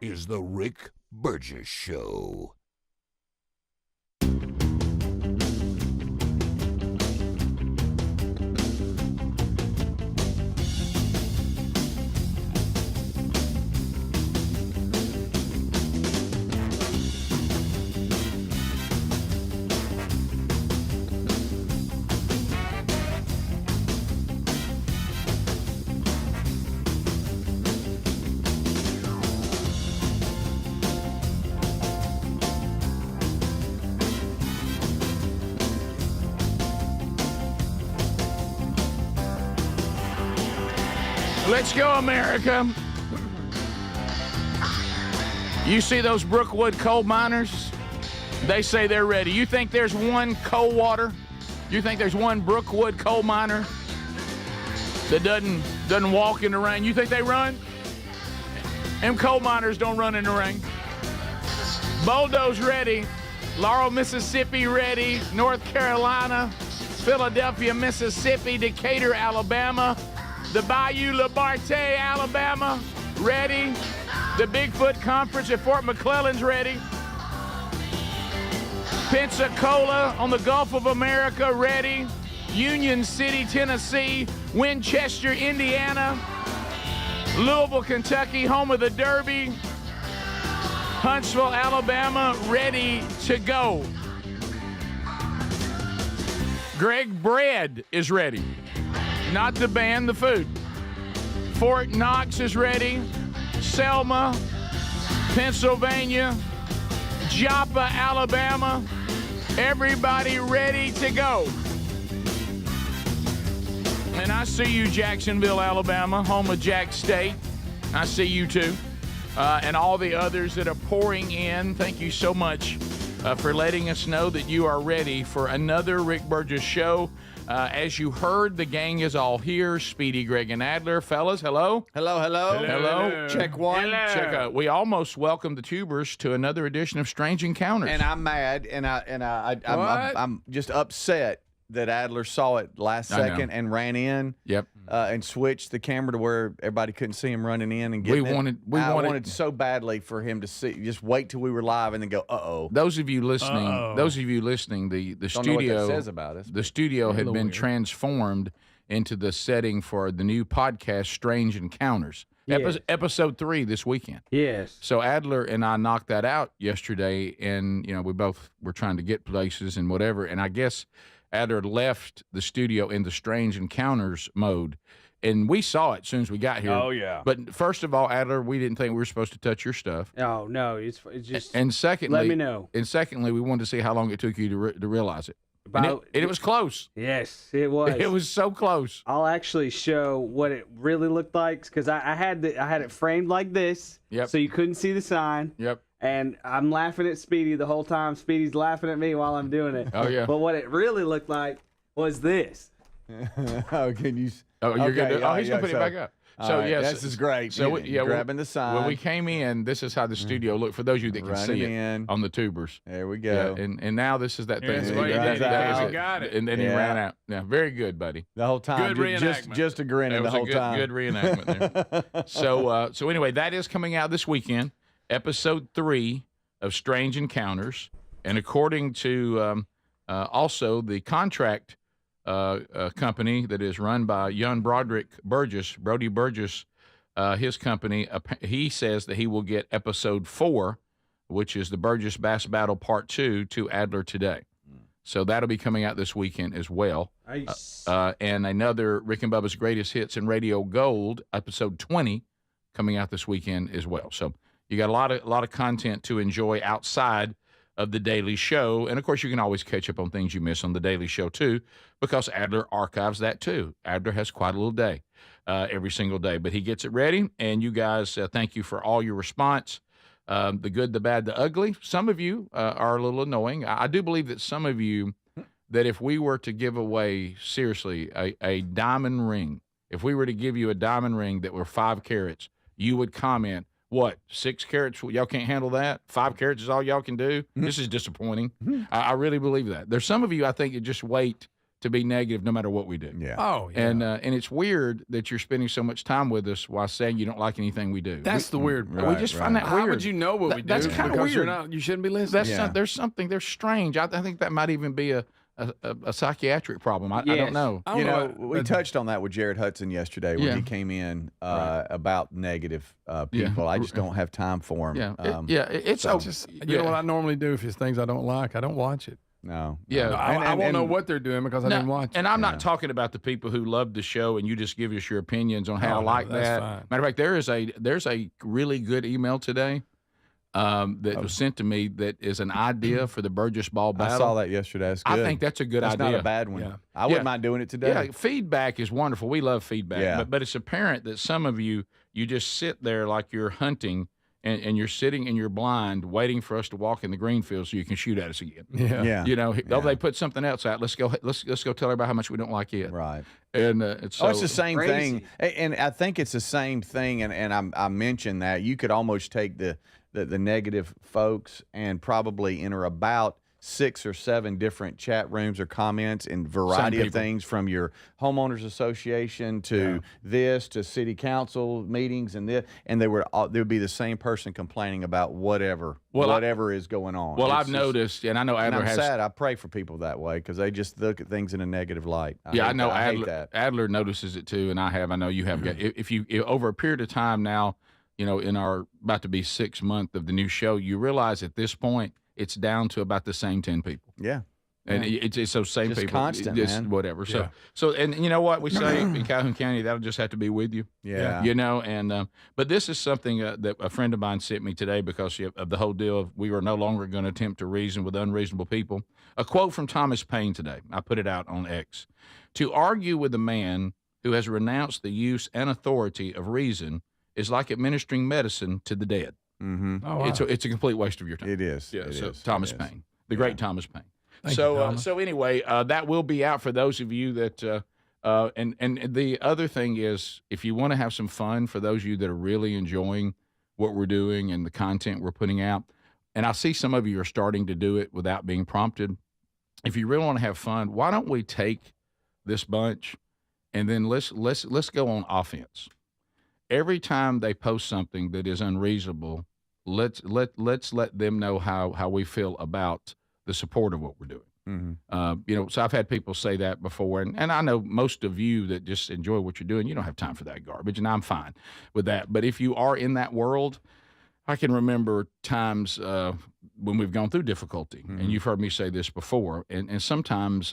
is the Rick Burgess Show. Let's go, America. You see those Brookwood coal miners? They say they're ready. You think there's one Coldwater? You think there's one Brookwood coal miner that doesn't walk in the rain? You think they run? Them coal miners don't run in the rain. Bulldoze ready. Laurel, Mississippi ready. North Carolina, Philadelphia, Mississippi, Decatur, Alabama. The Bayou Labarte, Alabama, ready. The Bigfoot Conference at Fort McClellan's ready. Pensacola on the Gulf of America, ready. Union City, Tennessee. Winchester, Indiana. Louisville, Kentucky, home of the Derby. Huntsville, Alabama, ready to go. Greg Bread is ready. Not the band, the food. Fort Knox is ready. Selma, Pennsylvania. Joppa, Alabama. Everybody ready to go. And I see you, Jacksonville, Alabama, home of Jack State. I see you too. And all the others that are pouring in. Thank you so much for letting us know that you are ready for another Rick Burgess show. As you heard, the gang is all here. Speedy, Greg, and Adler. Fellas, hello. Hello. Check one. Hello. Check out. We almost welcomed the tubers to another edition of Strange Encounters. And I'm mad, and I'm just upset that Adler saw it last second and ran in. Yep. And switched the camera to where everybody couldn't see him running in and getting I wanted so badly for him to see. Just wait till we were live and then go, uh-oh. Those of you listening, the Don't studio, know what that says about us. The studio had been transformed into the setting for the new podcast, Strange Encounters. Yes. Episode 3 this weekend. Yes. So Adler and I knocked that out yesterday, and we both were trying to get places and whatever. And I guess Adler left the studio in the Strange Encounters mode, and we saw it as soon as we got here. Oh, yeah. But first of all, Adler, we didn't think we were supposed to touch your stuff. Oh, no, it's just. And secondly, let me know. And secondly, we wanted to see how long it took you to realize it. About, and it was close. Yes, it was. It was so close. I'll actually show what it really looked like because I had it framed like this. Yep. So you couldn't see the sign. Yep. And I'm laughing at Speedy the whole time. Speedy's laughing at me while I'm doing it. Oh, yeah. But what it really looked like was this. Oh, can you? Oh, you're okay, good. Oh, he's going to put it back up. So, right, yes. This is great. So, grabbing the sign. When we came in, this is how the studio looked, for those of you that can see it on the tubers. There we go. Yeah, and now this is that thing. That's what you did. You got it. And then he ran out. Yeah, very good, buddy. The whole time. Good reenactment. Just a grinning the whole time. Good reenactment there. So anyway, that is coming out this weekend, episode 3 of Strange Encounters. And according to also the contract company that is run by young Brody Burgess, his company, he says that he will get episode 4, which is the Burgess Bass Battle Part 2, to Adler today. So that'll be coming out this weekend as well. Nice. And another Rick and Bubba's Greatest Hits and Radio Gold, episode 20, coming out this weekend as well. So you got a lot of content to enjoy outside of the Daily Show. And, of course, you can always catch up on things you miss on the Daily Show, too, because Adler archives that, too. Adler has quite a little day every single day. But he gets it ready, and you guys, thank you for all your response, the good, the bad, the ugly. Some of you are a little annoying. I do believe that some of you, that if we were to give away, seriously, a diamond ring, if we were to give you a diamond ring that were 5 carats, you would comment, what, 6 carats? Y'all can't handle that? 5 carats is all y'all can do? This is disappointing. I really believe that. There's some of you, I think, that just wait to be negative no matter what we do. Yeah. Oh, yeah. And it's weird that you're spending so much time with us while saying you don't like anything we do. That's the weird part. We just find that weird. How would you know what we do? That's kind of because weird. You shouldn't be listening. There's strange. I think that might even be a psychiatric problem. I don't know. We touched on that with Jared Hudson yesterday when he came in about negative people. I just don't have time for him. It's just you know what I normally do if it's things I don't like, I don't watch it. No. Yeah. I won't know what they're doing because I didn't watch it. And I'm not talking about the people who love the show and you just give us your opinions on how I like that. Fine. Matter of fact, there's a really good email today that was sent to me that is an idea for the Burgess ball battle. I saw that yesterday. That's good. I think that's a good idea. That's not a bad one. Yeah. I wouldn't mind doing it today. Yeah, feedback is wonderful. We love feedback. Yeah. But it's apparent that some of you just sit there like you're hunting and you're sitting in your blind waiting for us to walk in the green field so you can shoot at us again. Yeah. You know, they put something else out. Let's go tell everybody how much we don't like it. Right. And it's the same thing. And I think it's the same thing. And I mentioned that you could almost take the negative folks and probably enter about 6 or 7 different chat rooms or comments and variety of things from your homeowners association to this to city council meetings and there would be the same person complaining about whatever is going on. Well, I've noticed, and I know Adler I'm sad. I pray for people that way because they just look at things in a negative light. I know I hate that. Adler notices it too, and I know you have. If you over a period of time now, you know, in our about to be 6th month of the new show, you realize at this point it's down to about the same 10 people. Yeah. And it's those same just people. Constant, just man. whatever. So, and you know what we say in Calhoun County, that'll just have to be with you. Yeah. You know, and but this is something that a friend of mine sent me today because of the whole deal of we are no longer going to attempt to reason with unreasonable people. A quote from Thomas Paine today. I put it out on X. To argue with a man who has renounced the use and authority of reason is like administering medicine to the dead. Mm-hmm. Oh, wow. It's a complete waste of your time. It is. Yeah. It is. Thomas It is. Paine, the great Thomas Paine. Thank you, Thomas. So anyway, that will be out for those of you that. And the other thing is, if you want to have some fun for those of you that are really enjoying what we're doing and the content we're putting out, and I see some of you are starting to do it without being prompted. If you really want to have fun, why don't we take this bunch and then let's go on offense. Every time they post something that is unreasonable, let's let them know how we feel about the support of what we're doing. Mm-hmm. You know, so I've had people say that before, and I know most of you that just enjoy what you're doing, you don't have time for that garbage, and I'm fine with that. But if you are in that world, I can remember times when we've gone through difficulty, and you've heard me say this before, and sometimes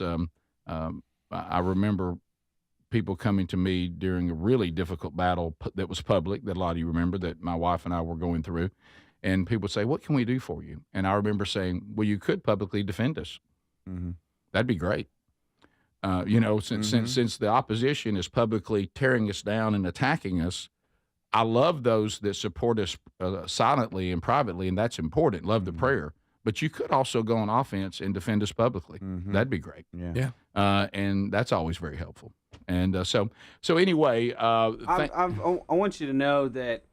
I remember people coming to me during a really difficult battle that was public, that a lot of you remember, that my wife and I were going through, and people would say, "What can we do for you?" And I remember saying, "Well, you could publicly defend us. Mm-hmm. That'd be great." You know, since the opposition is publicly tearing us down and attacking us, I love those that support us silently and privately, and that's important. Love the prayer. But you could also go on offense and defend us publicly. That'd be great. Yeah. And that's always very helpful. And so anyway, I want you to know that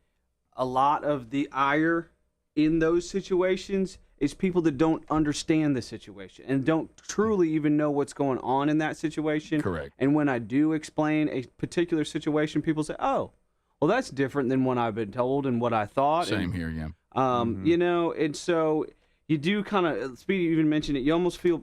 a lot of the ire in those situations is people that don't understand the situation and don't truly even know what's going on in that situation. Correct. And when I do explain a particular situation, people say, "Oh, well, that's different than what I've been told and what I thought." Same here, yeah. You know, and so you do kind of. Speedy even mentioned it. You almost feel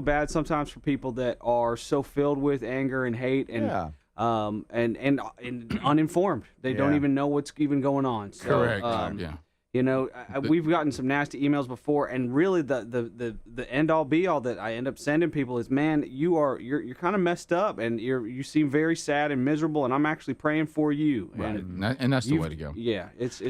bad sometimes for people that are so filled with anger and hate and and uninformed. They don't even know what's even going on. So, Correct. Yeah. You know, we've gotten some nasty emails before, and really the end all be all that I end up sending people is, man, you're kind of messed up, and you seem very sad and miserable, and I'm actually praying for you. Right. And that's the way to go. Yeah, it's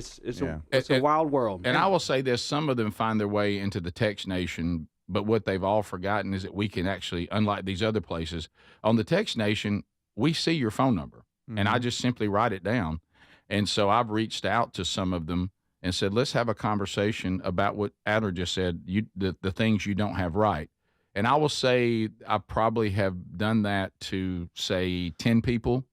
a wild world. And I will say this: some of them find their way into the text nation, but what they've all forgotten is that we can actually, unlike these other places, on the text nation, we see your phone number, and I just simply write it down. And so I've reached out to some of them and said, let's have a conversation about what Adler just said, the things you don't have right. And I will say I probably have done that to, say, 10 people,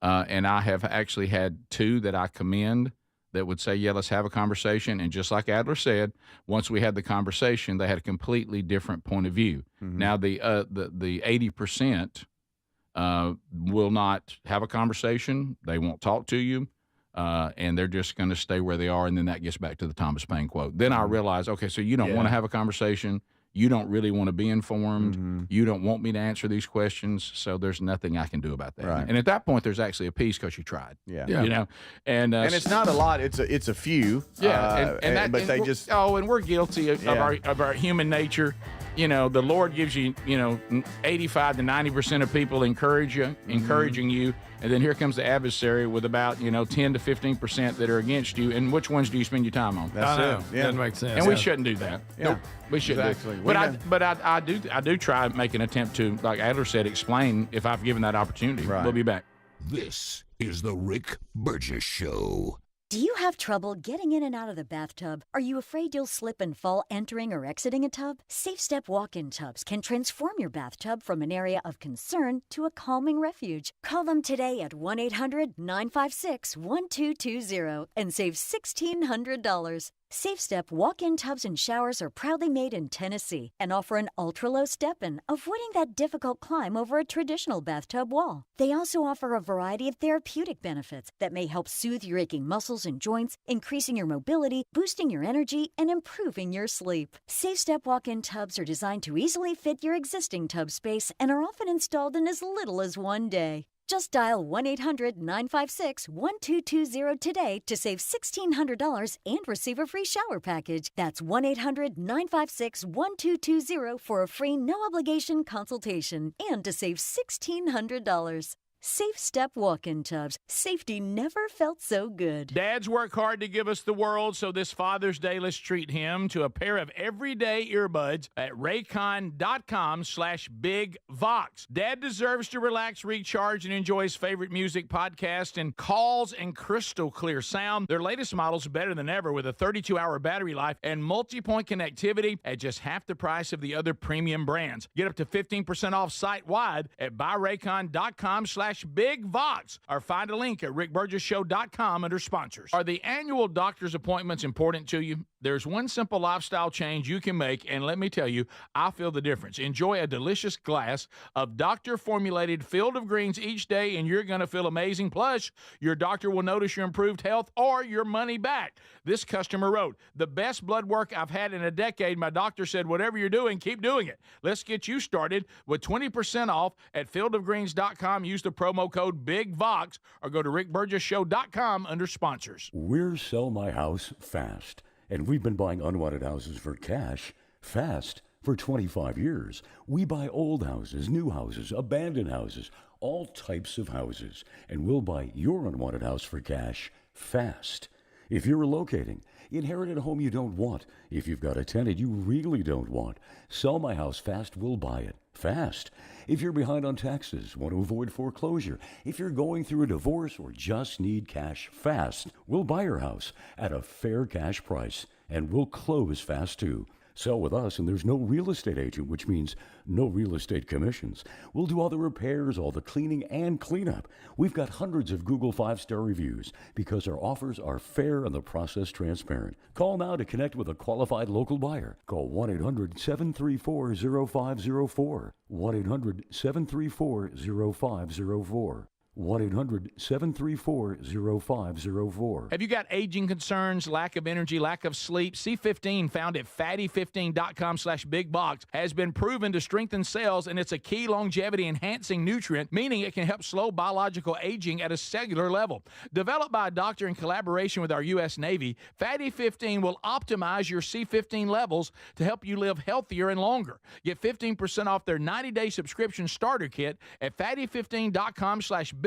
and I have actually had 2 that I commend that would say, yeah, let's have a conversation. And just like Adler said, once we had the conversation, they had a completely different point of view. Now, the 80% will not have a conversation. They won't talk to you. And they're just going to stay where they are. And then that gets back to the Thomas Paine quote. Then I realize, okay, so you don't want to have a conversation. You don't really want to be informed. You don't want me to answer these questions. So there's nothing I can do about that. Right. And at that point, there's actually a peace because you tried. Yeah. You know, and it's not a lot. It's a few. Yeah. But they just. Oh, and we're guilty of our human nature. You know, the Lord gives you, 85 to 90% of people encouraging you. And then here comes the adversary with about, 10 to 15% that are against you. And which ones do you spend your time on? That's it. Yeah. That makes sense. And we shouldn't do that. Yeah. Nope, we shouldn't. Exactly. Do. But I do try and make an attempt to, like Adler said, explain if I've given that opportunity. Right. We'll be back. This is the Rick Burgess Show. Do you have trouble getting in and out of the bathtub? Are you afraid you'll slip and fall entering or exiting a tub? Safe Step walk-in tubs can transform your bathtub from an area of concern to a calming refuge. Call them today at 1-800-956-1220 and save $1,600. Safe Step walk-in tubs and showers are proudly made in Tennessee and offer an ultra-low step-in, avoiding that difficult climb over a traditional bathtub wall. They also offer a variety of therapeutic benefits that may help soothe your aching muscles and joints, increasing your mobility, boosting your energy, and improving your sleep. Safe Step walk-in tubs are designed to easily fit your existing tub space and are often installed in as little as one day. Just dial 1-800-956-1220 today to save $1,600 and receive a free shower package. That's 1-800-956-1220 for a free no-obligation consultation and to save $1,600. Safe Step walk-in tubs. Safety never felt so good. Dads work hard to give us the world, so this Father's Day, let's treat him to a pair of everyday earbuds at raycon.com/bigvox. Dad deserves to relax, recharge, and enjoy his favorite music podcast and calls and crystal clear sound. Their latest models are better than ever with a 32-hour battery life and multi-point connectivity at just half the price of the other premium brands. Get up to 15% off site-wide at buyraycon.com/bigvox or find a link at rickburgesshow.com under sponsors. Are the annual doctor's appointments important to you? There's one simple lifestyle change you can make, and let me tell you, I feel the difference. Enjoy a delicious glass of doctor-formulated Field of Greens each day, and you're going to feel amazing. Plus, your doctor will notice your improved health or your money back. This customer wrote, "The best blood work I've had in a decade. My doctor said, whatever you're doing, keep doing it. Let's get you started with 20% off at fieldofgreens.com. Use the promo code BIGVOX or go to rickburgesshow.com under sponsors." We're Sell My House Fast, and we've been buying unwanted houses for cash fast for 25 years. We buy old houses, new houses, abandoned houses, all types of houses, and we'll buy your unwanted house for cash fast. If you're relocating, inherited a home you don't want, if you've got a tenant you really don't want, Sell My House Fast will buy it fast. If you're behind on taxes, want to avoid foreclosure, if you're going through a divorce or just need cash fast, we'll buy your house at a fair cash price, and we'll close fast too. Sell with us, and there's no real estate agent, which means no real estate commissions. We'll do all the repairs, all the cleaning, and cleanup. We've got hundreds of Google 5-star reviews because our offers are fair and the process transparent. Call now to connect with a qualified local buyer. Call 1-800-734-0504. 1-800-734-0504. 1-800-734-0504. Have you got aging concerns, lack of energy, lack of sleep? C15, found at fatty15.com/bigbox, has been proven to strengthen cells, and it's a key longevity enhancing nutrient, meaning it can help slow biological aging at a cellular level. Developed by a doctor in collaboration with our U.S. Navy, Fatty 15 will optimize your C15 levels to help you live healthier and longer. Get 15% off their 90-day subscription starter kit at fatty15.com/bigbox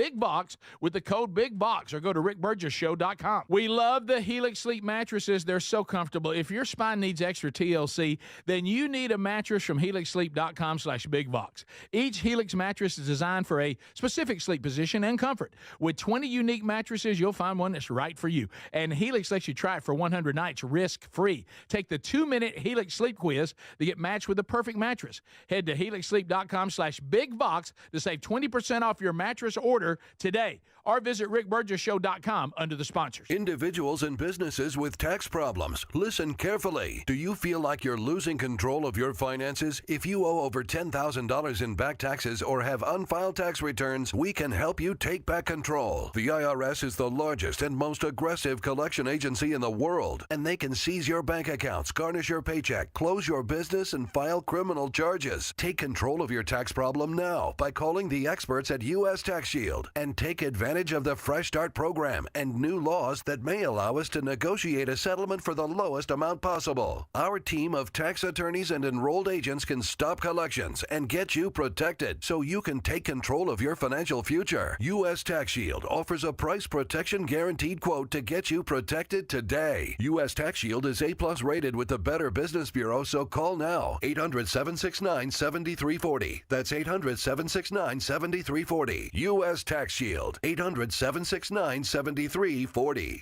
with the code BIGBOX, or go to rickburgesshow.com. We love the Helix Sleep mattresses. They're so comfortable. If your spine needs extra TLC, then you need a mattress from helixsleep.com/bigbox. Each Helix mattress is designed for a specific sleep position and comfort. With 20 unique mattresses, you'll find one that's right for you. And Helix lets you try it for 100 nights risk-free. Take the 2-minute Helix Sleep quiz to get matched with the perfect mattress. Head to helixsleep.com/bigbox to save 20% off your mattress order order today. Or visit rickburgessshow.com under the sponsors. Individuals and businesses with tax problems, listen carefully. Do you feel like you're losing control of your finances? If you owe over $10,000 in back taxes or have unfiled tax returns, we can help you take back control. The IRS is the largest and most aggressive collection agency in the world, and they can seize your bank accounts, garnish your paycheck, close your business, and file criminal charges. Take control of your tax problem now by calling the experts at U.S. Tax Shield and take advantage of the Fresh Start program and new laws that may allow us to negotiate a settlement for the lowest amount possible. Our team of tax attorneys and enrolled agents can stop collections and get you protected so you can take control of your financial future. U.S. Tax Shield offers a price protection guaranteed quote to get you protected today. U.S. Tax Shield is A+ rated with the Better Business Bureau, so call now. 800-769-7340. That's 800-769-7340. U.S. Tax Shield. 800-769-7340.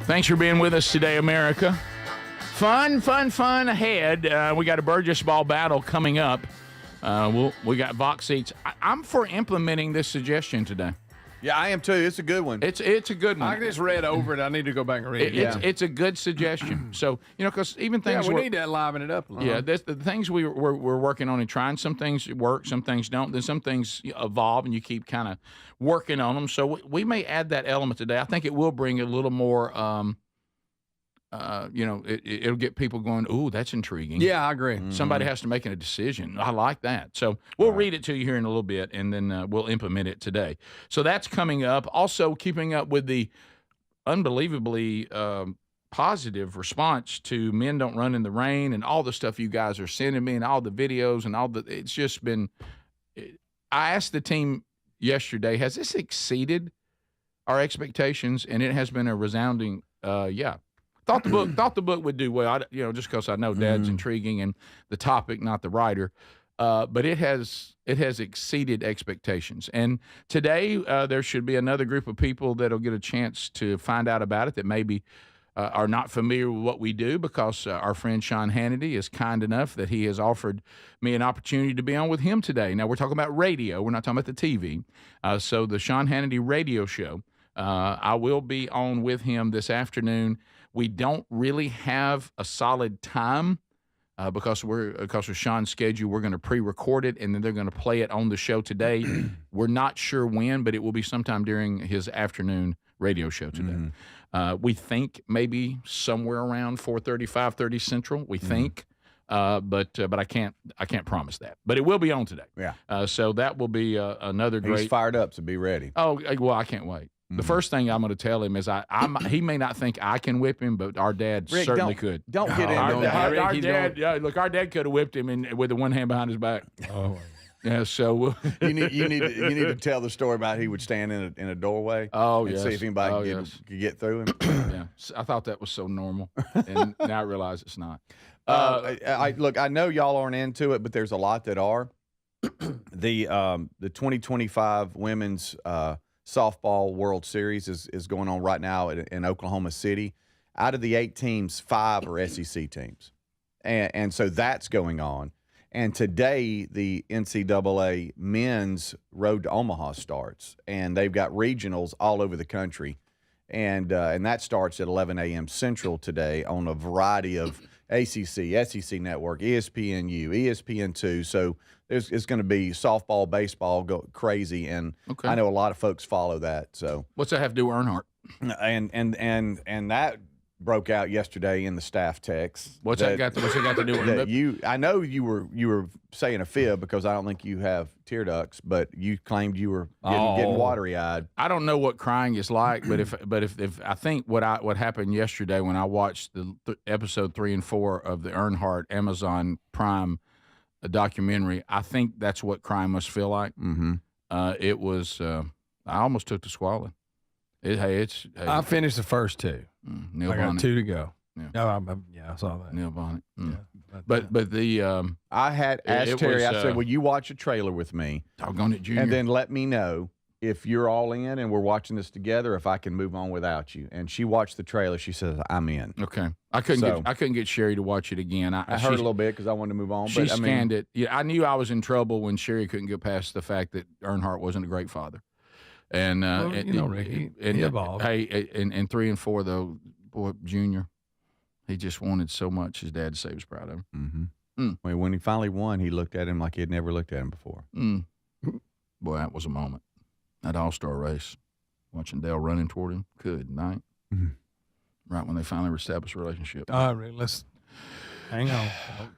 Thanks for being with us today, America. Fun ahead. We got a Burgess ball battle coming up. We got box seats. I'm for implementing this suggestion today. Yeah, I am too. It's a good one. It's a good one. I just read over it. I need to go back and read it. It's a good suggestion. So, because even things... Yeah, we need to liven it up a little. Yeah, the things we're working on and trying, some things work, some things don't. Then some things evolve, and you keep kind of working on them. So we may add that element today. I think it will bring a little more... it'll get people going, ooh, that's intriguing. Yeah, I agree. Somebody has to make a decision. I like that. So we'll read it to you here in a little bit, and then we'll implement it today. So that's coming up. Also, keeping up with the unbelievably positive response to Men Don't Run in the Rain and all the stuff you guys are sending me and all the videos and it's just been – I asked the team yesterday, has this exceeded our expectations? And it has been a resounding yeah. Thought the book would do well. Just because I know Dad's intriguing and the topic, not the writer. But it has exceeded expectations. And today there should be another group of people that'll get a chance to find out about it that maybe are not familiar with what we do, because our friend Sean Hannity is kind enough that he has offered me an opportunity to be on with him today. Now we're talking about radio. We're not talking about the TV. So the Sean Hannity radio show. I will be on with him this afternoon. We don't really have a solid time because of Sean's schedule. We're going to pre-record it, and then they're going to play it on the show today. We're not sure when, but it will be sometime during his afternoon radio show today. We think maybe somewhere around 4:30, 5:30 Central. We think, but I can't promise that. But it will be on today. Yeah. So that will be another great. He's fired up, so be ready. Oh well, I can't wait. The first thing I'm going to tell him is he may not think I can whip him, but our dad Rick, certainly could. Don't get into Our that. dad, our dad could have whipped him with the one hand behind his back. Oh, yeah. So you need to tell the story about he would stand in a doorway. Oh, and yes. see if anybody could get through him. yeah, I thought that was so normal, and now I realize it's not. Look, I know y'all aren't into it, but there's a lot that are. The 2025 women's softball World Series is going on right now in Oklahoma City. Out of the 8 teams, 5 are SEC teams, and so that's going on. And today, the NCAA men's Road to Omaha starts, and they've got regionals all over the country, and that starts at 11 a.m. Central today on a variety of ACC, SEC Network, ESPNU, ESPN2. So it's going to be softball, baseball, go crazy, and I know a lot of folks follow that. So what's that have to do with Earnhardt? And that broke out yesterday in the staff text. What's that got to do with it? I know you were saying a fib because I don't think you have tear ducts, but you claimed you were getting watery eyed. I don't know what crying is like, but if I think what happened yesterday when I watched the episode 3 and 4 of the Earnhardt Amazon Prime documentary, I think that's what crying must feel like. Mm-hmm. It was I almost took to squalling. It's I finished the first two. Neil I got Bonnet. 2 to go. Yeah. Oh, I saw that. Neil Bonnet. Yeah. But the I had asked it Terry, was, I said, will you watch a trailer with me? doggone it, Junior. And then let me know if you're all in and we're watching this together, if I can move on without you. And she watched the trailer. She says, I'm in. Okay, I couldn't get Sherry to watch it again. I heard a little bit because I wanted to move on. She But scanned it. Yeah, I knew I was in trouble when Sherry couldn't get past the fact that Earnhardt wasn't a great father. And Ricky, he evolved. Hey, and 3 and 4 though, boy, Junior, he just wanted so much his dad to say he was proud of him. Well, when he finally won, he looked at him like he had never looked at him before. Boy, that was a moment. That All-Star race, watching Dale running toward him. Good night. Right when they finally established a relationship. All right, let's hang on.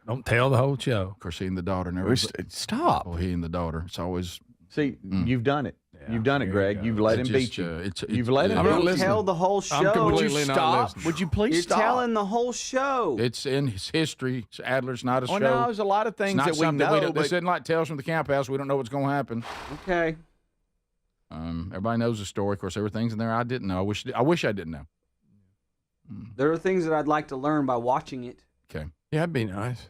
Don't tell the whole show. Of course, he and the daughter never. Stop. Well, he and the daughter. It's always. See, you've done it. Yeah, You've done it, there Greg. you go. You've let it him just, beat you. It's You've let him I'm beat not you. Don't listening. tell the whole show. I'm Would completely you not stop? listening. Would you please You're stop? telling the whole show. It's in his history. Adler's not a show. Oh, no, there's a lot of It's things not that we something know. don't, but this isn't like Tales from the Camp House. We don't know what's going to happen. Okay. Everybody knows the story. Of course, everything's in there I didn't know. I wish I didn't know. There are things that I'd like to learn by watching it. Okay. Yeah, that'd be nice.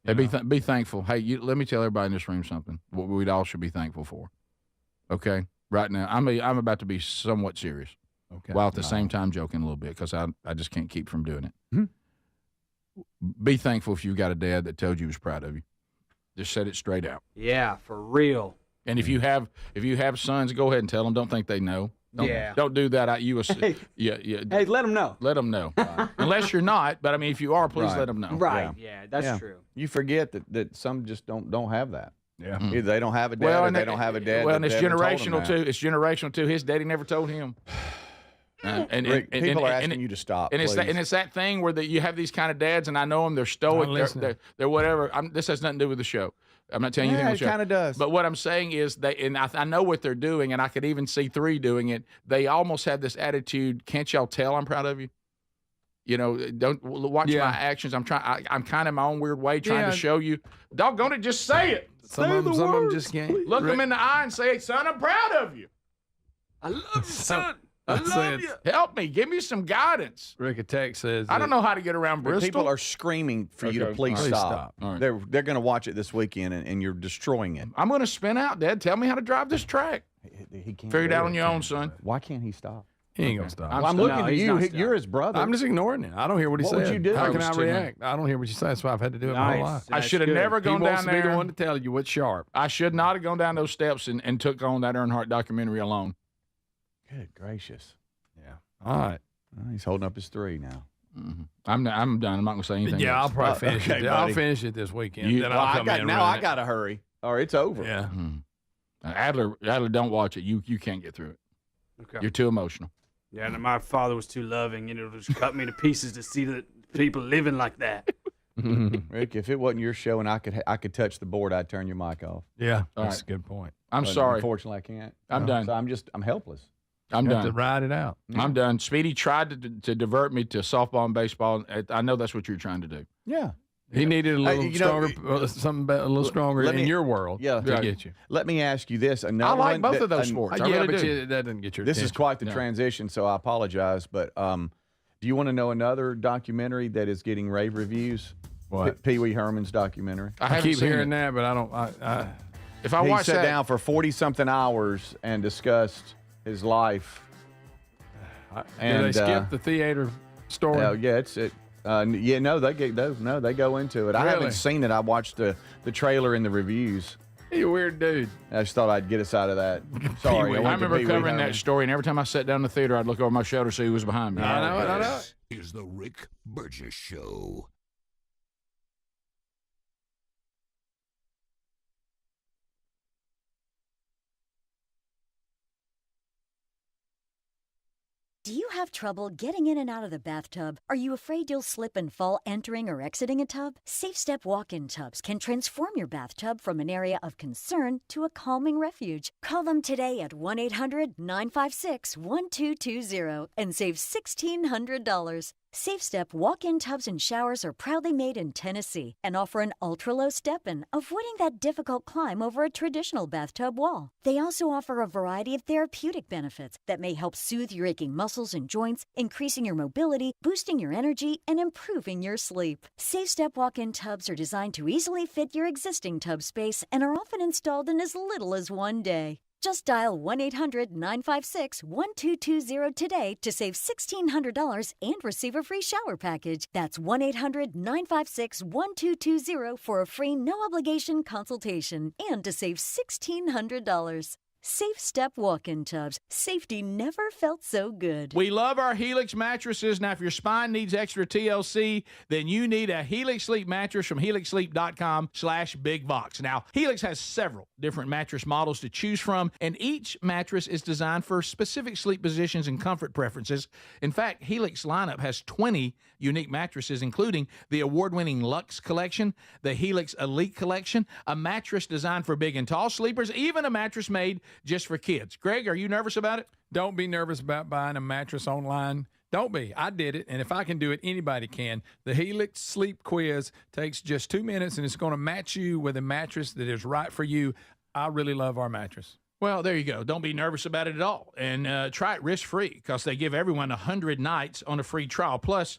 Hey, be thankful. Hey, let me tell everybody in this room something. What we all should be thankful for. Okay? Right now, I'm about to be somewhat serious. Okay. While at the same time joking a little bit because I just can't keep from doing it. Be thankful if you got a dad that told you he was proud of you. Just said it straight out. Yeah, for real. And if you have sons, go ahead and tell them. Don't think they know. Don't do that. Yeah. Hey, let them know. Let them know. Unless you're not, but I mean, if you are, please Right. let them know. Right. Yeah, that's true. You forget that some just don't have that. Yeah. Either they don't have a dad or they don't have a dad. Well, and that it's haven't told them generational that. too. It's generational too. His daddy never told him. Rick, people are asking you to stop. And please. it's that thing where you have these kind of dads, and I know them. They're stoic. They're whatever. This has nothing to do with the show. I'm not telling you anything. Yeah, it kind of does. But what I'm saying is I know what they're doing, and I could even see 3 doing it. They almost have this attitude. Can't y'all tell I'm proud of you? You know, don't watch my actions. I'm trying. I'm kind of my own weird way trying to show you. Doggone it, just say it. Some of them just can't. Look them in the eye and say, "Son, I'm proud of you. I love you, son. I love you. Help me. Give me some guidance." Rick Attack says I don't know how to get around But Bristol. people are screaming for you to Okay. please Please stop. stop. All right. They're going to watch it this weekend, and you're destroying it. I'm going to spin out, Dad. Tell me how to drive this track. He can't Figure it do out on your own, son. Why can't he stop? he ain't gonna stop. Well, I'm looking at he's you. not You're stopping. his brother. I'm just ignoring it. I don't hear what he What said. would you do? How I can was I too react? I don't hear what you say. That's why I've had to do it my whole life. I That's should have good. never He gone wants down to be there. the one to tell you what's sharp. I should not have gone down those steps and took on that Earnhardt documentary alone. Good gracious. Yeah. All right. Well, he's holding up his 3 now. I'm done. I'm not going to say anything. Yeah, I'll else. probably finish okay, it. I'll buddy. finish it this weekend. You- then Well, I'll I come got in. now. run I it. got to hurry, or it's over. Yeah. Adler, don't watch it. You can't get through it. Okay. You're too emotional. Yeah, and my father was too loving. You know, it just cut me to pieces to see that people living like that. Rick, if it wasn't your show and I could touch the board, I'd turn your mic off. Yeah. All That's right. a good point. I'm But sorry. Unfortunately, I can't. I'm done. So I'm helpless. I'm You have to done. ride it out. I'm done. Speedy tried to divert me to softball and baseball. I know that's what you're trying to do. Yeah. He needed a little you know, stronger, a little stronger let in me- your world Yeah. to Right. get you. Let me ask you this. Another I like one both that- of those sports. I yeah, really but do. that doesn't get your This is attention. quite the No. transition, so I apologize. But do you want to know another documentary that is getting rave reviews? What? Pee Wee Herman's documentary. I haven't keep seen hearing it. that, but I don't. If I He watch sat that, down for 40-something hours and discussed his life. Did And, they skip the theater story? Yeah, it's it. No, they go into it. I Really? haven't seen it. I watched the trailer and the reviews. You a weird dude. I just thought I'd get us out of that. Sorry, I went to remember Pee Wee covering Herman. that story, and every time I sat down in the theater, I'd look over my shoulder to see who was behind me. I know it. I know it. This is the Rick Burgess Show. Do you have trouble getting in and out of the bathtub? Are you afraid you'll slip and fall entering or exiting a tub? Safe Step walk-in tubs can transform your bathtub from an area of concern to a calming refuge. Call them today at 1-800-956-1220 and save $1,600. SafeStep walk-in tubs and showers are proudly made in Tennessee and offer an ultra-low step-in, avoiding that difficult climb over a traditional bathtub wall. They also offer a variety of therapeutic benefits that may help soothe your aching muscles and joints, increasing your mobility, boosting your energy, and improving your sleep. SafeStep walk-in tubs are designed to easily fit your existing tub space and are often installed in as little as one day. Just dial 1-800-956-1220 today to save $1,600 and receive a free shower package. That's 1-800-956-1220 for a free no-obligation consultation and to save $1,600. Safe Step walk-in tubs. Safety never felt so good. We love our Helix mattresses. Now, if your spine needs extra TLC, then you need a Helix Sleep mattress from helixsleep.com/bigbox. Now, Helix has several different mattress models to choose from, and each mattress is designed for specific sleep positions and comfort preferences. In fact, Helix lineup has 20 unique mattresses, including the award-winning Luxe Collection, the Helix Elite Collection, a mattress designed for big and tall sleepers, even a mattress made just for kids. Greg, are you nervous about it? Don't be nervous about buying a mattress online. Don't be. I did it, and if I can do it, anybody can. The Helix Sleep Quiz takes just 2 minutes, and it's going to match you with a mattress that is right for you. I really love our mattress. Well, there you go. Don't be nervous about it at all. And try it risk-free because they give everyone 100 nights on a free trial. Plus,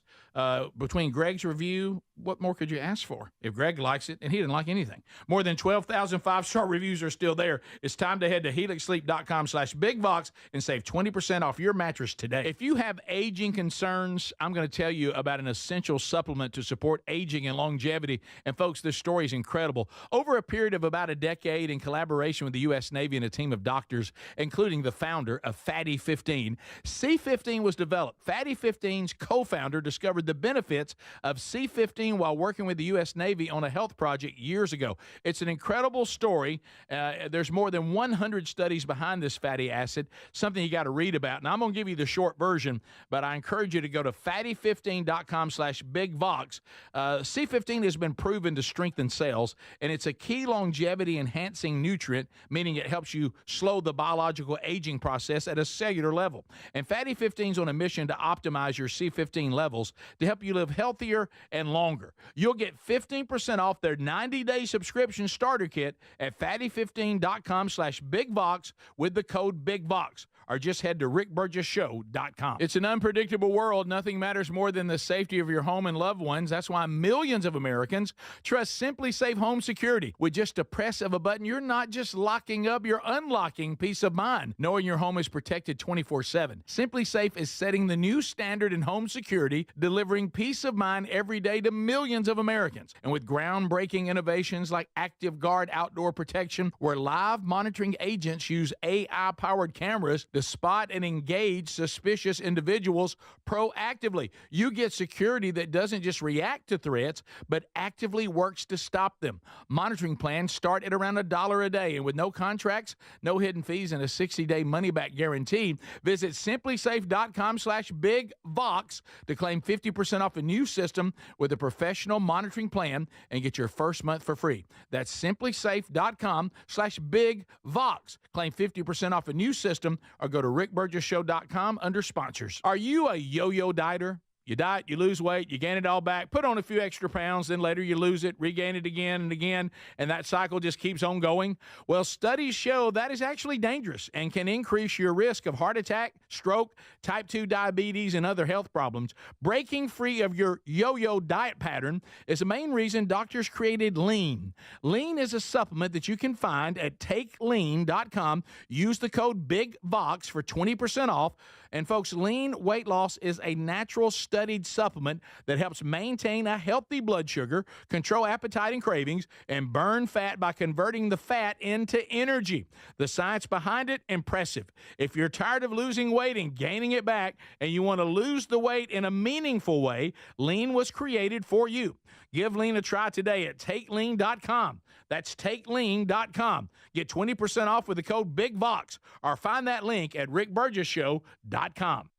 between Greg's review, what more could you ask for? If Greg likes it, and he didn't like anything. More than 12,000 five-star reviews are still there. It's time to head to helixsleep.com/bigbox and save 20% off your mattress today. If you have aging concerns, I'm going to tell you about an essential supplement to support aging and longevity. And folks, this story is incredible. Over a period of about a decade, in collaboration with the U.S. Navy and a team of doctors, including the founder of Fatty 15, C15 was developed. Fatty 15's co-founder discovered the benefits of C15 while working with the U.S. Navy on a health project years ago. It's an incredible story. There's more than 100 studies behind this fatty acid, something you got to read about. Now, I'm going to give you the short version, but I encourage you to go to fatty15.com/bigvox. C15 has been proven to strengthen cells, and it's a key longevity-enhancing nutrient, meaning it helps you slow the biological aging process at a cellular level. And Fatty 15 is on a mission to optimize your C15 levels to help you live healthier and longer. You'll get 15% off their 90-day subscription starter kit at fatty15.com/bigvox with the code BIGVOX, or just head to rickburgessshow.com. It's an unpredictable world. Nothing matters more than the safety of your home and loved ones. That's why millions of Americans trust Simply Safe Home Security. With just a press of a button, you're not just locking up, you're unlocking peace of mind, knowing your home is protected 24/7. Simply Safe is setting the new standard in home security, delivering peace of mind every day to millions of Americans. And with groundbreaking innovations like Active Guard Outdoor Protection, where live monitoring agents use AI-powered cameras to spot and engage suspicious individuals proactively, you get security that doesn't just react to threats, but actively works to stop them. Monitoring plans start at around $1 a day, and with no contracts, no hidden fees, and a 60-day money-back guarantee, visit simplysafe.com/bigvox to claim 50% off a new system with a professional monitoring plan and get your first month for free. That's simplysafe.com/bigvox. Claim 50% off a new system or go to rickburgessshow.com under sponsors. Are you a yo-yo dieter? You diet, you lose weight, you gain it all back, put on a few extra pounds, then later you lose it, regain it again and again, and that cycle just keeps on going? Well, studies show that is actually dangerous and can increase your risk of heart attack, stroke, type 2 diabetes, and other health problems. Breaking free of your yo-yo diet pattern is the main reason doctors created Lean. Lean is a supplement that you can find at takelean.com. Use the code BIGVOX for 20% off. And folks, Lean weight loss is a natural studied supplement that helps maintain a healthy blood sugar, control appetite and cravings, and burn fat by converting the fat into energy. The science behind it, impressive. If you're tired of losing weight and gaining it back, and you want to lose the weight in a meaningful way, Lean was created for you. Give Lean a try today at takelean.com. That's takelean.com. Get 20% off with the code BIGVOX, or find that link at rickburgessshow.com.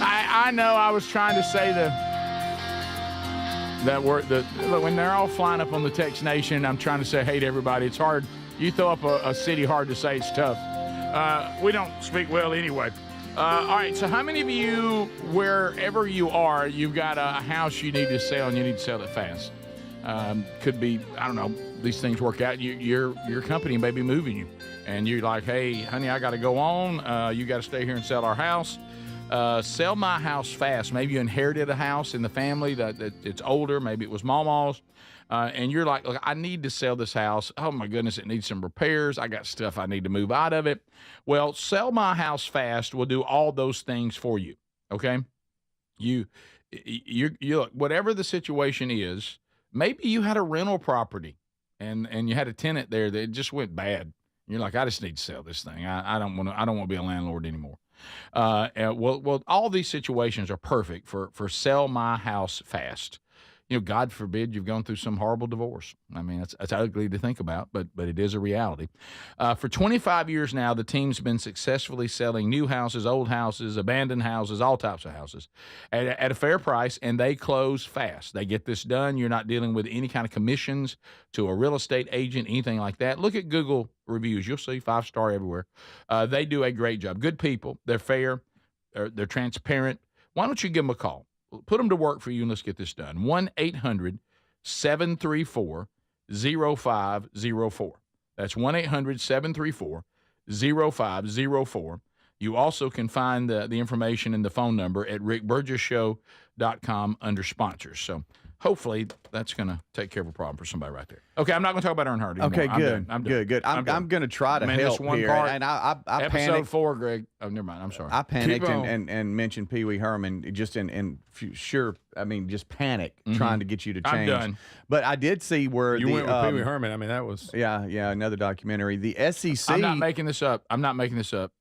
I know I was trying to say that word. Look, when they're all flying up on the Tex Nation, I'm trying to say hey to everybody. It's hard. You throw up a city hard to say, it's tough. We don't speak well anyway. All right, so how many of you, wherever you are, you've got a house you need to sell and you need to sell it fast? Could be, I don't know, these things work out. Your company may be moving you. And you're like, hey, honey, I got to go on. You got to stay here and sell our house. Sell my house fast. Maybe you inherited a house in the family that it's older. Maybe it was Mama's. And you're like, look, I need to sell this house. Oh, my goodness, it needs some repairs. I got stuff I need to move out of it. Well, Sell My House Fast will do all those things for you, okay? You look, whatever the situation is, maybe you had a rental property and you had a tenant there that just went bad. You're like, I just need to sell this thing. I don't want to be a landlord anymore. Well, all these situations are perfect for Sell My House Fast. You know, God forbid you've gone through some horrible divorce. I mean, it's ugly to think about, but it is a reality. For 25 years now, the team's been successfully selling new houses, old houses, abandoned houses, all types of houses at a fair price, and they close fast. They get this done. You're not dealing with any kind of commissions to a real estate agent, anything like that. Look at Google reviews. You'll see 5-star everywhere. They do a great job. Good people. They're fair. They're transparent. Why don't you give them a call? Put them to work for you, and let's get this done. 1-800-734-0504. That's 1-800-734-0504. You also can find the information and the phone number at rickburgessshow.com under sponsors. So hopefully that's going to take care of a problem for somebody right there. Okay, I'm not going to talk about Earnhardt anymore. Okay, good. I'm done. Good. I'm going to try to help this one here. part, and I episode panicked. 4, Greg. Oh, never mind. I'm sorry. I panicked and mentioned Pee Wee Herman just just panic trying to get you to change. I'm done. But I did see where you went with Pee Wee Herman. I mean, that was another documentary. The SEC. I'm not making this up.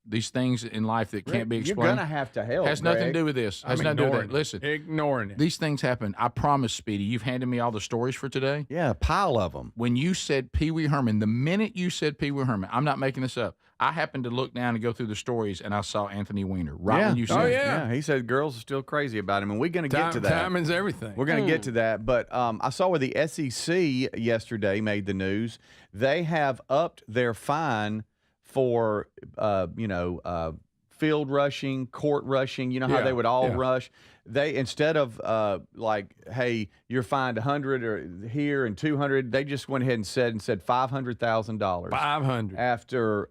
These things in life that can't be explained. You're gonna have to help. Has nothing to do with this. Has nothing to do with it. Listen, ignoring it. These things happen. I promise, Speedy. You've handed me all the stories for today. Yeah, a pile of them. When you said Pee Wee Herman, the minute you said Pee Wee Herman, I'm not making this up. I happened to look down and go through the stories, and I saw Anthony Weiner when you said it. Yeah, he said girls are still crazy about him, and we're going to get to that. Timing's everything. We're going to get to that, but I saw where the SEC yesterday made the news. They have upped their fine for, field rushing, court rushing. You know how they would all rush. They, instead of hey, you're fined $100 or here and $200, they just went ahead and said $500,000. $500 after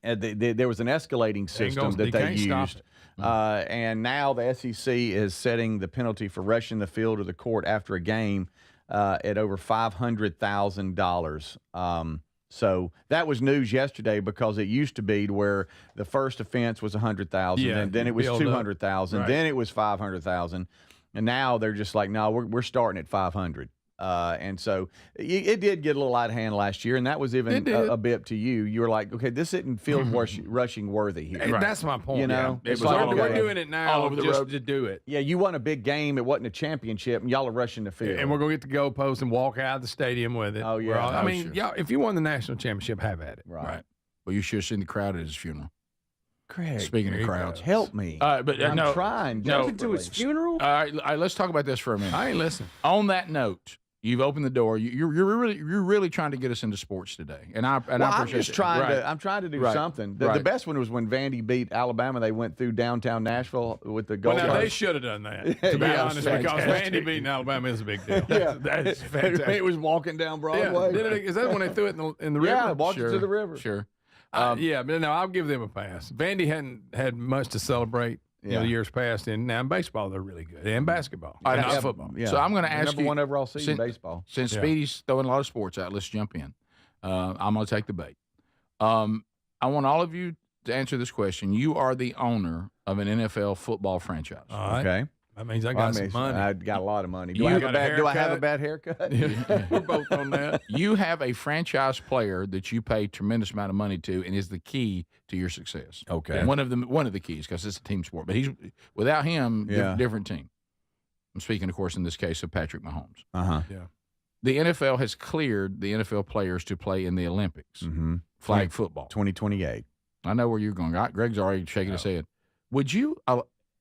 there was an escalating system that they used. And now the SEC is setting the penalty for rushing the field or the court after a game at over $500,000. So that was news yesterday because it used to be to where the first offense was $100,000, and then it was $200,000, then it was $500,000, and now they're just like, no, we're starting at $500. And so it did get a little out of hand last year, and that was even a bit to you. You were like, okay, this isn't field rushing worthy here. Right. That's my point. You know, it's like we're doing it now just to do it. Yeah, you won a big game. It wasn't a championship, and y'all are rushing the field. And we're going to get the goalpost and walk out of the stadium with it. Oh, yeah. Y'all, if you won the national championship, have at it. Right. Well, you should have seen the crowd at his funeral. Craig, speaking of crowds, help me. But I'm trying. To his funeral? All right, let's talk about this for a minute. I ain't listening. On that note, you've opened the door. You're really trying to get us into sports today, and I appreciate I'm just trying to. I'm trying to do something. The best one was when Vandy beat Alabama. They went through downtown Nashville with the goal. Well, now they should have done that. To be honest, because Vandy beating Alabama is a big deal. That's fantastic. It was walking down Broadway. Yeah. Is that when they threw it in the river? Yeah, walked it to the river. Sure. But no, I'll give them a pass. Vandy hadn't had much to celebrate. Years past, and now in baseball they're really good, and basketball, and not football. Yeah. So I'm going to ask number you, one overall seed in baseball. Since Speedy's throwing a lot of sports out, let's jump in. I'm going to take the bait. I want all of you to answer this question. You are the owner of an NFL football franchise. All right. Okay. That means I got some money. I got a lot of money. Do I have a bad haircut? We're both on that. You have a franchise player that you pay a tremendous amount of money to and is the key to your success. Okay. One of the keys, because it's a team sport. But without him, different team. I'm speaking, of course, in this case of Patrick Mahomes. Uh-huh. Yeah. The NFL has cleared the NFL players to play in the Olympics. Flag football. 2028. I know where you're going. Greg's already shaking his head. Would you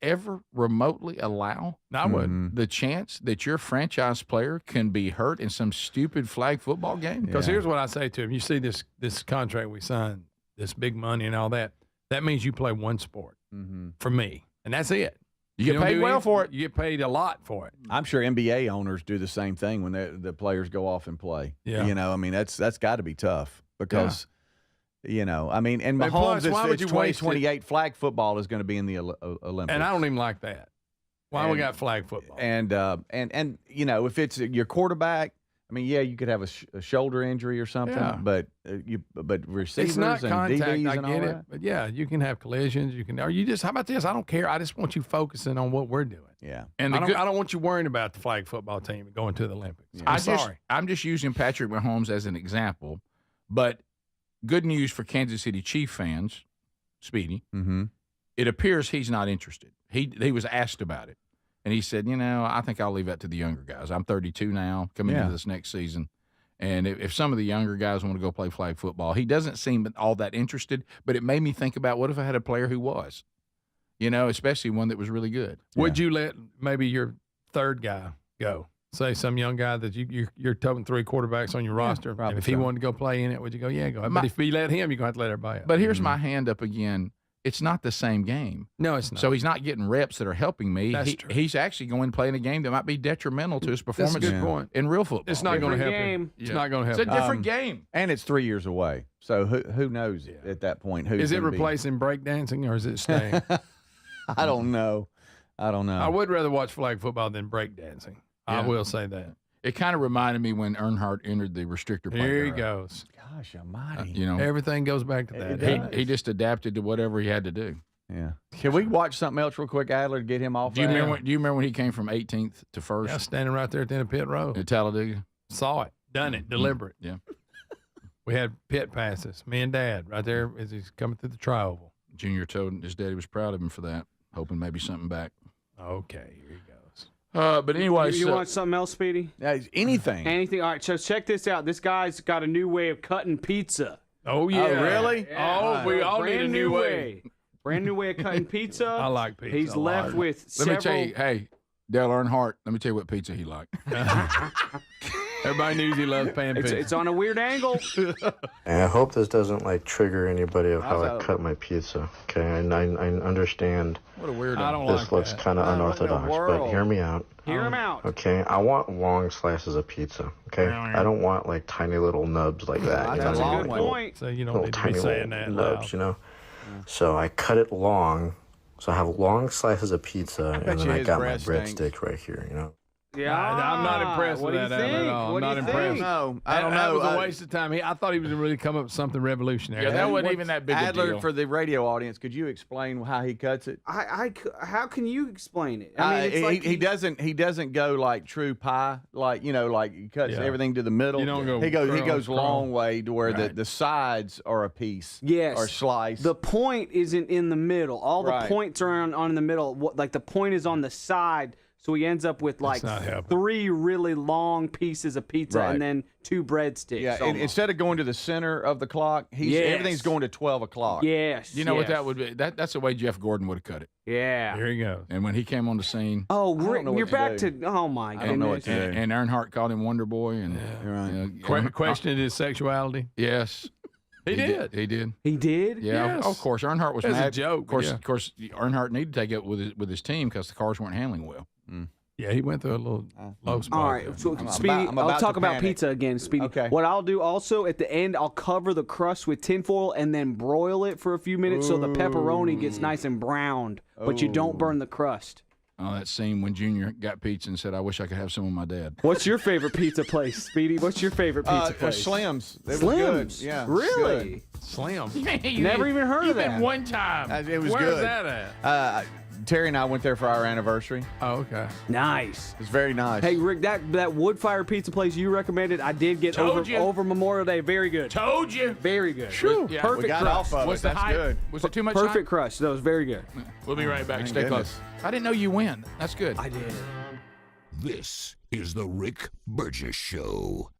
ever remotely allow I wouldn't. the chance that your franchise player can be hurt in some stupid flag football game? Because here's what I say to him. You see this contract we signed, this big money and all that. That means you play one sport for me, and that's it. You get paid well for it. You get paid a lot for it. I'm sure NBA owners do the same thing when the players go off and play. Yeah. You know, I mean, that's got to be tough because, you know, I mean, and But Mahomes, plus, why would it's you waste 2028 flag football is going to be in the Olympics. And I don't even like that. Why we got flag football? And you know, if it's your quarterback, I mean, yeah, you could have a shoulder injury or something, but receivers It's not and contact. DBs I and all get it, that. but yeah, you can have collisions. You can. Or you just. How about this? I don't care. I just want you focusing on what we're doing. Yeah, And I don't want you worrying about the flag football team going to the Olympics. Yeah. I'm just using Patrick Mahomes as an example, but good news for Kansas City Chief fans, Speedy. Mm-hmm. It appears he's not interested. He was asked about it, and he said, I think I'll leave that to the younger guys. I'm 32 now, coming into this next season. And if some of the younger guys want to go play flag football, he doesn't seem all that interested, but it made me think about what if I had a player who was, especially one that was really good. Would you let maybe your third guy go? Say some young guy that you're toting 3 quarterbacks on your roster. And if he wanted to go play in it, would you go, yeah, go ahead? But if you let him, you're going to have to let everybody else. But here's my hand up again. It's not the same game. No, it's not. So he's not getting reps that are helping me. That's true. He's actually going to play in a game that might be detrimental to his performance That's a good point. in real football. It's not going to help game. him. It's not going to help It's a him. different game. And it's 3 years away, so who knows at that point? Who's Is it gonna be- replacing breakdancing or is it staying? I don't know. I would rather watch flag football than breakdancing. I Yeah. will say that. It kind of reminded me when Earnhardt entered the restrictor plate. Here he era. goes. Gosh almighty. Everything goes back to that. He just adapted to whatever he had to do. Yeah. Can we watch something else real quick, Adler, to get him off? Do you that? remember when he came from 18th to first Yeah, standing right there at the end of pit road. at Talladega? Saw it. Done it. Deliberate. Yeah. We had pit passes. Me and Dad right there as he's coming through the tri-oval. Junior told his daddy was proud of him for that, hoping maybe something back. Okay, here he goes. But anyway, You want something else, Speedy? Anything. Anything? All right, so check this out. This guy's got a new way of cutting pizza. Oh, yeah. really? Oh, we all need a Brand new way. Brand new way of cutting pizza. I like pizza. He's a lot. left with Let several. me tell you, hey, Dale Earnhardt, let me tell you what pizza he liked. Everybody knows he loves pan pizza. It's on a weird angle. And I hope this doesn't trigger anybody of how I cut my pizza. Okay, and I understand What a weirdo. I don't this like looks that. kind of unorthodox, but hear me out. Hear him out. Okay, I want long slices of pizza. Okay, I don't want like tiny little nubs like that. That's you a know, good like point. So you don't little need to tiny be saying little that nubs, loud. you know. So I cut it long. So I have long slices of pizza, and then you I his got my breath stinks. breadstick right here. You know. Yeah, I'm not impressed what with do that, you Adam, at think? all. I'm What do not you impressed. think? No, I don't That know. was a waste of time. I thought he was really come up with something revolutionary. Yeah, that wasn't even that big a Adler, deal. for the radio audience, could you explain how he cuts it? How can you explain it? I mean, it's like he doesn't go like true pie, like he cuts Yeah. everything to the middle. You don't go he goes crawl. long way to where Right. the sides are a piece. Yes. Or slice. The point isn't in the middle. All the Right. points are on in the middle. Like the point is on the side, so he ends up with like not helping. 3 really long pieces of pizza Right. and then 2 breadsticks. yeah, and almost. instead of going to the center of the clock, Yes. everything's going to 12 o'clock. Yes. You know what yes. that would be? That's the way Jeff Gordon would have cut it. Yeah. Here he goes. And when he came on the scene, Oh, don't know what you're to back do. to. Oh my I don't know what goodness. to do. and Earnhardt called him Wonder Boy, and You're right. Questioned his sexuality. yes, He did. He did. He did. Yeah, Yes. of course. Earnhardt was As a mad. joke, Of course, yeah. of course. Earnhardt needed to take it with his team because the cars weren't handling well. Yeah, he went through a little low spot. All right, there. so I'm Speedy, about I'll to talk about panic. pizza again, Speedy. Okay. What I'll do also at the end, I'll cover the crust with tinfoil and then broil it for a few minutes so the pepperoni gets nice and browned, but you don't burn the crust. Oh, that scene when Junior got pizza and said, "I wish I could have some with my dad." What's your favorite pizza place, Speedy? What's your favorite pizza place? Slim's. It was good. Slim's. Yeah. Really? Slim. Never even heard of that. one time. It was Where's good. that at? Terry and I went there for our anniversary. Oh, okay. Nice. It was very nice. Hey, Rick, that wood fire pizza place you recommended, I did get Told you. over Memorial Day. Very good. Told you. Very good. Yeah, Perfect we got crust. off of Was it. the That's hype? good. Was it too much? Perfect crust. That was very good. hype? We'll be right back. Thank Stay goodness. close. I didn't know you win. That's good. I did. This is the Rick Burgess Show.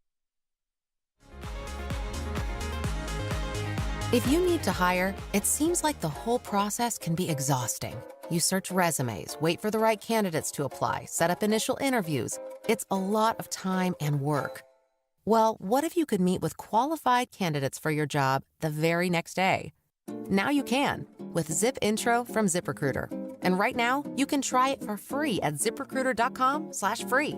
If you need to hire, it seems like the whole process can be exhausting. You search resumes, wait for the right candidates to apply, set up initial interviews. It's a lot of time and work. Well, what if you could meet with qualified candidates for your job the very next day? Now you can with Zip Intro from ZipRecruiter. And right now, you can try it for free at ZipRecruiter.com/free.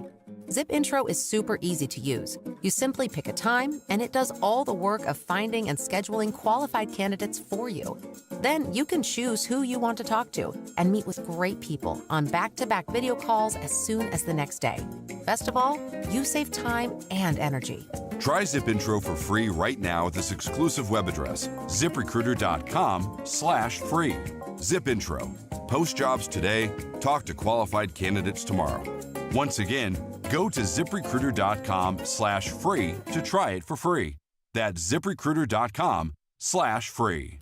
Zip Intro is super easy to use. You simply pick a time, and it does all the work of finding and scheduling qualified candidates for you. Then you can choose who you want to talk to and meet with great people on back-to-back video calls as soon as the next day. Best of all, you save time and energy. Try Zip Intro for free right now at this exclusive web address, ZipRecruiter.com/free. Zip Intro. Post jobs today, talk to qualified candidates tomorrow. Once again, go to ZipRecruiter.com/free to try it for free. That's ZipRecruiter.com/free.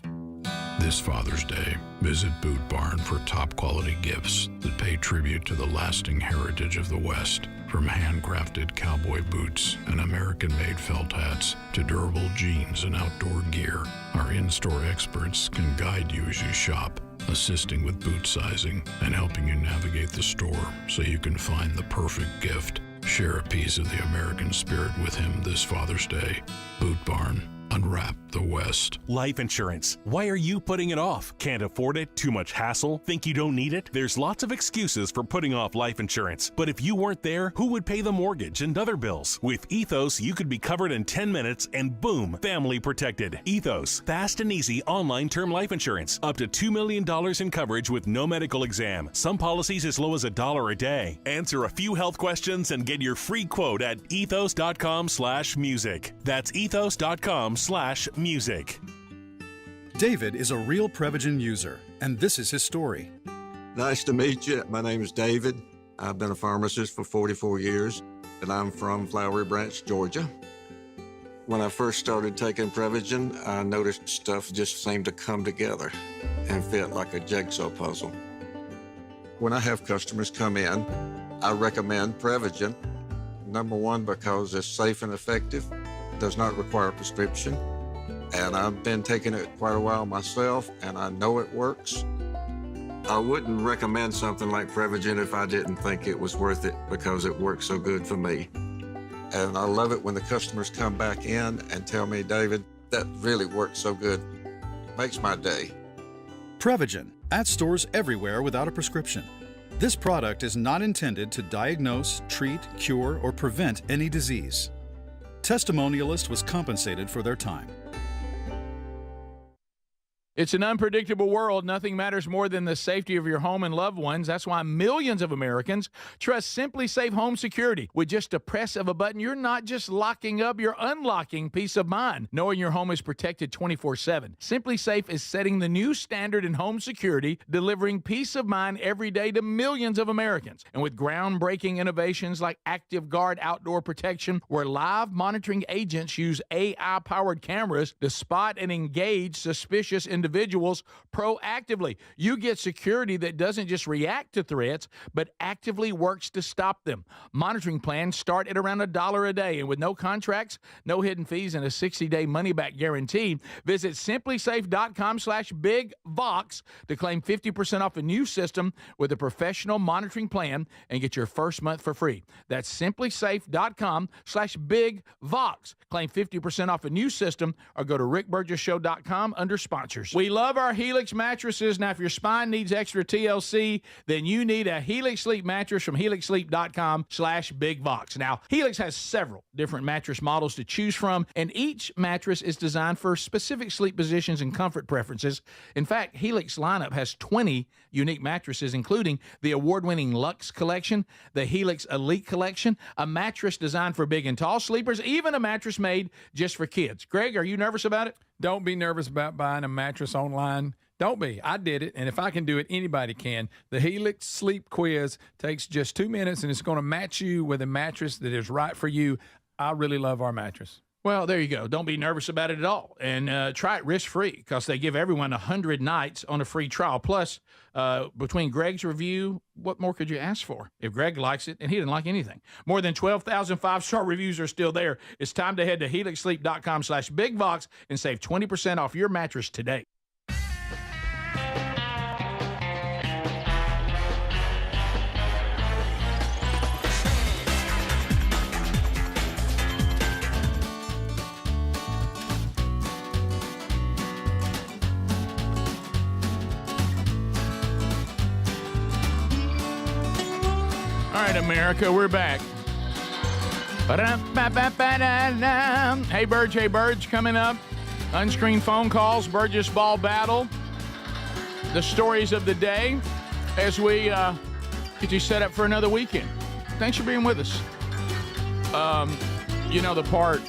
This Father's Day, visit Boot Barn for top quality gifts that pay tribute to the lasting heritage of the West. From handcrafted cowboy boots and American-made felt hats to durable jeans and outdoor gear, our in-store experts can guide you as you shop, assisting with boot sizing and helping you navigate the store so you can find the perfect gift. Share a piece of the American spirit with him this Father's Day. Boot Barn. Unwrap the West. Life insurance. Why are you putting it off? Can't afford it? Too much hassle? Think you don't need it? There's lots of excuses for putting off life insurance. But if you weren't there, who would pay the mortgage and other bills? With Ethos, you could be covered in 10 minutes and boom, family protected. Ethos. Fast and easy online term life insurance. Up to $2 million in coverage with no medical exam. Some policies as low as $1 a day. Answer a few health questions and get your free quote at ethos.com/music. That's ethos.com/music. David is a real Prevagen user, and this is his story. Nice to meet you. My name is David. I've been a pharmacist for 44 years, and I'm from Flowery Branch, Georgia. When I first started taking Prevagen, I noticed stuff just seemed to come together and fit like a jigsaw puzzle. When I have customers come in, I recommend Prevagen. Number one, because it's safe and effective, does not require a prescription, and I've been taking it quite a while myself, and I know it works. I wouldn't recommend something like Prevagen if I didn't think it was worth it because it works so good for me. And I love it when the customers come back in and tell me, David, that really works so good. Makes my day. Prevagen, at stores everywhere without a prescription. This product is not intended to diagnose, treat, cure, or prevent any disease. Testimonialist was compensated for their time. It's an unpredictable world. Nothing matters more than the safety of your home and loved ones. That's why millions of Americans trust Simply Safe Home Security. With just a press of a button, you're not just locking up, you're unlocking peace of mind, knowing your home is protected 24/7. Simply Safe is setting the new standard in home security, delivering peace of mind every day to millions of Americans. And with groundbreaking innovations like Active Guard Outdoor Protection, where live monitoring agents use AI-powered cameras to spot and engage suspicious individuals proactively. You get security that doesn't just react to threats, but actively works to stop them. Monitoring plans start at around $1 a day, and with no contracts, no hidden fees, and a 60-day money-back guarantee, visit simplysafe.com/bigvox to claim 50% off a new system with a professional monitoring plan and get your first month for free. That's simplysafe.com/bigvox. Claim 50% off a new system or go to rickburgesshow.com under sponsors. We love our Helix mattresses. Now, if your spine needs extra TLC, then you need a Helix Sleep mattress from helixsleep.com/bigvox. Now, Helix has several different mattress models to choose from, and each mattress is designed for specific sleep positions and comfort preferences. In fact, Helix lineup has 20 unique mattresses, including the award-winning Luxe Collection, the Helix Elite Collection, a mattress designed for big and tall sleepers, even a mattress made just for kids. Greg, are you nervous about it? Don't be nervous about buying a mattress online. Don't be. I did it, and if I can do it, anybody can. The Helix Sleep Quiz takes just 2 minutes, and it's going to match you with a mattress that is right for you. I really love our mattress. Well, there you go. Don't be nervous about it at all. And try it risk-free because they give everyone 100 nights on a free trial. Plus, between Greg's review, what more could you ask for? If Greg likes it, and he didn't like anything. More than 12,000 5-star reviews are still there. It's time to head to helixsleep.com/bigbox and save 20% off your mattress today. All right, America, we're back. Hey, Burge, coming up. Unscreened phone calls, Burgess Ball Battle. The stories of the day as we get you set up for another weekend. Thanks for being with us. You know the part,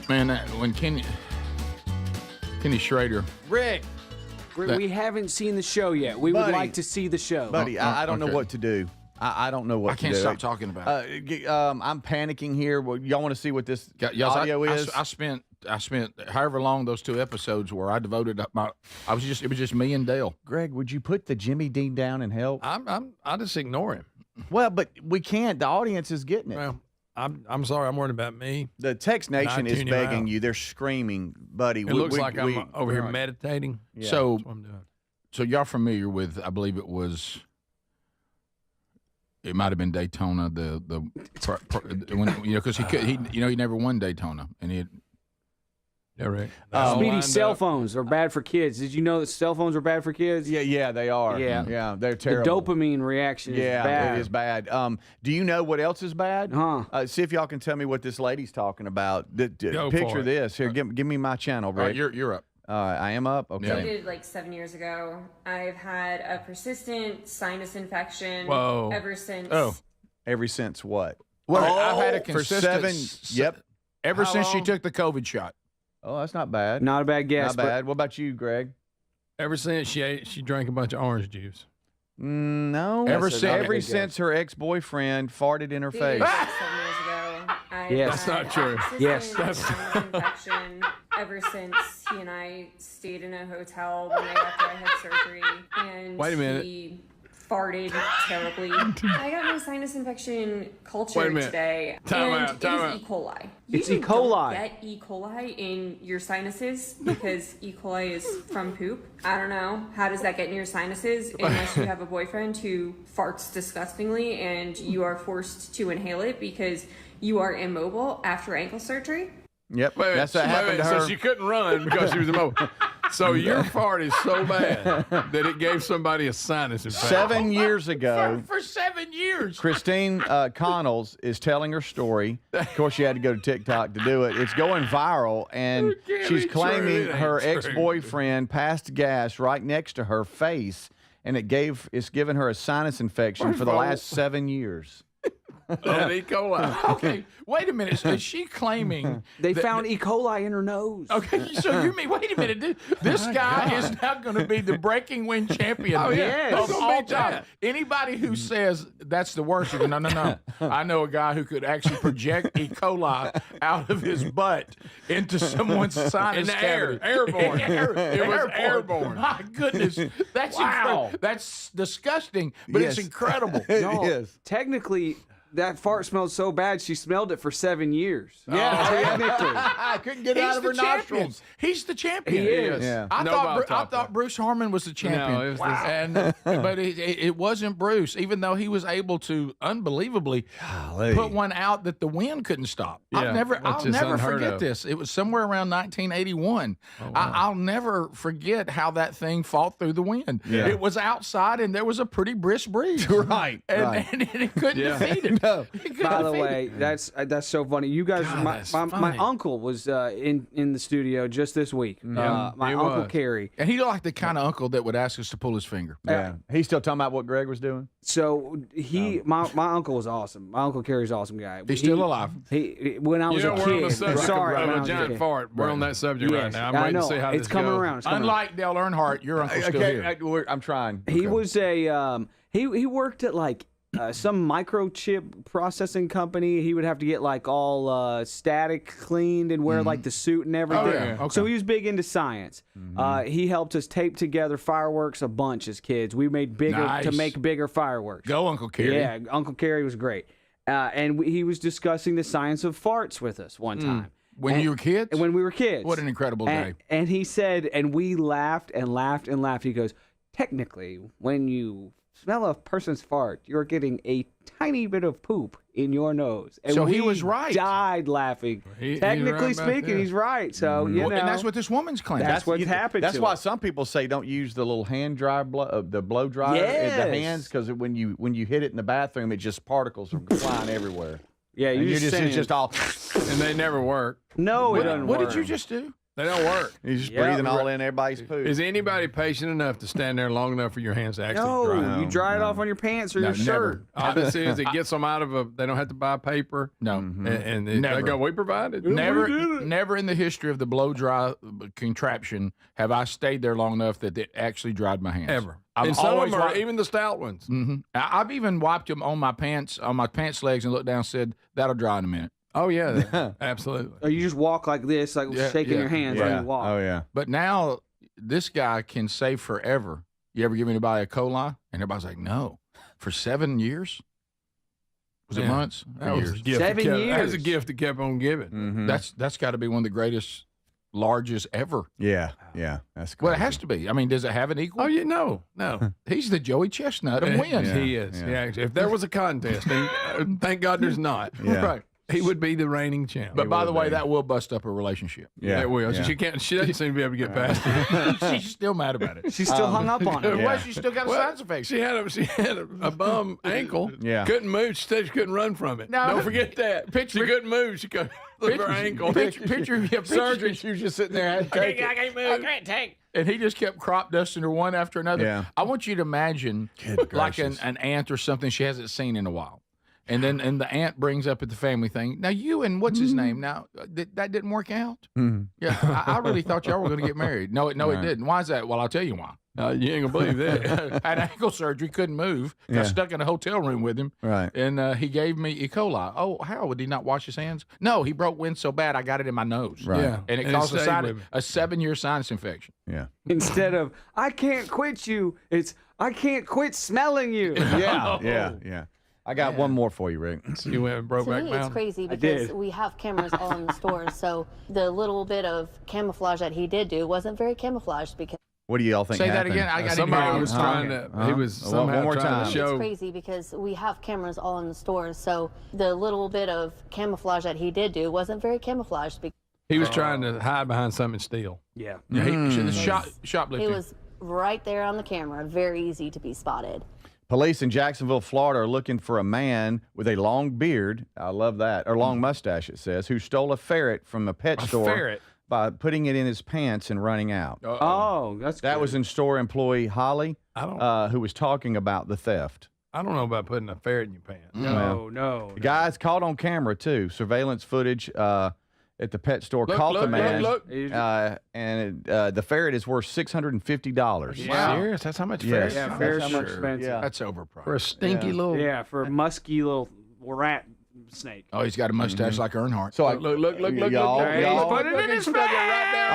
man, when Kenny Schrader. Rick, we haven't seen the show yet. We would like to see the show. Buddy, I don't know what to do. I don't know what to do. I can't stop talking about it. I'm panicking here. Well, y'all want to see what this audio is? I spent however long those 2 episodes were. I devoted up it was just me and Dale. Greg, would you put the Jimmy Dean down and help? I'll just ignore him. Well, but we can't. The audience is getting it. Well, I'm sorry. I'm worried about me. The Text Nation is begging you. They're screaming, buddy. It looks like I'm over here meditating. Yeah. So, That's what I'm doing. So y'all familiar with? I believe it might have been Daytona. Because he never won Daytona, and he. Yeah, right. Speedy, cell phones are bad for kids. Did you know that cell phones are bad for kids? Yeah, they are. Yeah, they're terrible. The dopamine reaction is bad. Yeah, it is bad. Do you know what else is bad? See if y'all can tell me what this lady's talking about. Picture this. Here, give me my channel, Rick. All right, you're up. I am up. Okay. Dated like 7 years ago. I've had a persistent sinus infection ever since. Oh, ever since what? Well, I've had a consistent. For 7. Yep. Ever since she took the COVID shot. Oh, that's not bad. Not a bad guess. Not bad. What about you, Greg? Ever since she drank a bunch of orange juice. No. Ever since her ex-boyfriend farted in her face. 7 years ago. That's not true. Yes, that's infection ever since he and I stayed in a hotel the night after I had surgery, and Wait a minute. he farted terribly. I got my sinus infection cultured today, Time and out. it is E. coli. It's You E. coli. Don't get E. coli in your sinuses because E. coli is from poop. I don't know. How does that get in your sinuses unless you have a boyfriend who farts disgustingly and you are forced to inhale it because you are immobile after ankle surgery? Yep, that's what happened to her. So she couldn't run because she was immobile. So your fart is so bad that it gave somebody a sinus infection. 7 years ago. For 7 years. Christine Connells is telling her story. Of course, she had to go to TikTok to do it. It's going viral, and she's claiming her ex-boyfriend passed gas right next to her face, and it's given her a sinus infection for the last 7 years. E. coli. Okay, wait a minute. So is she claiming they found E. coli in her nose? Okay, so you mean? Wait a minute. This guy is now going to be the breaking win champion of all time. Anybody who says that's the worst, you go, no. I know a guy who could actually project E. coli out of his butt into someone's sinus in the air, airborne. It was airborne. My goodness, that's incredible. That's disgusting, but it's incredible. It is. Technically, that fart smelled so bad she smelled it for 7 years. Yeah, technically. I couldn't get it out of her nostrils. He's the champion. He is. Yeah. I thought Bruce Harmon was the champion. No, it was but it wasn't Bruce, even though he was able to unbelievably put one out that the wind couldn't stop. Yeah, I'll never forget this. It was somewhere around 1981. Oh, wow. I'll never forget how that thing fought through the wind. Yeah. It was outside and there was a pretty brisk breeze. Right. And it couldn't defeat it. No. By the way, that's so funny. You guys, my uncle was in the studio just this week. My uncle Kerry, and he looked like the kind of uncle that would ask us to pull his finger. Yeah, he's still talking about what Greg was doing. So my uncle was awesome. My uncle Kerry's an awesome guy. He's still alive. When I was a we're kid. on the subject Sorry, of a giant fart. We're on that subject right now. I'm waiting to see how it's this coming goes. around. It's coming Unlike Dale Earnhardt, your uncle's still here. I'm trying. He was a he worked at like some microchip processing company. He would have to get like all static cleaned and wear like the suit and everything. Oh, yeah. Okay. So he was big into science. He helped us tape together fireworks a bunch as kids. We made to make bigger fireworks. Go, Uncle Kerry. Yeah, Uncle Kerry was great. And he was discussing the science of farts with us one time. When you were kids? When we were kids. What an incredible day. And he said, and we laughed and laughed and laughed. He goes, technically, when you smell a person's fart, you're getting a tiny bit of poop in your nose. And so he was right. Died laughing. Technically right speaking, he's right. So, you know. And that's what this woman's claiming. That's what happened That's to why us. some people say don't use the little hand dry the blow dryer in the hands, because when you hit it in the bathroom, it just particles are flying everywhere. Yeah, it's just all. And they never work. No, it doesn't work. What did you just do? They don't work. You're just breathing all in everybody's poop. Is anybody patient enough to stand there long enough for your hands to actually dry? No, you dry it off on your pants or your shirt. All this is it gets them out of they don't have to buy paper. No. And they Never. go, we provided. Never in the history of the blow dry contraption have I stayed there long enough that it actually dried my hands. Ever. I've And some of always them are, wiped- even the stout ones. I've even wiped them on my pants legs and looked down and said, that'll dry in a minute. Oh, yeah. Absolutely. Or you just walk like this, like shaking your hands when you walk. Oh yeah. But now this guy can say forever. You ever give anybody a coli? And everybody's like, no. For 7 years? Was it months? That was a gift. 7 years. That was a gift that kept on giving. That's got to be one of the greatest, largest ever. Yeah. That's crazy. Well, it has to be. I mean, does it have an equal? Oh, yeah, no. He's the Joey Chestnut of wins. Yeah. He is. Yeah. If there was a contest, and thank God there's not. Yeah. Right. He would be the reigning champ. But by the way, that will bust up a relationship. Yeah. It will. Yeah. She can't. She doesn't seem to be able to get past it. She's still mad about it. She's still hung up on it. Well, she's still got a sinus infection. She had a bum ankle. Yeah. Couldn't move. She said she couldn't run from it. No. Don't forget that. She couldn't move. She couldn't move her ankle. Picture surgery. She was just sitting there. I can't move. I can't take. And he just kept crop dusting her one after another. Yeah. I want you to imagine like an aunt or something she hasn't seen in a while. And then the aunt brings up at the family thing. Now you and what's his name? Now that didn't work out. Yeah, I really thought y'all were going to get married. No, it didn't. Why is that? Well, I'll tell you why. You ain't gonna believe that. Had ankle surgery, couldn't move. Got stuck in a hotel room with him. Right. And he gave me E. coli. Oh, how would he not wash his hands? No, he broke wind so bad I got it in my nose. Right. Yeah. And it And it caused stayed with me. a 7-year sinus infection. Yeah. Instead of, I can't quit you, it's, I can't quit smelling you. Yeah. I got one more for you, Rick. You went and broke To back me, it's mountain. crazy I because did. we have cameras all in the stores. So the little bit of camouflage that he did do wasn't very camouflaged because What do y'all think Say that happened? again. I got Somebody was trying to. He was somehow One more trying time. to it's show. crazy because we have cameras all in the stores. So the little bit of camouflage that he did do wasn't very camouflaged because He was trying to hide behind something and steal. Yeah. Yeah, he shoplifting. he was right there on the camera, very easy to be spotted. Police in Jacksonville, Florida are looking for a man with a long beard, I love that, or long mustache, it says, who stole a ferret from a pet store ferret? by putting it in his pants and running out. Oh, that's That good. was in store employee Holly, I don't. who was talking about the theft. I don't know about putting a ferret in your pants. No. The guy's caught on camera, too. Surveillance footage at the pet store caught the man. Look. And the ferret is worth $650. Wow. Serious? That's how much ferrets? Yeah, are? ferrets Sure. are expensive. Yeah. That's overpriced. For a stinky little. Yeah, for a musky little rat snake. Oh, he's got a mustache like Earnhardt. So Look. y'all, Put it in his face. Oh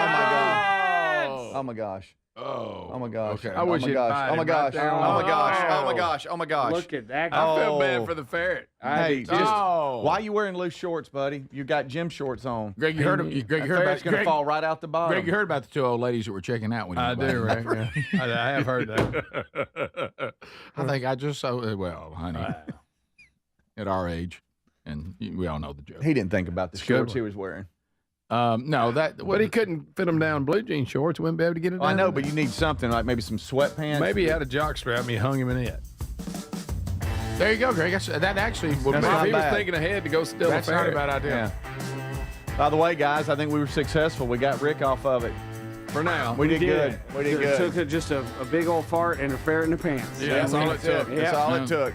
my gosh. Oh my gosh. Oh my gosh. Okay. I wish oh my you'd gosh. bite Oh my him gosh. right there. Oh my gosh. Oh my Wow. gosh. Oh my gosh. Look at that guy. I feel bad Oh. for the ferret. Hey, just Oh. why are you wearing loose shorts, buddy? You got gym shorts on. Greg, you heard That ferret's gonna fall right out the bottom. Greg, you heard about the 2 old ladies that were checking out when you I were do, back. right? Yeah. I have heard that. I think I just saw. Well, honey, at our age, and we all know the joke. He didn't think about the It's a good shorts one. he was wearing. No, that. But he couldn't fit them down blue jean shorts. Wouldn't be able to get it down. I know, but you need something like maybe some sweatpants. Maybe he had a jock strap and he hung him in it. There you go, Greg. That actually would That's make not If he was bad. thinking ahead to go steal That's a not a ferret. bad idea. Yeah. By the way, guys, I think we were successful. We got Rick off of it. For now. We did good. We did good. Took just a big old fart and a ferret in the pants. Yeah, that's all it took. That's all it took.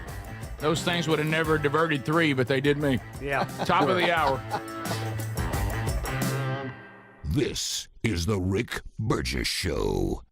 Those things would have never diverted 3, but they did me. Yeah. Top of the hour. This is the Rick Burgess Show.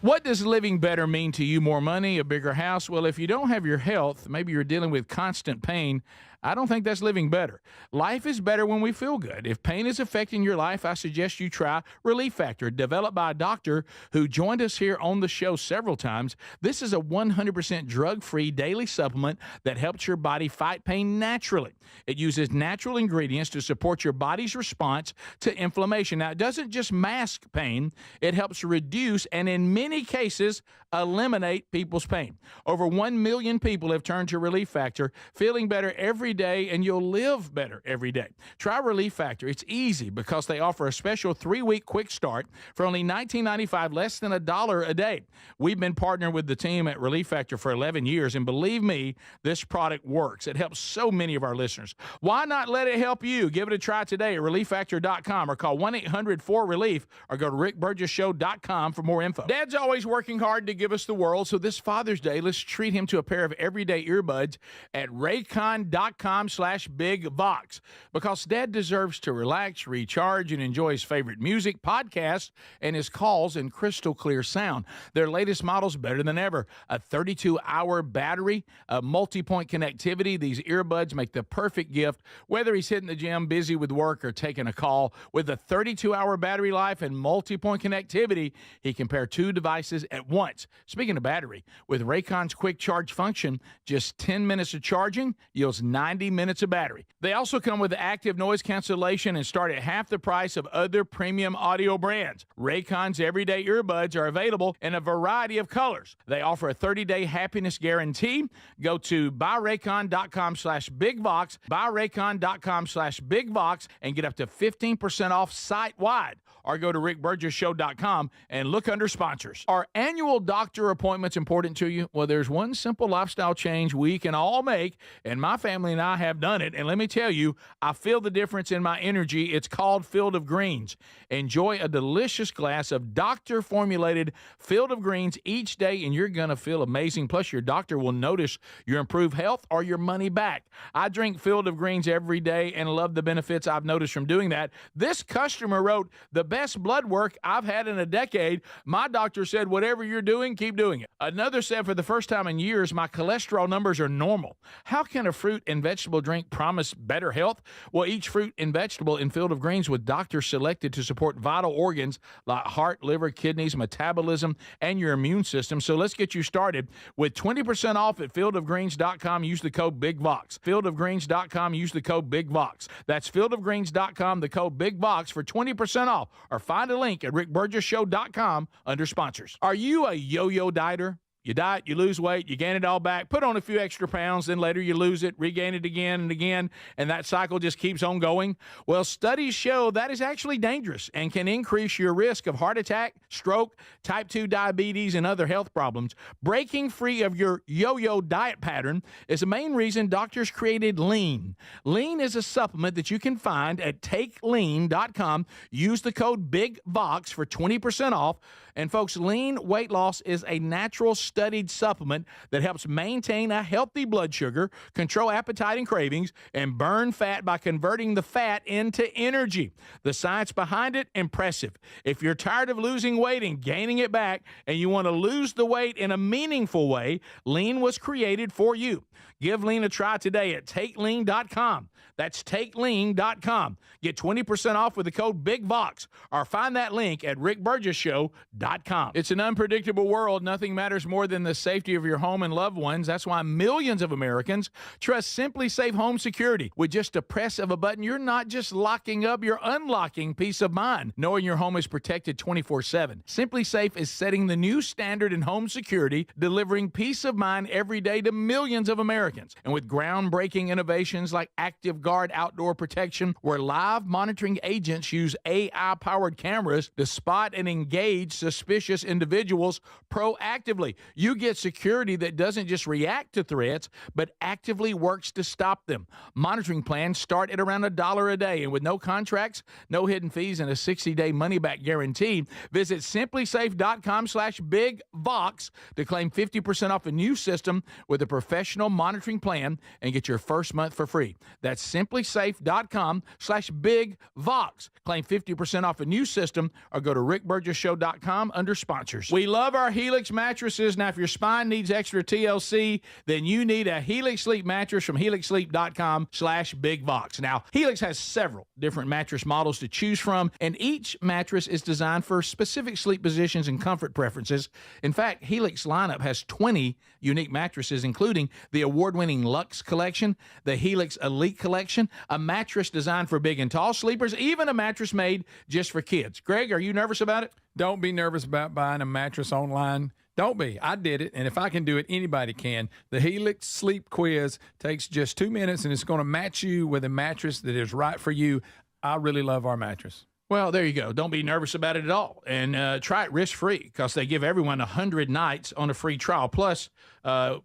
What does living better mean to you? More money, a bigger house? Well, if you don't have your health, maybe you're dealing with constant pain, I don't think that's living better. Life is better when we feel good. If pain is affecting your life, I suggest you try Relief Factor, developed by a doctor who joined us here on the show several times. This is a 100% drug-free daily supplement that helps your body fight pain naturally. It uses natural ingredients to support your body's response to inflammation. Now, it doesn't just mask pain, it helps reduce and in many cases eliminate people's pain. Over 1 million people have turned to Relief Factor, feeling better every day, and you'll live better every day. Try Relief Factor. It's easy because they offer a special 3-week quick start for only $19.95, less than $1 a day. We've been partnering with the team at Relief Factor for 11 years, and believe me, this product works. It helps so many of our listeners. Why not let it help you? Give it a try today at ReliefFactor.com or call 1-800-4RELIEF or go to RickBurgessShow.com for more info. Dad's always working hard to give us the world, so this Father's Day, let's treat him to a pair of everyday earbuds at Raycon.com/BigVox, because Dad deserves to relax, recharge, and enjoy his favorite music, podcasts, and his calls in crystal clear sound. Their latest model's better than ever. A 32-hour battery, a multi-point connectivity. These earbuds make the perfect gift, whether he's hitting the gym, busy with work, or taking a call. With a 32-hour battery life and multi-point connectivity, he can pair 2 devices at once. Speaking of battery, with Raycon's quick charge function, just 10 minutes of charging yields 90 minutes of battery. They also come with active noise cancellation and start at half the price of other premium audio brands. Raycon's everyday earbuds are available in a variety of colors. They offer a 30-day happiness guarantee. Go to buyraycon.com/BigVox, buyraycon.com/BigVox, and get up to 15% off site-wide. Or go to rickburgesshow.com and look under sponsors. Are annual doctor appointments important to you? Well, there's one simple lifestyle change we can all make, and my family and I have done it. And let me tell you, I feel the difference in my energy. It's called Field of Greens. Enjoy a delicious glass of doctor-formulated Field of Greens each day, and you're going to feel amazing. Plus, your doctor will notice your improved health or your money back. I drink Field of Greens every day and love the benefits I've noticed from doing that. This customer wrote, "The best blood work I've had in a decade. My doctor said, whatever you're doing, keep doing it." Another said, "For the first time in years, my cholesterol numbers are normal." How can a fruit and vegetable drink promise better health? Well, each fruit and vegetable in Field of Greens with doctors selected to support vital organs like heart, liver, kidneys, metabolism, and your immune system. So let's get you started with 20% off at fieldofgreens.com. Use the code BIGVOX. Fieldofgreens.com. Use the code BIGVOX. That's fieldofgreens.com, the code BIGVOX for 20% off. Or find a link at rickburgesshow.com under sponsors. Are you a yo-yo dieter? You diet, you lose weight, you gain it all back, put on a few extra pounds, then later you lose it, regain it again and again, and that cycle just keeps on going? Well, studies show that is actually dangerous and can increase your risk of heart attack, stroke, type 2 diabetes, and other health problems. Breaking free of your yo-yo diet pattern is the main reason doctors created Lean. Lean is a supplement that you can find at takelean.com. Use the code BIGVOX for 20% off. And folks, Lean weight loss is a natural studied supplement that helps maintain a healthy blood sugar, control appetite and cravings, and burn fat by converting the fat into energy. The science behind it, impressive. If you're tired of losing weight and gaining it back, and you want to lose the weight in a meaningful way, Lean was created for you. Give Lean a try today at takelean.com. That's takelean.com. Get 20% off with the code BIGVOX, or find that link at rickburgesshow.com. It's an unpredictable world. Nothing matters more than the safety of your home and loved ones. That's why millions of Americans trust Simply Safe Home Security. With just a press of a button, you're not just locking up, you're unlocking peace of mind, knowing your home is protected 24/7. Simply Safe is setting the new standard in home security, delivering peace of mind every day to millions of Americans. And with groundbreaking innovations like Active Guard outdoor protection, where live monitoring agents use AI-powered cameras to spot and engage suspicious individuals proactively. you get security that doesn't just react to threats, but actively works to stop them. Monitoring plans start at around $1 a day, and with no contracts, no hidden fees, and a 60-day money-back guarantee, visit simplysafe.com/bigvox to claim 50% off a new system with a professional monitoring plan and get your first month for free. That's simplysafe.com/bigvox. Claim 50% off a new system or go to rickburgesshow.com under sponsors. We love our Helix mattresses. Now, if your spine needs extra TLC, then you need a Helix Sleep mattress from helixsleep.com/bigvox. Now, Helix has several different mattress models to choose from, and each mattress is designed for specific sleep positions and comfort preferences. In fact, Helix lineup has 20 unique mattresses, including the award-winning Luxe Collection, the Helix Elite Collection, a mattress designed for big and tall sleepers, even a mattress made just for kids. Greg, are you nervous about it? Don't be nervous about buying a mattress online. Don't be. I did it, and if I can do it, anybody can. The Helix Sleep Quiz takes just 2 minutes, and it's going to match you with a mattress that is right for you. I really love our mattress. Well, there you go. Don't be nervous about it at all. And try it risk-free because they give everyone 100 nights on a free trial. Plus,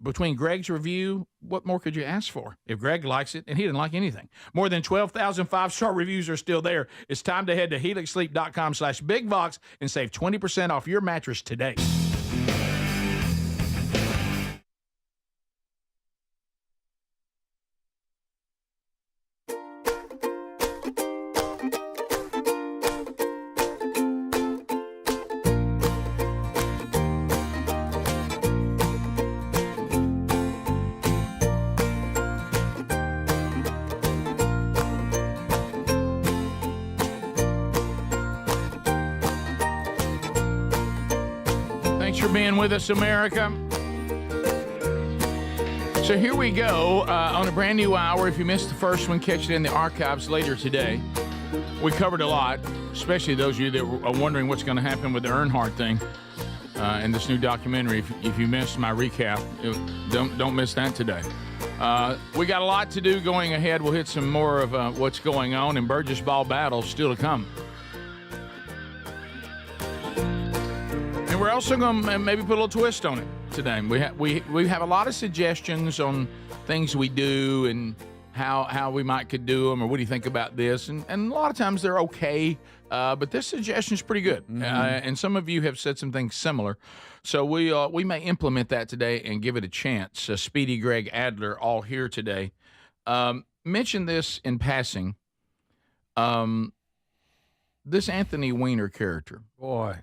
between Greg's review, what more could you ask for? If Greg likes it, and he didn't like anything. More than 12,000 five-star reviews are still there. It's time to head to helixsleep.com/bigvox and save 20% off your mattress today. Thanks for being with us, America. So here we go on a brand new hour. If you missed the first one, catch it in the archives later today. We covered a lot, especially those of you that are wondering what's going to happen with the Earnhardt thing and this new documentary. If you missed my recap, don't miss that today. We got a lot to do going ahead. We'll hit some more of what's going on, and Burgess Ball battle still to come. And we're also going to maybe put a little twist on it today. We have a lot of suggestions on things we do and how we could do them, or what do you think about this? And a lot of times they're okay, but this suggestion is pretty good. Mm-hmm. And some of you have said some things similar. So we may implement that today and give it a chance. Speedy, Greg, Adler, all here today. Mention this in passing. This Anthony Weiner character. Boy.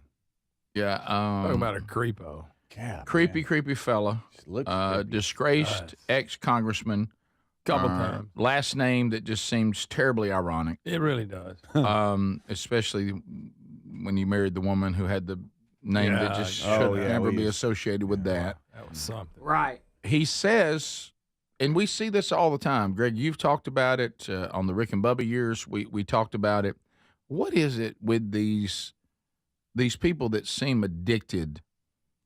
Yeah. Talk about a creepo. Yeah, creepy fella. Disgraced ex-congressman. Couple times. Last name that just seems terribly ironic. It really does. Especially when you married the woman who had the name that just should never be associated with that. That was something. Right. He says, and we see this all the time. Greg, you've talked about it on the Rick and Bubba years. We talked about it. What is it with these people that seem addicted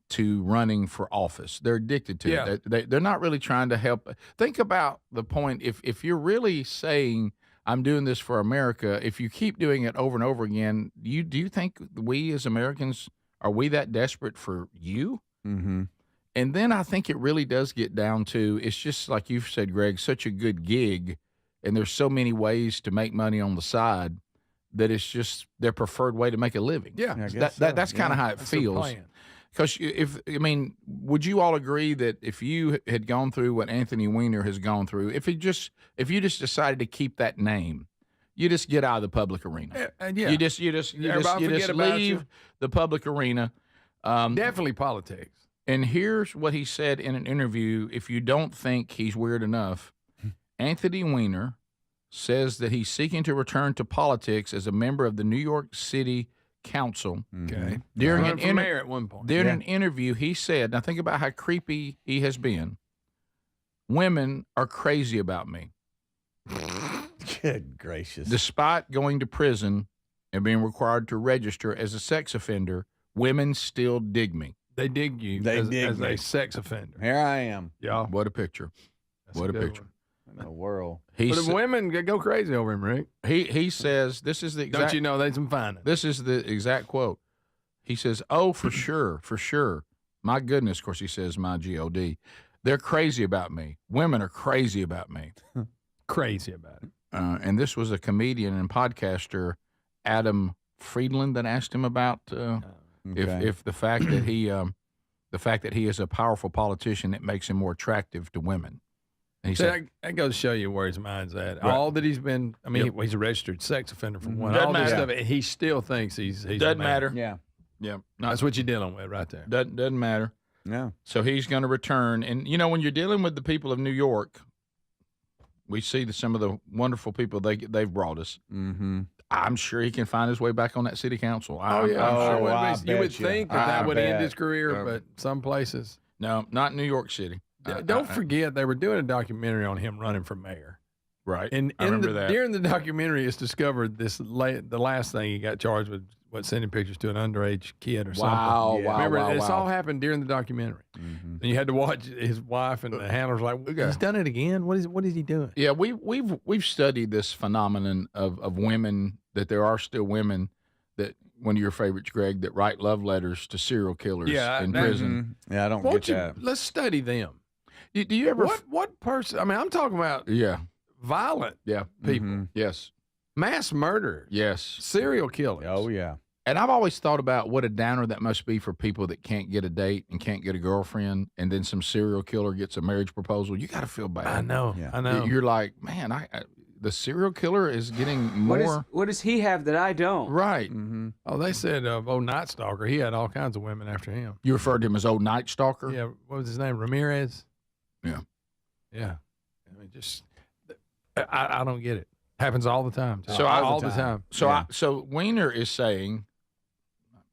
to running for office? They're addicted to it. They're not really trying to help. Think about the point. If you're really saying, I'm doing this for America, if you keep doing it over and over again, do you think we as Americans, are we that desperate for you? Mm-hmm. And then I think it really does get down to, it's just like you've said, Greg, such a good gig, and there's so many ways to make money on the side that it's just their preferred way to make a living. Yeah, that's kind of how it feels. Because would you all agree that if you had gone through what Anthony Weiner has gone through, if you just decided to keep that name, you just get out of the public arena. You just leave the public arena. Definitely politics. And here's what he said in an interview. If you don't think he's weird enough, Anthony Weiner says that he's seeking to return to politics as a member of the New York City Council. Okay. During mayor at one point. During an interview, he said, now think about how creepy he has been. Women are crazy about me. Good gracious. Despite going to prison and being required to register as a sex offender, women still dig me. They dig you as a sex offender. Here I am. Yeah. What a picture. What a picture. In the world. But the women go crazy over him, Rick. He says, this is the exact... Don't you know they some finding? This is the exact quote. He says, oh, for sure. My goodness, of course, he says my G-O-D. They're crazy about me. Women are crazy about me. Crazy about it. And this was a comedian and podcaster, Adam Friedland, that asked him about if the fact that he is a powerful politician, it makes him more attractive to women. And he said, that goes to show you where his mind's at. Right. All that he's been, I mean, he's a registered sex offender for one. Doesn't All this matter. stuff, and he still thinks he's doesn't matter. Yeah. Yeah. That's what you're dealing with right there. Doesn't matter. No. So he's going to return. And, when you're dealing with the people of New York, we see some of the wonderful people they've brought us. Mm-hmm. I'm sure he can find his way back on that city council. I'm sure. I You would bet you. think that would end his career, but some places. No, not New York City. Don't forget, they were doing a documentary on him running for mayor. Right. And I remember that. During the documentary, it's discovered the last thing he got charged with, sending pictures to an underage kid or something. Remember, this all happened during the documentary. Mm-hmm. And you had to watch his wife and the handlers like, he's done it again? What is he doing? Yeah, we've studied this phenomenon of women, that there are still women that, one of your favorites, Greg, that write love letters to serial killers in prison. Yeah, I don't get that. Let's study them. Do you ever what person? I mean, I'm talking about violent people. Mm-hmm. Yes. Mass murderers. Yes. Serial killers. Oh, yeah. And I've always thought about what a downer that must be for people that can't get a date and can't get a girlfriend, and then some serial killer gets a marriage proposal. You got to feel bad. I know. Yeah. I know. You're like, man, the serial killer is getting more. What does he have that I don't? Right. Mm-hmm. Oh, they said Night Stalker. He had all kinds of women after him. You referred to him as Old Night Stalker? Yeah. What was his name? Ramirez? Yeah. Yeah. I mean, just, I don't get it. Happens all the time. All the time. So Weiner is saying,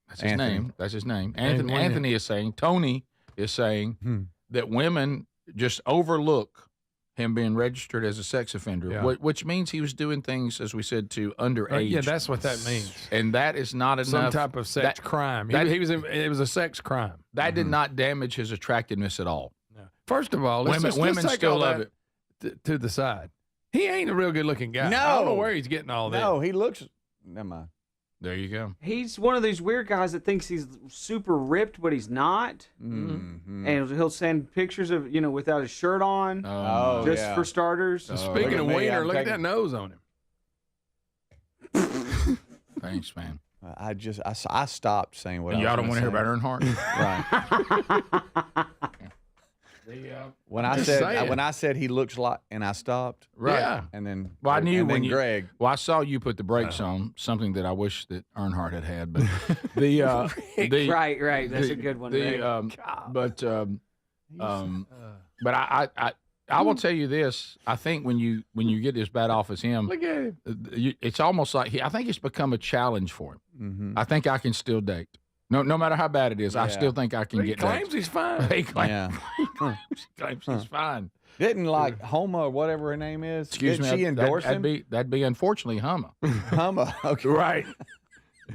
that's his name. That's his name. Anthony is saying, Tony is saying that women just overlook him being registered as a sex offender, which means he was doing things, as we said, to underage. Yeah, that's what that means. And that is not enough. Some type of sex crime. It was a sex crime. That did not damage his attractiveness at all. No. First of all, let's take still all love it to the side. He ain't a real good-looking guy. No. I don't know where he's getting all that. No, he looks. Never mind. There you go. He's one of these weird guys that thinks he's super ripped, but he's not. Mm-hmm. And he'll send pictures of, without his shirt on. Just for starters. Speaking of Wiener, look at that nose on him. Thanks, man. I stopped saying what y'all don't want to hear about Earnhardt? Right. When I said he looks like, and I stopped. Right. Yeah. And then I knew and when then Greg. Well, I saw you put the brakes on, something that I wish that Earnhardt had. But the right. That's a good one. But I will tell you this. I think when you get as bad off as him, look at him. It's almost like I think it's become a challenge for him. Mm-hmm. I think I can still date. No matter how bad it is, I still think I can get. He claims he's fine. He claims he's fine. Didn't Homa or whatever her name is? Excuse me. She endorse him? That'd be unfortunately Huma. Homa. Okay. Right.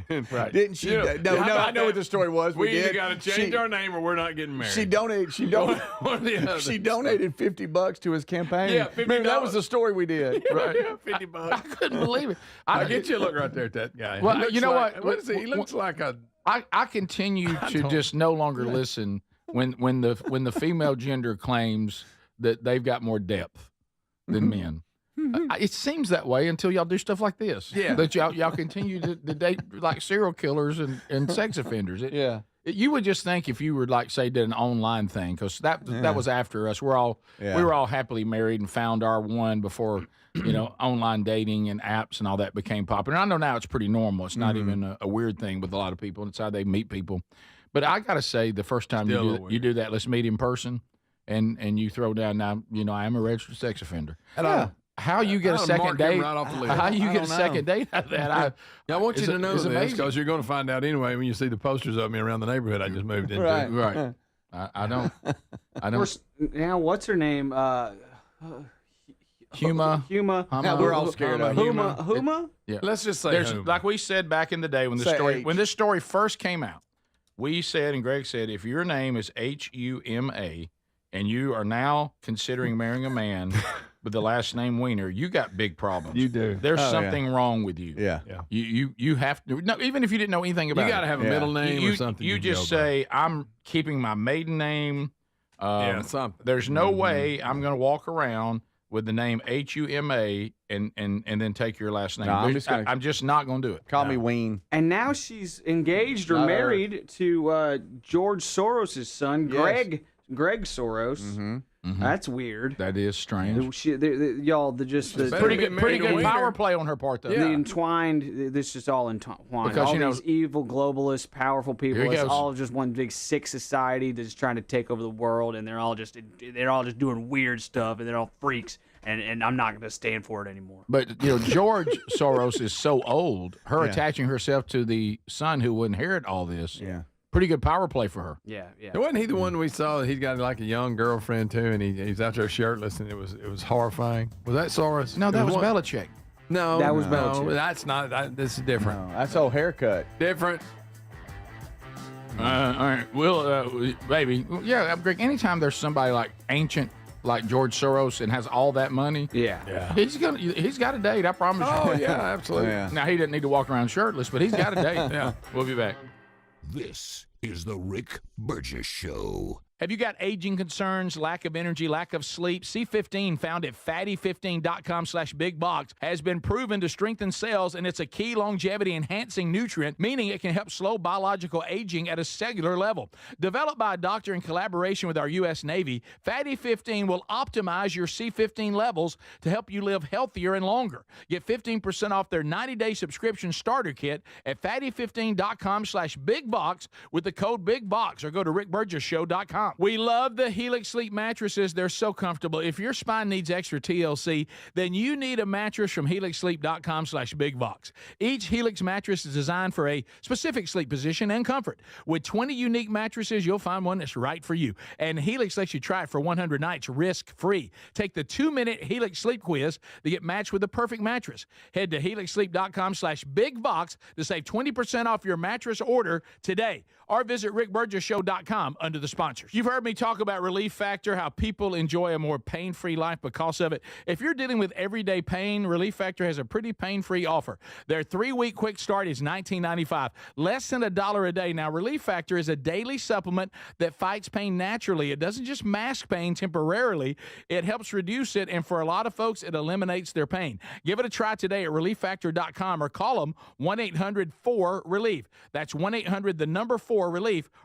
Right. Didn't she? No, I know what the story was. We either got to change our name or we're not getting married. She donated. She donated $50 to his campaign. Yeah, $50. Remember, that was the story we did. Right. Yeah, $50. I couldn't believe it. I'll get you a look right there at that guy. Well, you know what? What is he? He looks like a. I continue to just no longer listen when the female gender claims that they've got more depth than men. It seems that way until y'all do stuff like this. Yeah. That y'all continue to date like serial killers and sex offenders. You would just think if you were like say did an online thing because that was after us. We were all happily married and found our one before online dating and apps and all that became popular. And I know now it's pretty normal. It's not even a weird thing with a lot of people. It's how they meet people. But I got to say, the first time you do that, let's meet in person, and you throw down now. I am a registered sex offender. How you get a second date? Right off the list. How you get a second date out of that? I want you to know this because you're going to find out anyway when you see the posters of me around the neighborhood I just moved into. Right. I don't. Now, what's her name? Huma. We're all scared of Huma. Yeah. Let's just say like we said back in the day when this story first came out. We said, and Greg said, if your name is Huma and you are now considering marrying a man with the last name Wiener, you got big problems. You do. There's something wrong with you. Yeah. You have to. No, even if you didn't know anything about it. You got to have a middle name or something. You just say, I'm keeping my maiden name. Something. There's no way I'm going to walk around with the name Huma and then take your last name. No, I'm just not going to do it. Call me Ween. And now she's engaged or Not to George Soros' son, Yes. Greg Soros. Mm-hmm. That's weird. That is strange. Y'all, the Pretty good power play on her part, though. The entwined, this is all entwined. Because, all you know, these evil, globalist, powerful people. Here he It's goes. all just one big sick society that's trying to take over the world, and they're all just doing weird stuff, and they're all freaks. And I'm not going to stand for it anymore. But, George Soros is so old, her attaching herself to the son who would inherit all this. Yeah. Pretty good power play for her. Yeah. Wasn't he the one we saw that he's got like a young girlfriend too, and he's out there shirtless, and it was horrifying. Was that Soros? No, that was one- Belichick. No, That was Belichick. That's not. This is different. No, that's old haircut. Different. All right. Well, baby. Yeah, Greg, anytime there's somebody like ancient, like George Soros, and has all that money, Yeah. he's got a date, I promise you. Oh yeah, absolutely. Yeah. Now, he doesn't need to walk around shirtless, but he's got a date. Yeah. We'll be back. This is the Rick Burgess Show. Have you got aging concerns, lack of energy, lack of sleep? C15, found at fatty15.com/bigbox, has been proven to strengthen cells, and it's a key longevity enhancing nutrient, meaning it can help slow biological aging at a cellular level. Developed by a doctor in collaboration with our U.S. Navy, Fatty 15 will optimize your C15 levels to help you live healthier and longer. Get 15% off their 90-day subscription starter kit at fatty15.com/bigbox with the code BIGBOX, or go to rickburgessshow.com. We love the Helix Sleep mattresses. They're so comfortable. If your spine needs extra TLC, then you need a mattress from helixsleep.com/bigbox. Each Helix mattress is designed for a specific sleep position and comfort. With 20 unique mattresses, you'll find one that's right for you. And Helix lets you try it for 100 nights risk-free. Take the 2-minute Helix Sleep quiz to get matched with the perfect mattress. Head to helixsleep.com/bigbox to save 20% off your mattress order today. Or visit rickburgessshow.com under the sponsors. You've heard me talk about Relief Factor, how people enjoy a more pain-free life because of it. If you're dealing with everyday pain, Relief Factor has a pretty pain-free offer. Their 3-week quick start is $19.95, less than $1 a day. Now, Relief Factor is a daily supplement that fights pain naturally. It doesn't just mask pain temporarily. It helps reduce it, and for a lot of folks, it eliminates their pain. Give it a try today at relieffactor.com or call them 1-800-4-RELIEF. That's 1-800-4-RELIEF,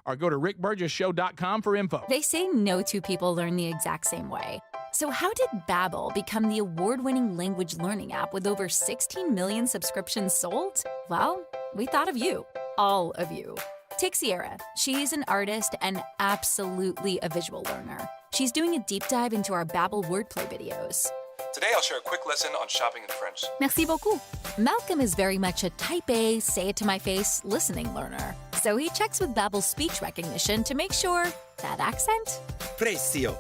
or go to rickburgessshow.com for info. They say no two people learn the exact same way. So how did Babbel become the award-winning language learning app with over 16 million subscriptions sold? Well, we thought of you. All of you. Take Sierra. She's an artist and absolutely a visual learner. She's doing a deep dive into our Babbel wordplay videos. Today I'll share a quick lesson on shopping in French. Merci beaucoup. Malcolm is very much a type A, say it to my face, listening learner. So he checks with Babbel's speech recognition to make sure that accent? Precio.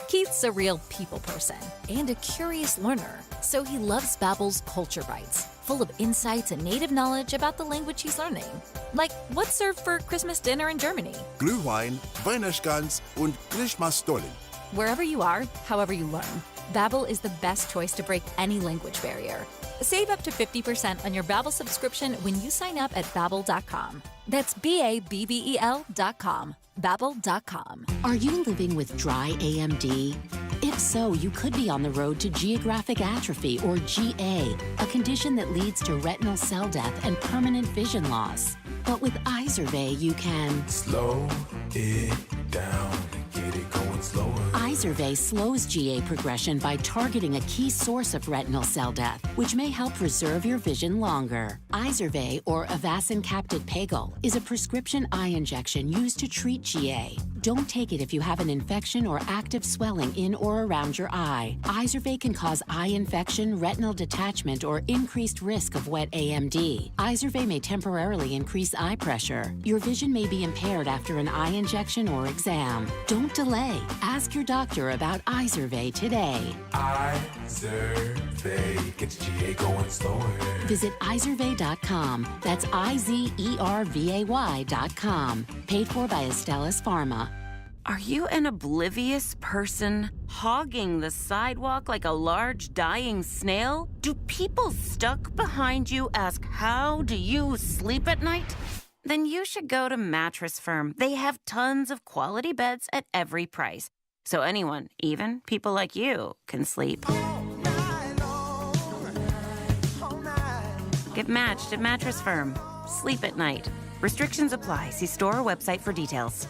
Keith's a real people person and a curious learner, so he loves Babbel's Culture Bites, full of insights and native knowledge about the language he's learning. Like, what's served for Christmas dinner in Germany? Glühwein, Weihnachtsgans und Christmasstollen. Wherever you are, however you learn, Babbel is the best choice to break any language barrier. Save up to 50% on your Babbel subscription when you sign up at Babbel.com. That's BABBEL.com. Babbel.com. Are you living with dry AMD? If so, you could be on the road to geographic atrophy, or GA, a condition that leads to retinal cell death and permanent vision loss. But with Izervay, you can slow it down and get it going slower. Izervay slows GA progression by targeting a key source of retinal cell death, which may help preserve your vision longer. Izervay, or Avastin Capted Pagel, is a prescription eye injection used to treat GA. Don't take it if you have an infection or active swelling in or around your eye. Izervay can cause eye infection, retinal detachment, or increased risk of wet AMD. Izervay may temporarily increase eye pressure. Your vision may be impaired after an eye injection or exam. Don't delay. Ask your doctor about Izervay today. Izervay gets GA going slower. Visit Izervay.com. That's IZERVAY.com. Paid for by Astellas Pharma. Are you an oblivious person hogging the sidewalk like a large dying snail? Do people stuck behind you ask, how do you sleep at night? Then you should go to Mattress Firm. They have tons of quality beds at every price. So anyone, even people like you, can sleep. Get matched at Mattress Firm. Sleep at night. Restrictions apply. See store or website for details.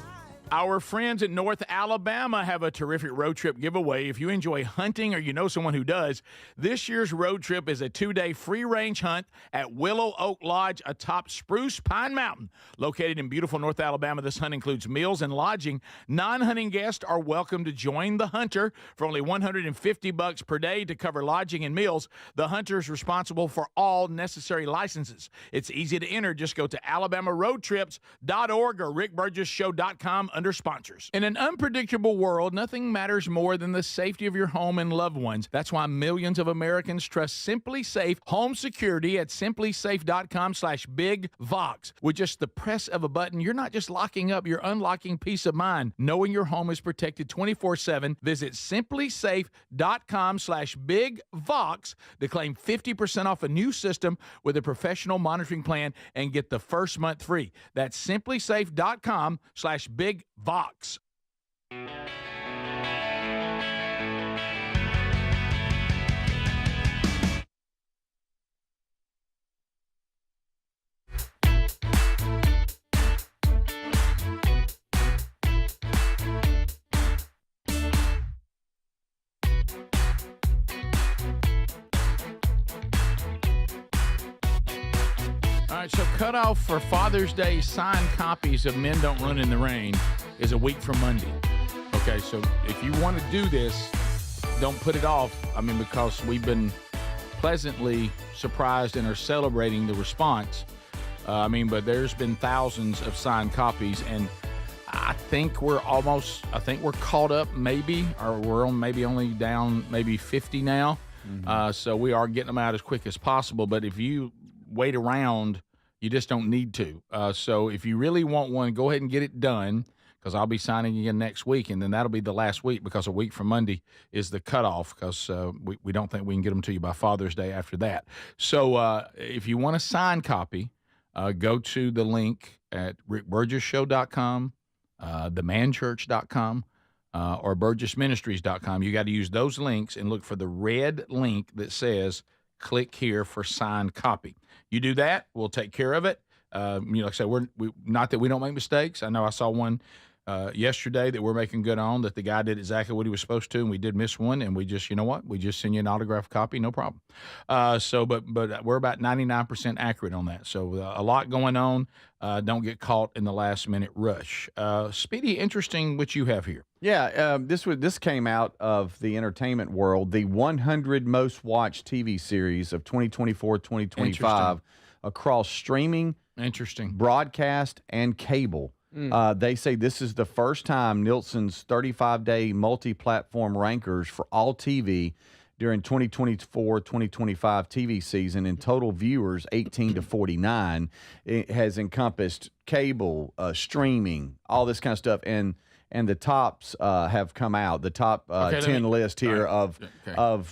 Our friends at North Alabama have a terrific road trip giveaway. If you enjoy hunting or you know someone who does, this year's road trip is a 2-day free-range hunt at Willow Oak Lodge atop Spruce Pine Mountain. Located in beautiful North Alabama, this hunt includes meals and lodging. Non-hunting guests are welcome to join the hunter for only $150 per day to cover lodging and meals. The hunter is responsible for all necessary licenses. It's easy to enter. Just go to alabamaroadtrips.org or rickburgesshow.com under sponsors. In an unpredictable world, nothing matters more than the safety of your home and loved ones. That's why millions of Americans trust Simply Safe Home Security at simplysafe.com/bigvox. With just the press of a button, you're not just locking up, you're unlocking peace of mind. Knowing your home is protected 24/7. Visit simplysafe.com/bigvox to claim 50% off a new system with a professional monitoring plan and get the first month free. That's simplysafe.com/bigvox. All right, so cutoff for Father's Day signed copies of Men Don't Run in the Rain is a week from Monday. Okay, so if you want to do this, don't put it off. I mean, because we've been pleasantly surprised and are celebrating the response. But there's been thousands of signed copies, and I think we're caught up maybe, or we're on maybe only down maybe 50 now. Mm-hmm. So we are getting them out as quick as possible. But if you wait around, you just don't need to. So if you really want one, go ahead and get it done, because I'll be signing again next week, and then that'll be the last week, because a week from Monday is the cutoff, because we don't think we can get them to you by Father's Day after that. So if you want a signed copy, go to the link at rickburgesshow.com, themanchurch.com, or burgessministries.com. You got to use those links and look for the red link that says click here for signed copy. You do that, we'll take care of it. Like I said, we not that we don't make mistakes. I know I saw one yesterday that we're making good on, that the guy did exactly what he was supposed to, and we did miss one, and we just, you know what? We just send you an autographed copy, no problem. But we're about 99% accurate on that. So a lot going on. Don't get caught in the last minute rush. Speedy, interesting what you have here. Yeah, this came out of the entertainment world, the 100 most watched TV series of 2024-2025 across streaming, broadcast, and cable. They say this is the first time Nielsen's 35-day multi-platform rankers for all TV during 2024-2025 TV season, and total viewers 18 to 49. It has encompassed cable, streaming, all this kind of stuff, and the tops have come out. The top 10 list here of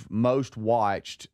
most watched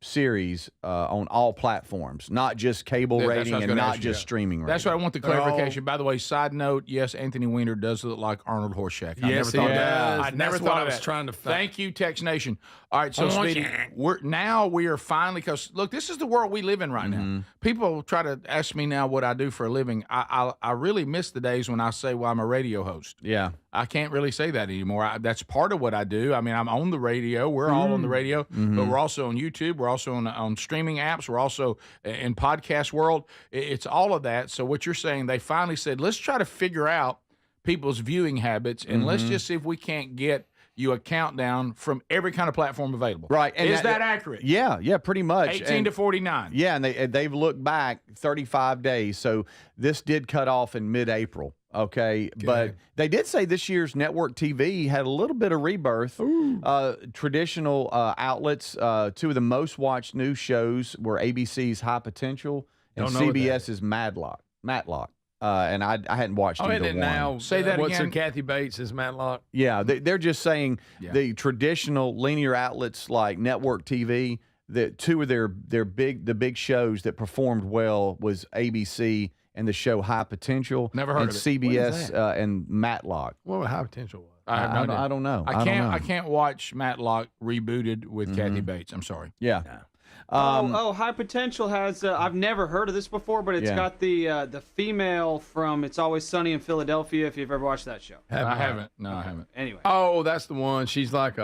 series on all platforms, not just cable rating and not just streaming rating. That's what I want the clarification. By the way, side note, yes, Anthony Weiner does look like Arnold Horseshack. I never thought of that. I never thought of that. Trying to Thank you, Tex Nation. All right, so Speedy, we are finally, because look, this is the world we live in right now. People try to ask me now what I do for a living. I really miss the days when I say, well, I'm a radio host. Yeah. I can't really say that anymore. That's part of what I do. I mean, I'm on the radio. We're all on the radio, but we're also on YouTube. We're also on streaming apps. We're also in podcast world. It's all of that. So what you're saying, they finally said, let's try to figure out people's viewing habits, and let's just see if we can't get you a countdown from every kind of platform available. Right. And is that accurate? Yeah, pretty much. 18 to 49. Yeah, and they've looked back 35 days. So this did cut off in mid-April. Okay, but they did say this year's network TV had a little bit of rebirth. Traditional outlets, two of the most watched news shows were ABC's High Potential and CBS's Matlock. and I hadn't watched either one. Now, say that what's again. Kathy Bates is Matlock. Yeah, they're just saying the traditional linear outlets like network TV. That two of the big shows that performed well was ABC and the show High Potential. Never heard and of it. CBS and Matlock. What High Potential was? I don't know. I can't watch Matlock rebooted with Kathy Bates. I'm sorry. Yeah. High Potential has. I've never heard of this before, but it's got the female from It's Always Sunny in Philadelphia. If you've ever watched that show, I haven't. No, I haven't. Anyway. Oh, that's the one. She's like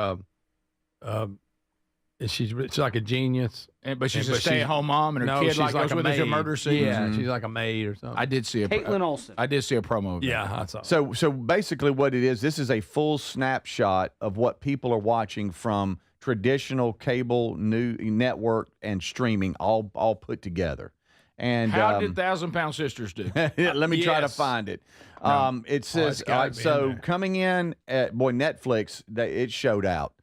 she's like a genius, but she's a stay-at-home mom, and her kid she's goes with her to murder scene. Yeah, she's like a maid or something. I did see Caitlin Olsen. I did see a promo of that. Yeah, I saw. So basically, what it is, this is a full snapshot of what people are watching from traditional cable, new network, and streaming, all put together. And how did 1,000-Pound Sisters do? Let me try to find it. It says coming in at Netflix. It showed out.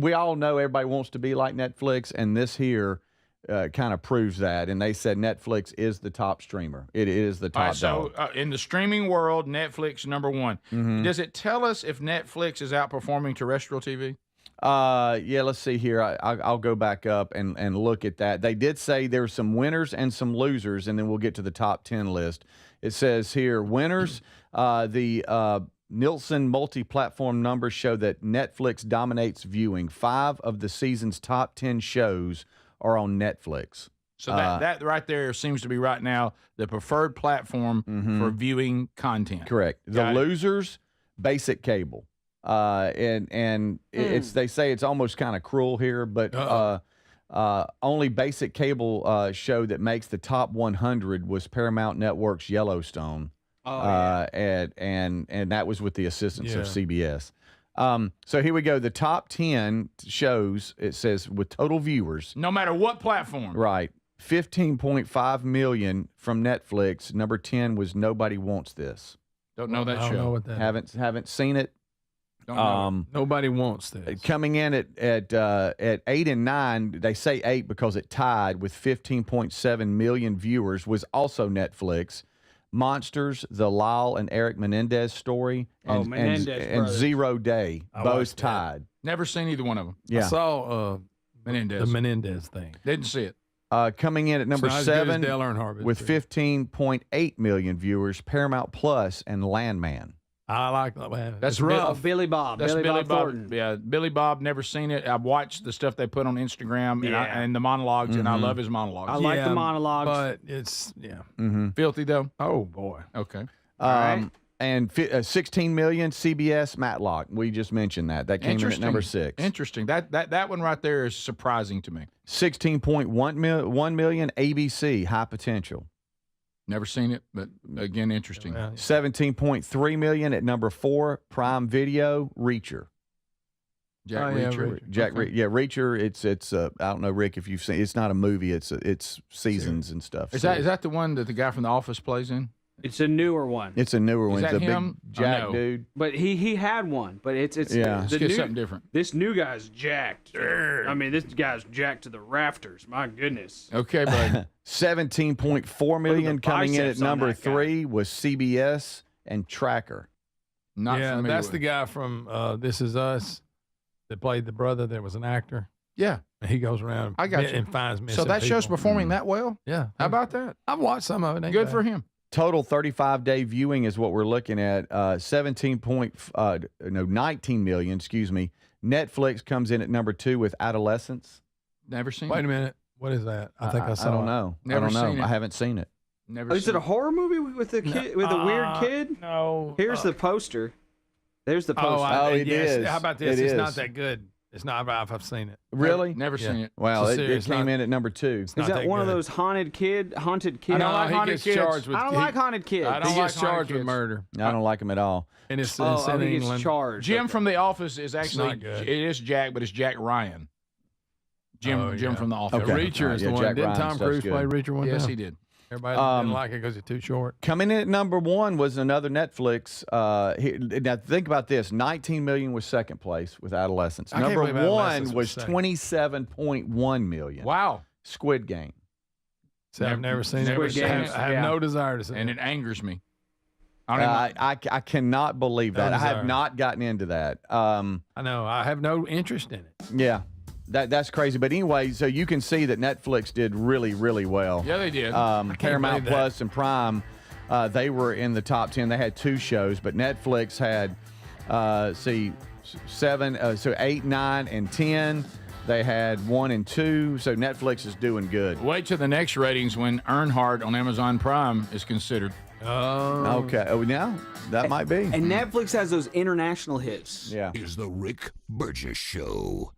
We all know everybody wants to be like Netflix, and this here kind of proves that. And they said Netflix is the top streamer. It is the top dog. So in the streaming world, Netflix #1. Mhm. Does it tell us if Netflix is outperforming terrestrial TV? Yeah, let's see here. I'll go back up and look at that. They did say there's some winners and some losers, and then we'll get to the top 10 list. It says here, winners, the Nielsen multi-platform numbers show that Netflix dominates viewing. 5 of the season's top 10 shows are on Netflix. So that right there seems to be right now the preferred platform for viewing content. Correct. The losers, basic cable. It's they say it's almost kind of cruel here, but only basic cable show that makes the top 100 was Paramount Network's Yellowstone. And that was with the assistance of CBS. So here we go. The top 10 shows, it says, with total viewers. No matter what platform. Right. 15.5 million from Netflix. Number 10 was Nobody Wants This. Don't know that I show. don't know what that Haven't seen it. Don't know it. Nobody Wants This. Coming in at 8 and 9, they say 8 because it tied with 15.7 million viewers, was also Netflix. Monsters, the Lyle and Eric Menendez story, and 0 Day, both tied. Never seen either one of them. Yeah. I saw Menendez. the Menendez thing. Didn't see it. Coming in at number not as good as 7 Dale Earnhardt, with 15.8 million viewers, Paramount Plus and Landman. I like that. That's It's rough. Billy Bob. That's Billy Bob Thornton. Yeah, Billy Bob. Never seen it. I've watched the stuff they put on Instagram and the monologues, and I love his monologues. I like the monologues. But it's Filthy though. Oh boy. Okay. And 16 million CBS Matlock. We just mentioned that. That came in at number 6. Interesting. That one right there is surprising to me. 16.1 million ABC High Potential. Never seen it, but again, interesting. 17.3 million at number 4 Prime Video Reacher. Jack Reacher. Reacher. It's I don't know, Rick, if you've seen. It's not a movie. It's seasons and stuff. Is that the one that the guy from The Office plays in? It's a newer one. It's a newer one. Is It's that a him? big Jack dude. But he had one. But it's Yeah. Let's get something different. This new guy's jacked. I mean, this guy's jacked to the rafters. My goodness. Okay, bud. 17.4 million coming in at biceps on number that guy. 3 was CBS and Tracker. Not yeah, familiar that's with the guy from This Is Us that played the brother that was an actor. Yeah. And he goes around I got you. and finds missing So that show's people. performing that well? Yeah. How about that? I've watched some of it. Ain't Good bad. for him. Total 35-day viewing is what we're looking at. 19 million, excuse me. Netflix comes in at number 2 with Adolescence. Never seen Wait it. a minute. What is that? I think I saw I don't it. know. Never I don't know. seen it. I haven't seen it. Never Is seen it a horror movie with a kid with a weird kid? No. Here's the poster. There's the poster. it is. How about this? It It's is. not that good. It's not. I've seen it. Really? Never seen it. Wow, It's a it series, came not- in at number 2. Is that one of those haunted kids? I don't like he haunted gets kids. charged with. I don't like haunted kids. I don't He like gets charged haunted with kids. murder. I don't like him at all. And it's, Oh, it's in he gets England. charged. Jim from The Office is actually not good. it is Jack, but it's Jack Ryan. Jim from The Office. Okay. Reacher is Yeah, the one. Jack Didn't Ryan Tom stuff's Cruise good. play Reacher one Yes, time? he did. Everybody didn't like it because it's too short. Coming in at number 1 was another Netflix. Now think about this: 19 million was second place with Adolescence. I can't Number believe Adolescence 1 was was second. 27.1 million. Wow. Squid Game. See, I've never seen never it. seen I it. have Yeah. no desire to see And it. it angers me. I cannot believe that. I have not gotten into that. I know. I have no interest in it. Yeah. That's crazy. But anyway, so you can see that Netflix did really, really well. Yeah, they did. Paramount Plus and Prime, they were in the top 10. They had 2 shows, but Netflix had, 8, 9, and 10. They had 1 and 2. So Netflix is doing good. Wait till the next ratings when Earnhardt on Amazon Prime is considered. Oh. Okay. Oh, now that might be. And Netflix has those international hits. Yeah. Is the Rick Burgess Show.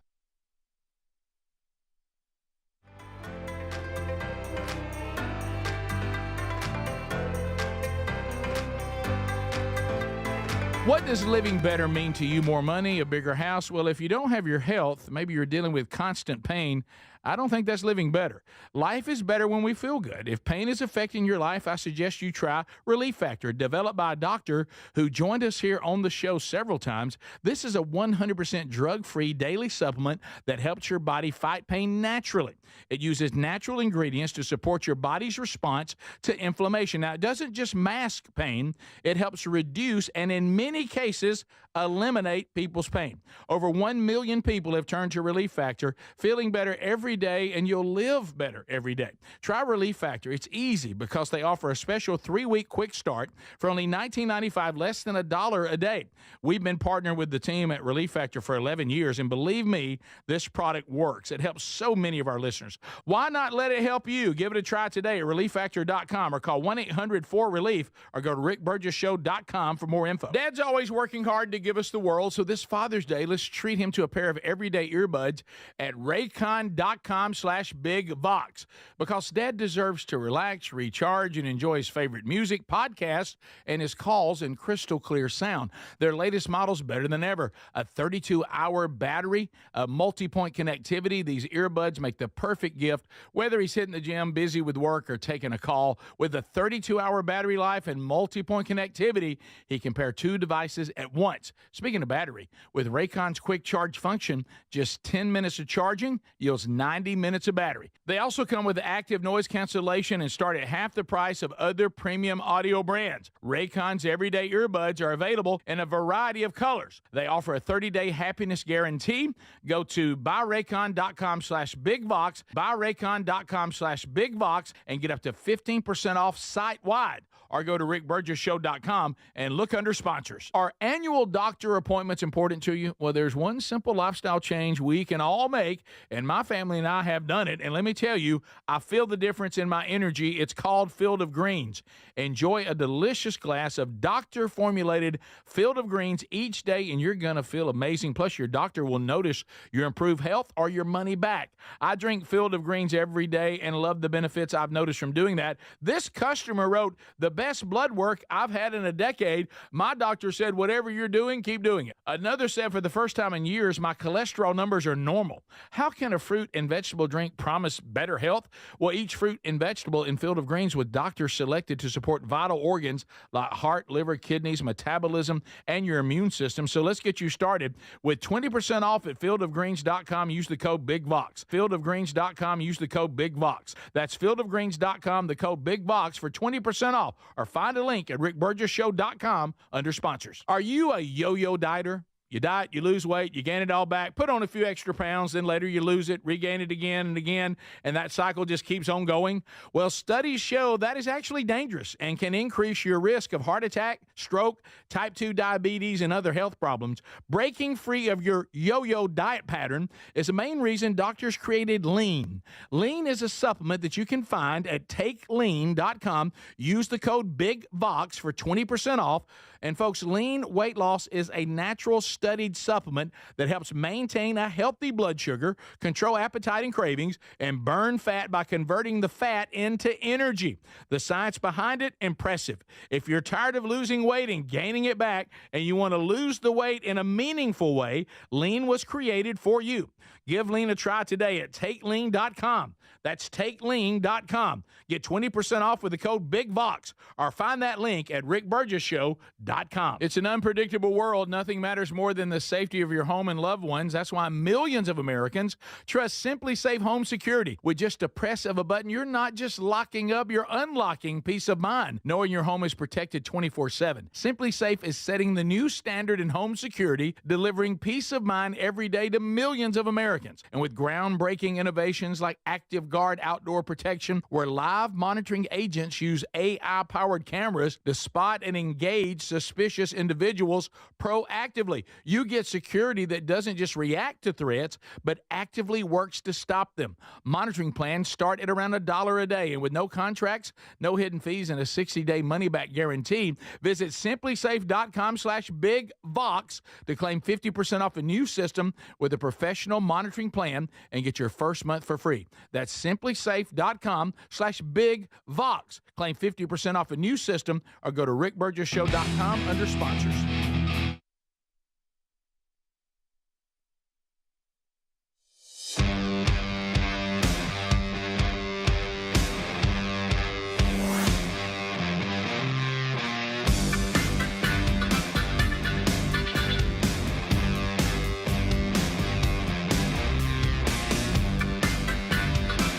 What does living better mean to you? More money, a bigger house? Well, if you don't have your health, maybe you're dealing with constant pain, I don't think that's living better. Life is better when we feel good. If pain is affecting your life, I suggest you try Relief Factor, developed by a doctor who joined us here on the show several times. This is a 100% drug-free daily supplement that helps your body fight pain naturally. It uses natural ingredients to support your body's response to inflammation. Now, it doesn't just mask pain, it helps reduce and in many cases eliminate people's pain. Over 1 million people have turned to Relief Factor, feeling better every day, and you'll live better every day. Try Relief Factor. It's easy because they offer a special 3-week quick start for only $19.95, less than $1 a day. We've been partnering with the team at Relief Factor for 11 years, and believe me, this product works. It helps so many of our listeners. Why not let it help you? Give it a try today at ReliefFactor.com or call 1-800-4RELIEF or go to RickBurgessShow.com for more info. Dad's always working hard to give us the world, so this Father's Day, let's treat him to a pair of everyday earbuds at Raycon.com/BigVox, because Dad deserves to relax, recharge, and enjoy his favorite music, podcasts, and his calls in crystal clear sound. Their latest model's better than ever. A 32-hour battery, a multi-point connectivity. These earbuds make the perfect gift, whether he's hitting the gym, busy with work, or taking a call. With a 32-hour battery life and multi-point connectivity, he can pair 2 devices at once. Speaking of battery, with Raycon's quick charge function, just 10 minutes of charging yields 90 minutes of battery. They also come with active noise cancellation and start at half the price of other premium audio brands. Raycon's everyday earbuds are available in a variety of colors. They offer a 30-day happiness guarantee. Go to buyraycon.com/BigVox, buyraycon.com/BigVox, and get up to 15% off site-wide. Or go to rickburgessshow.com and look under sponsors. Are annual doctor appointments important to you? Well, there's one simple lifestyle change we can all make, and my family and I have done it. And let me tell you, I feel the difference in my energy. It's called Field of Greens. Enjoy a delicious glass of doctor-formulated Field of Greens each day, and you're going to feel amazing. Plus, your doctor will notice your improved health or your money back. I drink Field of Greens every day and love the benefits I've noticed from doing that. This customer wrote, "The best blood work I've had in a decade. My doctor said, whatever you're doing, keep doing it." Another said, "For the first time in years, my cholesterol numbers are normal." How can a fruit and vegetable drink promise better health? Well, each fruit and vegetable in Field of Greens with doctors selected to support vital organs like heart, liver, kidneys, metabolism, and your immune system. So let's get you started with 20% off at fieldofgreens.com. Use the code BigVox. Fieldofgreens.com. Use the code BigVox. That's fieldofgreens.com, the code BigVox for 20% off. Or find a link at rickburgessshow.com under sponsors. Are you a yo-yo dieter? You diet, you lose weight, you gain it all back, put on a few extra pounds, then later you lose it, regain it again and again, and that cycle just keeps on going? Well, studies show that is actually dangerous and can increase your risk of heart attack, stroke, type 2 diabetes, and other health problems. Breaking free of your yo-yo diet pattern is the main reason doctors created Lean. Lean is a supplement that you can find at takelean.com. Use the code BigVox for 20% off. And folks, Lean weight loss is a natural studied supplement that helps maintain a healthy blood sugar, control appetite and cravings, and burn fat by converting the fat into energy. The science behind it, impressive. If you're tired of losing weight and gaining it back, and you want to lose the weight in a meaningful way, Lean was created for you. Give Lean a try today at takelean.com. That's takelean.com. Get 20% off with the code BigVox, or find that link at rickburgessshow.com. SimpliSafe.com. It's an unpredictable world. Nothing matters more than the safety of your home and loved ones. That's why millions of Americans trust SimpliSafe Home Security. With just a press of a button, you're not just locking up, you're unlocking peace of mind, knowing your home is protected 24/7. SimpliSafe is setting the new standard in home security, delivering peace of mind every day to millions of Americans. And with groundbreaking innovations like Active Guard Outdoor Protection, where live monitoring agents use AI-powered cameras to spot and engage suspicious individuals proactively, you get security that doesn't just react to threats, but actively works to stop them. Monitoring plans start at around $1 a day, and with no contracts, no hidden fees, and a 60-day money-back guarantee, visit SimpliSafe.com/BigVox to claim 50% off a new system with a professional monitoring plan and get your first month for free. That's SimpliSafe.com/BigVox. Claim 50% off a new system or go to rickburgessshow.com under sponsors.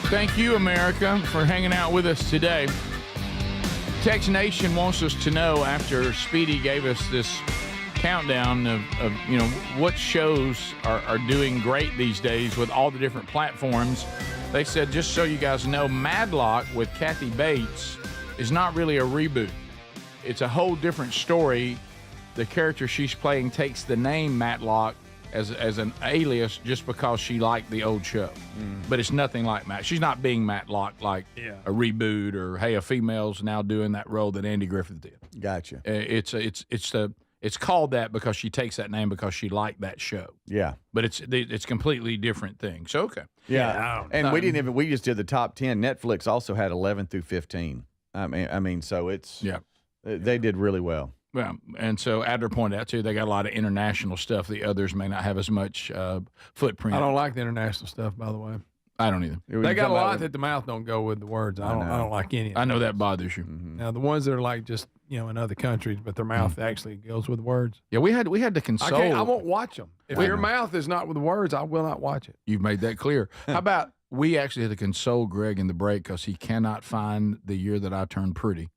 Thank you, America, for hanging out with us today. Tex Nation wants us to know, after Speedy gave us this countdown of what shows are doing great these days with all the different platforms. They said, just so you guys know, Madlock with Kathy Bates is not really a reboot. It's a whole different story. The character she's playing takes the name Matlock as an alias just because she liked the old show. But it's nothing like Matt. She's not being Matlock like a reboot or, hey, a female's now doing that role that Andy Griffith did. Gotcha. It's called that because she takes that name because she liked that show. Yeah. But it's completely different thing. So, okay. Yeah. And we just did the top 10. Netflix also had 11 through 15. I mean, so it's, they did really well. Well, and so Adler pointed out, too, they got a lot of international stuff. The others may not have as much footprint. I don't like the international stuff, by the way. I don't either. They got a lot that the mouth don't go with the words. I don't like any of I know that bothers you. Now, the ones that are like just, in other countries, but their mouth actually goes with words. Yeah, we had to console. I won't watch them. If your mouth is not with words, I will not watch it. You've made that clear. How about we actually had to console Greg in the break because he cannot find the year that I turned pretty.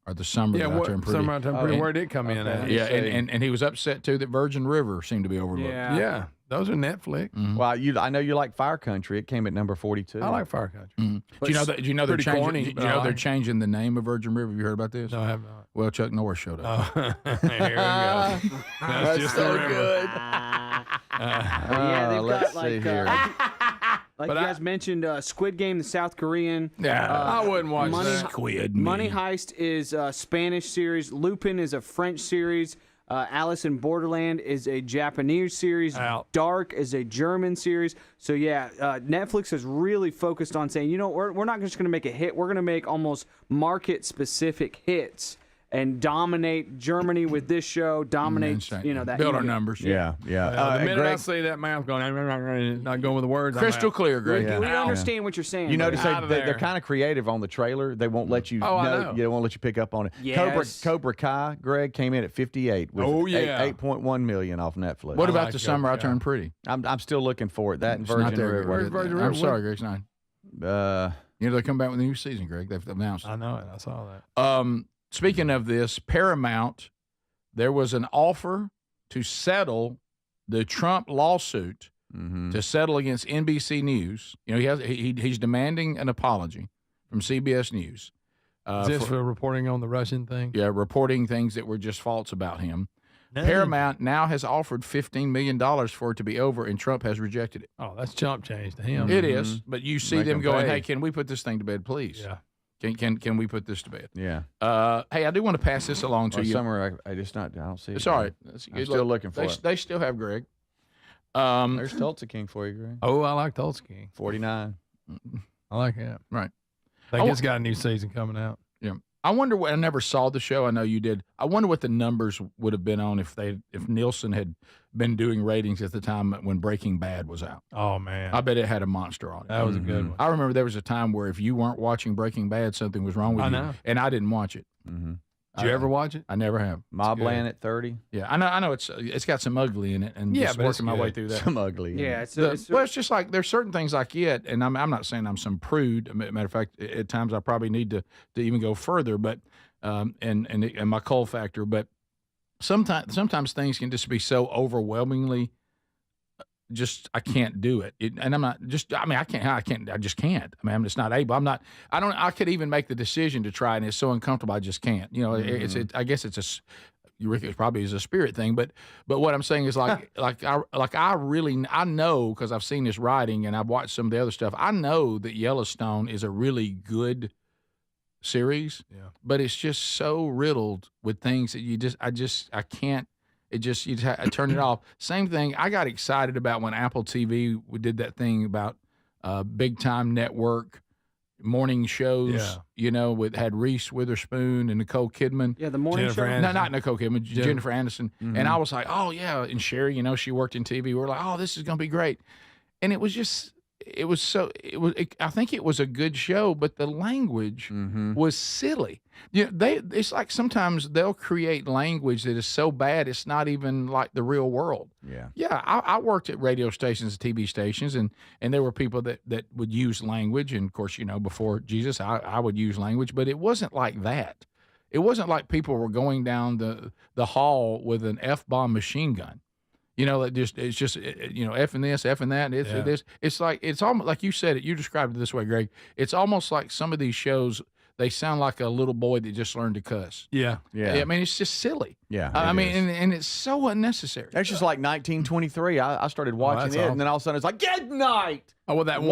Or the summer that I turned pretty. Summer I turned pretty. Where did it come in at? Yeah, and he was upset, too, that Virgin River seemed to be overlooked. Yeah. Those are Netflix. Mm-hmm. Well, I know you like Fire Country. It came at number 42. I like Fire Country. Mm-hmm. Do you know they're changing? They're changing the name of Virgin River? Have you heard about this? No, I have not. Well, Chuck Norris showed up. Here we go. That's just so good. Yeah, they've got see here. Like you guys mentioned, Squid Game, the South Korean. Yeah, I wouldn't watch that. Squid. Money Heist is a Spanish series. Lupin is a French series. Alice in Borderland is a Japanese series. Dark is a German series. So, Netflix has really focused on saying, we're not just going to make a hit. We're going to make almost market-specific hits and dominate Germany with this show, dominate, that. Build our numbers. Yeah. The minute I see that mouth going, not going with the words, crystal clear, Greg. We understand what you're saying. You notice they're kind of creative on the trailer. They won't let you know. They won't let you pick up on it. Yes. Cobra Kai, Greg, came in at 58 with 8.1 million off Netflix. What about the summer I turned pretty? I'm still looking for it. That and Virgin River. Where's Virgin River? I'm sorry, Greg. It's not. They come back with a new season, Greg. They've announced. I know it. I saw that. Speaking of this, Paramount, there was an offer to settle the Trump lawsuit to settle against NBC News. He's demanding an apology from CBS News. Is this for reporting on the Russian thing? Yeah, reporting things that were just false about him. Paramount now has offered $15 million for it to be over, and Trump has rejected it. Oh, that's chump change to him. It is, but you see them going, hey, can we put this thing to bed, please? Yeah. Can we put this to bed? Yeah. Hey, I do want to pass this along to you. Summer, I don't see it. It's all right. I'm still looking for it. They still have Greg. There's Tulsa King for you, Greg. Oh, I like Tulsa King. 49. I like that. Right. I think it's got a new season coming out. Yeah. I wonder what, I never saw the show. I know you did. I wonder what the numbers would have been on if Nielsen had been doing ratings at the time when Breaking Bad was out. Oh, man. I bet it had a monster on it. That was a good one. I remember there was a time where if you weren't watching Breaking Bad, something was wrong with you. I know. And I didn't watch it. Did you ever watch it? I never have. Mobland at 30. Yeah, I know it's got some ugly in it, and Yeah, just but it's working my way good. through that. Some ugly. in Yeah, it. It's just like there's certain things I get, and I'm not saying I'm some prude. Matter of fact, at times I probably need to even go further, but and my coal factor. But sometimes things can just be so overwhelmingly. Just I can't do it. And I'm not just. I mean, I just can't. I mean, I'm just not able. I could even make the decision to try, and it's so uncomfortable. I just can't. You know, I guess it's it probably is a spirit thing, but what I'm saying is I know, because I've seen this writing and I've watched some of the other stuff. I know that Yellowstone is a really good series, but it's just so riddled with things that I can't. I turn it off. Same thing. I got excited about when Apple TV did that thing about big time network morning shows. Had Reese Witherspoon and Nicole Kidman. Yeah, the morning Jennifer show. Aniston. No, not Nicole Kidman. Jennifer Aniston. And I was like, oh yeah. And Sherry, she worked in TV. We're like, oh, this is gonna be great. And it was just. I think it was a good show, but the language was silly. It's like sometimes they'll create language that is so bad it's not even like the real world. Yeah. I worked at radio stations, TV stations, and there were people that would use language, and of course, before Jesus, I would use language, but it wasn't like that. It wasn't like people were going down the hall with an F-bomb machine gun. It's just effing this, effing that. It's this. It's like, it's almost like you said it. You described it this way, Greg. It's almost like some of these shows, they sound like a little boy that just learned to cuss. Yeah. I mean, it's just silly. Yeah. I mean, and it's so unnecessary. That's just like 1923. I started watching it, and then all of a sudden it's like, good night. Oh, well, that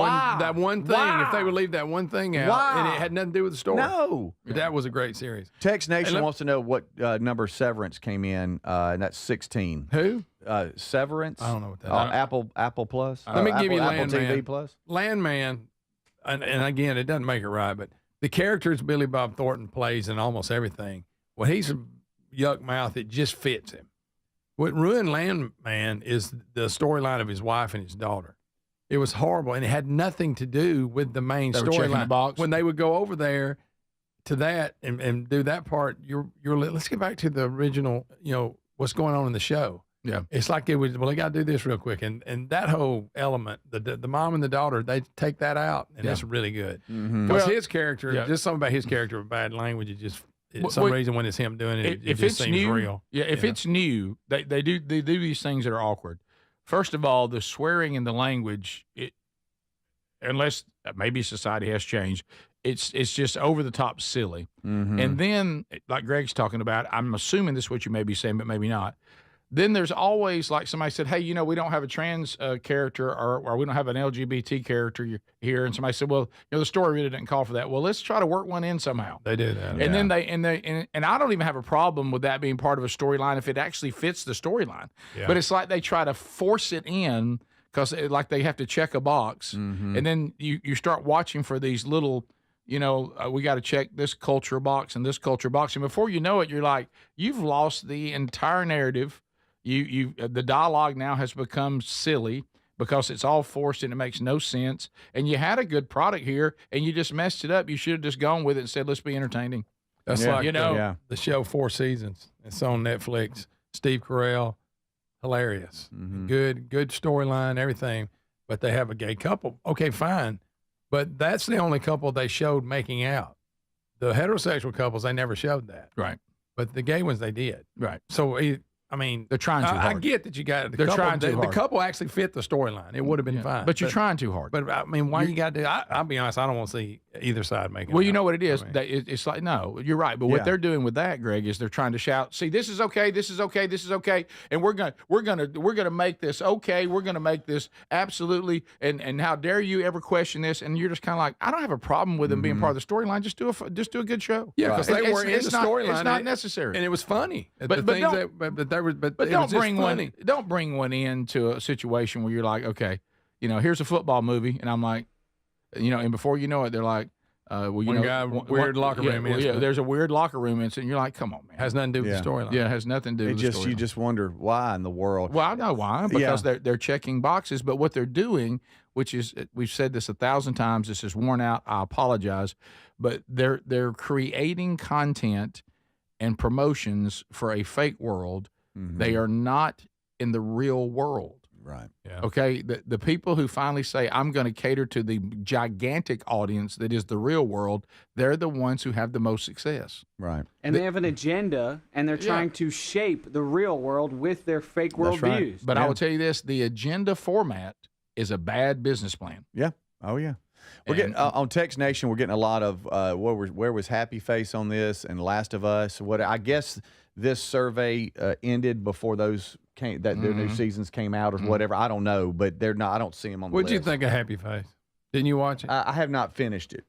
one thing, if they would leave that one thing out, and it had nothing to do with the story. No. That was a great series. Text Nation wants to know what number Severance came in, and that's 16. Who? Severance. I don't know what that is. Apple Plus. Let me give you Apple Landman. TV Plus. Landman, and again, it doesn't make it right, but the characters Billy Bob Thornton plays in almost everything. Well, he's a yuck mouth. It just fits him. What ruined Landman is the storyline of his wife and his daughter. It was horrible, and it had nothing to do with the main storyline. When they would go over there to that and do that part, let's get back to the original, what's going on in the show. Yeah. It's like they got to do this real quick. And that whole element, the mom and the daughter, they take that out, and that's really good. Because his character, just something about his character with bad language, some reason when it's him doing it, it just seems new, real. Yeah, if it's new, they do these things that are awkward. First of all, the swearing in the language, unless maybe society has changed, it's just over the top silly. And then, like Greg's talking about, I'm assuming this is what you may be saying, but maybe not. Then there's always, like somebody said, hey, we don't have a trans character or we don't have an LGBT character here. And somebody said, well, the story really didn't call for that. Well, let's try to work one in somehow. They do that. And then and I don't even have a problem with that being part of a storyline if it actually fits the storyline. Yeah. But it's like they try to force it in because like they have to check a box. And then you start watching for these little, we got to check this culture box and this culture box. And before you know it, you're like, you've lost the entire narrative. The dialogue now has become silly because it's all forced and it makes no sense. And you had a good product here and you just messed it up. You should have just gone with it and said, let's be entertaining. That's like the show 4 Seasons. It's on Netflix. Steve Carell, hilarious. Good storyline, everything. But they have a gay couple. Okay, fine. But that's the only couple they showed making out. The heterosexual couples, they never showed that. Right. But the gay ones, they did. Right. So I mean, they're trying too hard. I get that you got they're trying too hard. The couple actually fit the storyline. It would have been fine. But you're trying too hard. But I mean, why you got to? I'll be honest. I don't want to see either side making. Well, you know what it is. It's like no, you're right. But what they're doing with that, Greg, is they're trying to shout, "See, this is okay. This is okay. This is okay." And we're gonna make this okay. We're gonna make this absolutely. And how dare you ever question this? And you're just kind of like, I don't have a problem with them being part of the storyline. Just do a good show. Yeah, because they were in the storyline. It's not necessary, and it was funny. But don't bring one into a situation where you're like, okay, here's a football movie, and I'm like, and before you know it, they're like, weird locker room incident. There's a weird locker room incident. You're like, come on, man. Has nothing to do with the storyline. Yeah, it has nothing to do with the storyline. You just wonder why in the world. Well, I know why, because they're checking boxes, but what they're doing, which is, we've said this 1,000 times, this is worn out, I apologize, but they're creating content and promotions for a fake world. They are not in the real world. Right. Yeah. Okay. The people who finally say, I'm going to cater to the gigantic audience that is the real world, they're the ones who have the most success. Right. And they have an agenda, and they're trying to shape the real world with their fake world views. But I will tell you this, the agenda format is a bad business plan. Yeah. Oh, yeah. We're getting on Text Nation. We're getting a lot of where was Happy Face on this and Last of Us. What I guess this survey ended before those their new seasons came out or whatever. I don't know, but they're not. I don't see them on the What'd list. you think of Happy Face? Didn't you watch it? I have not finished it.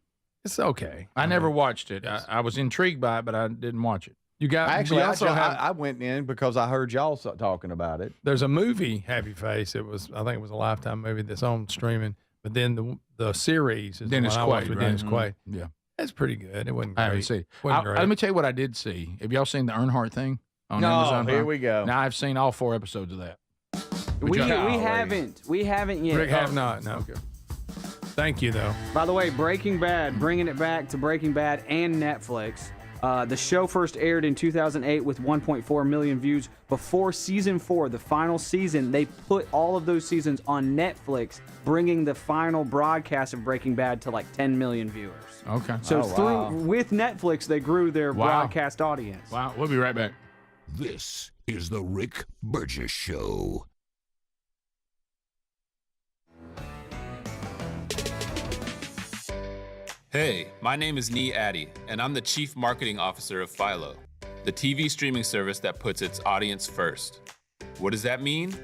It's okay. I never watched it. I was intrigued by it, but I didn't watch it. You got Actually, I I went in because I heard y'all talking about it. There's a movie, Happy Face. I think it was a Lifetime movie that's on streaming. But then the series is Dennis the one I watched Quaid, with right? Dennis Quaid. Yeah. That's pretty good. It wasn't great. I haven't seen it. Wasn't great. Let me tell you what I did see. Have y'all seen the Earnhardt thing on Amazon Prime? Here we go. Now I've seen all 4 episodes of that. We haven't yet. Rick have not. No. Okay. Thank you, though. By the way, Breaking Bad, bringing it back to Breaking Bad and Netflix. The show first aired in 2008 with 1.4 million views. Before season 4, the final season, they put all of those seasons on Netflix, bringing the final broadcast of Breaking Bad to like 10 million viewers. Okay. So with Netflix, they grew their broadcast audience. Wow. We'll be right back. This is the Rick Burgess Show. Hey, my name is Nee Addy, and I'm the Chief Marketing Officer of Philo, the TV streaming service that puts its audience first. What does that mean?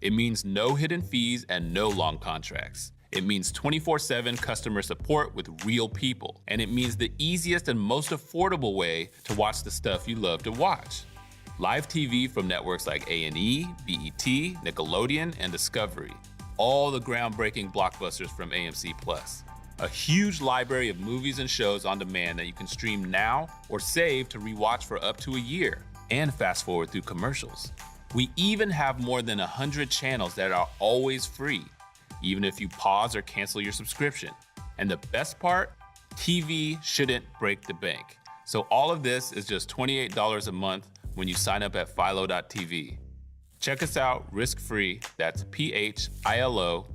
It means no hidden fees and no long contracts. It means 24/7 customer support with real people. And it means the easiest and most affordable way to watch the stuff you love to watch. Live TV from networks like A&E, BET, Nickelodeon, and Discovery. All the groundbreaking blockbusters from AMC+. A huge library of movies and shows on demand that you can stream now or save to rewatch for up to a year and fast forward through commercials. We even have more than 100 channels that are always free, even if you pause or cancel your subscription. And the best part, TV shouldn't break the bank. So all of this is just $28 a month when you sign up at philo.tv. Check us out risk-free. That's philo.tv.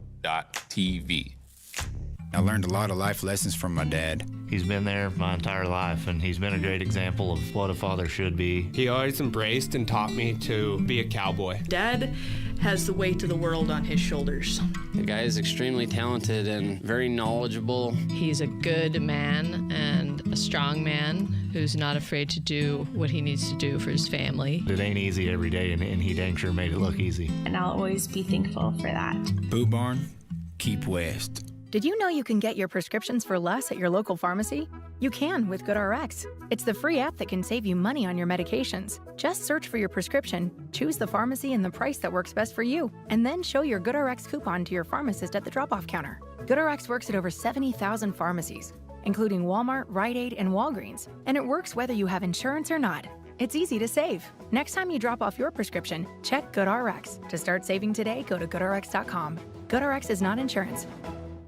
I learned a lot of life lessons from my dad. He's been there my entire life, and he's been a great example of what a father should be. He always embraced and taught me to be a cowboy. Dad has the weight of the world on his shoulders. The guy is extremely talented and very knowledgeable. He's a good man and a strong man who's not afraid to do what he needs to do for his family. It ain't easy every day, and he dang sure made it look easy. And I'll always be thankful for that. Boot Barn, keep west. Did you know you can get your prescriptions for less at your local pharmacy? You can with GoodRx. It's the free app that can save you money on your medications. Just search for your prescription, choose the pharmacy and the price that works best for you, and then show your GoodRx coupon to your pharmacist at the drop-off counter. GoodRx works at over 70,000 pharmacies, including Walmart, Rite Aid, and Walgreens, and it works whether you have insurance or not. It's easy to save. Next time you drop off your prescription, check GoodRx. To start saving today, go to GoodRx.com. GoodRx is not insurance.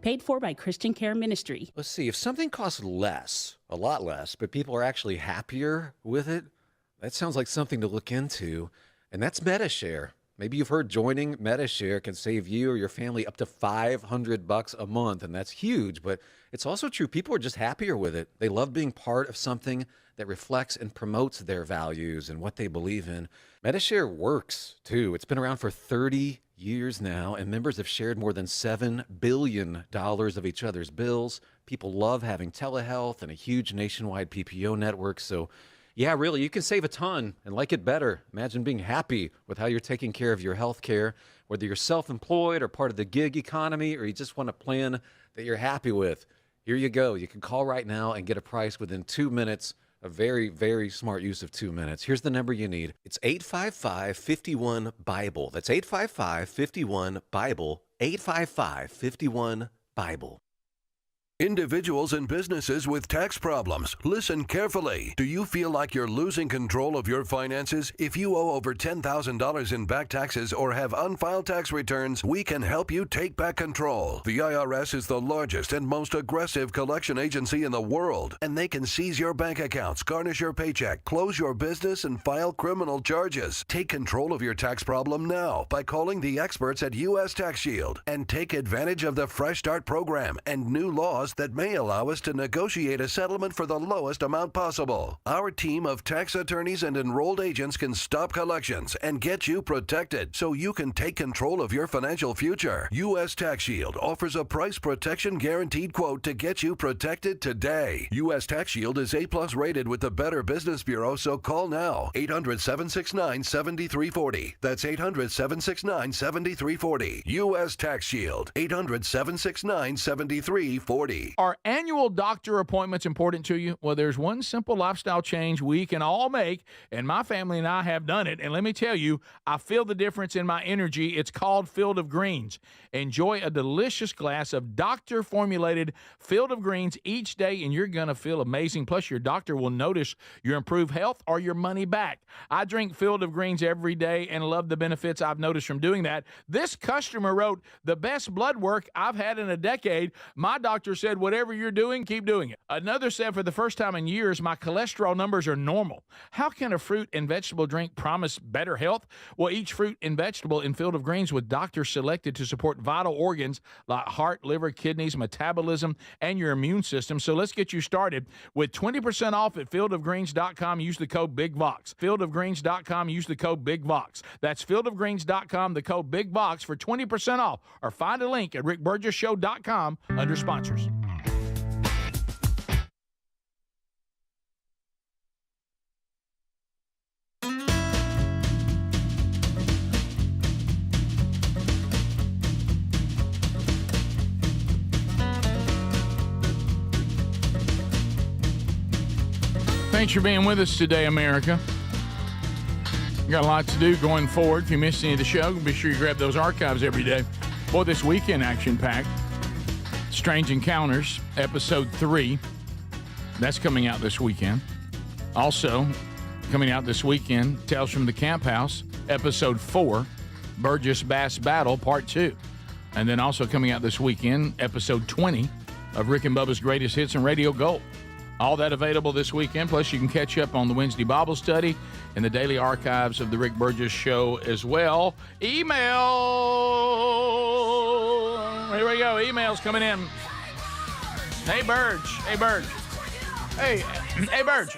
Paid for by Christian Care Ministry. Let's see, if something costs less, a lot less, but people are actually happier with it, that sounds like something to look into, and that's MediShare. Maybe you've heard joining MediShare can save you or your family up to $500 a month, and that's huge, but it's also true. People are just happier with it. They love being part of something that reflects and promotes their values and what they believe in. MediShare works, too. It's been around for 30 years now, and members have shared more than $7 billion of each other's bills. People love having telehealth and a huge nationwide PPO network. So, yeah, really, you can save a ton and like it better. Imagine being happy with how you're taking care of your health care, whether you're self-employed or part of the gig economy, or you just want a plan that you're happy with. Here you go. You can call right now and get a price within 2 minutes. A very, very smart use of 2 minutes. Here's the number you need. It's 855-51-BIBLE. That's 855-51-BIBLE. 855-51-BIBLE. Individuals and businesses with tax problems, listen carefully. Do you feel like you're losing control of your finances? If you owe over $10,000 in back taxes or have unfiled tax returns, we can help you take back control. The IRS is the largest and most aggressive collection agency in the world, and they can seize your bank accounts, garnish your paycheck, close your business, and file criminal charges. Take control of your tax problem now by calling the experts at U.S. Tax Shield and take advantage of the Fresh Start program and new laws that may allow us to negotiate a settlement for the lowest amount possible. Our team of tax attorneys and enrolled agents can stop collections and get you protected so you can take control of your financial future. U.S. Tax Shield offers a price protection guaranteed quote to get you protected today. U.S. Tax Shield is A+ rated with the Better Business Bureau, so call now. 800-769-7340. That's 800-769-7340. U.S. Tax Shield. 800-769-7340. Are annual doctor appointments important to you? Well, there's one simple lifestyle change we can all make, and my family and I have done it. And let me tell you, I feel the difference in my energy. It's called Field of Greens. Enjoy a delicious glass of doctor-formulated Field of Greens each day, and you're going to feel amazing. Plus, your doctor will notice your improved health or your money back. I drink Field of Greens every day and love the benefits I've noticed from doing that. This customer wrote, the best blood work I've had in a decade. My doctor said, whatever you're doing, keep doing it. Another said, for the first time in years, my cholesterol numbers are normal. How can a fruit and vegetable drink promise better health? Well, each fruit and vegetable in Field of Greens with doctors selected to support vital organs like heart, liver, kidneys, metabolism, and your immune system. So let's get you started with 20% off at fieldofgreens.com. Use the code BIGVOX. Fieldofgreens.com. Use the code BIGVOX. That's fieldofgreens.com, the code BIGVOX for 20% off. Or find a link at rickburgessshow.com under sponsors. Thanks for being with us today, America. We got a lot to do going forward. If you missed any of the show, be sure you grab those archives every day. Boy, this weekend action-packed. Strange Encounters, Episode 3. That's coming out this weekend. Also, coming out this weekend, Tales from the Camp House, Episode 4, Burgess Bass Battle, Part 2. And then also coming out this weekend, Episode 20 of Rick and Bubba's Greatest Hits and Radio Gold. All that available this weekend. Plus, you can catch up on the Wednesday Bible study and the daily archives of the Rick Burgess Show as well. Email. Here we go. Emails coming in. Hey, Burge. Hey, Burge. Hey, Burge.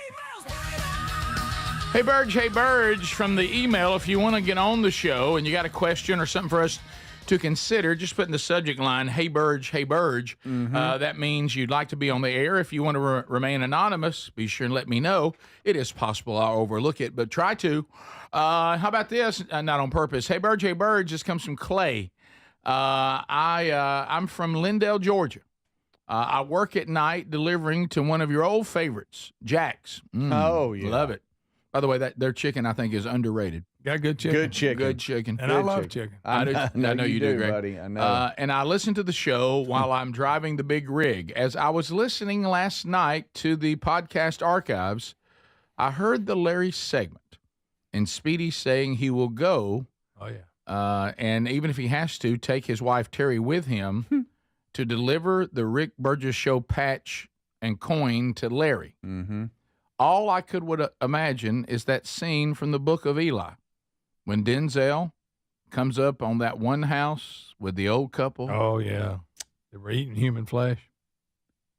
Hey, Burge. Hey, Burge. From the email, if you want to get on the show and you got a question or something for us to consider, just put in the subject line, hey, Burge, hey, Burge. That means you'd like to be on the air. If you want to remain anonymous, be sure and let me know. It is possible I'll overlook it, but try to. How about this? Not on purpose. Hey, Burge, this comes from Clay. I'm from Lindale, Georgia. I work at night delivering to one of your old favorites, Jack's. Oh, yeah. Love it. By the way, their chicken, I think, is underrated. Got good chicken. Good chicken. Good chicken. And I love chicken. I know you do, Greg. Buddy. I know. And I listen to the show while I'm driving the big rig. As I was listening last night to the podcast archives, I heard the Larry segment and Speedy saying he will go. Oh, yeah. And even if he has to, take his wife Terry with him to deliver the Rick Burgess Show patch and coin to Larry. Mm-hmm. All I would imagine is that scene from the Book of Eli when Denzel comes up on that one house with the old couple. Oh, yeah. They were eating human flesh.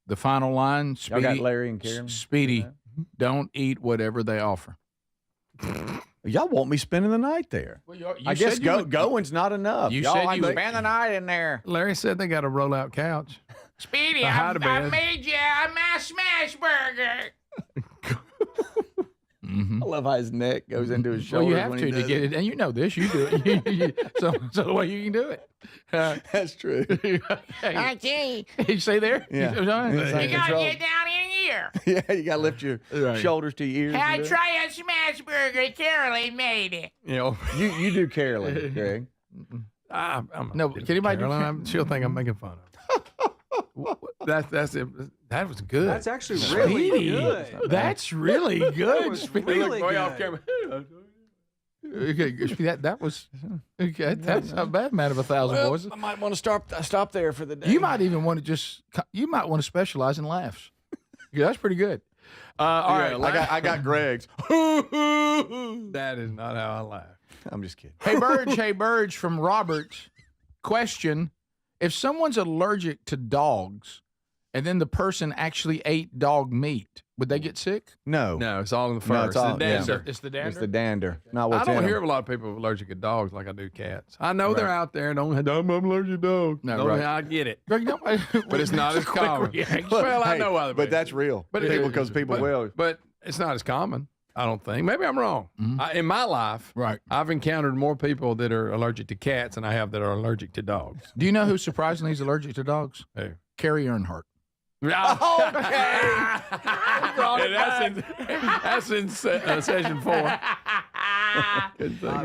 The final line, Speedy, y'all got Larry and Karen? Speedy, don't eat whatever they offer. Y'all want me spending the night there. Well, I guess going's not enough. You y'all said like you to would spend the night in there. Larry said they got a roll-out couch. Speedy, I made you a smash burger. I love how his neck goes into his shoulders. Well, you have to get it, and you know this. You do it. so the way you can do it. That's true. Okay. You stay there? Yeah. You got to get down in here. Yeah, you got to lift your shoulders to your ears. Hey, try a smash burger. Caroline made it. You know, you do Caroline, Greg. I'm no, can anybody do Caroline? She'll think I'm making fun of her. That's it. That was good. That's actually really Speedy. good. That's really good. That was really Way off good. camera. Okay, that was okay. That's not bad, man of 1,000 voices. I might want to stop there for the day. You might even want to specialize in laughs. Yeah, that's pretty good. All right, I got Greg's. That is not how I laugh. I'm just kidding. Hey Burge from Robert. Question: if someone's allergic to dogs, and then the person actually ate dog meat, would they get sick? No, it's all in the fur. No, it's all- the dander. It's the dander. It's the dander. Not what's I don't in hear them. of a lot of people allergic to dogs like I do cats. I know they're Right. out there. I'm allergic to dogs. No, Don't- right. I get it. Greg, no, But it's not as quick common. reaction. Well, I Hey, know other but that's real. But because people but, will. But it's not as common. I don't think. Maybe I'm wrong. In my life, Right. I've encountered more people that are allergic to cats than I have that are allergic to dogs. Do you know who surprisingly is allergic to dogs? Who? Carrie Earnhardt. That's in session 4.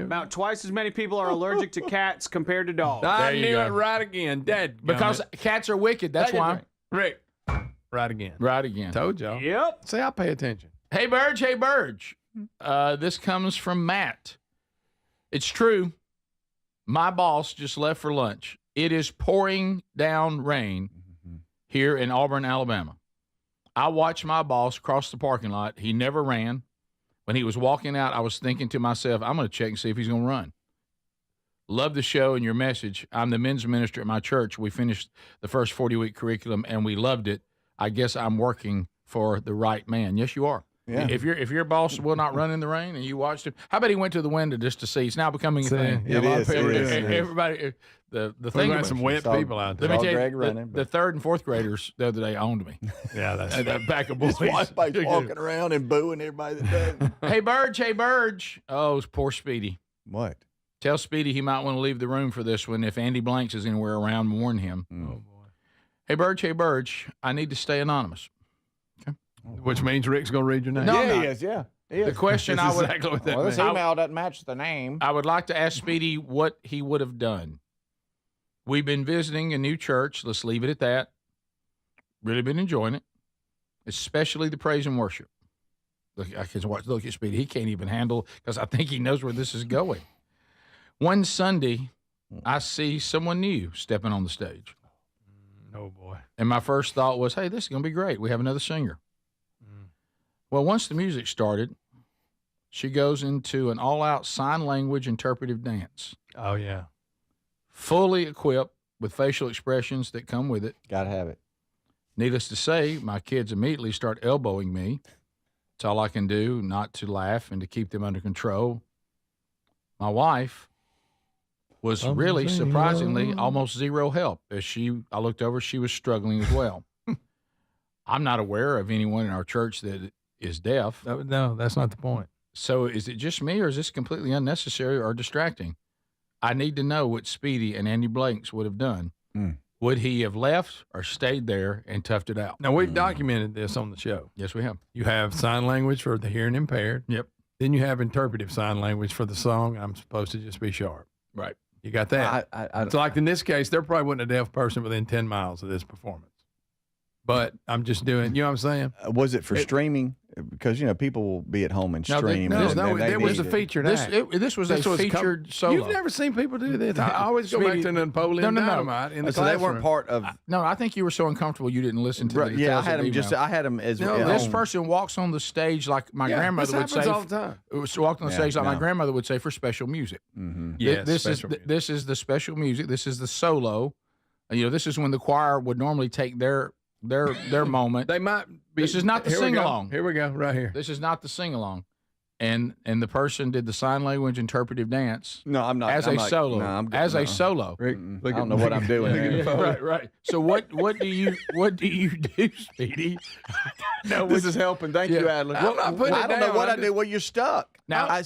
About twice as many people are allergic to cats compared to dogs. I There you knew go. it right again. Dead. Because cats are wicked. That's why. Rick. Right again. Right again. Told y'all. Yep. See, I pay attention. Hey, Burge. This comes from Matt. It's true. My boss just left for lunch. It is pouring down rain here in Auburn, Alabama. I watched my boss cross the parking lot. He never ran. When he was walking out, I was thinking to myself, I'm going to check and see if he's going to run. Love the show and your message. I'm the men's minister at my church. We finished the first 40-week curriculum, and we loved it. I guess I'm working for the right man. Yes, you are. Yeah. If your boss will not run in the rain and you watched him, how about he went to the window just to see? It's now becoming a thing. It is. Everybody, the We thing got about some wet people out there. let me Saw tell Greg you, running, the third and fourth graders the other day owned me. Yeah, that's That back of boys. Everybody's walking around and booing everybody that does. Hey, Burge. Oh, poor Speedy. What? Tell Speedy he might want to leave the room for this one. If Andy Blanks is anywhere around, warn him. Oh, boy. Hey, Burge, I need to stay anonymous. Which means Rick's going to read your name. No, Yeah, no. he is. Yeah. He The is. question That's I would exactly what that Well, this means. email doesn't match the name. I would like to ask Speedy what he would have done. We've been visiting a new church. Let's leave it at that. Really been enjoying it, especially the praise and worship. Look, I can watch. Look at Speedy. He can't even handle because I think he knows where this is going. One Sunday, I see someone new stepping on the stage. Oh, boy. And my first thought was, hey, this is going to be great. We have another singer. Well, once the music started, she goes into an all-out sign language interpretive dance, Oh, yeah. fully equipped with facial expressions that come with it. Gotta have it. Needless to say, my kids immediately start elbowing me. It's all I can do not to laugh and to keep them under control. My wife was really surprisingly almost zero help. I looked over, she was struggling as well. I'm not aware of anyone in our church that is deaf. No, that's not the point. So is it just me or is this completely unnecessary or distracting? I need to know what Speedy and Andy Blanks would have done. Would he have left or stayed there and toughed it out? Now, we've documented this on the show. Yes, we have. You have sign language for the hearing impaired. Yep. Then you have interpretive sign language for the song. I'm supposed to just be sharp. Right. You got that? So, like in this case, there probably wasn't a deaf person within 10 miles of this performance. But I'm just doing, you know what I'm saying? Was it for streaming? Because, people will be at home and No, they- stream. no, and No, they there was need a it. featured This, act. this was a featured solo. You've never seen people do this. I always go back to Napoleon Dynamite in the So they classroom. weren't part of. No, I think you were so uncomfortable you didn't listen to the Right, yeah, I details had of the them just. email. I had them as. No, at This home. person walks on the stage like my grandmother would this happens say. all the time. Walked on the Yeah, stage like my no. grandmother would say for special music. Yes, this special music. this is the special music. This is the solo. This is when the choir would normally take their moment. They might be. This is not the Here we go. sing-along. Here we go, right here. This is not the sing along, and the person did the sign language interpretive dance. No, I'm not. As I'm a not- solo. No, I'm good. As No. a solo. Rick, I don't know what I'm doing there. Right. So what do you do, Speedy? No, This is helping. Thank you, Adler. I'm not putting I it don't know down. what I I do. Well, you're stuck. Now, I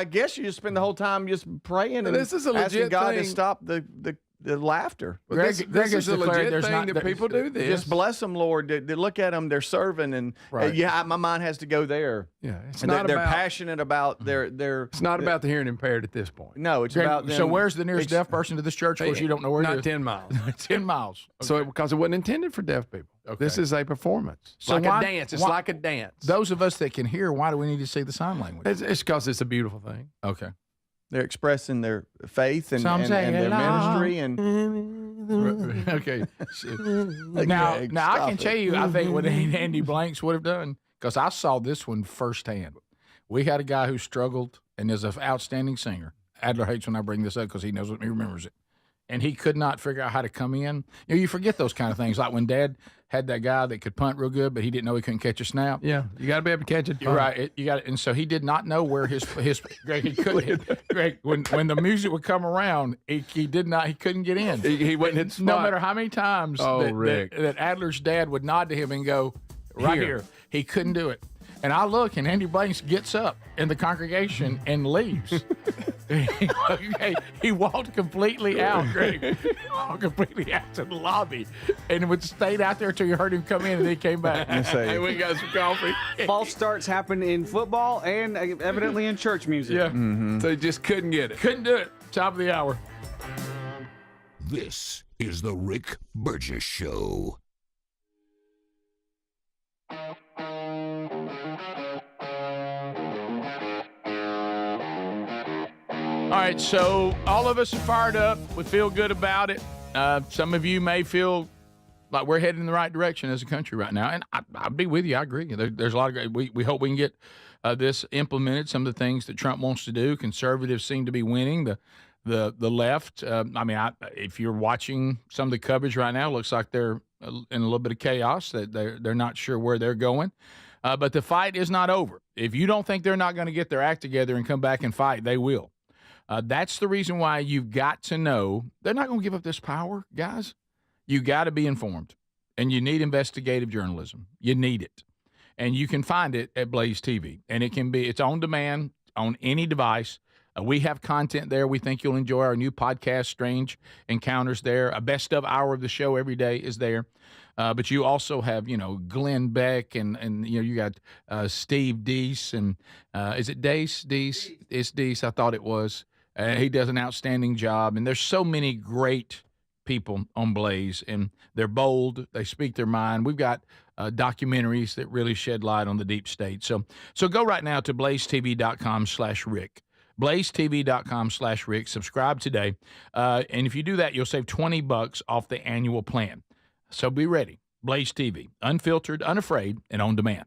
guess you just spend the whole time just praying and This is a asking legit God thing. to stop the the laughter. Well, this is a legit thing that people do this. Just bless them, Lord. They look at them, they're serving, and my mind has to go there. Yeah, it's and not they're about, passionate about their. It's not about the hearing impaired at this point. No, it's about them. So where's the nearest deaf person to this church? Of course, you don't know where it is. Not 10 miles. 10 miles. Okay. So because it wasn't intended for deaf people. Okay. This is a performance. So like a dance. It's like a dance. Those of us that can hear, why do we need to see the sign language? It's because it's a beautiful thing. Okay. They're expressing their faith and their ministry and okay. Now I can tell you, I think what Andy Blanks would have done, because I saw this one firsthand. We had a guy who struggled and is an outstanding singer. Adler hates when I bring this up because he knows it and he remembers it. And he could not figure out how to come in. You forget those kind of things, like when Dad had that guy that could punt real good, but he didn't know he couldn't catch a snap. Yeah, you got to be able to catch it. You're right. You got it, and so he did not know where his Greg. He couldn't. Greg, when the music would come around, he couldn't get in. He wouldn't hit spot. No matter how many times that Adler's dad would nod to him and go right here, he couldn't do it. And I look, and Andy Blanks gets up in the congregation and leaves. He walked completely out, Greg. He walked completely out to the lobby, and would stayed out there until you heard him come in, and then he came back. Hey, we got some coffee. False starts happen in football and evidently in church music. Yeah. Mm-hmm. So he just couldn't get it. Couldn't do it. Top of the hour. This is the Rick Burgess Show. All right, so all of us are fired up. We feel good about it. Some of you may feel like we're heading in the right direction as a country right now, and I'll be with you. I agree. There's a lot of great. We hope we can get this implemented. Some of the things that Trump wants to do. Conservatives seem to be winning. The left. If you're watching some of the coverage right now, it looks like they're in a little bit of chaos. That they're not sure where they're going. But the fight is not over. If you don't think they're not going to get their act together and come back and fight, they will. That's the reason why you've got to know they're not going to give up this power, guys. You got to be informed, and you need investigative journalism. You need it, and you can find it at Blaze TV, and it's on demand on any device. We have content there. We think you'll enjoy our new podcast, Strange Encounters. There, a best of hour of the show every day is there. But you also have, Glenn Beck and you got Steve Deese and is it Deese? It's Deese. I thought it was. He does an outstanding job, and there's so many great people on Blaze, and they're bold. They speak their mind. We've got documentaries that really shed light on the deep state. So go right now to blazetv.com/Rick. blazetv.com/Rick. Subscribe today, and if you do that, you'll save $20 off the annual plan. So be ready. Blaze TV, unfiltered, unafraid, and on demand.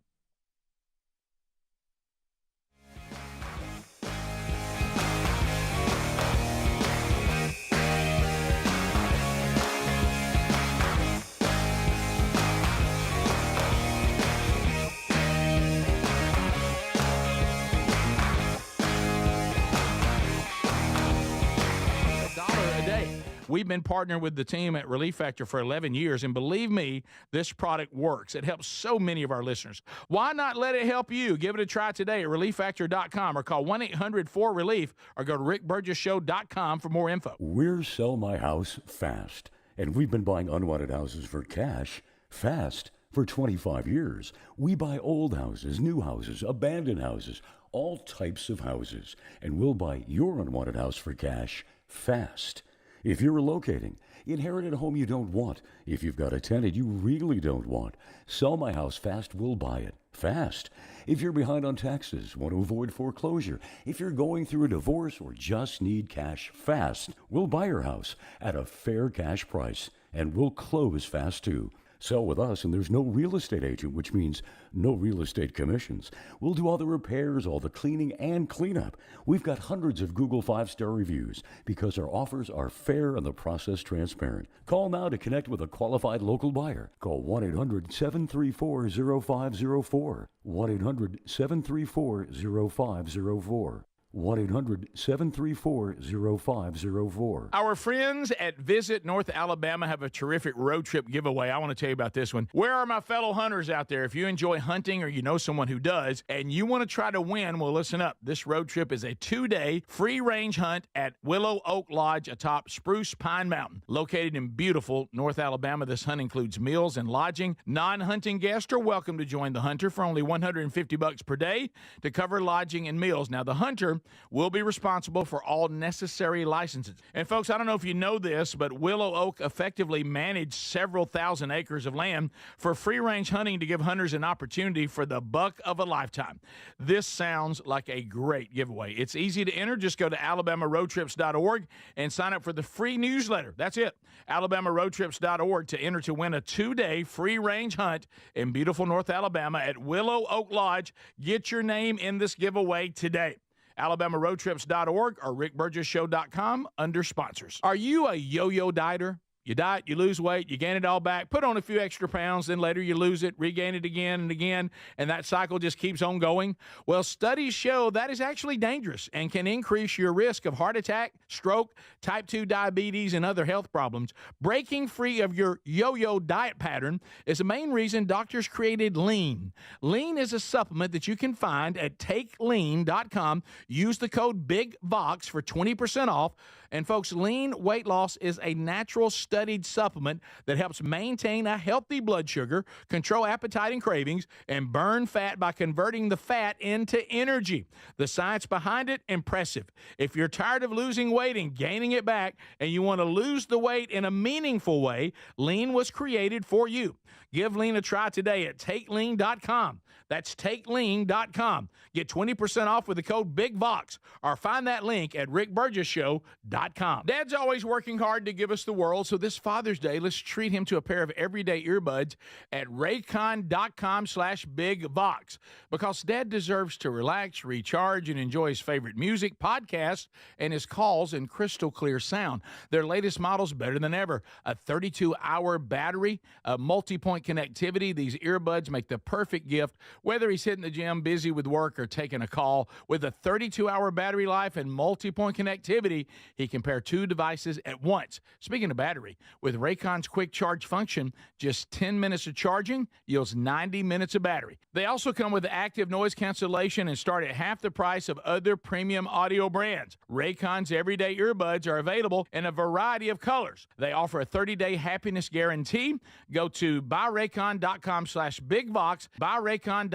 We've been partnering with the team at Relief Factor for 11 years, and believe me, this product works. It helps so many of our listeners. Why not let it help you? Give it a try today at ReliefFactor.com or call 1-800-4RELIEF or go to RickBurgessShow.com for more info. We're Sell My House Fast, and we've been buying unwanted houses for cash fast for 25 years. We buy old houses, new houses, abandoned houses, all types of houses, and we'll buy your unwanted house for cash fast. If you're relocating, inherited a home you don't want, if you've got a tenant you really don't want, Sell My House Fast will buy it fast. If you're behind on taxes, want to avoid foreclosure, if you're going through a divorce or just need cash fast, we'll buy your house at a fair cash price, and we'll close fast too. Sell with us, and there's no real estate agent, which means no real estate commissions. We'll do all the repairs, all the cleaning, and cleanup. We've got hundreds of Google 5-star reviews because our offers are fair and the process transparent. Call now to connect with a qualified local buyer. Call 1-800-734-0504. 1-800-734-0504. 1-800-734-0504. Our friends at Visit North Alabama have a terrific road trip giveaway. I want to tell you about this one. Where are my fellow hunters out there? If you enjoy hunting or you know someone who does and you want to try to win, well, listen up. This road trip is a 2-day free-range hunt at Willow Oak Lodge atop Spruce Pine Mountain. Located in beautiful North Alabama, this hunt includes meals and lodging. Non-hunting guests are welcome to join the hunter for only $150 per day to cover lodging and meals. Now, the hunter will be responsible for all necessary licenses. And folks, I don't know if you know this, but Willow Oak effectively managed several thousand acres of land for free-range hunting to give hunters an opportunity for the buck of a lifetime. This sounds like a great giveaway. It's easy to enter. Just go to alabamaroadtrips.org and sign up for the free newsletter. That's it. alabamaroadtrips.org to enter to win a 2-day free-range hunt in beautiful North Alabama at Willow Oak Lodge. Get your name in this giveaway today. alabamaroadtrips.org or rickburgessshow.com under sponsors. Are you a yo-yo dieter? You diet, you lose weight, you gain it all back, put on a few extra pounds, then later you lose it, regain it again and again, and that cycle just keeps on going? Well, studies show that is actually dangerous and can increase your risk of heart attack, stroke, type 2 diabetes, and other health problems. Breaking free of your yo-yo diet pattern is the main reason doctors created Lean. Lean is a supplement that you can find at takelean.com. Use the code BIGVOX for 20% off. And folks, Lean weight loss is a natural studied supplement that helps maintain a healthy blood sugar, control appetite and cravings, and burn fat by converting the fat into energy. The science behind it, impressive. If you're tired of losing weight and gaining it back, and you want to lose the weight in a meaningful way, Lean was created for you. Give Lean a try today at takelean.com. That's takelean.com. Get 20% off with the code BIGVOX or find that link at rickburgessshow.com. Dad's always working hard to give us the world, so this Father's Day, let's treat him to a pair of everyday earbuds at raycon.com/BigVox because Dad deserves to relax, recharge, and enjoy his favorite music, podcasts, and his calls in crystal clear sound. Their latest model's better than ever. A 32-hour battery, a multi-point connectivity. These earbuds make the perfect gift whether he's hitting the gym, busy with work, or taking a call. With a 32-hour battery life and multi-point connectivity, he can pair 2 devices at once. Speaking of battery, with Raycon's quick charge function, just 10 minutes of charging yields 90 minutes of battery. They also come with active noise cancellation and start at half the price of other premium audio brands. Raycon's everyday earbuds are available in a variety of colors. They offer a 30-day happiness guarantee. Go to buyraycon.com/BigVox, buyraycon.com/BigVox,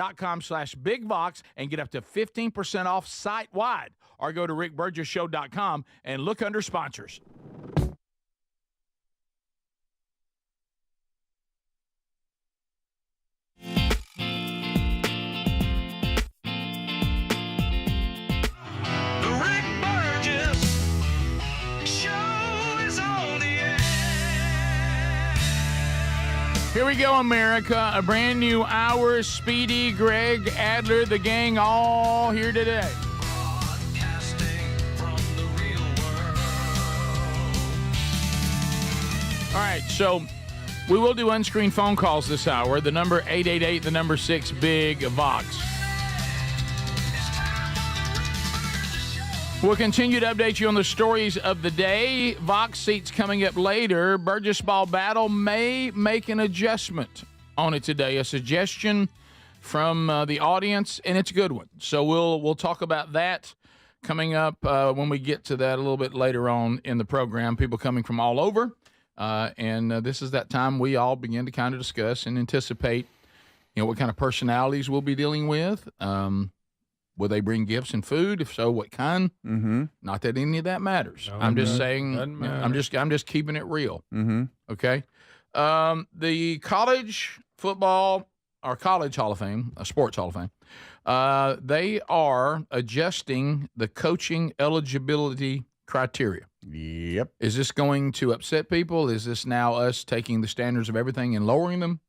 and get up to 15% off site-wide. Or go to rickburgessshow.com and look under sponsors. Here we go, America. A brand new hour. Speedy, Greg, Adler, the gang, all here today. All right, so we will do unscreened phone calls this hour. The number 888, the number 6, Big Vox. We'll continue to update you on the stories of the day. Vox seats coming up later. Burgess Ball Battle may make an adjustment on it today, a suggestion from the audience, and it's a good one. So we'll talk about that coming up when we get to that a little bit later on in the program. People coming from all over, and this is that time we all begin to kind of discuss and anticipate, what kind of personalities we'll be dealing with. Will they bring gifts and food? If so, what kind? Mm-hmm. Not that any of that matters. No, I'm just saying. I'm just keeping it real. Mm-hmm. Okay. The college football or college Hall of Fame, sports Hall of Fame, they are adjusting the coaching eligibility criteria. Yep. Is this going to upset people? Is this now us taking the standards of everything and lowering them?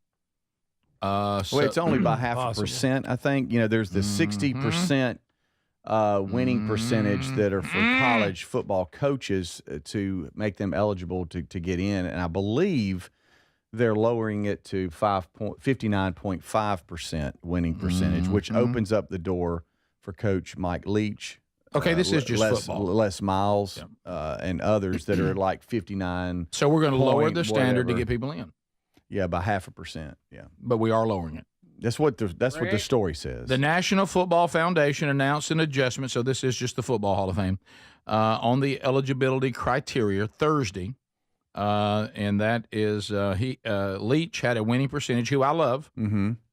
Well, it's only by 0.5%, I think. There's the 60% winning percentage that are for college football coaches to make them eligible to get in. And I believe they're lowering it to 59.5% winning percentage, which opens up the door for Coach Mike Leach Okay, this is just Les football. Miles, and others that are like 59. So we're going to lower the standard to whatever. get people in. Yeah, by 0.5%. Yeah, but we are lowering it. That's what the story says. The National Football Foundation announced an adjustment, so this is just the Football Hall of Fame, on the eligibility criteria Thursday, and that is Leach had a winning percentage, who I love,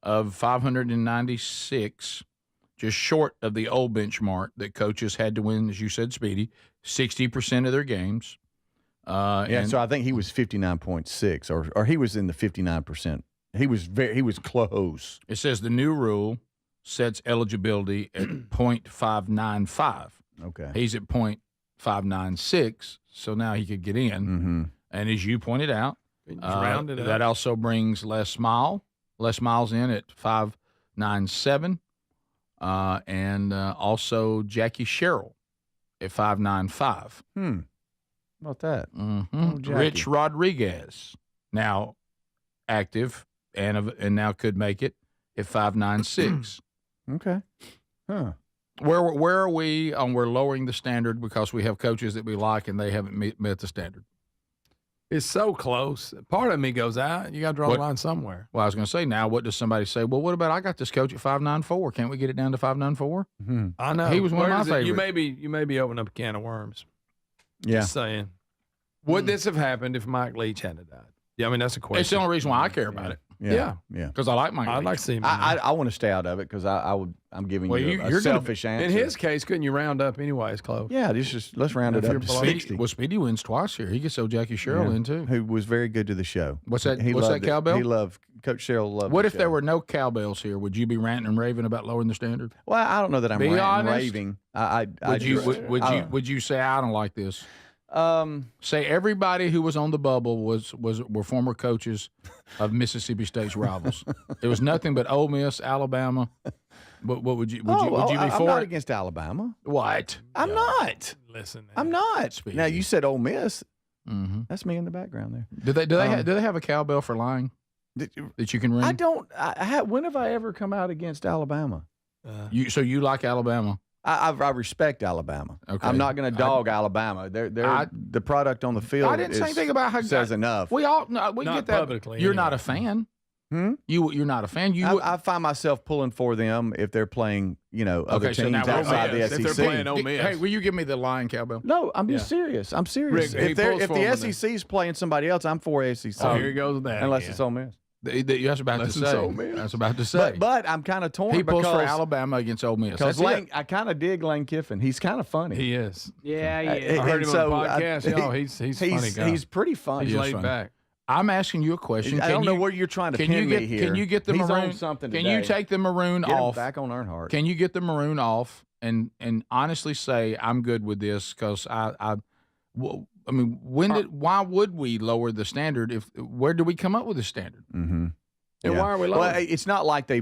of 596, just short of the old benchmark that coaches had to win, as you said, Speedy, 60% of their games. So I think he was 59.6, or he was in the 59%. He was close. It says the new rule sets eligibility at .595. Okay. He's at .596, so now he could get in. Mm-hmm. And as you pointed out, round it up. that also brings Les Miles in at 597, and also Jackie Sherrill at 595. How about that? Mm-hmm. Rich Rodriguez, now active and now could make it at 596. Okay. Huh. Where are we on? We're lowering the standard because we have coaches that we like and they haven't met the standard. It's so close. Part of me goes out. You got to draw the line somewhere. Well, I was going to say, now what does somebody say? Well, what about I got this coach at 594? Can't we get it down to 594? Mm-hmm. I know. He was one of my favorites. You may be opening up a can of worms. Yeah. Just saying. Would this have happened if Mike Leach hadn't died? Yeah, I mean, that's a question. It's the only reason why I care about it. Yeah. Because I like Mike Leach. I'd like to see him. I want to stay out of it because I'm giving you a selfish answer. In his case, couldn't you round up anyways, Clove? Yeah, let's round it up to 60. Well, Speedy wins twice here. He gets old Jackie Sherrill in too. Who was very good to the show. What's that cowbell? He loved Coach Sherrill. Loved What the if show. there were no cowbells here? Would you be ranting and raving about lowering the standard? Well, I don't know that I'm ranting and honest. raving. Would you say I don't like this? Say everybody who was on the bubble were former coaches of Mississippi State's rivals. There was nothing but Ole Miss, Alabama. What would you be I'm for? not it? against Alabama. What? I'm not. Listen, I'm not. Speedy. Now you said Ole Miss. Mm-hmm. That's me in the background there. Do they have a cowbell for lying that you can ring? I don't. When have I ever come out against Alabama? So you like Alabama? I respect Alabama. Okay. I'm not going to dog Alabama. They're the product on the field. I didn't say anything about how says enough. We get that. Publicly, You're anyway. not a fan. You're not a fan. I find myself pulling for them if they're playing, other teams outside the SEC. If they're playing Ole Miss. Hey, will you give me the lying cowbell? No, I'm just serious. I'm serious. Rick, if the SEC's playing somebody else, I'm for SEC. Oh, here he goes with that. Unless it's Ole Miss. That's about to say. That's about to say. But I'm kind of torn. He pulls because, for Alabama against Ole Miss. Because I kind of dig Lane Kiffin. He's kind of funny. He is. Yeah, he I is. heard him on the podcast. He's funny guy. He's pretty funny. He's laid back. I'm asking you a question. I don't know where you're trying to pin me here. Can you get the He's maroon? on something Can today. you take the maroon Get him off? back on Earnhardt. Can you get the maroon off and honestly say I'm good with this? Because why would we lower the standard? Where do we come up with the standard? Mm-hmm. And why are we lowering? Well, it's not like they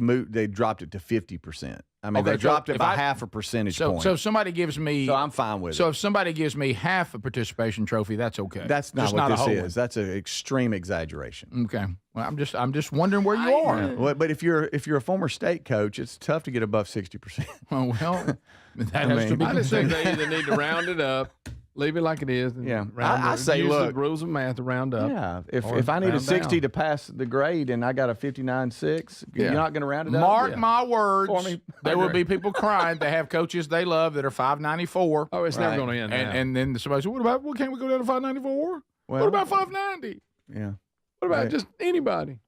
dropped it to 50%. I mean, Okay, they dropped so it by if half a percentage point. So if somebody gives me, So I'm fine with it. So if somebody gives me half a participation trophy, that's okay. That's not Just what a this whole is. That's an extreme exaggeration. Okay. Well, I'm just wondering where you are. Well, but if you're a former state coach, it's tough to get above 60%. Well, that has to be I just think considered. they either need to round it up, leave it like it is. And Yeah. round I it, say, use look. the rules of math to round up. Yeah. or If I need a round 60 down. to pass the grade and I got a 59.6, you're not going to round it up? Mark my words. For me. There will be people crying. They have coaches they love that are 594. Oh, it's never going to end. And then somebody said, "What can't we go down to 594? Well, What about 590? Yeah. What about Right. just anybody?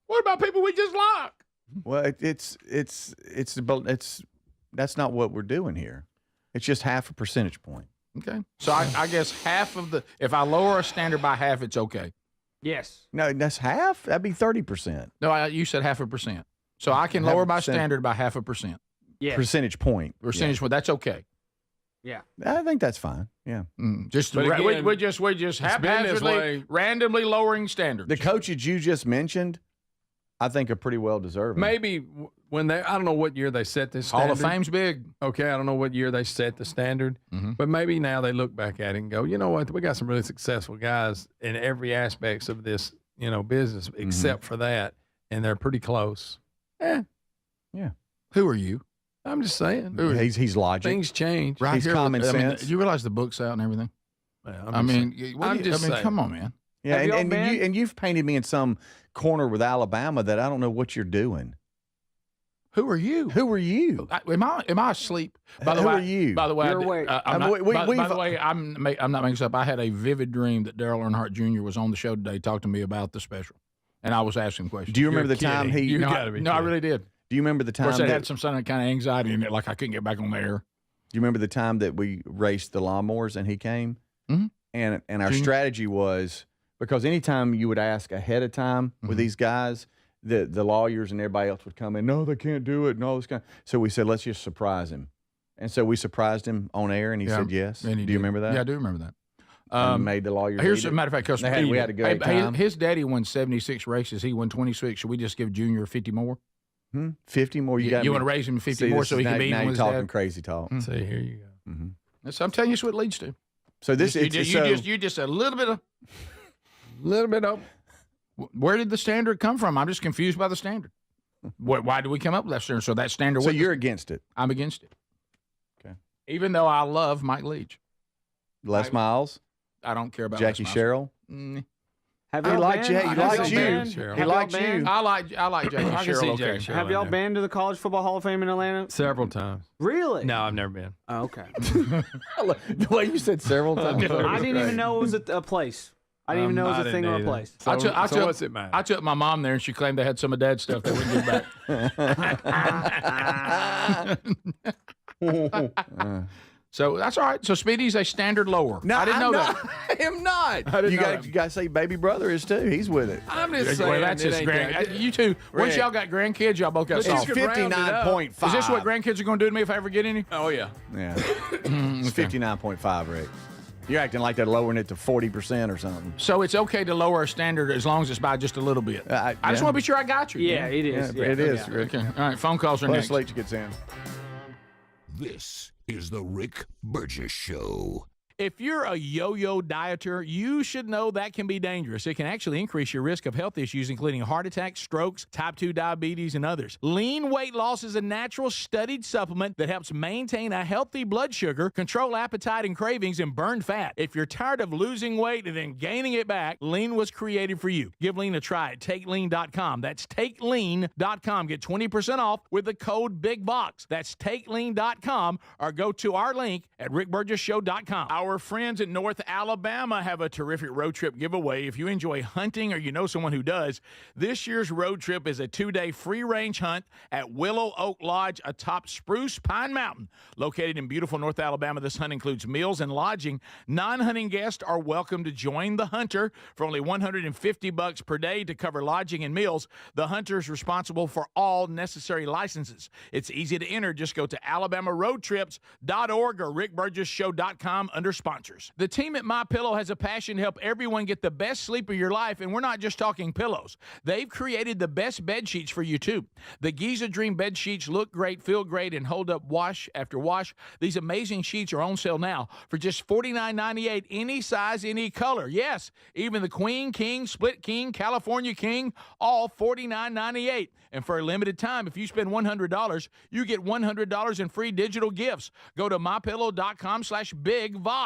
What about people we just like?" Well, that's not what we're doing here. It's just half a percentage point. Okay. So I guess half of if I lower a standard by half, it's okay. Yes. No, that's half. That'd be 30%. No, you said 0.5%. So I can Half lower a my percent. standard by 0.5%. Yes. Percentage point. Percentage point. That's okay. Yeah. I think that's fine. Yeah. Just But again, we're just been this haphazardly, way. randomly lowering standards. The coaches you just mentioned, I think are pretty well deserving. Maybe when I don't know what year they set this Hall standard. of Fame's big. Okay, I don't know what year they set the standard, but maybe now they look back at it and go, you know what, we got some really successful guys in every aspects of this, business except for that, and they're pretty close. Yeah. Who are you? I'm just saying. He's logic. Things change. Right He's here, common sense. You realize the book's out and everything? Well, I mean, saying. come on, man. Yeah, and you've painted me in some corner with Alabama that I don't know what you're doing. Who are you? Who are you? Am I asleep? By the Who way, are you? By the way, You're awake. by the way, I'm not making this up. I had a vivid dream that Daryl Earnhardt Jr. was on the show today, talking to me about the special, and I was asking questions. Do you remember the time he? You gotta be. No, I really did. Do you remember the time? Of course, I had some kind of anxiety in it, like I couldn't get back on the air. Do you remember the time that we raced the lawnmowers and he came? Mm-hmm. And our strategy was, because anytime you would ask ahead of time with these guys, the lawyers and everybody else would come in. No, they can't do it. No, this kind. So we said, let's just surprise him. And so we surprised him on air, and he said yes. Do you remember that? Yeah, I do remember that. And made the lawyers. Here's a matter of fact, because we had a good time. His daddy won 76 races. He won 26. Should we just give Junior 50 more? 50 more? You want to raise him 50 more so he can be even with his talking dad? crazy talk. See, here you go. So I'm telling you, that's what it leads to. So this you just a little bit of. Where did the standard come from? I'm just confused by the standard. Why did we come up with that standard? So that standard. So you're against it? I'm against it. Okay. Even though I love Mike Leach, Les Miles. I don't care about Jackie Les Sherrill. Mm. He likes you. He likes you. I like Jackie Sherrill. Okay. Have y'all been to the College Football Hall of Fame in Atlanta? Several times. Really? No, I've never been. Oh, okay. The way you said several times. I didn't even know it was a place. I didn't even know it was a thing or a place. So what's it matter? I took my mom there, and she claimed they had some of Dad's stuff they wouldn't give back. So that's all right. So Speedy's a standard lower. No, I didn't know that. I am not. You got to say baby brother is too. He's with it. I'm just saying. Well, that's his grand. You two. Once y'all got grandkids, y'all both got It's soft. 59.5. Is this what grandkids are going to do to me if I ever get any? Oh yeah. Yeah. It's 59.5, Rick. You're acting like they're lowering it to 40% or something. So it's okay to lower a standard as long as it's by just a little bit. I just want to be sure I got you. Yeah, it is. Yeah, it is. Okay. All right. Phone calls are Plus next. Leach gets in. This is the Rick Burgess Show. If you're a yo-yo dieter, you should know that can be dangerous. It can actually increase your risk of health issues, including heart attacks, strokes, type 2 diabetes, and others. Lean weight loss is a natural studied supplement that helps maintain a healthy blood sugar, control appetite and cravings, and burn fat. If you're tired of losing weight and then gaining it back, Lean was created for you. Give Lean a try at TakeLean.com. That's TakeLean.com. Get 20% off with the code BIGBOX. That's TakeLean.com, or go to our link at RickBurgessShow.com. Our friends in North Alabama have a terrific road trip giveaway. If you enjoy hunting or you know someone who does, this year's road trip is a 2-day free-range hunt at Willow Oak Lodge atop Spruce Pine Mountain. Located in beautiful North Alabama, this hunt includes meals and lodging. Non-hunting guests are welcome to join the hunter for only $150 per day to cover lodging and meals. The hunter is responsible for all necessary licenses. It's easy to enter. Just go to alabamaroadtrips.org or rickburgessshow.com under sponsors. The team at MyPillow has a passion to help everyone get the best sleep of your life, and we're not just talking pillows. They've created the best bed sheets for you, too. The Giza Dream bed sheets look great, feel great, and hold up wash after wash. These amazing sheets are on sale now for just $49.98, any size, any color. Yes, even the Queen, King, Split King, California King, all $49.98. And for a limited time, if you spend $100, you get $100 in free digital gifts. Go to mypillow.com/bigvox.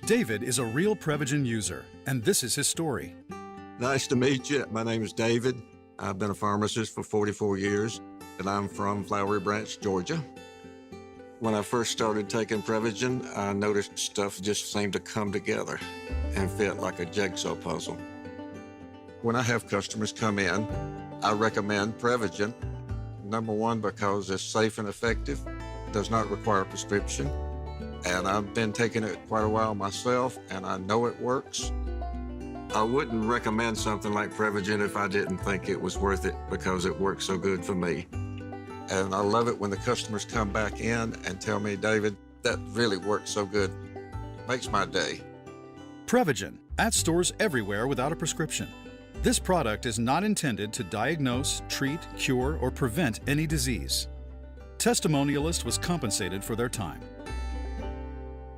David is a real Prevagen user, and this is his story. Nice to meet you. My name is David. I've been a pharmacist for 44 years, and I'm from Flowery Branch, Georgia. When I first started taking Prevagen, I noticed stuff just seemed to come together and fit like a jigsaw puzzle. When I have customers come in, I recommend Prevagen. Number one, because it's safe and effective, does not require a prescription, and I've been taking it quite a while myself, and I know it works. I wouldn't recommend something like Prevagen if I didn't think it was worth it, because it works so good for me. And I love it when the customers come back in and tell me, David, that really works so good. Makes my day. Prevagen, at stores everywhere without a prescription. This product is not intended to diagnose, treat, cure, or prevent any disease. Testimonialist was compensated for their time.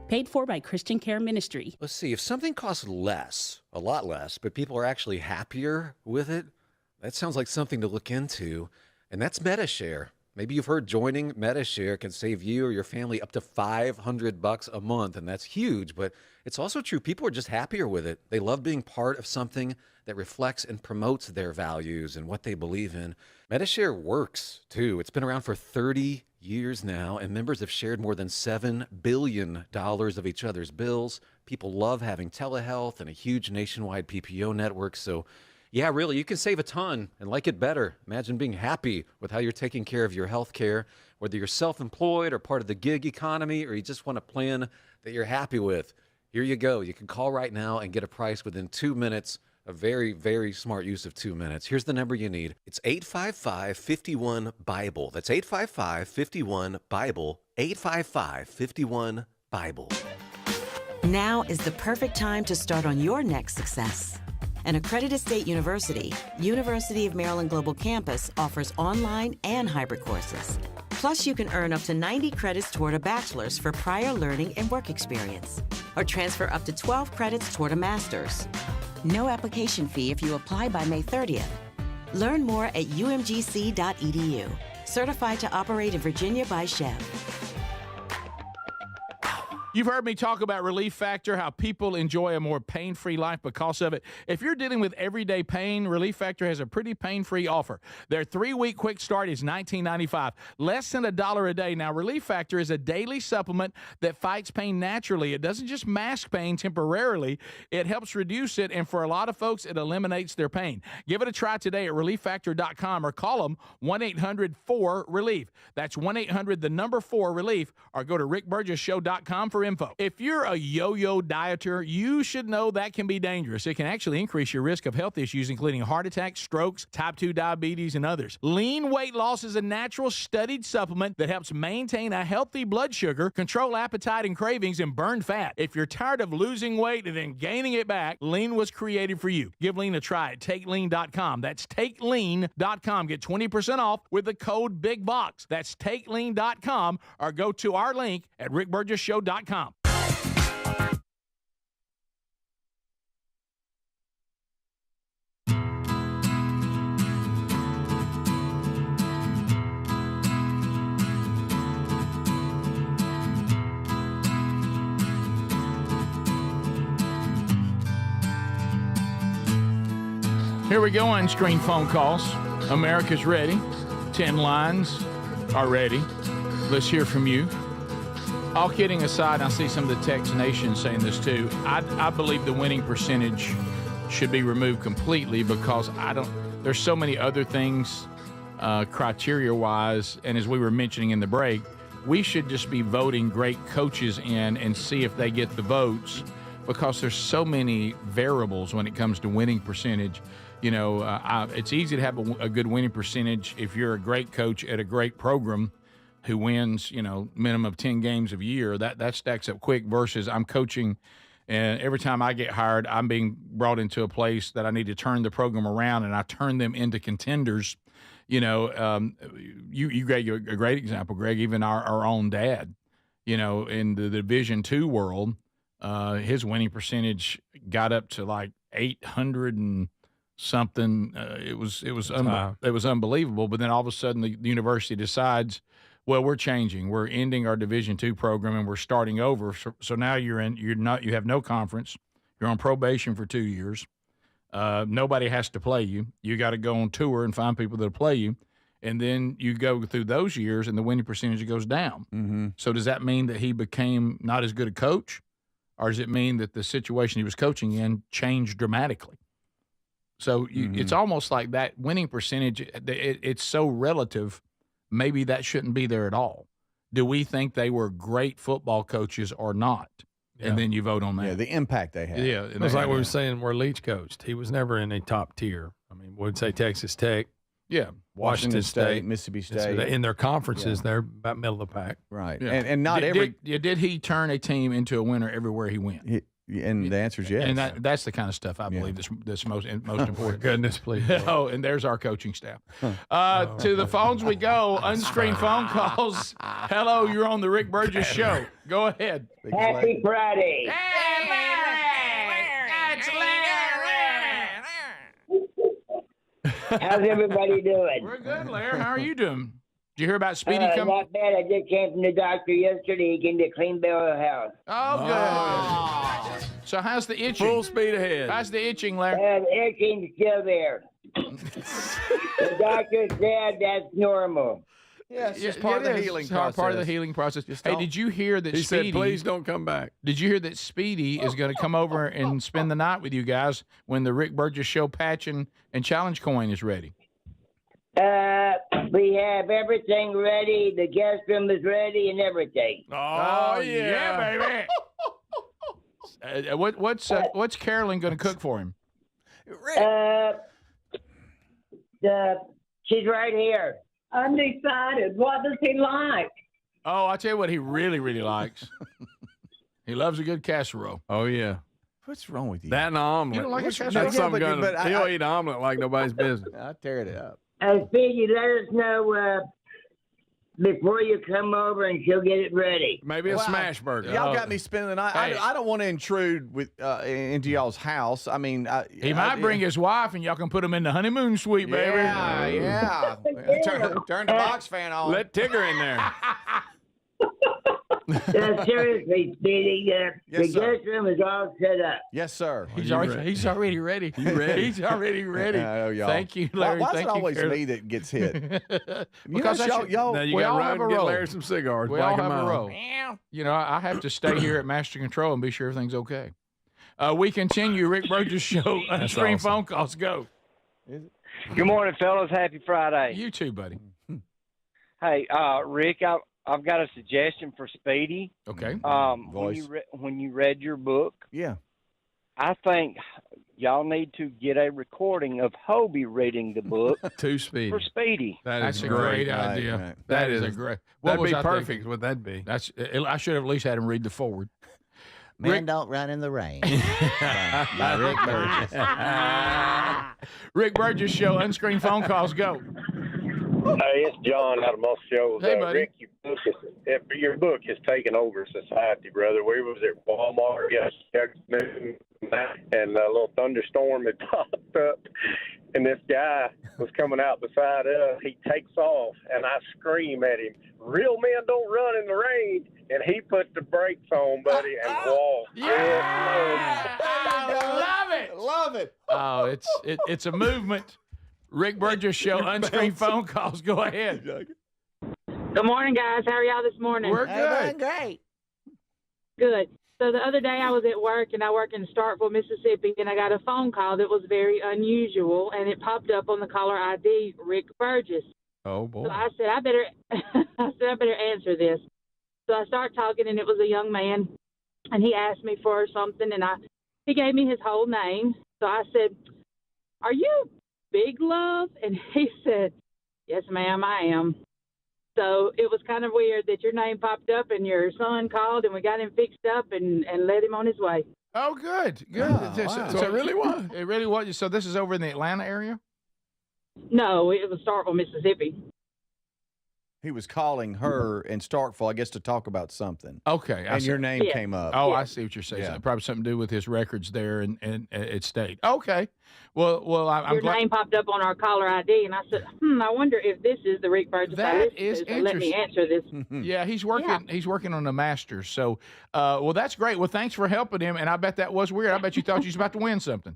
Paid for by Christian Care Ministry. Let's see, if something costs less, a lot less, but people are actually happier with it, that sounds like something to look into, and that's MediShare. Maybe you've heard joining MediShare can save you or your family up to $500 a month, and that's huge, but it's also true. People are just happier with it. They love being part of something that reflects and promotes their values and what they believe in. MediShare works, too. It's been around for 30 years now, and members have shared more than $7 billion of each other's bills. People love having telehealth and a huge nationwide PPO network, so yeah, really, you can save a ton and like it better. Imagine being happy with how you're taking care of your health care, whether you're self-employed or part of the gig economy, or you just want a plan that you're happy with. Here you go. You can call right now and get a price within 2 minutes. A very, very smart use of 2 minutes. Here's the number you need. It's 855-51-BIBLE. That's 855-51-BIBLE. 855-51-BIBLE. Now is the perfect time to start on your next success. An accredited state university, University of Maryland Global Campus offers online and hybrid courses. Plus, you can earn up to 90 credits toward a bachelor's for prior learning and work experience, or transfer up to 12 credits toward a master's. No application fee if you apply by May 30th. Learn more at umgc.edu. Certified to operate in Virginia by Chev. You've heard me talk about Relief Factor, how people enjoy a more pain-free life because of it. If you're dealing with everyday pain, Relief Factor has a pretty pain-free offer. Their 3-week quick start is $19.95, less than $1 a day. Now, Relief Factor is a daily supplement that fights pain naturally. It doesn't just mask pain temporarily. It helps reduce it, and for a lot of folks, it eliminates their pain. Give it a try today at ReliefFactor.com or call them 1-800-4-RELIEF. That's 1-800-4-RELIEF, or go to rickburgessshow.com for info. If you're a yo-yo dieter, you should know that can be dangerous. It can actually increase your risk of health issues, including heart attacks, strokes, type 2 diabetes, and others. Lean weight loss is a natural studied supplement that helps maintain a healthy blood sugar, control appetite and cravings, and burn fat. If you're tired of losing weight and then gaining it back, Lean was created for you. Give Lean a try at TakeLean.com. That's TakeLean.com. Get 20% off with the code BIGBOX. That's TakeLean.com, or go to our link at rickburgessshow.com. Here we go on screen phone calls. America's ready. 10 lines are ready. Let's hear from you. All kidding aside, I see some of the Tex Nation saying this too. I believe the winning percentage should be removed completely because there's so many other things criteria-wise, and as we were mentioning in the break, we should just be voting great coaches in and see if they get the votes because there's so many variables when it comes to winning percentage. You know, it's easy to have a good winning percentage if you're a great coach at a great program who wins, minimum of 10 games a year. That stacks up quick versus I'm coaching, and every time I get hired, I'm being brought into a place that I need to turn the program around, and I turn them into contenders. You gave a great example, Greg, even our own dad, in the Division II world, his winning percentage got up to like 800 and something. It was unbelievable. But then all of a sudden the university decides, well, we're changing. We're ending our Division II program and we're starting over. So now you have no conference. You're on probation for 2 years. Nobody has to play you. You got to go on tour and find people that'll play you. And then you go through those years and the winning percentage goes down. Mm-hmm. So does that mean that he became not as good a coach? Or does it mean that the situation he was coaching in changed dramatically? So it's almost like that winning percentage, it's so relative. Maybe that shouldn't be there at all. Do we think they were great football coaches or not? Yeah. And then you vote on that. Yeah, the impact they had. Yeah, it was like we were saying where Leach coached. He was never in a top tier. I mean, we'd say Texas Tech. Yeah, Washington State, Mississippi State. In their conferences, they're about middle of the pack. Right. Yeah. And not did he turn a team into a winner everywhere he went? And the answer is yes. And that's the kind of stuff I believe that's most important. Goodness, please. Oh, and there's our coaching staff. To the phones we go. Unscreened phone calls. Hello, you're on the Rick Burgess Show. Go ahead. Happy Friday. How's everybody doing? We're good, Larry. How are you doing? Did you hear about Speedy coming? Not bad. I just came from the doctor yesterday. He gave me a clean bill of health. Oh, good. So how's the itching? Full speed ahead. How's the itching, Larry? The itching's still there. The doctor said that's normal. Yeah, it's just part of the healing process. Part of the healing process. Hey, did you hear that He Speedy... said, please don't come back. Did you hear that Speedy is going to come over and spend the night with you guys when the Rick Burgess Show patch and challenge coin is ready? We have everything ready. The guest room is ready and everything. Oh yeah, baby. What's Carolyn going to cook for him? She's right here. Undecided. What does he like? Oh, I'll tell you what he really, really likes. He loves a good casserole. Oh, yeah. What's wrong with you? That and an omelet. You don't like a casserole? That's something but he'll eat an omelet like nobody's business. I tear it up. Speedy, let us know before you come over, and she'll get it ready. Maybe a smash burger. Y'all got me spending the night. Hey. I don't want to intrude into y'all's house. I mean, he might bring his wife, and y'all can put him in the honeymoon suite, baby. Yeah. Turn the box fan on. Let Tigger in there. Seriously, Speedy, the guest room is all set up. Yes, sir. He's already ready. He's already ready. Y'all. Thank you, Larry. Why is Thank it you, always Carol. me that gets hit? Because y'all Now you we got all to have run a and get roll. Larry some cigars. We all Black have and a mild. roll. You know, I have to stay here at Master Control and be sure everything's okay. We continue. Rick Burgess Show. Screen phone calls. Go. Good morning, fellas. Happy Friday. You too, buddy. Hey, Rick, I've got a suggestion for Speedy. Okay. When you read your book, yeah, I think y'all need to get a recording of Hobie reading the book to Speedy. For Speedy. That's a great idea. Right. That is a great. That'd be I perfect. thinking? Would that be? I should have at least had him read the forward. Men Rick, don't run in the rain. By Rick Burgess. Rick Burgess Show. Unscreened phone calls. Go. Hey, it's John out of Most Shows. Hey, buddy. Rick, your book has taken over society, brother. We was at Walmart yesterday, and a little thunderstorm had popped up, and this guy was coming out beside us. He takes off, and I scream at him, "Real men don't run in the rain." And he put the brakes on, buddy, and walked. Yeah! I love it. Oh, it's a movement. Rick Burgess Show. Unscreened phone calls. Go ahead. Good morning, guys. How are y'all this morning? We're good. Great. Good. So the other day I was at work, and I work in Starkville, Mississippi, and I got a phone call that was very unusual, and it popped up on the caller ID, Rick Burgess. Oh boy. So I said I better answer this. So I start talking, and it was a young man, and he asked me for something, and he gave me his whole name. So I said, "Are you Big Love?" And he said, "Yes, ma'am, I am." So it was kind of weird that your name popped up and your son called, and we got him fixed up and led him on his way. Oh, good. Oh, wow. So it really was. It really was. So this is over in the Atlanta area? No, it was Starkville, Mississippi. He was calling her in Starkville, I guess, to talk about something. Okay. And your name came up. Oh, I see what you're saying. Yeah. Probably something to do with his records there and it stayed. Okay. Well, I'm your glad. name popped up on our caller ID, and I said, I wonder if this is the Rick Burgess I That listen is to, so let me interesting. answer this. Yeah, he's working. Yeah. He's working on a master's. So, well, that's great. Well, thanks for helping him. And I bet that was weird. I bet you thought you was about to win something.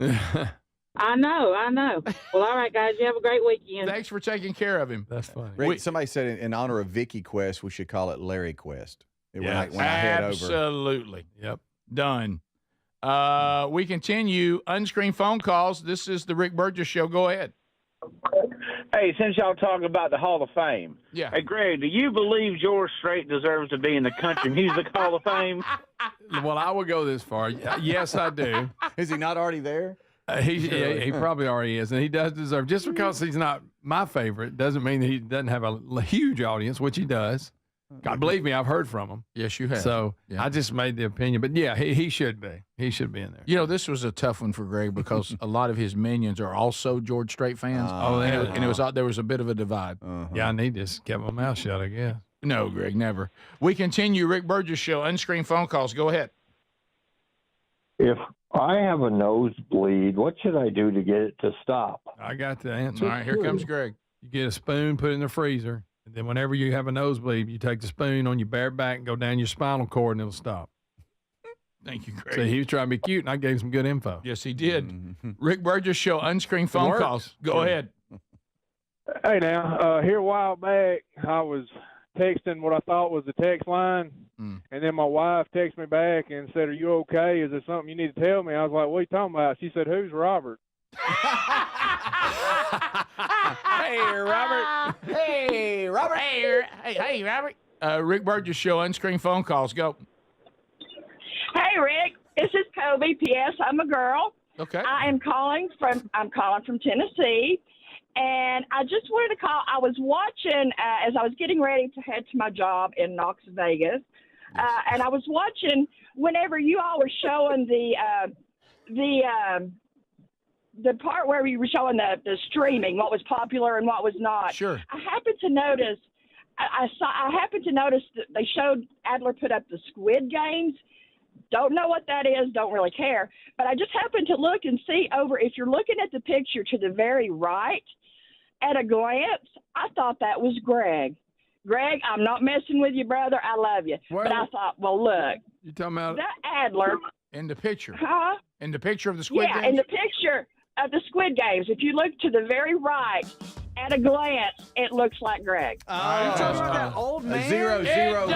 I know. Well, all right, guys. You have a great weekend. Thanks for taking care of him. That's funny. Rick, somebody said in honor of Vicky Quest, we should call it Larry Quest. When I head over. Absolutely. Yep. Done. We continue. Unscreened phone calls. This is the Rick Burgess Show. Go ahead. Hey, since y'all talk about the Hall of Fame. Yeah. Hey, Greg, do you believe George Strait deserves to be in the Country Music Hall of Fame? Well, I would go this far. Yes, I do. Is he not already there? He probably already is, and he does deserve. Just because he's not my favorite doesn't mean that he doesn't have a huge audience, which he does. God, believe me, I've heard from him. Yes, you have. So yeah. I just made the opinion, but yeah, he should be. He should be in there. You know, this was a tough one for Greg because a lot of his minions are also George Strait fans. There was a bit of a divide. Yeah, I need to just keep my mouth shut, I guess. No, Greg, never. We continue. Rick Burgess Show. Unscreened phone calls. Go ahead. If I have a nosebleed, what should I do to get it to stop? I got the answer. All right, here comes Greg. You get a spoon, put it in the freezer, And then whenever you have a nosebleed, you take the spoon on your bare back and go down your spinal cord, and it'll stop. Thank you, Greg. So he was trying to be cute, and I gave him some good info. Yes, he did. Rick Burgess Show, unscreened phone calls. Go ahead. Hey, now, here a while back, I was texting what I thought was the text line, and then my wife texted me back and said, "Are you okay? Is there something you need to tell me?" I was like, "What are you talking about?" She said, "Who's Robert?" Hey, Robert. Hey, Robert. Hey, Robert. Rick Burgess Show, unscreened phone calls. Go. Hey, Rick. This is Kobe. P.S. I'm a girl. Okay. I'm calling from Tennessee, and I just wanted to call. I was watching as I was getting ready to head to my job in Knox Vegas, and I was watching whenever you all were showing the part where you were showing the streaming, what was popular and what was not. Sure. I happened to notice. I happened to notice that they showed Adler put up the Squid Games. Don't know what that is, don't really care. But I just happened to look and see over, if you're looking at the picture to the very right, at a glance, I thought that was Greg. Greg, I'm not messing with you, brother. I love you. But I thought, well, look. You talking about that Adler. In the picture. Huh? In the picture of the Squid Games? Yeah, in the picture of the Squid Games. If you look to the very right, at a glance, it looks like Greg. You talking about that old man? 001.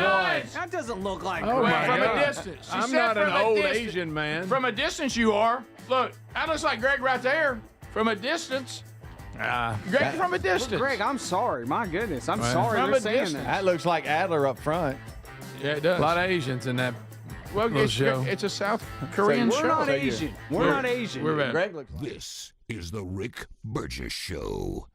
That doesn't look like Oh, Greg. my From God. a distance. She I'm said not an from a old distance. Asian man. From a distance, you are. Look, that looks like Greg right there. From a distance. Greg from a distance. Well, Greg, I'm sorry. My goodness. I'm Well, sorry from you're a saying distance. that. That looks like Adler up front. Yeah, it does. A lot of Asians in that Well, little it's, show. it's a South Korean We're show. not Asian. We're not Asian. We're bad. Greg looks like This is the Rick Burgess Show.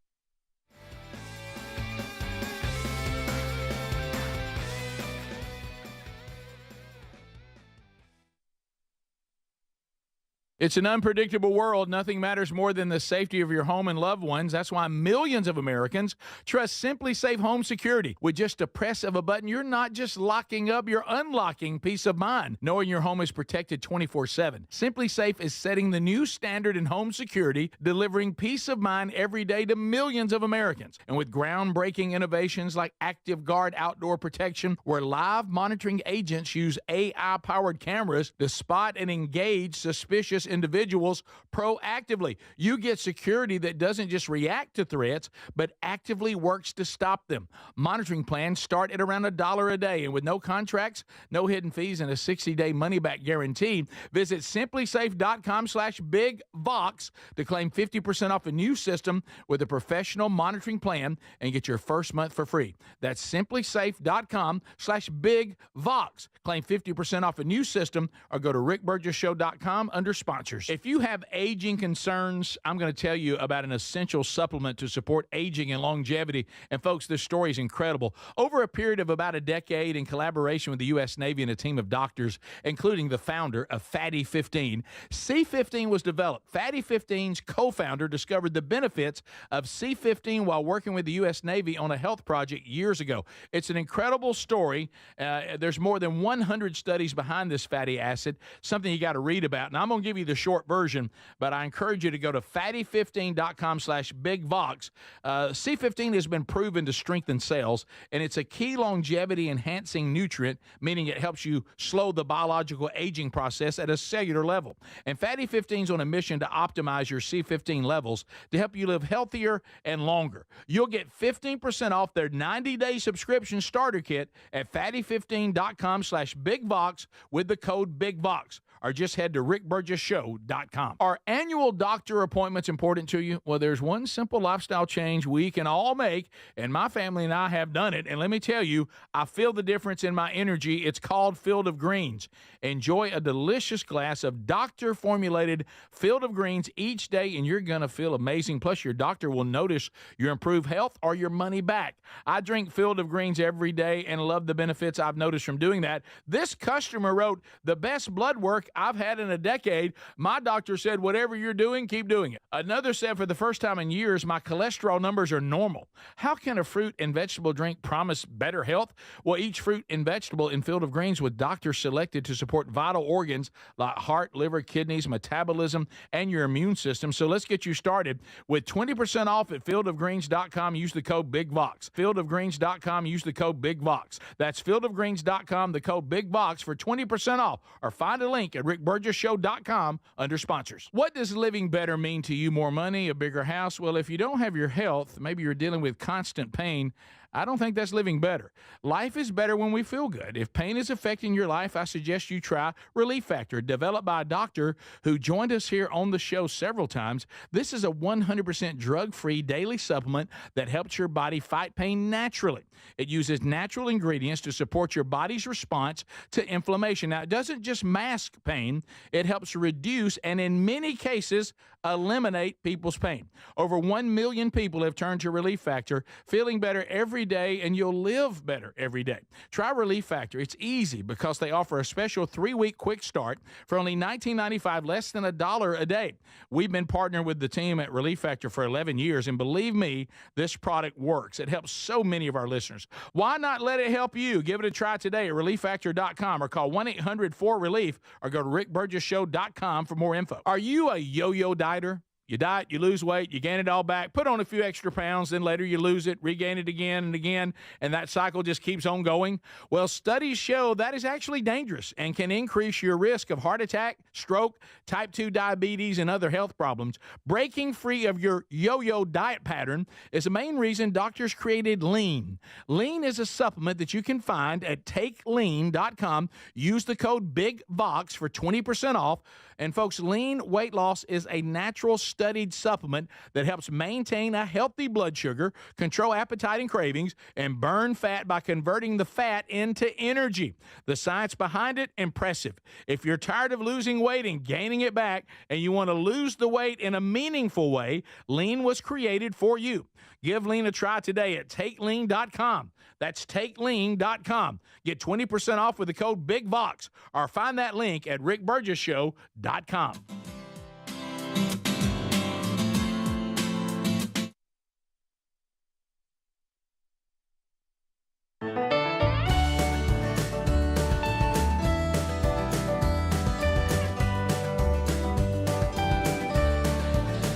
It's an unpredictable world. Nothing matters more than the safety of your home and loved ones. That's why millions of Americans trust Simply Safe Home Security. With just a press of a button, you're not just locking up, you're unlocking peace of mind, knowing your home is protected 24/7. Simply Safe is setting the new standard in home security, delivering peace of mind every day to millions of Americans. And with groundbreaking innovations like Active Guard Outdoor Protection, where live monitoring agents use AI-powered cameras to spot and engage suspicious individuals proactively. You get security that doesn't just react to threats, but actively works to stop them. Monitoring plans start at around $1 a day, and with no contracts, no hidden fees, and a 60-day money-back guarantee, visit simplysafe.com/bigvox to claim 50% off a new system with a professional monitoring plan and get your first month for free. That's simplysafe.com/bigvox. Claim 50% off a new system or go to rickburgessshow.com under sponsors. If you have aging concerns, I'm going to tell you about an essential supplement to support aging and longevity. And folks, this story is incredible. Over a period of about a decade, in collaboration with the U.S. Navy and a team of doctors, including the founder of Fatty 15, C15 was developed. Fatty 15's co-founder discovered the benefits of C15 while working with the U.S. Navy on a health project years ago. It's an incredible story. There's more than 100 studies behind this fatty acid, something you got to read about. And I'm going to give you the short version, but I encourage you to go to fatty15.com/bigvox. C15 has been proven to strengthen cells, and it's a key longevity enhancing nutrient, meaning it helps you slow the biological aging process at a cellular level. And Fatty 15 is on a mission to optimize your C15 levels to help you live healthier and longer. You'll get 15% off their 90-day subscription starter kit at fatty15.com/bigvox with the code BIGVOX. Or just head to rickburgessshow.com. Are annual doctor appointments important to you? Well, there's one simple lifestyle change we can all make, and my family and I have done it. And let me tell you, I feel the difference in my energy. It's called Field of Greens. Enjoy a delicious glass of doctor-formulated Field of Greens each day, and you're going to feel amazing. Plus, your doctor will notice your improved health or your money back. I drink Field of Greens every day and love the benefits I've noticed from doing that. This customer wrote, the best blood work like I've had in a decade. My doctor said, whatever you're doing, keep doing it. Another said, for the first time in years, my cholesterol numbers are normal. How can a fruit and vegetable drink promise better health? Well, each fruit and vegetable in Field of Greens with doctors selected to support vital organs like heart, liver, kidneys, metabolism, and your immune system. So let's get you started with 20% off at fieldofgreens.com. Use the code BIGVOX. Fieldofgreens.com. Use the code BIGVOX. That's fieldofgreens.com, the code BIGVOX for 20% off. Or find a link at rickburgessshow.com under sponsors. What does living better mean to you? More money, a bigger house? Well, if you don't have your health, maybe you're dealing with constant pain, I don't think that's living better. Life is better when we feel good. If pain is affecting your life, I suggest you try Relief Factor, developed by a doctor who joined us here on the show several times. This is a 100% drug-free daily supplement that helps your body fight pain naturally. It uses natural ingredients to support your body's response to inflammation. Now, it doesn't just mask pain, it helps reduce and in many cases eliminate people's pain. Over 1 million people have turned to Relief Factor, feeling better every day, and you'll live better every day. Try Relief Factor. It's easy because they offer a special 3-week quick start for only $19.95, less than $1 a day. We've been partnering with the team at Relief Factor for 11 years, and believe me, this product works. It helps so many of our listeners. Why not let it help you? Give it a try today at relieffactor.com or call 1-800-4RELIEF or go to rickburgessshow.com for more info. Are you a yo-yo dieter? You diet, you lose weight, you gain it all back, put on a few extra pounds, then later you lose it, regain it again and again, and that cycle just keeps on going. Well, studies show that is actually dangerous and can increase your risk of heart attack, stroke, type 2 diabetes, and other health problems. Breaking free of your yo-yo diet pattern is the main reason doctors created Lean. Lean is a supplement that you can find at takelean.com. Use the code BIGVOX for 20% off. And folks, Lean weight loss is a natural studied supplement that helps maintain a healthy blood sugar, control appetite and cravings, and burn fat by converting the fat into energy. The science behind it, impressive. If you're tired of losing weight and gaining it back, and you want to lose the weight in a meaningful way, Lean was created for you. Give Lean a try today at takelean.com. That's takelean.com. Get 20% off with the code BIGVOX or find that link at rickburgessshow.com.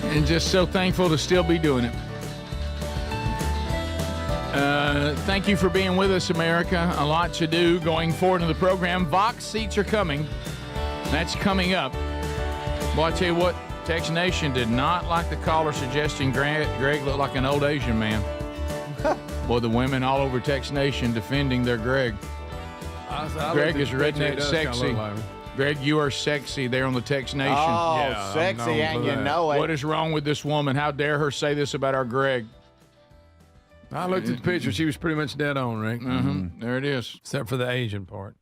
And just so thankful to still be doing it. Thank you for being with us, America. A lot to do going forward in the program. Vox seats are coming. That's coming up. Boy, I tell you what, Tex Nation did not like the caller suggesting Greg looked like an old Asian man. Boy, the women all over Tex Nation defending their Greg. Greg is redneck sexy. Greg, you are sexy there on the Tex Nation. Oh, yeah, sexy, and you know it. What is wrong with this woman? How dare her say this about our Greg? I looked at the picture. She was pretty much dead on, Rick. Mm-hmm. There it is. Except for the Asian part.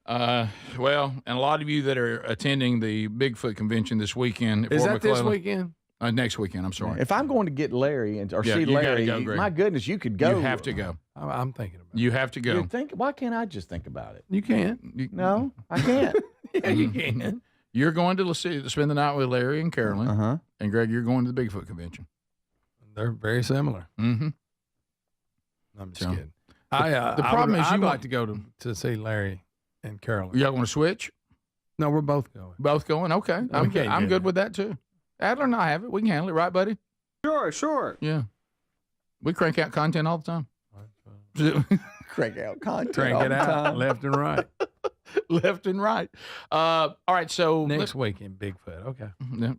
Well, and a lot of you that are attending the Bigfoot convention this weekend. Is that this weekend? Next weekend, I'm sorry. If I'm going to get Larry or see Larry, go, my goodness, you could go. You have to go. I'm thinking about it. You have to go. Why can't I just think about it? You can't. No, I can't. Yeah, you can. You're going to spend the night with Larry and Carolyn. Uh-huh. And Greg, you're going to the Bigfoot convention. They're very similar. Mm-hmm. I'm just kidding. The problem is I'd like to go to see Larry and Carolyn. Y'all want to switch? No, we're both going. Both going? Okay. I'm good with that, too. Adler and I have it. We can handle it, right, buddy? Sure. Yeah. We crank out content all the time. Crank out content. Crank it out left and right. Left and right. All right, so next weekend, Bigfoot. Okay.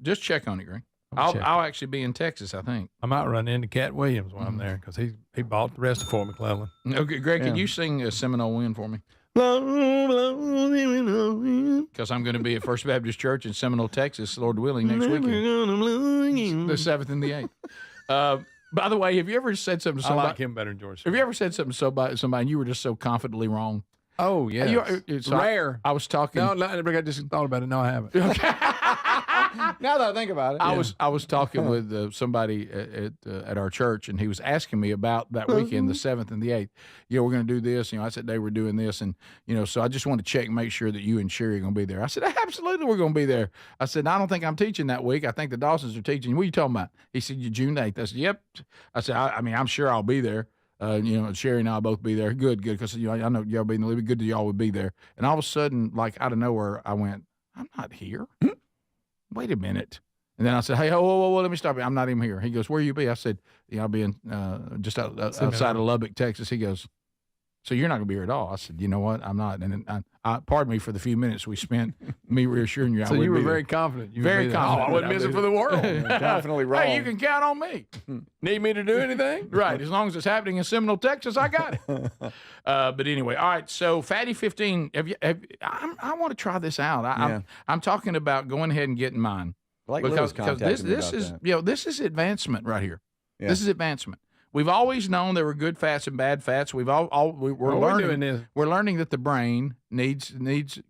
Just check on it, Greg. I'll actually be in Texas, I think. I might run into Cat Williams while I'm there because he bought the rest of Fort McClellan. Okay, Greg, can you sing a Seminole Wind for me? Because I'm going to be at First Baptist Church in Seminole, Texas, Lord willing, next weekend. The 7th and the 8th. By the way, have you ever said something to somebody? I like him better than George. Have you ever said something to somebody and you were just so confidently wrong? Oh, yeah. It's rare. I was talking. No, I just thought about it. No, I haven't. Okay. Now that I think about it, I was talking with somebody at our church, and he was asking me about that weekend, the 7th and the 8th. Yeah, we're going to do this. I said they were doing this, and so I just want to check and make sure that you and Sherry are going to be there. I said absolutely, we're going to be there. I said I don't think I'm teaching that week. I think the Dawsons are teaching. What are you talking about? He said June 8th. I said yep. I said I mean I'm sure I'll be there. Sherry and I'll both be there. Good, because I know y'all be in the living. Good that y'all would be there. And all of a sudden, like out of nowhere, I went, I'm not here. Wait a minute. And then I said, hey, whoa, let me stop you. I'm not even here. He goes, where you be? I said, I'll be in just outside of Lubbock, Texas. He goes, so you're not going to be here at all? I said, you know what? I'm not. And then pardon me for the few minutes we spent me reassuring you. So you were very confident. Very confident. I wouldn't miss it for the world. Definitely wrong. Hey, you can count on me. Need me to do anything? Right. As long as it's happening in Seminole, Texas, I got it. But anyway, all right. So Fatty 15, I want to try this out. I'm talking about going ahead and getting mine. Because this is advancement right here. Yeah. This is advancement. We've always known there were good fats and bad fats. We're learning that the brain needs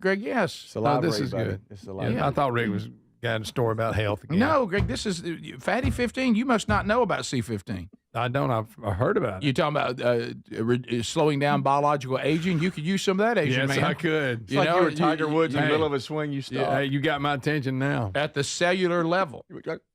Greg. Yes, this is good. I thought Rick was got a story about health again. No, Greg, this is Fatty 15. You must not know about C15. I don't. I've heard about it. You're talking about slowing down biological aging. You could use some of that aging, man. Yes, I could. It's like you were Tiger Woods in the middle of a swing. You stopped. Hey, you got my attention now. At the cellular level.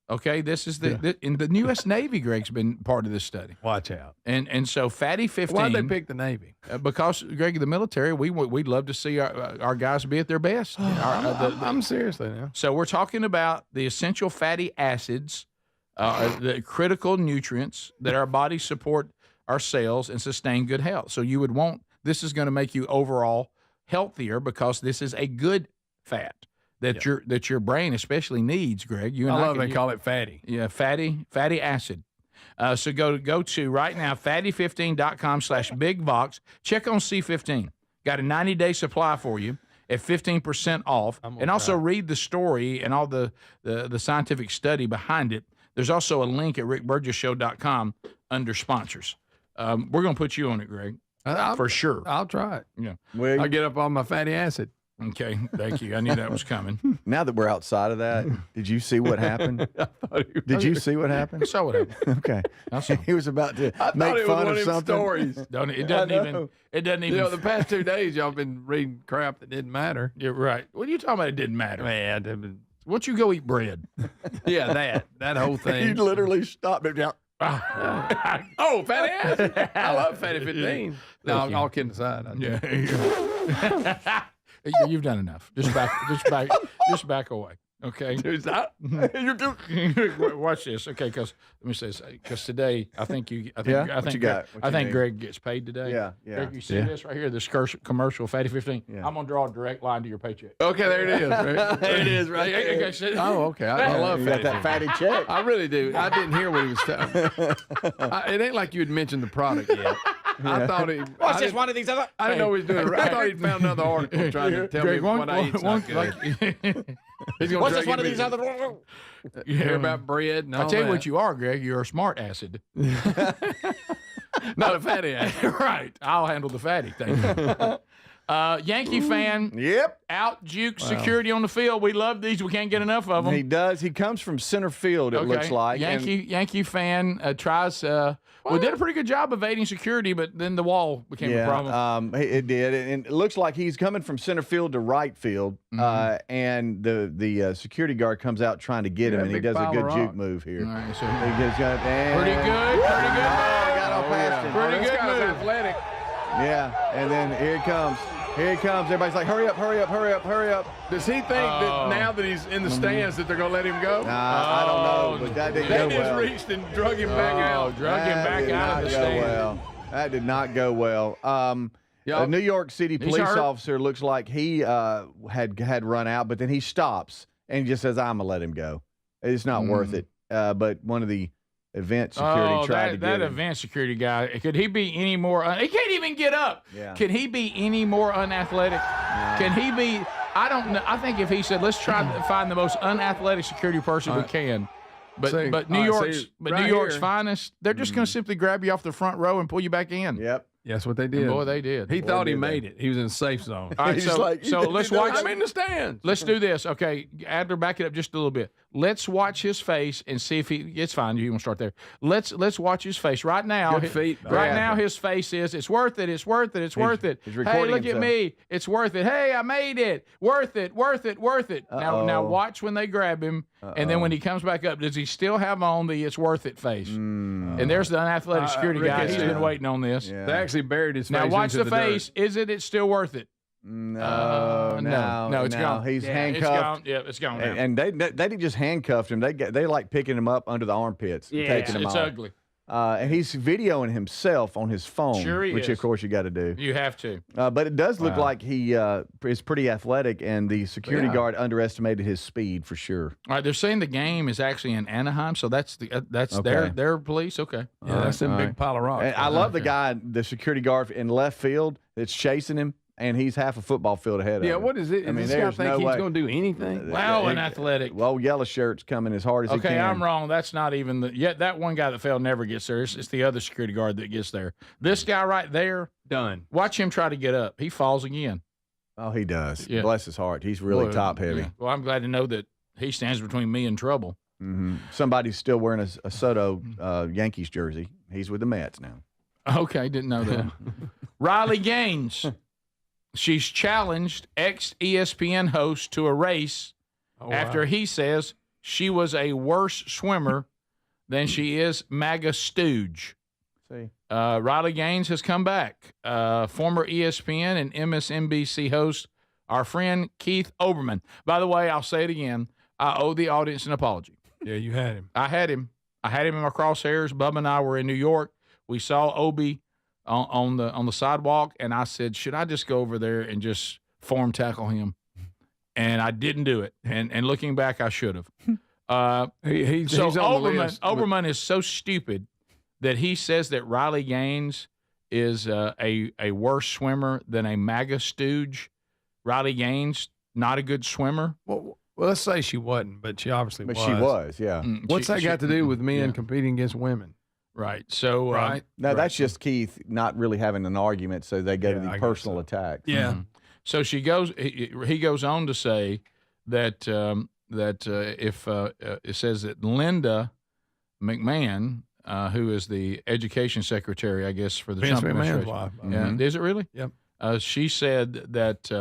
Okay, this is in the U.S. Navy. Greg's been part of this study. Watch out. And so Fatty 15. Why'd they pick the Navy? Because Greg, the military, we'd love to see our guys be at their best. I'm seriously now. So we're talking about the essential fatty acids, the critical nutrients that our bodies support our cells and sustain good health. So you would want this is going to make you overall healthier because this is a good fat. That your brain especially needs, Greg. I love they call it fatty. Yeah, fatty acid. So go to right now, fatty15.com/bigvox. Check on C15. Got a 90-day supply for you at 15% off. And also read the story and all the scientific study behind it. There's also a link at rickburgessshow.com under sponsors. We're going to put you on it, Greg, for sure. I'll try it. Yeah, I'll get up on my fatty acid. Okay, thank you. I knew that was coming. Now that we're outside of that, did you see what happened? Did you see what happened? I saw what happened. Okay, he was about to make fun of something. Stories. It doesn't even. The past 2 days y'all been reading crap that didn't matter. You're right. What are you talking about? It didn't matter. Man, why don't you go eat bread? Yeah, that whole thing. You literally stopped it down. Oh, fatty acid. I love fatty 15. No, all kidding aside. You've done enough. Just back away. Okay. Watch this. Okay, because let me say this. Because today, I think Greg gets paid today. Yeah. Greg, you see this right here? This commercial, Fatty 15. Yeah. I'm gonna draw a direct line to your paycheck. Okay, there it is. Right? There it is. Right. Okay. Oh, okay. I love you got that fatty check. I really do. I didn't hear what he was telling. It ain't like you had mentioned the product yet. I thought he. What's this one of these other? I didn't know he was doing it. I thought he'd found another article trying to tell me what I eat. What's this one of these other? You hear about bread? I tell you what you are, Greg. You're a smart acid. Not a fatty acid. Right. I'll handle the fatty thing. Yankee fan. Yep. Out juke security on the field. We love these. We can't get enough of them. He does. He comes from center field, it looks like. Yankee fan tries. Did a pretty good job evading security, but then the wall became a problem. It did. And it looks like he's coming from center field to right field. And the security guard comes out trying to get him, and he does a good juke move here. All right, so pretty good. Got all past him. Pretty good move. Athletic. Yeah, and then here he comes. Everybody's like, hurry up. Does he think that now that he's in the stands that they're going to let him go? I don't know, but that didn't go well. They just reached and drug him back out. Drug him back out of the stand. That did not go well. A New York City police officer looks like he had run out, but then he stops and just says, I'm going to let him go. It's not worth it. But one of the event security tried to get him. That event security guy, could he be any more he can't even get up. Yeah. Can he be any more unathletic? No. Can he be I don't know. I think if he said, let's try to find the most unathletic security person we can. But New York's finest, they're just going to simply grab you off the front row and pull you back in. Yep. Yeah, that's what they did. And boy, they did. He Boy, thought he did they. made it. He was in the safe zone. All right, so let's watch. I'm in the stands. Let's do this. Okay, Adler, back it up just a little bit. Let's watch his face and see if he. It's fine. You want to start there. Let's watch his face right now. Good feet. Right now, his face is. It's worth it. It's worth it. It's worth it. He's Hey, recording look himself. at me. It's worth it. Hey, I made it. Worth it. Worth it. Worth it. Now watch when they grab him, and then when he comes back up, does he still have on the "it's worth it" face? And there's the unathletic security Rick, guy. it's He's been waiting on this. Yeah. They actually buried his face. Now watch into the dirt. face. Is it? It's still worth it. No, it's gone. He's Yeah, handcuffed. It's gone. Yeah, it's gone. Now. And they didn't just handcuff him. They like picking him up under the armpits, and taking him it's off. ugly. And he's videoing himself on his phone, Sure he which is. of course you got to do. You have to. But it does look like he is pretty athletic, and the security guard underestimated his speed for sure. All right, they're saying the game is actually in Anaheim, so that's Okay. their police. Okay. Yeah, that's a big pile of rocks. And I love the guy, the security guard in left field that's chasing him, and he's half a football field ahead of him. Yeah, what is it? I mean, Does this guy there's think no he's way. going to do anything? Wow, an athletic. Well, yellow shirt's coming as hard as he Okay, can. I'm wrong. That's not even that one guy that fell never gets there. It's the other security guard that gets there. This guy right there, done. Watch him try to get up. He falls again. Oh, he does. Yeah. Bless his heart. He's really Boy, top heavy. yeah. Well, I'm glad to know that he stands between me and trouble. Mm-hmm. Somebody's still wearing a Soto Yankees jersey. He's with the Mets now. Okay, didn't know that. Riley Gaines. She's challenged ex-ESPN host to a race after he says she was a worse swimmer than she is MAGA stooge. See, Riley Gaines has come back. Former ESPN and MSNBC host, our friend Keith Olbermann. By the way, I'll say it again. I owe the audience an apology. Yeah, you had him. I had him in my crosshairs. Bubba and I were in New York. We saw Obi on the sidewalk, and I said, should I just go over there and just form tackle him? And I didn't do it. And looking back, I should have. He's on the list. Olbermann is so stupid that he says that Riley Gaines is a worse swimmer than a MAGA stooge. Riley Gaines, not a good swimmer. Well, let's say she wasn't, but she obviously was. But she was, yeah. What's that got to do with men competing against women? Right. So no, that's just Keith not really having an argument, so they go to the personal attacks. Yeah. Mm-hmm. So she goes. He goes on to say that if it says that Linda McMahon, who is the education secretary, I guess, for the Vince Trump McMahon's administration, wife. yeah, is it really? Yep. She said that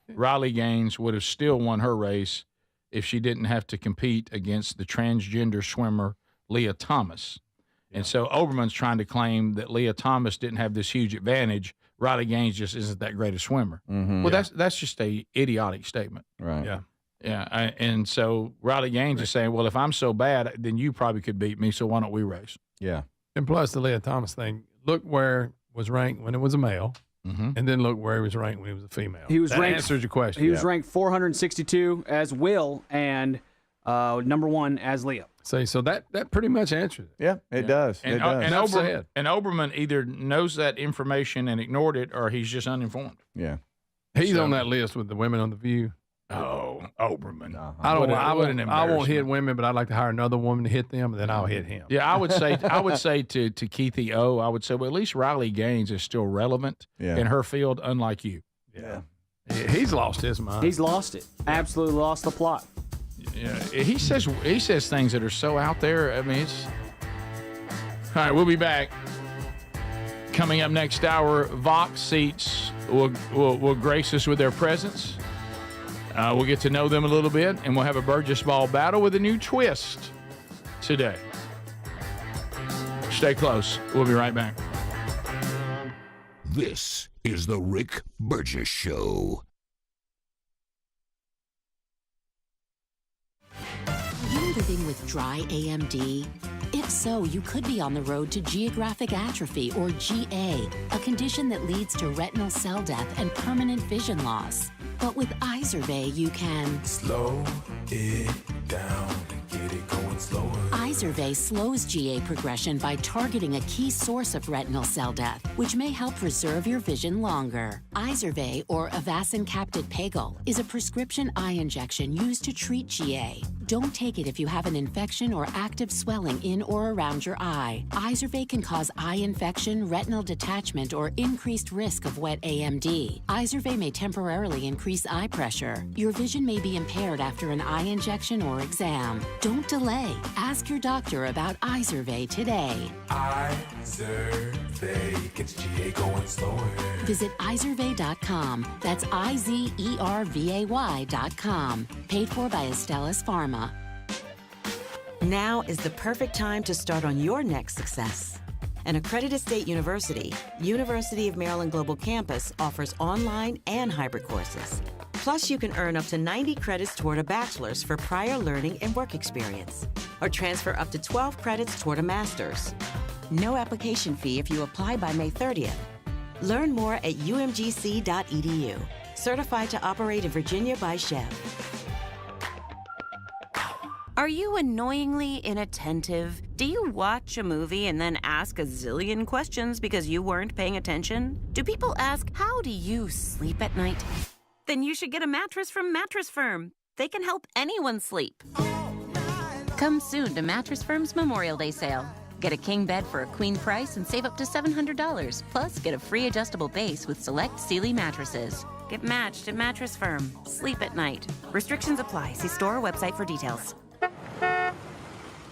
Riley Gaines would have still won her race if she didn't have to compete against the transgender swimmer Leah Thomas. And so Olbermann's trying to claim that Leah Thomas didn't have this huge advantage. Riley Gaines just isn't that great a swimmer. Mm-hmm. Well, that's just a idiotic statement. Right. Yeah. Yeah. And so Riley Gaines is saying, well, if I'm so bad, then you probably could beat me. So why don't we race? Yeah. And plus the Leah Thomas thing, look where it was ranked when it was a male, and then look where he was ranked when he was a female. He was that ranked, answers your question. He was ranked 462 as Will and number 1 as Leah. So that pretty much answers it. Yeah, it does. And, it does. And Olbermann either knows that information and ignored it, or he's just uninformed. Yeah. He's on that list with the women on The View. Oh, Olbermann. I don't. I won't embarrassment. hit women, but I'd like to hire another woman to hit them, and then I'll hit him. Yeah, I would say to Keithy O, I would say, well, at least Riley Gaines is still relevant in her field, unlike you. Yeah. He's lost his mind. He's lost it. Absolutely lost the plot. Yeah, he says things that are so out there. I mean, it's all right. We'll be back. Coming up next hour, Vox seats will grace us with their presence. We'll get to know them a little bit, and we'll have a Burgess Ball battle with a new twist today. Stay close. We'll be right back. This is the Rick Burgess Show. Are you living with dry AMD? If so, you could be on the road to geographic atrophy, or GA, a condition that leads to retinal cell death and permanent vision loss. But with Izervay, you can slow it down and get it going slower. Izervay slows GA progression by targeting a key source of retinal cell death, which may help preserve your vision longer. Izervay, or Avastin Capted Pagel, is a prescription eye injection used to treat GA. Don't take it if you have an infection or active swelling in or around your eye. Izervay can cause eye infection, retinal detachment, or increased risk of wet AMD. Izervay may temporarily increase eye pressure. Your vision may be impaired after an eye injection or exam. Don't delay. Ask your doctor about Izervay today. Izervay gets GA going slower. Visit Izervay.com. That's IZERVAY.com. Paid for by Astellas Pharma. Now is the perfect time to start on your next success. An accredited state university, University of Maryland Global Campus offers online and hybrid courses. Plus, you can earn up to 90 credits toward a bachelor's for prior learning and work experience, or transfer up to 12 credits toward a master's. No application fee if you apply by May 30th. Learn more at umgc.edu. Certified to operate in Virginia by Chev. Are you annoyingly inattentive? Do you watch a movie and then ask a zillion questions because you weren't paying attention? Do people ask, how do you sleep at night? Then you should get a mattress from Mattress Firm. They can help anyone sleep. Come soon to Mattress Firm's Memorial Day sale. Get a king bed for a queen price and save up to $700. Plus, get a free adjustable base with select Sealy mattresses. Get matched at Mattress Firm. Sleep at night. Restrictions apply. See store or website for details.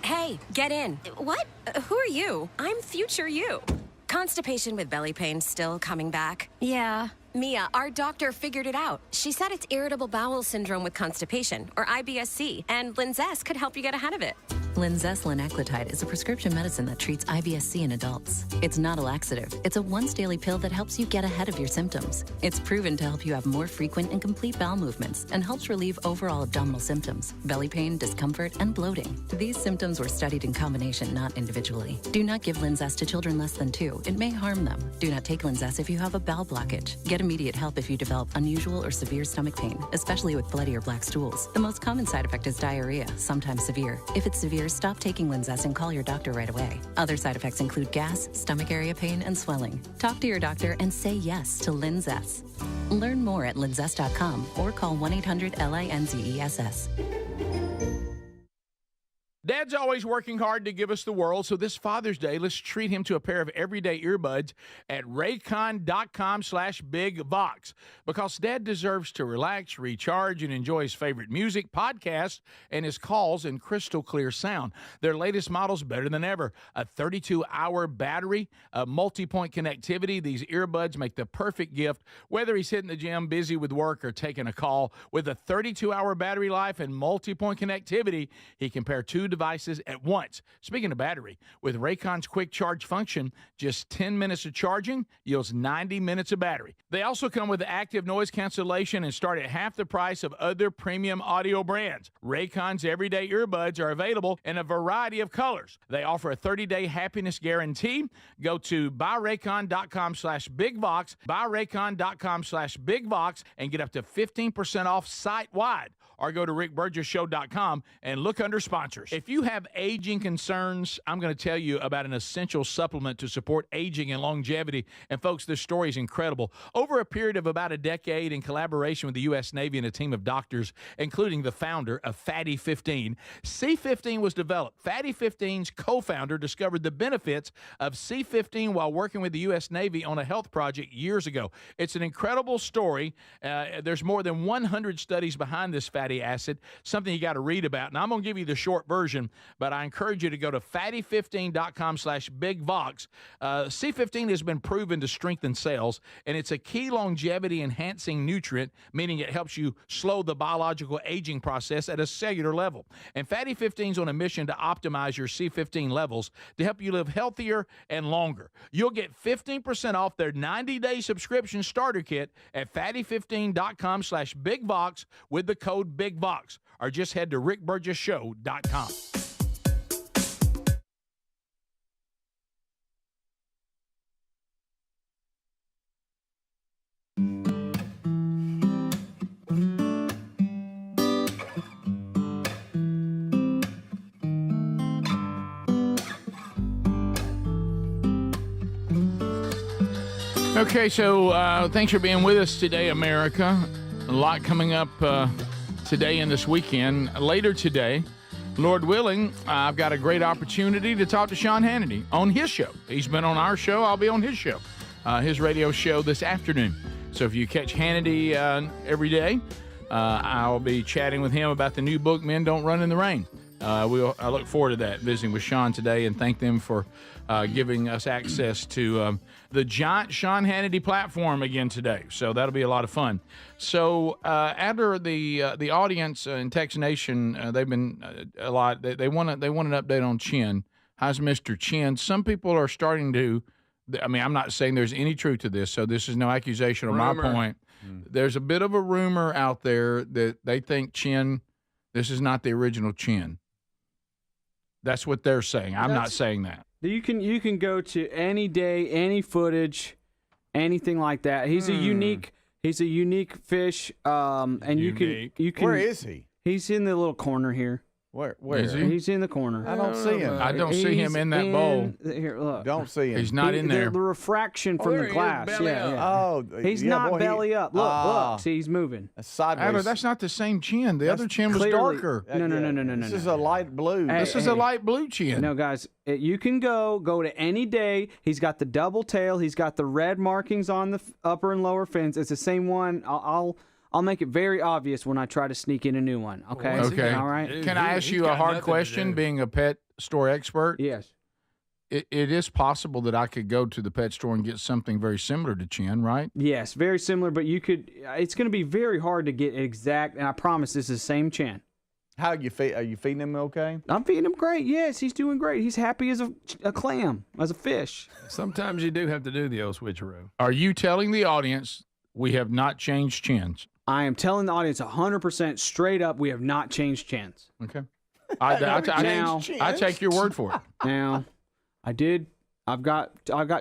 Hey, get in. What? Who are you? I'm future you. Constipation with belly pain still coming back. Yeah. Mia, our doctor figured it out. She said it's irritable bowel syndrome with constipation, or IBS-C, and Linzess could help you get ahead of it. Linzess linaclotide is a prescription medicine that treats IBS-C in adults. It's not a laxative. It's a once-daily pill that helps you get ahead of your symptoms. It's proven to help you have more frequent and complete bowel movements and helps relieve overall abdominal symptoms, belly pain, discomfort, and bloating. These symptoms were studied in combination, not individually. Do not give Linzess to children less than 2. It may harm them. Do not take Linzess if you have a bowel blockage. Get immediate help if you develop unusual or severe stomach pain, especially with bloody or black stools. The most common side effect is diarrhea, sometimes severe. If it's severe, stop taking Linzess and call your doctor right away. Other side effects include gas, stomach area pain, and swelling. Talk to your doctor and say yes to Linzess. Learn more at linzess.com or call 1-800-LINZESS. Dad's always working hard to give us the world, so this Father's Day, let's treat him to a pair of everyday earbuds at raycon.com/bigvox, because Dad deserves to relax, recharge, and enjoy his favorite music, podcasts, and his calls in crystal clear sound. Their latest model's better than ever. A 32-hour battery, a multi-point connectivity. These earbuds make the perfect gift, whether he's hitting the gym, busy with work, or taking a call. With a 32-hour battery life and multi-point connectivity, he can pair 2 devices at once. Speaking of battery, with Raycon's quick charge function, just 10 minutes of charging yields 90 minutes of battery. They also come with active noise cancellation and start at half the price of other premium audio brands. Raycon's everyday earbuds are available in a variety of colors. They offer a 30-day happiness guarantee. Go to buyraycon.com/bigvox, buyraycon.com/bigvox, and get up to 15% off site-wide. Or go to rickburgessshow.com and look under sponsors. If you have aging concerns, I'm going to tell you about an essential supplement to support aging and longevity. And folks, this story is incredible. Over a period of about a decade, in collaboration with the U.S. Navy and a team of doctors, including the founder of Fatty 15, C15 was developed. Fatty 15's co-founder discovered the benefits of C15 while working with the U.S. Navy on a health project years ago. It's an incredible story. There's more than 100 studies behind this fatty acid, something you got to read about. And I'm going to give you the short version, but I encourage you to go to fatty15.com/bigvox. C15 has been proven to strengthen cells, and it's a key longevity enhancing nutrient, meaning it helps you slow the biological aging process at a cellular level. And Fatty 15 is on a mission to optimize your C15 levels to help you live healthier and longer. You'll get 15% off their 90-day subscription starter kit at fatty15.com/bigvox with the code BIGVOX, or just head to rickburgessshow.com. Okay, so thanks for being with us today, America. A lot coming up today and this weekend. Later today, Lord willing, I've got a great opportunity to talk to Sean Hannity on his show. He's been on our show. I'll be on his show, his radio show this afternoon. So if you catch Hannity every day, I'll be chatting with him about the new book, Men Don't Run in the Rain. I look forward to that, visiting with Sean today, and thank them for giving us access to the giant Sean Hannity platform again today. So that'll be a lot of fun. So Adler, the audience in Tex Nation, they've been a lot. They want an update on Chin. How's Mr. Chin? Some people are starting to. I mean, I'm not saying there's any truth to this, so this is no accusation on my point. There's a bit of a rumor out there that they think Chin, this is not the original Chin. That's what they're saying. I'm not saying that. You can go to any day, any footage, anything like that. He's a unique fish. And you can. Where is he? He's in the little corner here. Where is he? He's in the corner. I don't see him. I don't see him in that bowl. Here, look. Don't see him. He's not in there. The refraction from the glass. Oh, he's not belly up. Look. See, he's moving. Sideways. Adler, that's not the same Chin. The other Chin was darker. No. This is a light blue. This is a light blue Chin. No, guys, you can go to any day. He's got the double tail. He's got the red markings on the upper and lower fins. It's the same one. I'll make it very obvious when I try to sneak in a new one. Okay. Okay. All right. Can I ask you a hard question? Being a pet store expert. Yes. It is possible that I could go to the pet store and get something very similar to Chin, right? Yes, very similar, but you could. It's going to be very hard to get exact. And I promise this is the same Chin. How are you feeding him okay? I'm feeding him great. Yes, he's doing great. He's happy as a clam, as a fish. Sometimes you do have to do the old switcheroo. Are you telling the audience we have not changed Chins? I am telling the audience 100% straight up, we have not changed Chins. Okay. I take your word for it. Now, I did. I've got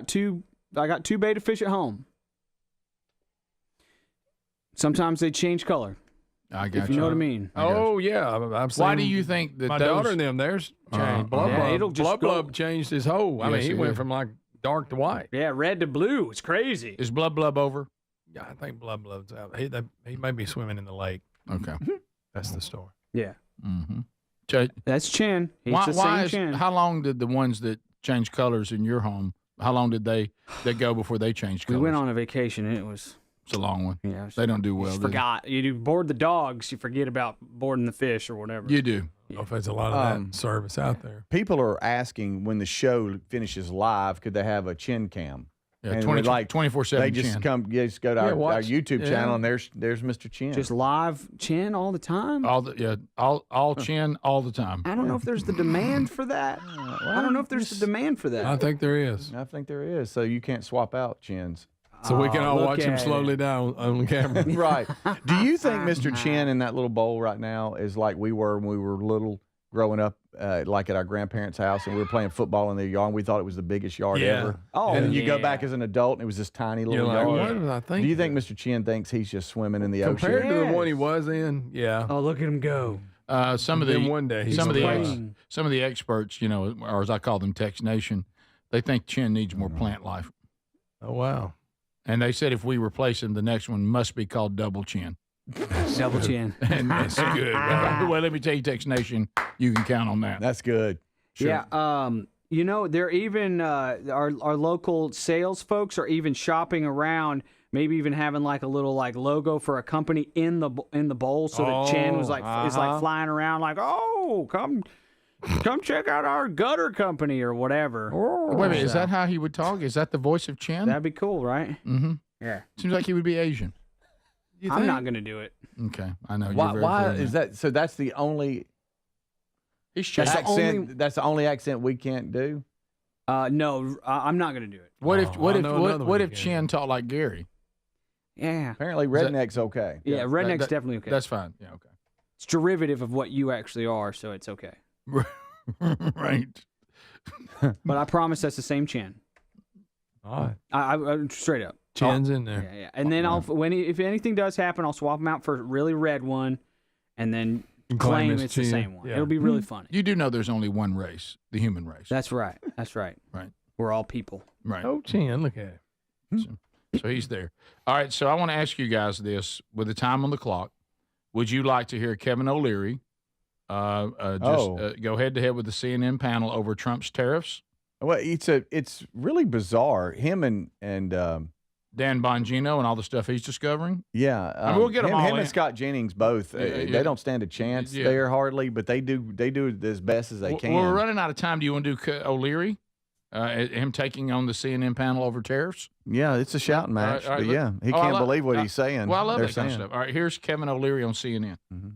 two betta fish at home. Sometimes they change color. I got if you know what I mean. Oh yeah, I've seen. Why do you think that my daughter and them there's changed? Blub changed his whole. I mean, he went from like dark to white. Yeah, red to blue. It's crazy. Is Blub over? Yeah, I think Blub's out. He may be swimming in the lake. Okay, that's the story. Yeah. Mm-hmm. That's Chin. He's the same Chin. How long did the ones that change colors in your home? How long did they go before they changed colors? We went on a vacation and it's a long one. Yeah, they don't do well. You forgot. You do board the dogs. You forget about boarding the fish or whatever. You do. Yeah. If there's a lot of that service out there. People are asking when the show finishes live, could they have a Chin cam? Yeah, 24/7. They just Chin. Go to our YouTube channel and there's Mr. Chin. Just live Chin all the time. All Chin all the time. I don't know if there's the demand for that. I don't know if there's the demand for that. I think there is. I think there is. So you can't swap out Chins. So we can all watch him slowly down on camera. Right. Do you think Mr. Chin in that little bowl right now is like we were when we were little growing up, like at our grandparents' house, and we were playing football in their yard, and we thought it was the biggest yard ever. Oh, and then you go back as an adult, and it was this tiny little yard. What did I think? Do you think Mr. Chin thinks he's just swimming in the ocean? Compared to the one he was in, yeah. Oh, look at him go. Some of the experts, or as I call them, Tex Nation, they think Chin needs more plant life. Oh, wow. And they said if we replace him, the next one must be called Double Chin. Double Chin. And that's good. Well, let me tell you, Tex Nation, you can count on that. That's good. Sure. Yeah. They're even our local sales folks are even shopping around, maybe even having like a little like logo for a company in the bowl, so that Chin was like is like flying around like, oh, come check out our gutter company or whatever. Wait a minute, is that how he would talk? Is that the voice of Chin? That'd be cool, right? Mm-hmm. Yeah. Seems like he would be Asian. I'm not going to do it. Okay, I know. Why is that? So that's the only accent. That's the only accent we can't do. No, I'm not going to do it. What if Chin talked like Gary? Yeah. Apparently, redneck's okay. Yeah, redneck's definitely okay. That's fine. Yeah, okay. It's derivative of what you actually are, so it's okay. Right. But I promise that's the same Chin. All right. I straight up. Chin's in there. Yeah. And then if anything does happen, I'll swap them out for a really red one, and then claim it's the same one. Yeah. It'll be really funny. You do know there's only one race, the human race. That's right. Right. We're all people. Right. Oh, Chin, look at him. So he's there. All right. So I want to ask you guys this: with the time on the clock, Would you like to hear Kevin O'Leary go head-to-head with the CNN panel over Trump's tariffs? Well, it's really bizarre. Him and Dan Bongino and all the stuff he's discovering. Yeah, I mean, we'll get them all him in. and Scott Jennings both. They don't stand a chance there hardly, but they do as best as they can. Well, we're running out of time. Do you want to do O'Leary? Him taking on the CNN panel over tariffs? Yeah, it's a shouting match. All right, but yeah, he can't believe what he's saying. Well, I love They're that kind of saying. stuff. All right, here's Kevin O'Leary on CNN. Mm-hmm.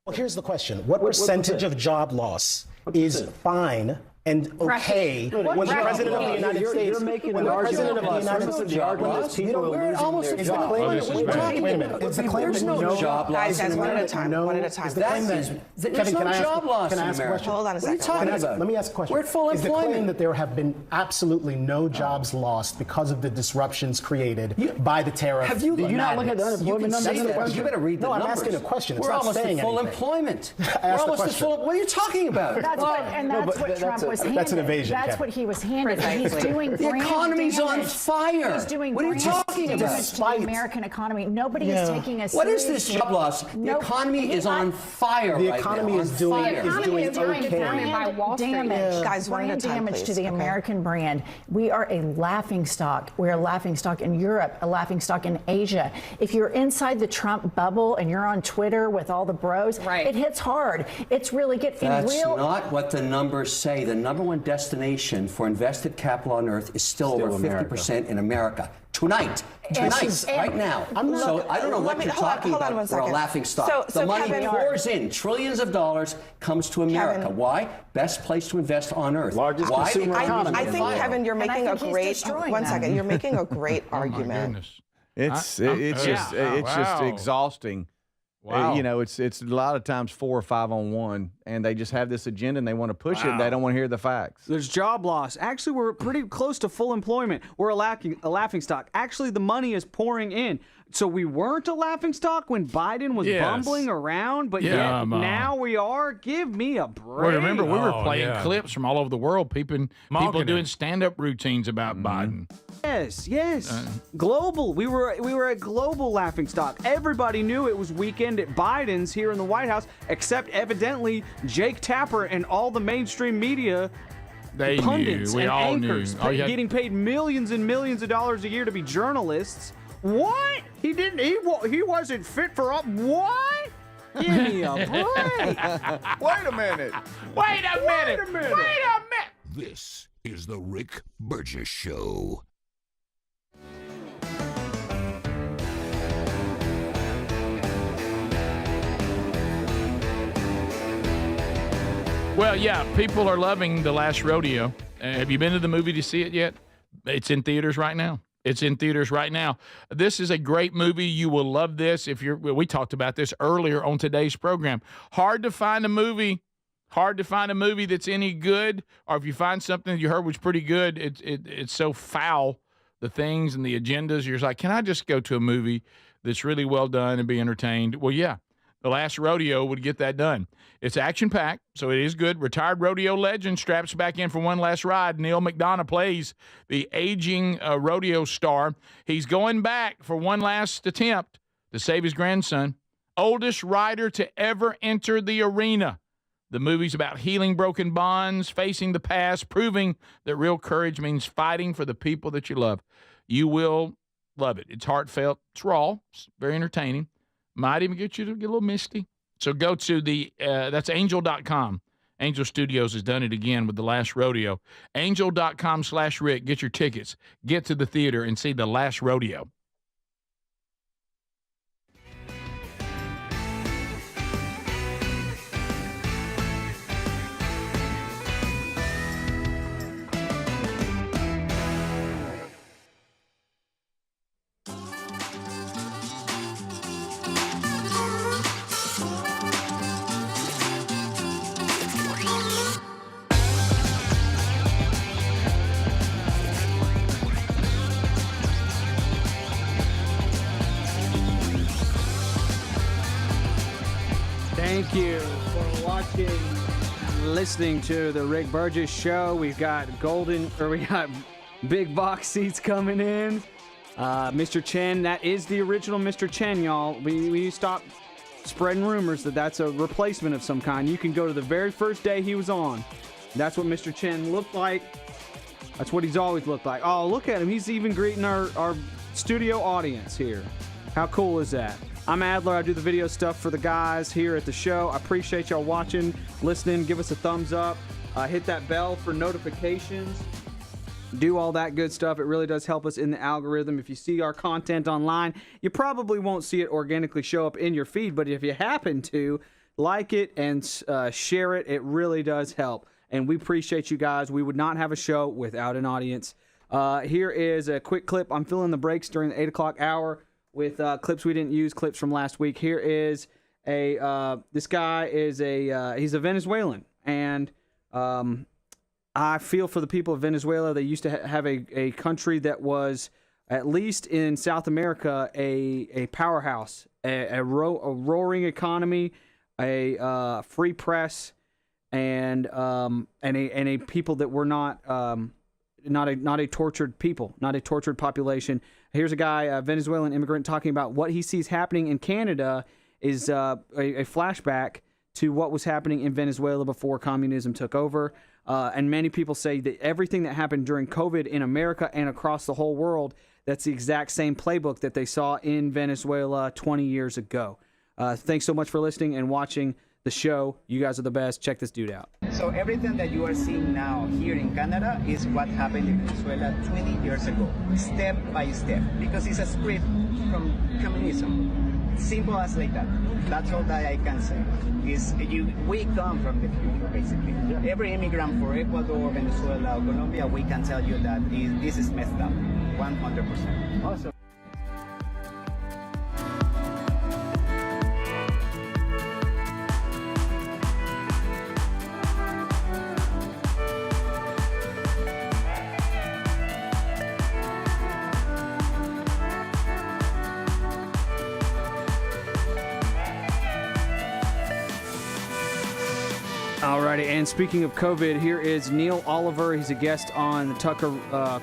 Well, here's the question. What percentage of job loss is fine and okay when the president of the United States, when the president of the United States, we're almost is the claim. Wait a minute. Is the claim that no job loss in America? One at a time. Kevin, can I ask a question? Hold on a second. What are you talking about? Let me ask a question. We're at full employment. Is the claim that there have been absolutely no jobs lost because of the disruptions created by the tariff? Did you not look at the unemployment numbers? You better read the numbers. No, I'm asking a question. It's not saying anything. We're almost at full employment. We're almost at full. What are you talking about? That's what Trump was. That's an evasion. That's what he was handed. He's doing the economy's on fire. He's doing what are you talking about? To the American economy. Nobody is taking us. What is this job loss? The economy is on fire. The economy is doing okay. Brand damage to the American brand. We are a laughing stock. We're a laughing stock in Europe, a laughing stock in Asia. If you're inside the Trump bubble and you're on Twitter with all the bros, it hits hard. It's really getting real. That's not what the numbers say. The number one destination for invested capital on earth is still over 50% in America. Tonight, right now. So I don't know what you're talking about. We're a laughing stock. The money pours in. Trillions of dollars comes to America. Why? Best place to invest on earth. Largest consumer economy. I think, Kevin, you're making a great. You're making a great argument. It's just exhausting. Wow. It's a lot of times 4 or 5 on 1, and they just have this agenda and they want to push it. And they don't want to hear the facts. There's job loss. Actually, we're pretty close to full employment. We're a laughing stock. Actually, the money is pouring in. So we weren't a laughing stock when Biden was bumbling around, but yet now we are. Give me a break. Well, remember, we were playing clips from all over the world, people doing stand-up routines about Biden. Yes. Global. We were a global laughing stock. Everybody knew it was weekend at Biden's here in the White House, except evidently Jake Tapper and all the mainstream media. They pundits knew. We and all anchors knew. Getting paid millions and millions of dollars a year to be journalists. What? He didn't. He wasn't fit for up. What? Give me a break. Wait a minute. Wait a minute. This is the Rick Burgess Show. Well, yeah, people are loving The Last Rodeo. Have you been to the movie to see it yet? It's in theaters right now. This is a great movie. You will love this. We talked about this earlier on today's program. Hard to find a movie that's any good, or if you find something that you heard was pretty good, it's so foul, the things and the agendas. You're just like, can I just go to a movie that's really well done and be entertained? Well, yeah. The Last Rodeo would get that done. It's action-packed, so it is good. Retired rodeo legend straps back in for one last ride. Neil McDonough plays the aging rodeo star. He's going back for one last attempt to save his grandson. Oldest rider to ever enter the arena. The movie's about healing broken bonds, facing the past, proving that real courage means fighting for the people that you love. You will love it. It's heartfelt. It's raw. It's very entertaining. Might even get you to get a little misty. So go to that's angel.com. Angel Studios has done it again with The Last Rodeo. Angel.com/Rick. Get your tickets. Get to the theater and see The Last Rodeo. Thank you for watching and listening to the Rick Burgess Show. We've got big box seats coming in. Mr. Chen, that is the original Mr. Chen, y'all. We stopped spreading rumors that that's a replacement of some kind. You can go to the very first day he was on. That's what Mr. Chen looked like. That's what he's always looked like. Oh, look at him. He's even greeting our studio audience here. How cool is that? I'm Adler. I do the video stuff for the guys here at the show. I appreciate y'all watching, listening. Give us a thumbs up. Hit that bell for notifications. Do all that good stuff. It really does help us in the algorithm. If you see our content online, you probably won't see it organically show up in your feed, but if you happen to, like it and share it. It really does help, and we appreciate you guys. We would not have a show without an audience. Here is a quick clip. I'm filling the breaks during the 8 o'clock hour with clips we didn't use, clips from last week. Here is this guy is he's a Venezuelan, and I feel for the people of Venezuela. They used to have a country that was, at least in South America, a powerhouse, a roaring economy, a free press, and a people that were not a tortured people, not a tortured population. Here's a guy, a Venezuelan immigrant, talking about what he sees happening in Canada is a flashback to what was happening in Venezuela before communism took over. And many people say that everything that happened during COVID in America and across the whole world, that's the exact same playbook that they saw in Venezuela 20 years ago. Thanks so much for listening and watching the show. You guys are the best. Check this dude out. So everything that you are seeing now here in Canada is what happened in Venezuela 20 years ago, step by step, because it's a script from communism. Simple as like that. That's all that I can say. We come from the future, basically. Yeah. Every immigrant for Ecuador, Venezuela, or Colombia, we can tell you that this is messed up, 100%. Awesome. Alrighty, and speaking of COVID, here is Neil Oliver. He's a guest on the Tucker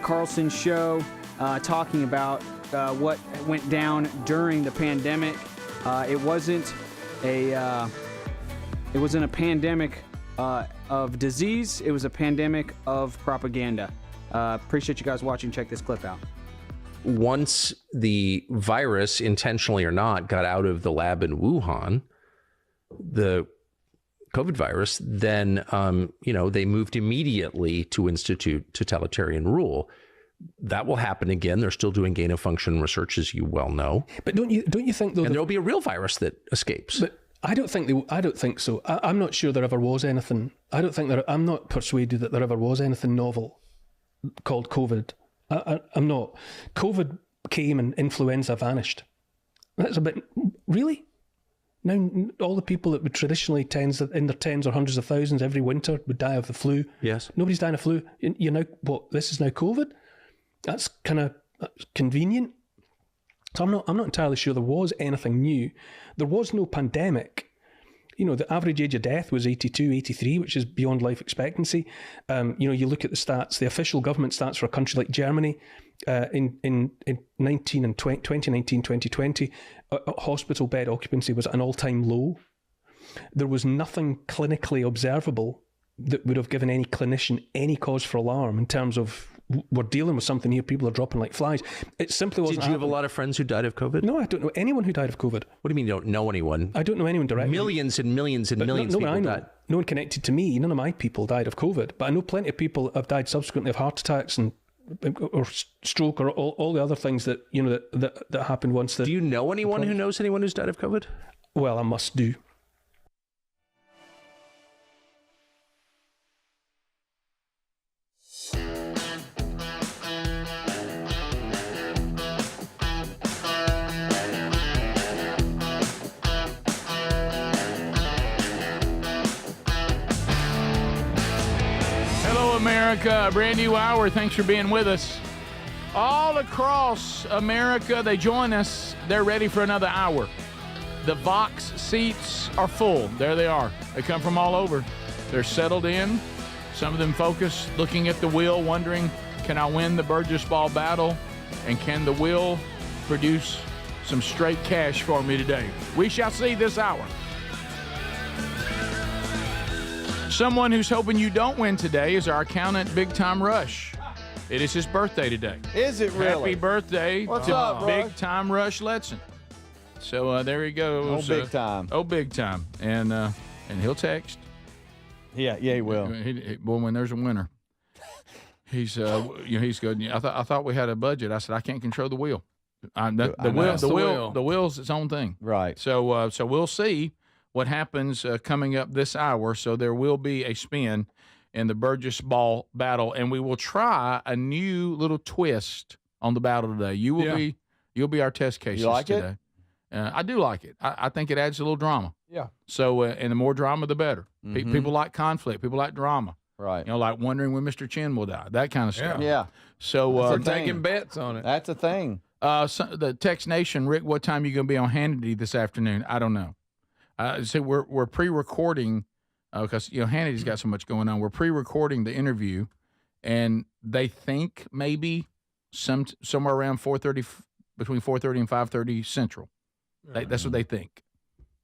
Carlson show, talking about what went down during the pandemic. It wasn't a pandemic of disease. It was a pandemic of propaganda. Appreciate you guys watching. Check this clip out. Once the virus, intentionally or not, got out of the lab in Wuhan, the COVID virus, then, they moved immediately to institute totalitarian rule. That will happen again. They're still doing gain of function research, as you well know. But don't you think, though, and there'll be a real virus that escapes? But I don't think so. I'm not sure there ever was anything. I'm not persuaded that there ever was anything novel called COVID. I'm not. COVID came and influenza vanished. That's a bit, really? Now, all the people that would traditionally in their tens or hundreds of thousands every winter would die of the flu. Yes. Nobody's dying of flu. This is now COVID? That's kind of convenient. So I'm not entirely sure there was anything new. There was no pandemic. The average age of death was 82, 83, which is beyond life expectancy. You look at the stats, the official government stats for a country like Germany, in 2019, 2020, hospital bed occupancy was at an all-time low. There was nothing clinically observable that would have given any clinician any cause for alarm in terms of, we're dealing with something here, people are dropping like flies. It simply wasn't Did you have a lot of friends who died of COVID? No, I don't know anyone who died of COVID. What do you mean you don't know anyone? I don't know anyone directly. Millions and millions and millions of people died. No one connected to me. None of my people died of COVID, but I know plenty of people have died subsequently of heart attacks or stroke or all the other things that that happened once. Do you know anyone who knows anyone who's died of COVID? Well, I must do. America, a brand new hour. Thanks for being with us. All across America, they join us. They're ready for another hour. The Vox seats are full. There they are. They come from all over. They're settled in. Some of them focused, looking at the wheel, wondering, can I win the Burgess ball battle? And can the wheel produce some straight cash for me today. We shall see this hour. Someone who's hoping you don't win today is our accountant, Big Time Rush. It is his birthday today. Is it really? Happy birthday What's to up, Big Rush? Time Rush Letson. So there he goes. Big time. Big time. And he'll text. Yeah, he will. Boy, when there's a winner, he's he's good. I thought we had a budget. I said I can't control the wheel. The wheel's its own thing. Right. So we'll see what happens coming up this hour. So there will be a spin in the Burgess ball battle, and we will try a new little twist on the battle today. You'll be our test cases You like today. I do like it. I think it adds a little drama. Yeah. So and the more drama, the better. Mhm. People like conflict. People like drama. Right. Like wondering when Mr. Chin will die. That kind of stuff. Yeah. So we're taking bets on it. That's a thing. The Text Nation, Rick, what time are you going to be on Hannity this afternoon? I don't know. So we're pre-recording because Hannity's got so much going on. We're pre-recording the interview, and they think maybe somewhere around 4:30, between 4:30 and 5:30 Central. That's what they think.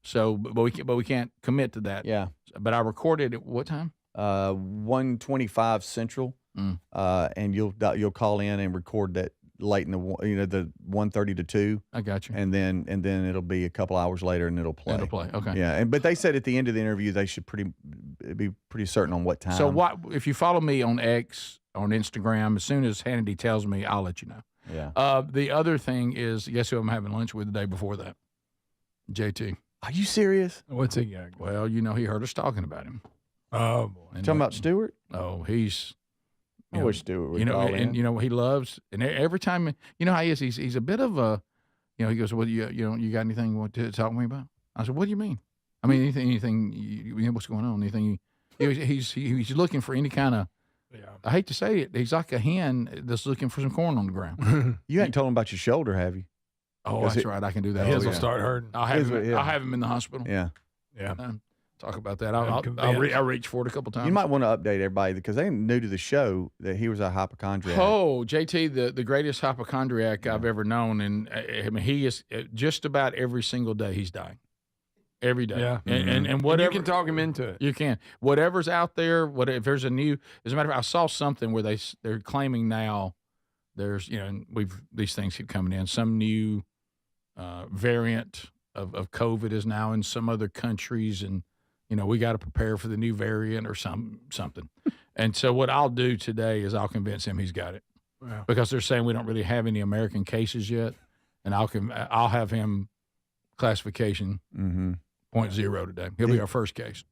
So, but we can't commit to that. Yeah. But I recorded at what time? 1:25 Central. And you'll call in and record that late in the 1:30 to 2. I got you. And then it'll be a couple hours later and it'll play. Okay. Yeah. But they said at the end of the interview they should be pretty certain on what time. So if you follow me on X, on Instagram, as soon as Hannity tells me, I'll let you know. Yeah. The other thing is, guess who I'm having lunch with the day before that? JT. Are you serious? What's he got? Well, he heard us talking about him. Oh boy. And talking about Stewart? Oh, he's. I wish Stewart would call in. And he loves, and every time, how he is. He's a bit of a, he goes, well, you got anything you want to talk to me about? I said, what do you mean? I mean, anything, what's going on? Anything? He's looking for any kind of. Yeah. I hate to say it. He's like a hen that's looking for some corn on the ground. You ain't told him about your shoulder, have you? Oh, that's right. I can do that. His will start hurting. I'll have him in the hospital. Yeah. Yeah. Talk about that. I'll reach for it a couple times. You might want to update everybody because they new to the show that he was a hypochondriac. Oh, JT, the greatest hypochondriac I've ever known, and I mean he is just about every single day he's dying. Every day. Yeah. And whatever. You can talk him into it. You can. Whatever's out there, if there's a new, as a matter of fact, I saw something where they're claiming now there's, and these things keep coming in, some new variant of COVID is now in some other countries, and, we got to prepare for the new variant or something. And so what I'll do today is I'll convince him he's got it. Wow. Because they're saying we don't really have any American cases yet, and I'll have him classification 0.0 today. He'll be our first case.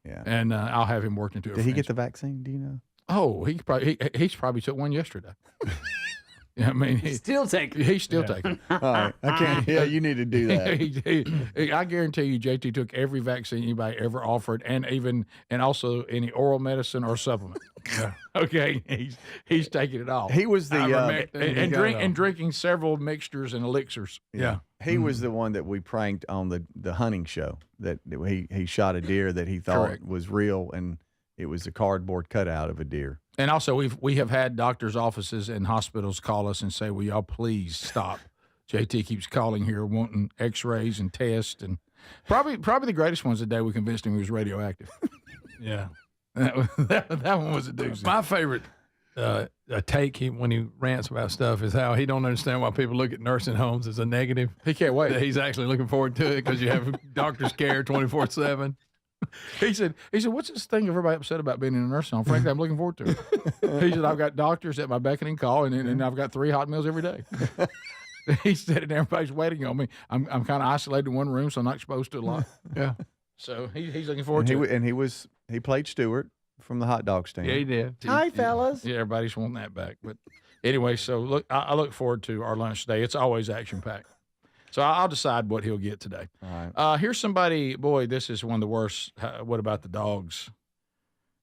Yeah. And I'll have him worked into it. Did he get the vaccine? Do you know? Oh, he's probably took one yesterday. I mean, he's still taking. He's still taking. All right, I can't. Yeah, you need to do that. I guarantee you, JT took every vaccine anybody ever offered, and also any oral medicine or supplement. Yeah. Okay, he's taking it all. He was the and drinking several mixtures and elixirs. Yeah. He was the one that we pranked on the hunting show. That he shot a deer that he thought was real, and it was a cardboard cutout of a deer. And also, we have had doctors' offices and hospitals call us and say, "Will y'all please stop?" JT keeps calling here, wanting X-rays and tests, and probably the greatest one's the day we convinced him he was radioactive. Yeah, that one was a doozy. My favorite take when he rants about stuff is how he don't understand why people look at nursing homes as a negative. He can't wait. He's actually looking forward to it because you have doctor's care 24/7. He said, what's this thing everybody upset about being in a nursing home? Frankly, I'm looking forward to it. He said, I've got doctors at my beckoning call, and I've got 3 hot meals every day. He said, and everybody's waiting on me. I'm kind of isolated in one room, so I'm not exposed to a lot. Yeah. So he's looking forward to it. And he played Stewart from the hot dog stand. Yeah, he did. Hi, fellas. Yeah, everybody's wanting that back. But anyway, so I look forward to our lunch today. It's always action-packed. So I'll decide what he'll get today. All right. Here's somebody, boy, this is one of the worst. What about the dogs?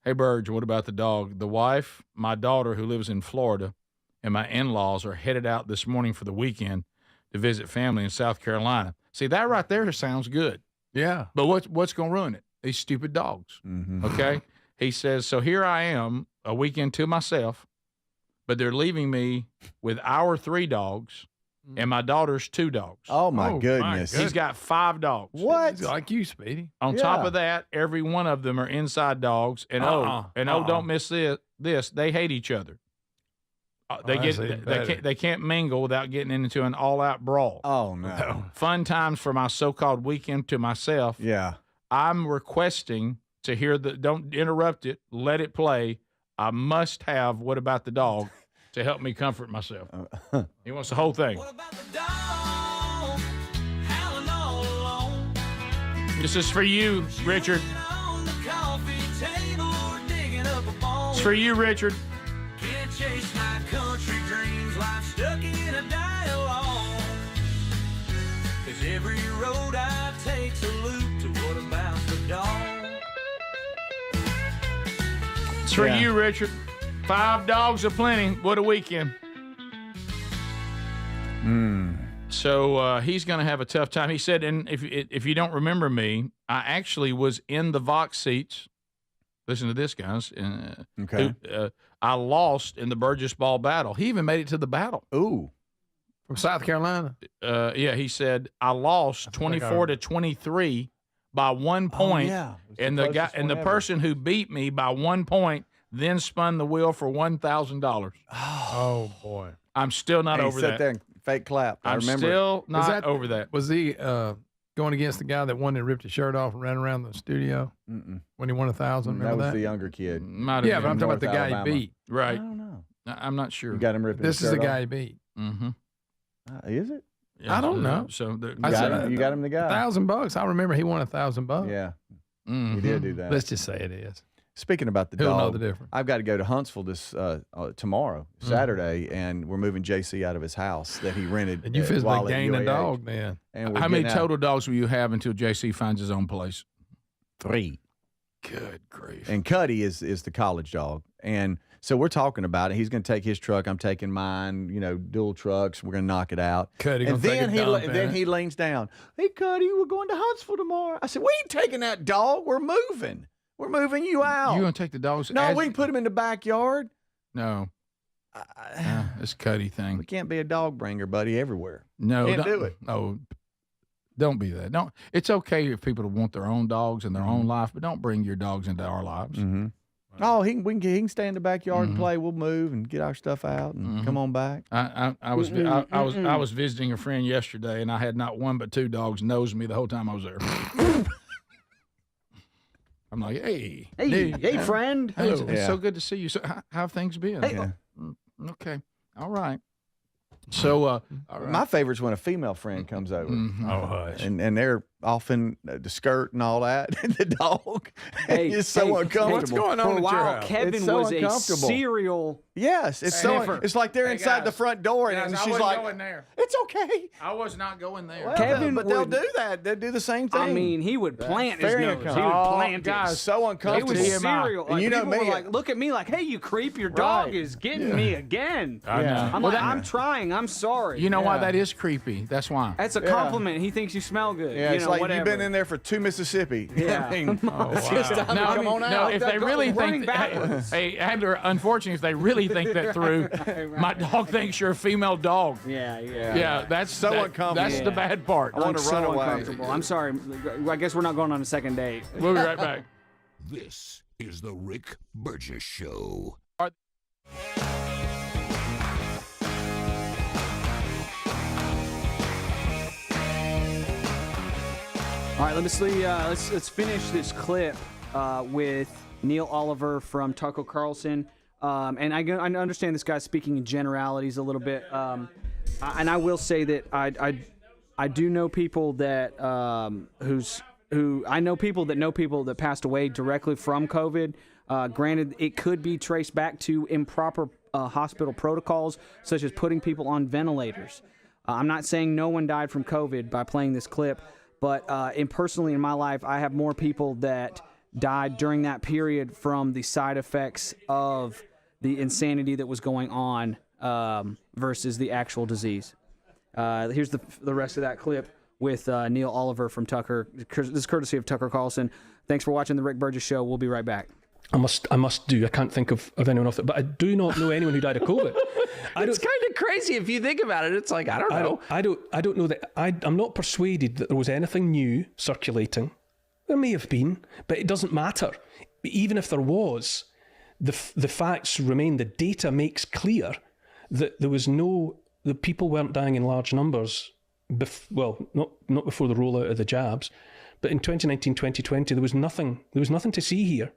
Hey, Burge, what about the dog? The wife, my daughter who lives in Florida, and my in-laws are headed out this morning for the weekend to visit family in South Carolina. See, that right there sounds good. Yeah. But what's going to ruin it? These stupid dogs. Mm-hmm. Okay? He says, so here I am, a weekend to myself, but they're leaving me with our 3 dogs and my daughter's 2 dogs. Oh, my goodness. He's got 5 dogs. What? He's like you, Speedy. On top of that, every one of them are inside dogs. And don't miss this. They hate each other. They can't mingle without getting into an all-out brawl. Oh, no. Fun times for my so-called weekend to myself. Yeah. I'm requesting to hear don't interrupt it, let it play. I must have What About the Dog to help me comfort myself. He wants the whole thing. This is for you, Richard. It's for you, Richard. Can't chase my country dreams, life stuck in a dialogue. 'Cause every road I take's a loop to What About the Dog. It's for you, Richard. 5 dogs are plenty. What a weekend. So he's going to have a tough time. He said, and if you don't remember me, I actually was in the Vox seats. Listen to this, guys. Okay. I lost in the Burgess ball battle. He even made it to the battle. Ooh. From South Carolina? Yeah, he said, I lost 24-23 by 1 point. Yeah. And the person who beat me by 1 point then spun the wheel for $1,000. Oh, boy. I'm still not over that. Sat there and fake clap. I remember. Still not over that. Was he going against the guy that won and ripped his shirt off and ran around the studio when he won 1,000? That was the younger kid. Might have Yeah, been. but I'm talking about the guy Alabama. he beat. Right. I don't know. I'm not sure. You got him ripping This his is the shirt guy he off? beat. Mm-hmm. Is it? I don't know. So You got him the guy. $1,000. I remember he won $1,000. Yeah. Mm-hmm. He did do that. Let's just say it is. Speaking about the He'll dog, know the difference. I've got to go to Huntsville tomorrow, Saturday, and we're moving JC out of his house that he rented. And you while physically at gained a UAH. dog then. And we're How many getting out. total dogs will you have until JC finds his own place? 3. Good grief. And Cuddy is the college dog. And so we're talking about it. He's going to take his truck. I'm taking mine, dual trucks. We're going to knock it out. Cuddy and gonna take a dump in then it. he leans down. Hey, Cuddy, we're going to Huntsville tomorrow. I said, we ain't taking that dog. We're moving. We're moving you out. You going to take the dogs? No, we can put him in the backyard. No. This Cuddy thing. We can't be a dog bringer, buddy, everywhere. No. Can't don't- do it. No. Don't be that. Don't. It's okay if people want their own dogs in their own life, but don't bring your dogs into our lives. Mm-hmm. Oh, he can stay in the backyard and play. We'll move and get our stuff out and come on back. I was visiting a friend yesterday, and I had not one but 2 dogs nose me the whole time I was there. I'm like, hey, friend. Hey, it's Yeah. so good to see you. So, how have things been? Yeah. Okay, all right. So, all right. My favorite's when a female friend comes over. Oh, hush. And they're often the skirt and all that, and the dog is so uncomfortable. What's going on For a at your while, house? Kevin It's so was a uncomfortable. serial. Yes, it's so. sniffer. It's like they're Hey, inside the guys. front door, Guys, and I she's wasn't like, going there. "It's okay." I was not going there. Well, Kevin but they'll would- do that. They'll do the same thing. I mean, he would plant his Very nose. He would uncomfortable. plant it. guys, so It uncomfortable. was serial. And Like, you know people me, were like, look at me like, hey, you creep, your dog Right. is getting me again. I know. I'm Well, like, I'm trying. I'm sorry. You know why Yeah. that is creepy? That's why. That's a compliment. He thinks you smell good. Yeah, you it's know, like whatever. you've been in there for 2 Mississippi. Yeah. I mean, it's just time to No, come on no, out. if they really running think, backwards. hey, Adler, unfortunately, if they really think that through, my dog thinks you're a female dog. Yeah. Yeah, that's So uncomfortable. That's the bad part. I want to run so away. uncomfortable. I'm sorry. I guess we're not going on a second date. We'll be right back. This is the Rick Burgess Show. All right, let's finish this clip with Neil Oliver from Tucker Carlson. And I understand this guy's speaking in generalities a little bit. And I will say that I do know people that I know people that passed away directly from COVID. Granted, it could be traced back to improper hospital protocols, such as putting people on ventilators. I'm not saying no one died from COVID by playing this clip, but personally in my life, I have more people that died during that period from the side effects of the insanity that was going on versus the actual disease. Here's the rest of that clip with Neil Oliver from Tucker. This is courtesy of Tucker Carlson. Thanks for watching The Rick Burgess Show. We'll be right back. I must do. I can't think of anyone off it, but I do not know anyone who died of COVID. It's kind of crazy if you think about it. It's like, I don't know. I don't know that. I'm not persuaded that there was anything new circulating. There may have been, but it doesn't matter. Even if there was, the facts remain. The data makes clear that there was the people weren't dying in large numbers. Not before the rollout of the jabs, but in 2019, 2020, there was nothing to see here.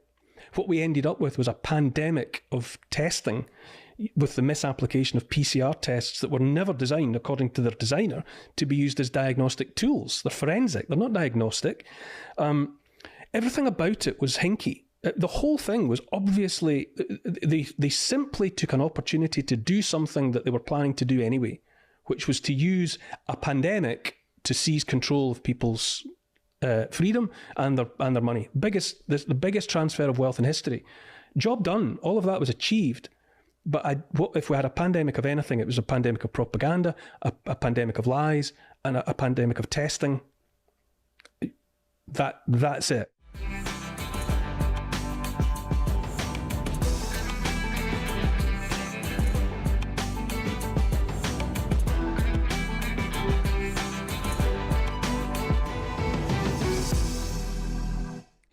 What we ended up with was a pandemic of testing with the misapplication of PCR tests that were never designed, according to their designer, to be used as diagnostic tools. They're forensic. They're not diagnostic. Everything about it was hinky. The whole thing was obviously, they simply took an opportunity to do something that they were planning to do anyway, which was to use a pandemic to seize control of people's freedom and their money. The biggest transfer of wealth in history. Job done. All of that was achieved. But what if we had a pandemic of anything? It was a pandemic of propaganda, a pandemic of lies, and a pandemic of testing. That's it.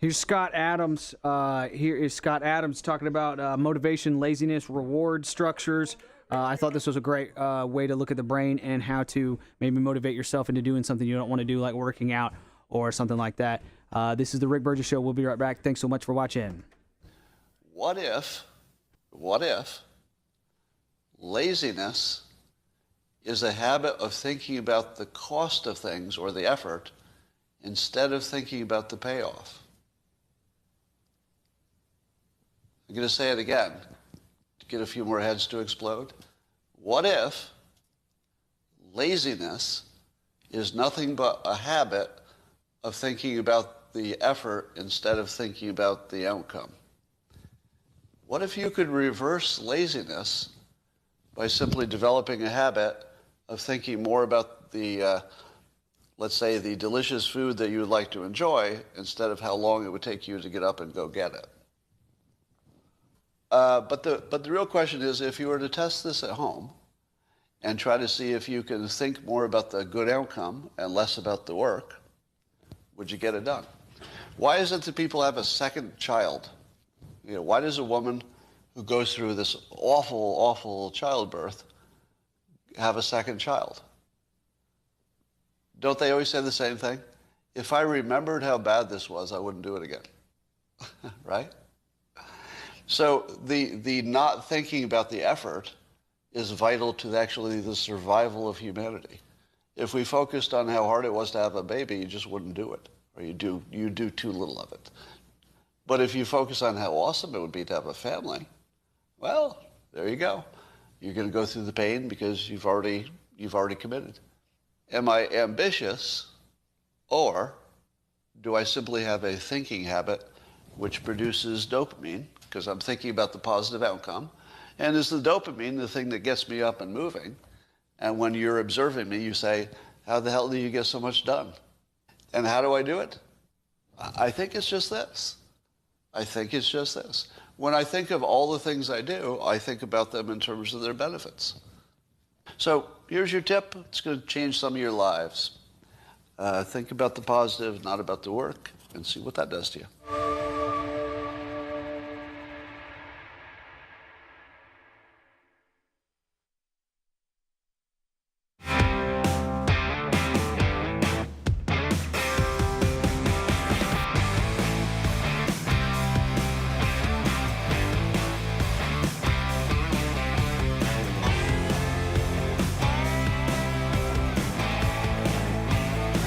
Here's Scott Adams. Here is Scott Adams talking about motivation, laziness, reward structures. I thought this was a great way to look at the brain and how to maybe motivate yourself into doing something you don't want to do, like working out or something like that. This is the Rick Burgess Show. We'll be right back. Thanks so much for watching. What if laziness is a habit of thinking about the cost of things or the effort instead of thinking about the payoff? I'm going to say it again to get a few more heads to explode. What if laziness is nothing but a habit of thinking about the effort instead of thinking about the outcome? What if you could reverse laziness by simply developing a habit of thinking more about the, let's say, the delicious food that you would like to enjoy instead of how long it would take you to get up and go get it? But the real question is, if you were to test this at home and try to see if you can think more about the good outcome and less about the work, would you get it done? Why is it that people have a second child? You know, why does a woman who goes through this awful, awful childbirth have a second child? Don't they always say the same thing? If I remembered how bad this was, I wouldn't do it again. Right? So the not thinking about the effort is vital to actually the survival of humanity. If we focused on how hard it was to have a baby, you just wouldn't do it, or you do too little of it. But if you focus on how awesome it would be to have a family, well, there you go. You're going to go through the pain because you've already committed. Am I ambitious, or do I simply have a thinking habit which produces dopamine, because I'm thinking about the positive outcome? And is the dopamine the thing that gets me up and moving? And when you're observing me, you say, how the hell do you get so much done? And how do I do it? I think it's just this. When I think of all the things I do, I think about them in terms of their benefits. So here's your tip. It's going to change some of your lives. Think about the positive, not about the work, and see what that does to you.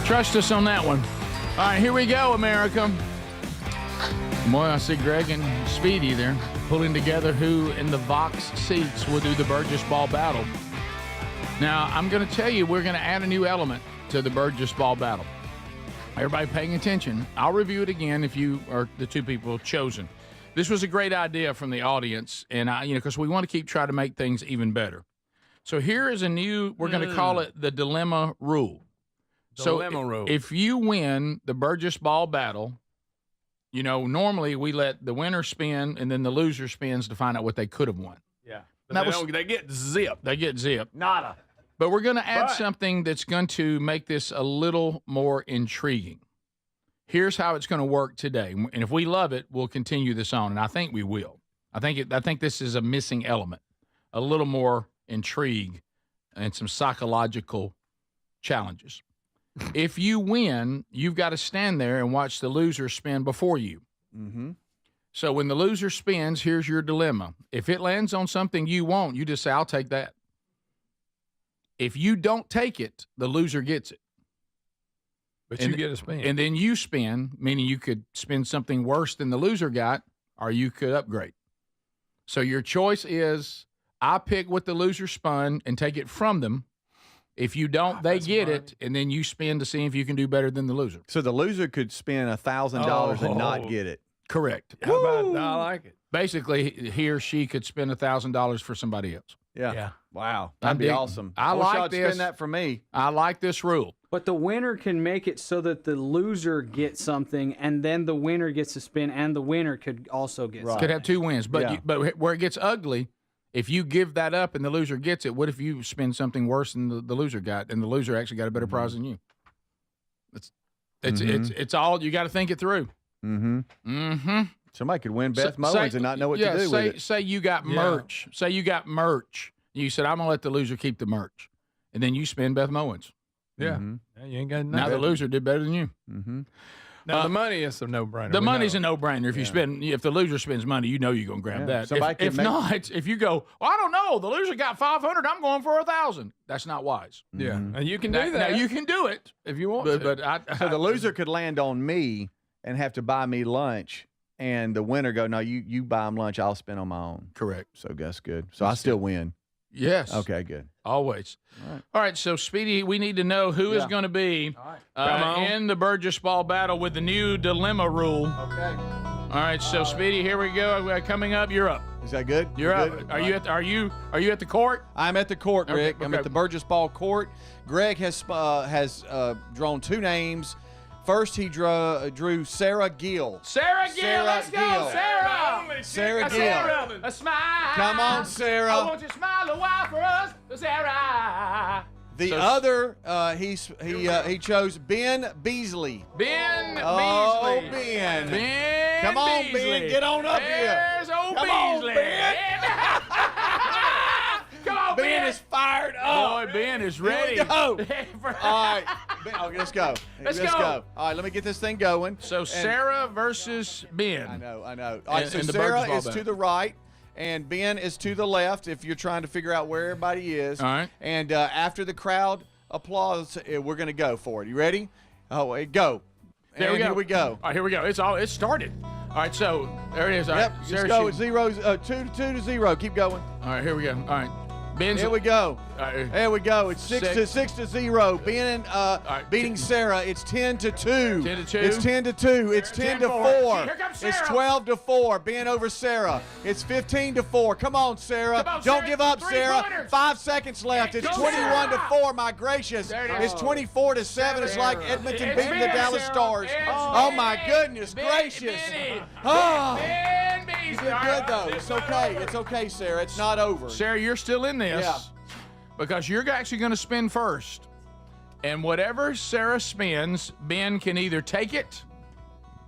Trust us on that one. All right, here we go, America. Boy, I see Greg and Speedy there pulling together who in the Vox seats will do the Burgess Ball battle. Now, I'm going to tell you, we're going to add a new element to the Burgess Ball battle. Everybody paying attention. I'll review it again if you are the two people chosen. This was a great idea from the audience, and because we want to try to make things even better. So here is a new, we're going to call it the dilemma rule. Dilemma rule. If you win the Burgess Ball battle, You know, normally we let the winner spin and then the loser spins to find out what they could have won. Yeah. They get zipped. They get zipped. Nada. But we're going to add something that's going to make this a little more intriguing. Here's how it's going to work today. And if we love it, we'll continue this on. And I think we will. I think this is a missing element, a little more intrigue and some psychological challenges. If you win, you've got to stand there and watch the loser spin before you. Mm-hmm. So when the loser spins, here's your dilemma. If it lands on something you want, you just say, I'll take that. If you don't take it, the loser gets it. But you get a spin. And then you spin, meaning you could spin something worse than the loser got, or you could upgrade. So your choice is, I pick what the loser spun and take it from them. If you don't, they get it, and then you spin to see if you can do better than the loser. So the loser could spend $1,000 and not get it. Correct. How about I like it. Basically, he or she could spend $1,000 for somebody else. Yeah. Wow. That'd be awesome. I wish like I'd this. spend that for me. I like this rule. But the winner can make it so that the loser gets something, and then the winner gets to spin, and the winner could also get something. Could have two wins. But but where it gets ugly, if you give that up and the loser gets it, what if you spend something worse than the loser got, and the loser actually got a better prize than you? It's all, you got to think it through. Mm-hmm. Mm-hmm. Somebody could win Beth Mowens and not know what to do with it. Say you got merch. Say you got merch. You said, I'm going to let the loser keep the merch. And then you spend Beth Mowens. Yeah. Yeah, you ain't got nothing. Now the loser did better than you. Mm-hmm. Now the money is a no-brainer. The money's a no-brainer. If you spend, if the loser spends money, you know you're going to grab that. If not, if you go, well, I don't know, the loser got 500, I'm going for 1,000. That's not wise. Yeah, and you can do that. Now you can do it if you want to. But so the loser could land on me and have to buy me lunch, and the winner go, no, you buy them lunch, I'll spend on my own. Correct. So that's good. So I still win. Yes. Okay, good. Always. All right, so Speedy, we need to know who is going to be in the Burgess Ball battle with the new dilemma rule. Okay. All right, so Speedy, here we go. Coming up, you're up. Is that good? You're up. Good? Are you at the court? I'm at the court, Rick. Okay. I'm at the Burgess Ball court. Greg has drawn two names. First, he drew Sarah Gill. Sarah Gill, let's go, Sarah! Sarah Gill. A smile. Come on, Sarah. I want you to smile a while for us, Sarah. The other, he chose Ben Beasley. Ben Beasley. Ben. Come on, Beasley. Ben. Get on up here. There's old Come Beasley. on, Ben. Come on, Ben is fired up. Boy, Ben is ready. Here we go. All right. Ben, let's go. Let's go. All right, let me get this thing going. So Sarah versus Ben. I know. All right, so Sarah is to the right, and Ben is to the left if you're trying to figure out where everybody is. All right. And after the crowd applause, we're going to go for it. You ready? Oh, go. There we go. Here we go. All right, here we go. It started. All right, so there it is. All Yep, right, let's go. 2-0. Keep going. All right, here we go. All right. Ben's Here we go. right. There we go. It's 6-0. Ben beating Sarah. It's 10-2. 10-2. It's 10-2. It's 10-4. Here comes Sarah. It's 12-4. Ben over Sarah. It's 15-4. Come on, Sarah. Come on, Don't Sarah. give up, 3 Sarah. pointers. 5 seconds left. It's Go, 21-4. My gracious. There it is. It's 24-7. It's like Edmonton It's beating the Ben, Dallas Sarah. Stars. It's Oh my Ben. goodness gracious. Ben Beasley. You did good though. It's okay. It's okay, Sarah. It's not over. Sarah, you're still in this. Yeah. Because you're actually going to spin first. And whatever Sarah spins, Ben can either take it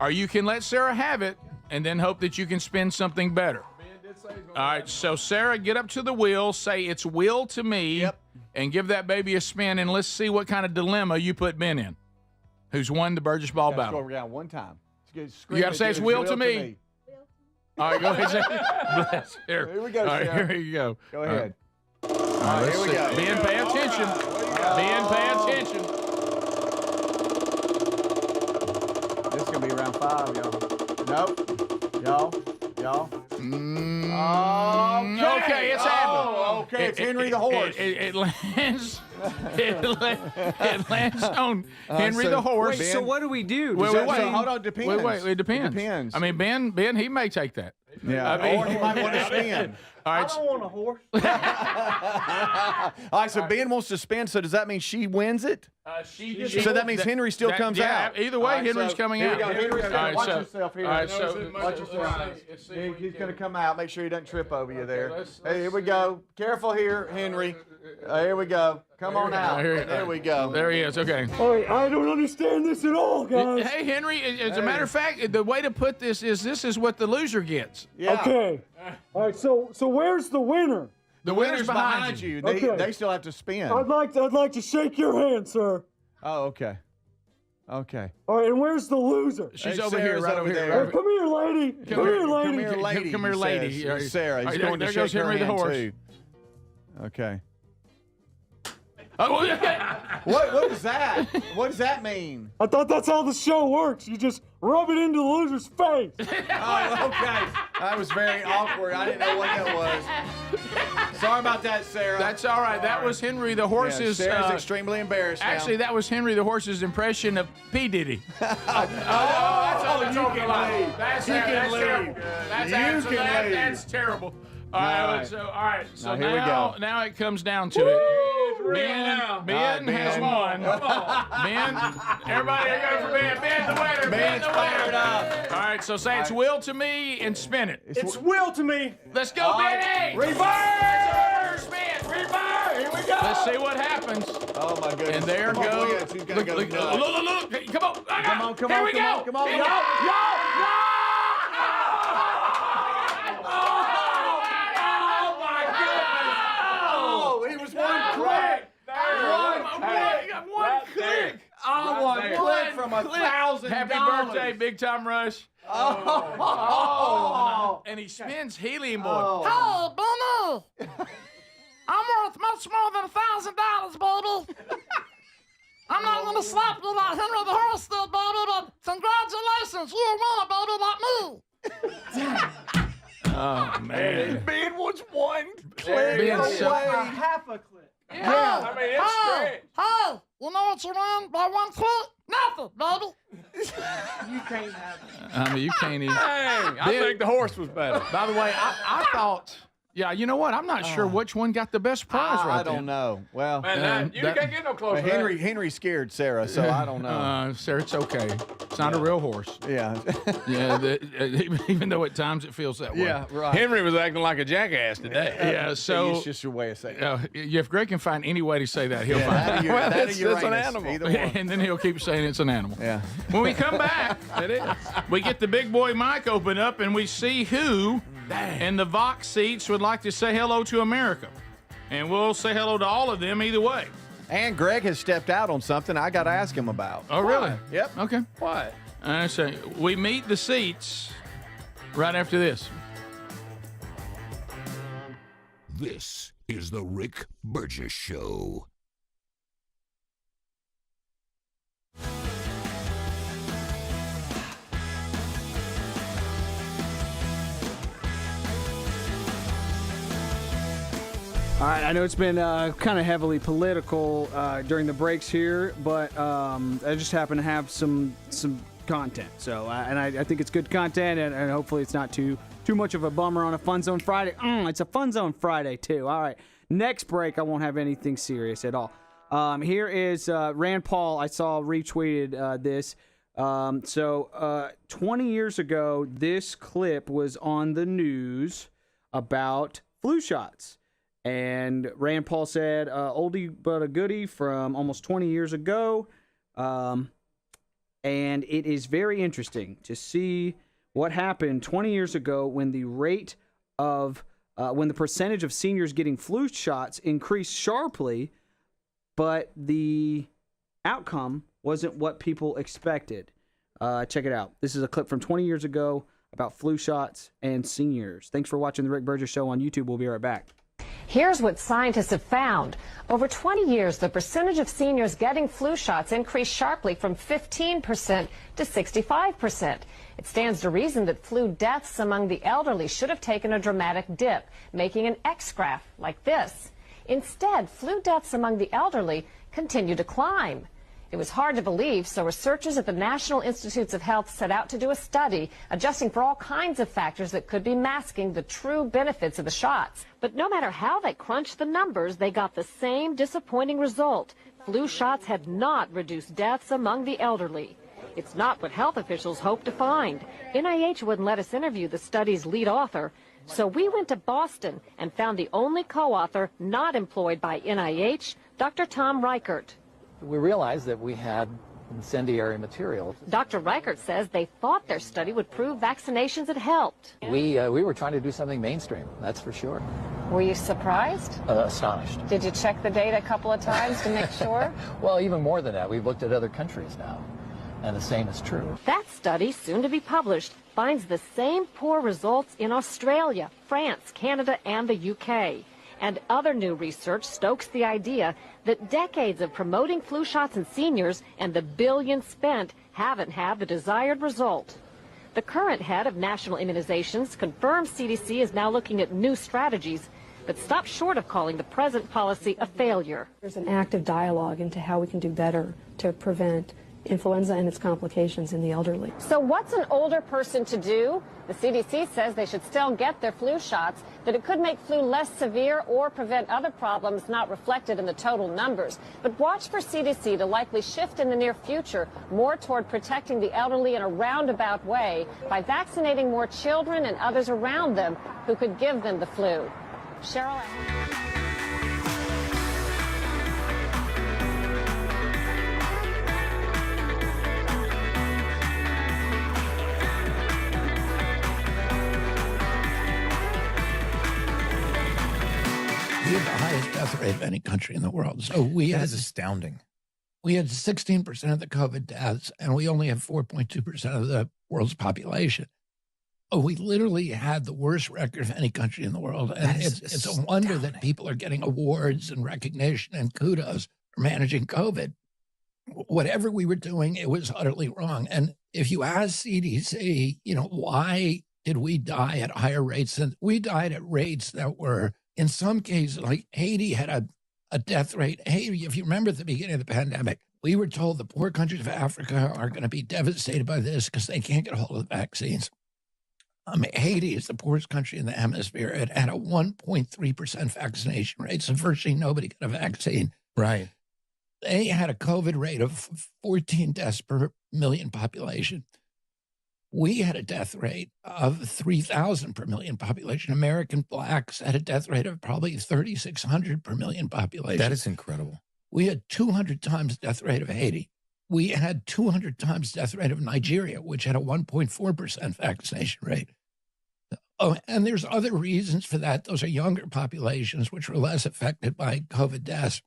or you can let Sarah have it and then hope that you can spin something better. All right, so Sarah, get up to the wheel, say it's wheel to me, and give that baby a spin, and let's see what kind of dilemma you put Ben in, who's won the Burgess Ball battle. Go down one time. You got to say it's wheel to me. All right, go ahead. Bless. Here we go, All right, Sarah. here you go. Go ahead. All right, here we go. Ben, pay attention. Ben, pay attention. This is going to be round 5, y'all. Nope. Y'all. Okay, it's happening. Oh, okay, it's Henry the horse. It lands. It lands on Henry the horse. Wait, so what do we do? Wait, So hold on, it depends. Wait, it depends. It depends. I mean, Ben, he may take that. Yeah, I mean, or he might want to spin. right. I don't want a horse. All right, so Ben wants to spin. So does that mean she wins it? So that means Henry still comes out. Either way, Right, Henry's so coming here out. we go. Henry's All watch right, yourself here. all right, so Watch yourself. He's going to come out. Make sure he doesn't trip over you there. Hey, here we go. Careful here, Henry. Here we go. Come on out. There we go. There he is. Okay. I don't understand this at all, guys. Hey, Henry, as a matter of fact, the way to put this is what the loser gets. Yeah. Okay. All right. So where's the winner? The winner's behind you. They still have to spin. I'd like to shake your hand, sir. Oh, okay. Okay. All right. And where's the loser? She's Hey, over here, Sarah's right over here. Hey, come here, lady. Come here, lady. Come here, lady. Come here, lady. He Yeah, says. Sarah. He's All right, going to there shake goes her Henry the hand, horse. too. Okay. Oh, What was that? What does that mean? I thought that's how the show works. You just rub it into the loser's face. Oh, okay. That was very awkward. I didn't know what that was. Sorry about that, Sarah. That's all right. That was Henry the horse's. Yeah, Sarah's extremely embarrassed now. Actually, that was Henry the horse's impression of P. Diddy. That's terrible. All right. So Now, here we go. Now it comes down to it. Ben has won. Ben, everybody here goes for Ben. Ben the winner. Ben the winner. All right. So say it's will to me and spin it. It's will to me. Let's go, Benny. Reverse. Spin. Reverse. Here we go. Let's see what happens. Oh, my goodness. And there Come on, goes. Williams. He's gonna go Look. Hey, come on. Come Here on, we come go. on, come on. Yo. He was one click. One click. One click from $1,000. Happy birthday, Big Time Rush. Oh. And he spins helium boy. Oh. Hey, Benny! I'm worth much more than $1,000, baby. I'm not gonna slap you like Henry the Horse did, baby, but congratulations, you're a winner, baby, like me. Oh, man. Ben was one click Ben's so- away. Half a click. Yeah. I mean, it's hey, you know what you win by one click? Nothing, baby. You can't have it. I mean, you can't even. Hey, I think the horse was better. By the way, I thought. Yeah, you know what? I'm not sure which one got the best prize right I don't know. Well, Man, you can't get no closer. Henry scared Sarah, so I don't know. Sir, it's okay. It's not a real horse. Yeah. Yeah, even though at times it feels that way. Yeah, right. Henry was acting like a jackass today. Yeah, so it's just your way of saying it. if Greg can find any way to say that, he'll find it. Well, that it's or Uranus, an animal. Either one. And then he'll keep saying it's an animal. Yeah. When we come back, we get the big boy mic open up and we see who in the Vox seats would like to say hello to America. And we'll say hello to all of them either way. And Greg has stepped out on something I got to ask him about. Oh, really? Yep. Okay. What? So we meet the seats right after this. This is the Rick Burgess Show. All right, I know it's been kind of heavily political during the breaks here, but I just happen to have some content. So, I think it's good content, and hopefully it's not too much of a bummer on a Fun Zone Friday. It's a Fun Zone Friday too. All right, next break I won't have anything serious at all. Here is Rand Paul. I saw retweeted this. 20 years ago, this clip was on the news about flu shots. And Rand Paul said, oldie but a goodie from almost 20 years ago. And it is very interesting to see what happened 20 years ago when the rate of, when the percentage of seniors getting flu shots increased sharply, but the outcome wasn't what people expected. Check it out. This is a clip from 20 years ago about flu shots and seniors. Thanks for watching The Rick Burgess Show on YouTube. We'll be right back. Here's what scientists have found. Over 20 years, the percentage of seniors getting flu shots increased sharply from 15% to 65%. It stands to reason that flu deaths among the elderly should have taken a dramatic dip, making an X graph like this. Instead, flu deaths among the elderly continue to climb. It was hard to believe, so researchers at the National Institutes of Health set out to do a study adjusting for all kinds of factors that could be masking the true benefits of the shots. But no matter how they crunched the numbers, they got the same disappointing result. Flu shots had not reduced deaths among the elderly. It's not what health officials hoped to find. NIH wouldn't let us interview the study's lead author, so we went to Boston and found the only co-author not employed by NIH, Dr. Tom Reichert. We realized that we had incendiary material. Dr. Reichert says they thought their study would prove vaccinations had helped. We were trying to do something mainstream, that's for sure. Were you surprised? Astonished. Did you check the data a couple of times to make sure? Well, even more than that, we've looked at other countries now, and the same is true. That study, soon to be published, finds the same poor results in Australia, France, Canada, and the UK. And other new research stokes the idea that decades of promoting flu shots in seniors and the billions spent haven't had the desired result. The current head of national immunizations confirms CDC is now looking at new strategies, but stops short of calling the present policy a failure. There's an active dialogue into how we can do better to prevent influenza and its complications in the elderly. So what's an older person to do? The CDC says they should still get their flu shots, that it could make flu less severe or prevent other problems not reflected in the total numbers. But watch for CDC to likely shift in the near future more toward protecting the elderly in a roundabout way by vaccinating more children and others around them who could give them the flu. Cheryl. We have the highest death rate of any country in the world. So that is astounding. We had 16% of the COVID deaths, and we only have 4.2% of the world's population. Oh, we literally had the worst record of any country in the world. And it's a wonder that people are getting awards and recognition and kudos for managing COVID. Whatever we were doing, it was utterly wrong. And if you ask CDC, why did we die at higher rates? And we died at rates that were, in some cases, like Haiti had a death rate. Haiti, if you remember at the beginning of the pandemic, we were told the poor countries of Africa are going to be devastated by this because they can't get a hold of the vaccines. Haiti is the poorest country in the hemisphere. It had a 1.3% vaccination rate, so virtually nobody got a vaccine. Right. They had a COVID rate of 14 deaths per million population. We had a death rate of 3,000 per million population. American blacks had a death rate of probably 3,600 per million population. That is incredible. We had 200 times death rate of Haiti. We had 200 times death rate of Nigeria, which had a 1.4% vaccination rate. Oh, and there's other reasons for that. Those are younger populations, which were less affected by COVID deaths.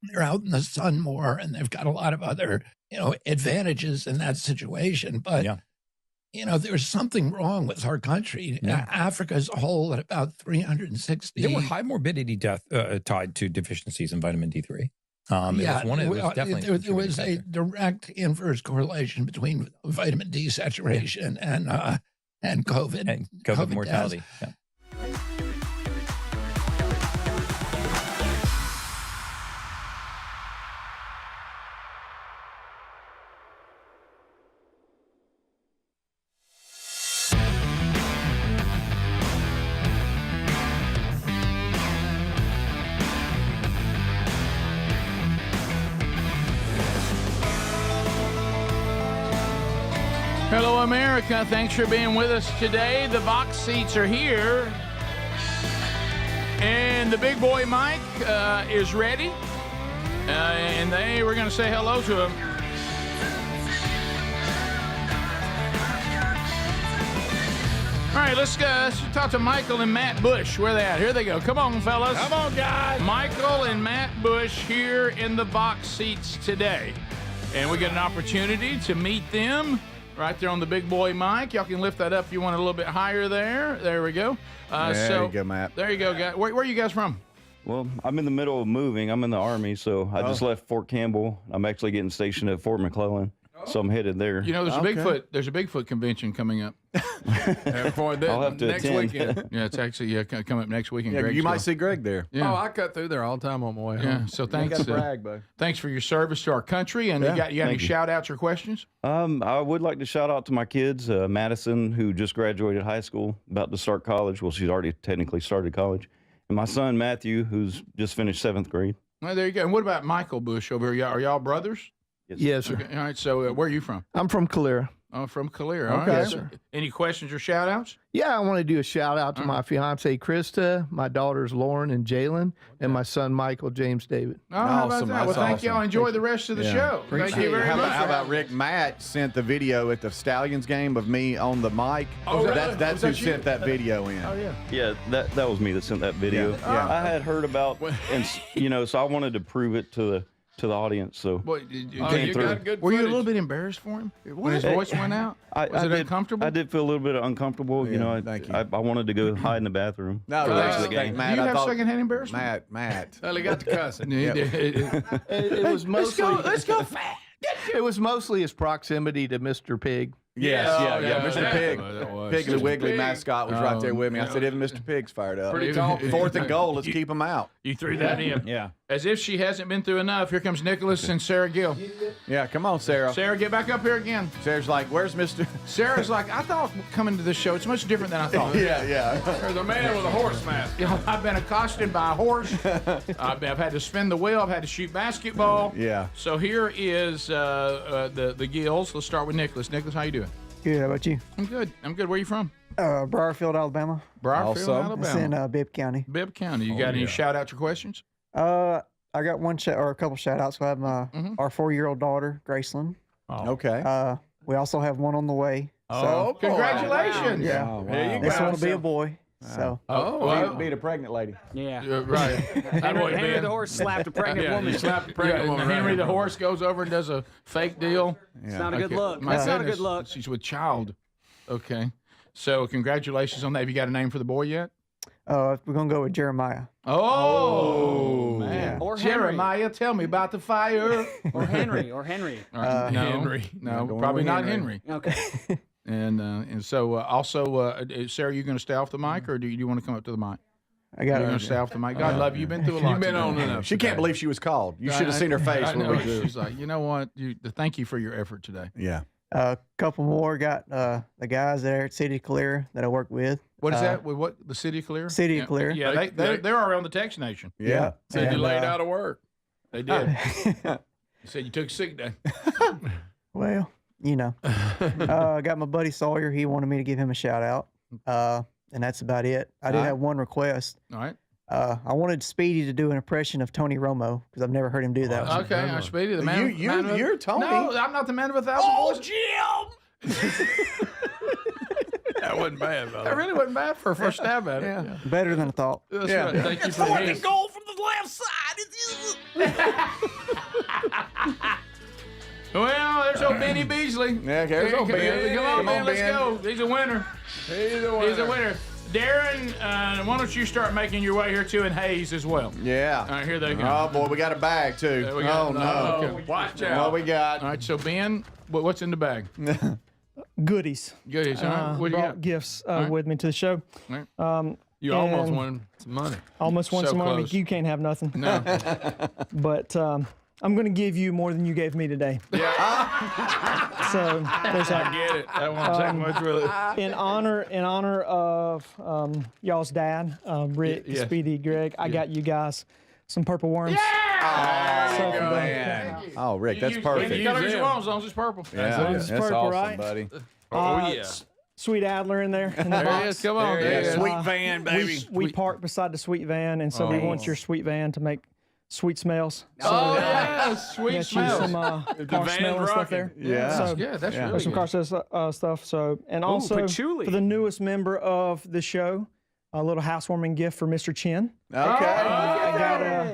They're out in the sun more, and they've got a lot of other, advantages in that situation. But, there's something wrong with our country. Yeah. Africa as a whole at about 360. There were high morbidity death tied to deficiencies in vitamin D3. There was a direct inverse correlation between vitamin D saturation and COVID. And COVID mortality. Deaths. Yeah. Hello, America. Thanks for being with us today. The box seats are here. And the big boy Mike is ready. And we're going to say hello to him. All right, let's talk to Michael and Matt Bush. Where they at? Here they go. Come on, fellas. Come on, guys. Michael and Matt Bush here in the box seats today. And we get an opportunity to meet them right there on the big boy mic. Y'all can lift that up if you want it a little bit higher there. There we go. There you go, Matt. There you go, guys. Where are you guys from? Well, I'm in the middle of moving. I'm in the Army, so I just left Fort Campbell. I'm actually getting stationed at Fort McClellan. So I'm headed there. You know, there's a Bigfoot convention coming up. I'll have to next attend. weekend. Yeah, it's actually coming up next weekend. Yeah, Greg's you might going. see Greg there. Yeah. Oh, I cut through there all the time on my way home. Yeah, so thanks. gotta brag, bud. Thanks for your service to our country. And you got any Thank you. shout outs or questions? I would like to shout out to my kids, Madison, who just graduated high school, about to start college. Well, she's already technically started college. And my son, Matthew, who's just finished 7th grade. Well, there you go. And what about Michael Bush over here? Are y'all brothers? Yes, sir. Okay. All right. So where are you from? I'm from Calera. Oh, from Calera. All Okay. right. Yes, So sir. any questions or shout outs? Yeah, I want to do a shout out to my fiance Krista, my daughters Lauren and Jalen, and my son Michael James David. Oh, how about that? Well, thank y'all. Enjoy the rest of the show. Thank you very how much. About, how about Rick Matt sent the video at the Stallions game of me on the mic? Oh, really? That's who Was that you? sent that video in. Oh, yeah. Yeah, that was me that sent that video. Yeah. I had heard about, and so I wanted to prove it to the audience. So Boy, you got good were you a little bit embarrassed for him when his voice went out? Was it uncomfortable? I did feel a little bit uncomfortable. You know, thank you. I wanted to go hide in the bathroom. No, for the rest of the thank game. Matt. Do you I have thought- secondhand embarrassment? Matt. Well, he got the cussing. Yeah, he did. It was mostly. Let's go fast. It was mostly his proximity to Mr. Pig. Yes, yeah. Mr. Pig. That was. Piggly Wiggly Pig. mascot was right there with me. I said, even Mr. Pig's fired up. Pretty tall. 4th and goal. Let's keep him out. You threw that in. Yeah. As if she hasn't been through enough. Here comes Nicholas and Sarah Gill. Yeah, come on, Sarah. Sarah, get back up here again. Sarah's like, where's Mr. Sarah's like, I thought coming to this show, it's much different than I thought. yeah. There's a man with a horse mask. You know, I've been accosted by a horse. I've had to spin the wheel. I've had to shoot basketball. Yeah. So here is the Gills. Let's start with Nicholas. Nicholas, how you doing? Good. How about you? I'm good. Where are you from? Briarfield, Alabama. Briarfield, Also. It's Alabama. in Bibb County. Bibb County. You got any shout outs or questions? I got one or a couple shout outs. We have our 4-year-old daughter, Graceland. Okay. We also have one on the way. Oh, congratulations. Yeah. Oh, wow. There you This go. one will be a boy. So Beat a pregnant lady. Yeah. Right. Henry the horse slapped a pregnant woman. He slapped a pregnant woman. Henry right the now. horse goes over and does a fake deal. It's not a good look. My That's not a goodness. good look. She's with child. Okay. So congratulations on that. Have you got a name for the boy yet? we're going to go with Jeremiah. Oh, man. Or Henry. Jeremiah, tell me about the fire. Or Henry. No, Henry. No, Going probably with not Henry. Henry. Okay. And so also, Sarah, you going to stay off the mic, or do you want to come up to the mic? I got You're it. going to stay off the mic. God love you. You've been through a lot. You've been today. on enough. She can't believe she was called. You should have seen her face I when know. we do. She's like, you know what? Thank you for your effort today. Yeah. A couple more. Got the guys there at City of Calera that I work with. What is that? With what? The City of Calera? City of Calera. Yeah, they're around the Text Nation. Yeah. Said you laid out of work. They did. You said you took a sick day. Well, I got my buddy Sawyer. He wanted me to give him a shout out. And that's about it. I did have one request. All right. I wanted Speedy to do an impression of Tony Romo because I've never heard him do that. Okay, I'm Speedy, the man. You're Tony. No, I'm not the man of 1,000 voices. Jim! That wasn't bad, brother. That really wasn't bad for a first stab at it. Yeah. Better than I thought. That's right. Thank you for being. goal from the left side. Well, there's old Benny Beasley. Yeah, there's old Ben. Come on, Ben. Let's Ben. go. He's a winner. He's a winner. He's a winner. Darren, why don't you start making your way here too, and Hayes as well. Yeah. All right, here they go. Oh, boy, we got a bag, too. We got- Oh, no. Okay. Watch out. What we got? All right, so Ben, what's in the bag? Goodies. Goodies, all right. What do you Brought got? gifts right. with me to the show. All right. You almost and won some money. Almost won So some money. close. You can't have nothing. No. But I'm going to give you more than you gave me today. Yeah. So there's I that. get it. That won't take much, really. In honor of y'all's dad, Rick, Yes. Speedy, Greg, I got you guys some purple worms. Yeah! So for the- Man. Oh, Rick, that's perfect. Any colors you want, as long as it's purple. Yeah, It's that's purple, awesome, right? buddy. Yeah. Sweet Adler in there in the There box. he is. Come on. There he There is. he is. Sweet van, baby. We parked beside the sweet van, and so we want your sweet van to make sweet smells. So, Oh, yeah. Sweet got you smells. some car van's smell and stuff rocking. there. Yeah. So, Yeah, that's Yeah. really there's some good. car stuff. So, and also patchouli. for the newest member of the show, a little housewarming gift for Mr. Chin. Okay. I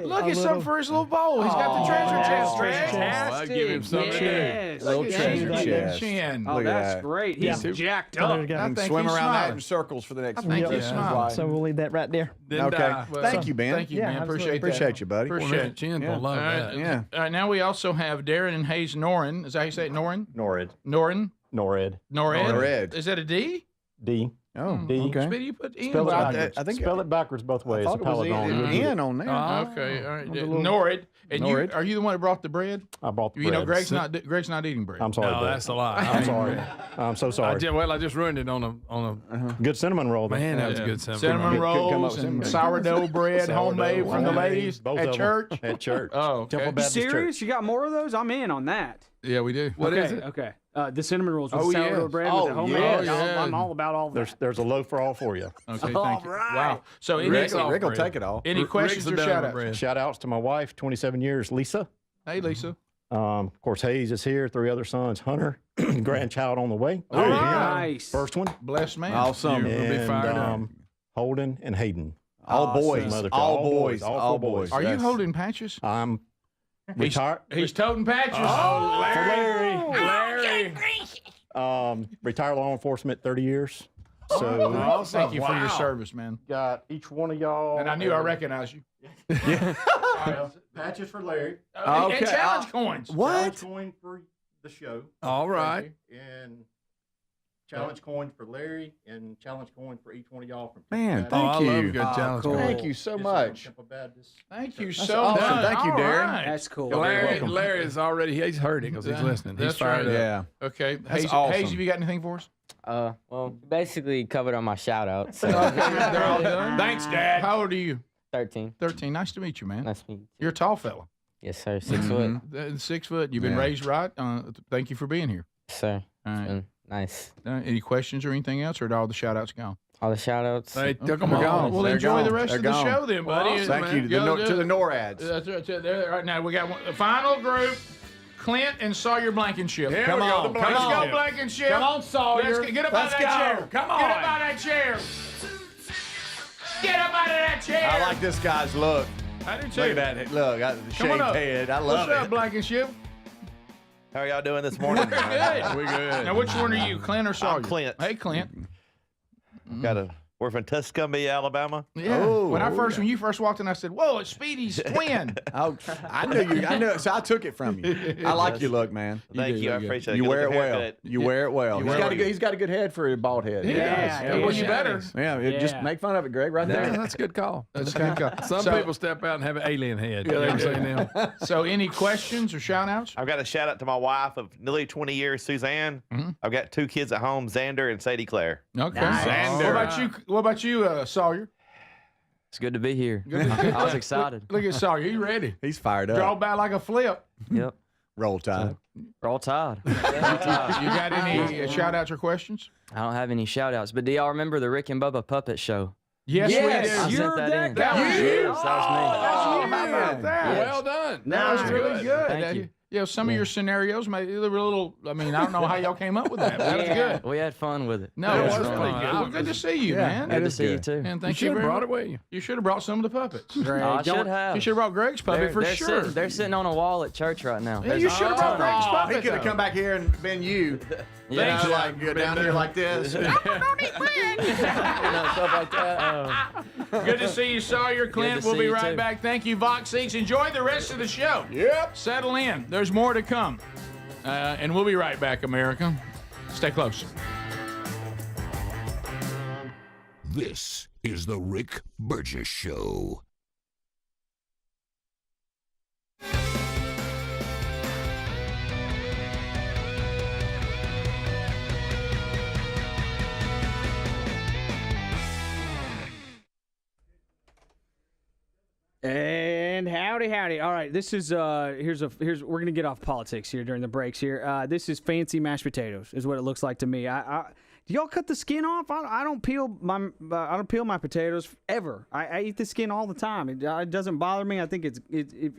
Look at something for his little bowl. He's got the treasure chest, Greg. I'd give him something to do. Little treasure chest. Chin. Oh, Look at that's that. great. He's jacked So up. there you go. I think Swim he's around that smiling. in circles for the next I think few he's days. smiling. So we'll leave that right there. Then, Okay. Thank you, Ben. Thank you, Yeah, man. absolutely. Appreciate you, buddy. Appreciate Chin it. will love All right. that. Yeah. All right, now we also have Darren and Hayes Norin. Is that how you say it? Norin? Nored. Norin? Nored. Nored? Nored. Is that a D? D. Oh, D. okay. Speedy, you put N. Spell it I backwards. think Spell it backwards both ways. I thought it was N on there. Okay, all right. Norid. And Norid. you, are you the one that brought the bread? I brought the You know, bread. Greg's not eating bread. I'm sorry. No, Brett. that's a lie. I'm sorry. I'm so sorry. I just ruined it on a Good cinnamon roll. though. man. That was a good cinnamon. Cinnamon roll. rolls and sourdough bread, homemade from the ladies Both at of them. church. At church. Oh, okay. Temple You Baptist serious? Church. You got more of those? I'm in on that. Yeah, we do. What okay, is it? Okay. The cinnamon rolls with Oh, sourdough yes. bread Oh, with the homemade. yes. Yeah. I'm all about all that. There's a loaf for all for you. Okay, thank All you. right. Wow. So any, Rick will take it all. any questions or shout outs? Shout outs to my wife, 27 years, Lisa. Hey, Lisa. Of course, Hayes is here. 3 other sons, Hunter, grandchild on the way. All right. Nice. First one. Blessed man. Awesome. You'll be And, fired up. Holden and Hayden. All boys. Mother- All boys. all All four boys. boys. Are you Yes. holding patches? I'm retired. He's toting patches. Oh, Larry. Larry. Retired law enforcement, 30 years. So So thank you for your Wow. service, man. got each one of y'all. And I knew I recognized you. Patches for Larry. And Okay. challenge coins. What? Coin for the show. All right. And challenge coin for Larry and challenge coin for each one of y'all from Man, Oh, thank I you. love good challenge. cool. Thank you so much. Thank you That's so awesome. much. Thank you, All Darren. right. That's cool. Larry is already, he's heard it because he's listening. He's That's fired right. up. Yeah. Okay. That's Hayes, awesome. Hayes, have you got anything for us? Well, basically covered on my shout out. So They're all done. Thanks, Dad. How old are you? 13. 13. Nice to meet you, man. Nice to meet you. You're a tall fella. Yes, sir. 6 foot. 6 foot. You've been Yeah. raised right. Thank you for being here. Yes, sir. All It's right. been nice. Any questions or anything else, or are all the shout outs gone? All the shout outs. They took them They're all. gone. Well, They're enjoy gone. the rest They're of the gone. show then, buddy. Awesome, Thank you to the, Go to do the it. NORADs. That's right. There, right now, we got the final group. Clint and Sawyer Blankenship. Here Come we go, on. the Let's go, Blankenship. Blankenship. Come on, Sawyer. Let's get up out of Let's that go. chair. Come Get on. up out of that chair. Get up out of that chair. I like this guy's look. I do too. Look at that. Look, got the Come on shaved up. head. I love What's up, it. Blankenship? How are y'all doing this morning? We're good. We good. Now, which one are you, Clint or Sawyer? I'm Clint. Hey, Clint. We're from Tuscumbia, Alabama. Yeah. Oh, when you first walked in, I said, "Whoa, it's Speedy's twin." Oh, I knew you. I knew. So I took it from you. I like your look, man. Thank you. I appreciate it. You Good wear it looking well. haircut. You wear it well. You He's wear got it a good. He's got a good head for a bald head. Yeah. Well, you better. Yeah. Just make fun of it, Greg. Right there. Yeah, that's a good call. That's a good call. Some So- people step out and have an alien head. Yeah, You they ever do. seen them? So, any questions or shout outs? I've got a shout out to my wife of nearly 20 years, Suzanne. I've got 2 kids at home, Xander and Sadie Claire. Okay. Nice. What about you, Sawyer? It's good to be here. Good. I was excited. Look at Sawyer. He's ready. He's fired up. Draw back like a flip. Yep. Roll Tide. Roll Tide. You got any shout outs or questions? I don't have any shout outs, but do y'all remember the Rick and Bubba puppet show? Yes, I we do. sent that in. That was you. Yes, that was me. Oh, how about that? Yes. Well done. That was really good. Thank you. Yeah, some of your scenarios, they were a little. I mean, I don't know how y'all came up with that. But that was good. We had fun with it. No, That it was was really fun. good. Well, good to see you, man. Good to see you too. And thank You you should have very brought much. it with you. You should have brought some of the puppets. Greg. I should have. You should have brought Greg's puppet for they're sure. they're sitting on a wall at church right now. Yeah, you should have brought Greg's puppet. He could have though. come back here and been you. Yeah. You know, like go down here like this. Stuff like that. Good to see you, Sawyer. Clint, to we'll see be you, right too. back. Thank you, Vox 6. Enjoy the rest of the show. Yep. Settle in. There's more to come. And we'll be right back, America. Stay close. This is the Rick Burgess Show. And howdy. All right, this is we're gonna get off politics here during the breaks here. This is fancy mashed potatoes, is what it looks like to me. Do y'all cut the skin off? I don't peel my potatoes ever. I eat the skin all the time. It doesn't bother me. I think it's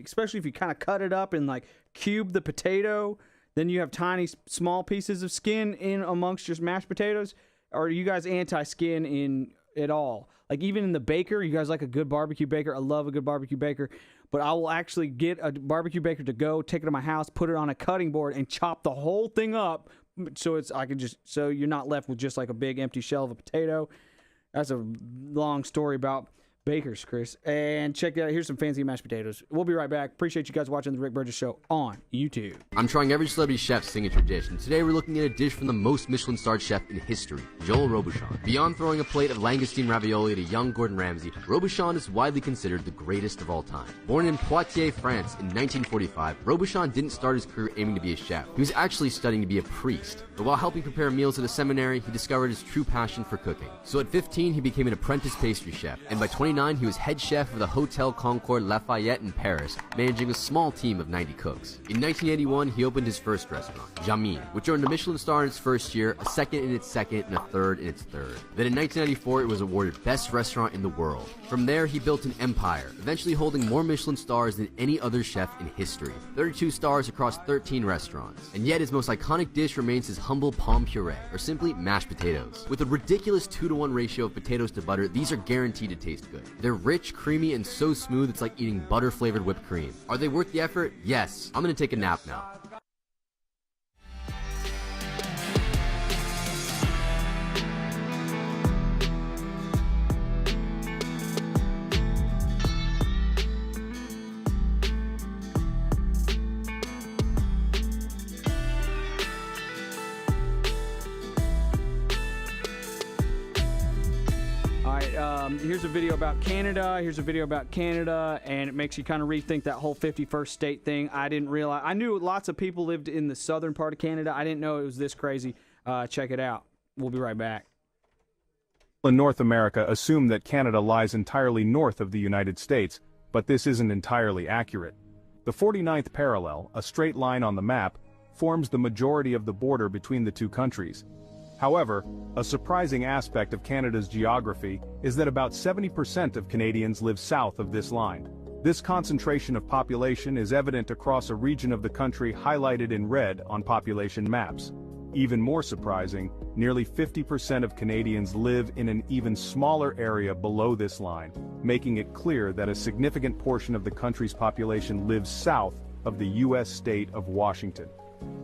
especially if you kind of cut it up and like cube the potato, then you have tiny small pieces of skin in amongst your mashed potatoes. Or are you guys anti-skin in at all? Like even in the baker, you guys like a good barbecue baker? I love a good barbecue baker. But I will actually get a barbecue baker to go, take it to my house, put it on a cutting board, and chop the whole thing up so you're not left with just like a big empty shell of a potato. That's a long story about bakers, Chris. And check it out. Here's some fancy mashed potatoes. We'll be right back. Appreciate you guys watching the Rick Burgess Show on YouTube. I'm trying every celebrity chef's signature dish, and today we're looking at a dish from the most Michelin-starred chef in history, Joel Robuchon. Beyond throwing a plate of langoustine ravioli at a young Gordon Ramsay, Robuchon is widely considered the greatest of all time. Born in Poitiers, France in 1945, Robuchon didn't start his career aiming to be a chef. He was actually studying to be a priest. But while helping prepare meals at a seminary, he discovered his true passion for cooking. So at 15, he became an apprentice pastry chef, and by 29, he was head chef of the Hotel Concord Lafayette in Paris, managing a small team of 90 cooks. In 1981, he opened his first restaurant, Jamine, which earned a Michelin star in its first year, a second in its second, and a third in its third. Then in 1994, it was awarded Best Restaurant in the World. From there, he built an empire, eventually holding more Michelin stars than any other chef in history, 32 stars across 13 restaurants. And yet his most iconic dish remains his humble pomme puree, or simply mashed potatoes. With a ridiculous 2-to-1 ratio of potatoes to butter, these are guaranteed to taste good. They're rich, creamy, and so smooth it's like eating butter-flavored whipped cream. Are they worth the effort? Yes. I'm gonna take a nap now. Here's a video about Canada. And it makes you kind of rethink that whole 51st state thing. I didn't realize. I knew lots of people lived in the southern part of Canada. I didn't know it was this crazy. Check it out. We'll be right back. In North America, assume that Canada lies entirely north of the United States, but this isn't entirely accurate. The 49th parallel, a straight line on the map, forms the majority of the border between the two countries. However, a surprising aspect of Canada's geography is that about 70% of Canadians live south of this line. This concentration of population is evident across a region of the country highlighted in red on population maps. Even more surprising, nearly 50% of Canadians live in an even smaller area below this line, making it clear that a significant portion of the country's population lives south of the U.S. state of Washington.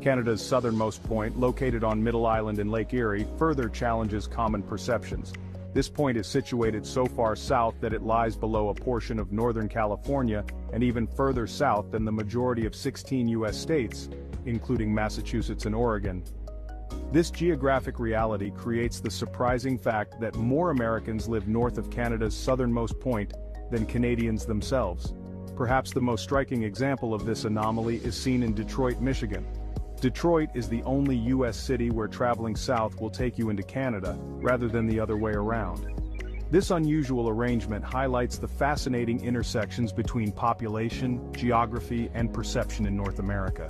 Canada's southernmost point, located on Middle Island in Lake Erie, further challenges common perceptions. This point is situated so far south that it lies below a portion of Northern California and even further south than the majority of 16 U.S. states, including Massachusetts and Oregon. This geographic reality creates the surprising fact that more Americans live north of Canada's southernmost point than Canadians themselves. Perhaps the most striking example of this anomaly is seen in Detroit, Michigan. Detroit is the only U.S. city where traveling south will take you into Canada, rather than the other way around. This unusual arrangement highlights the fascinating intersections between population, geography, and perception in North America.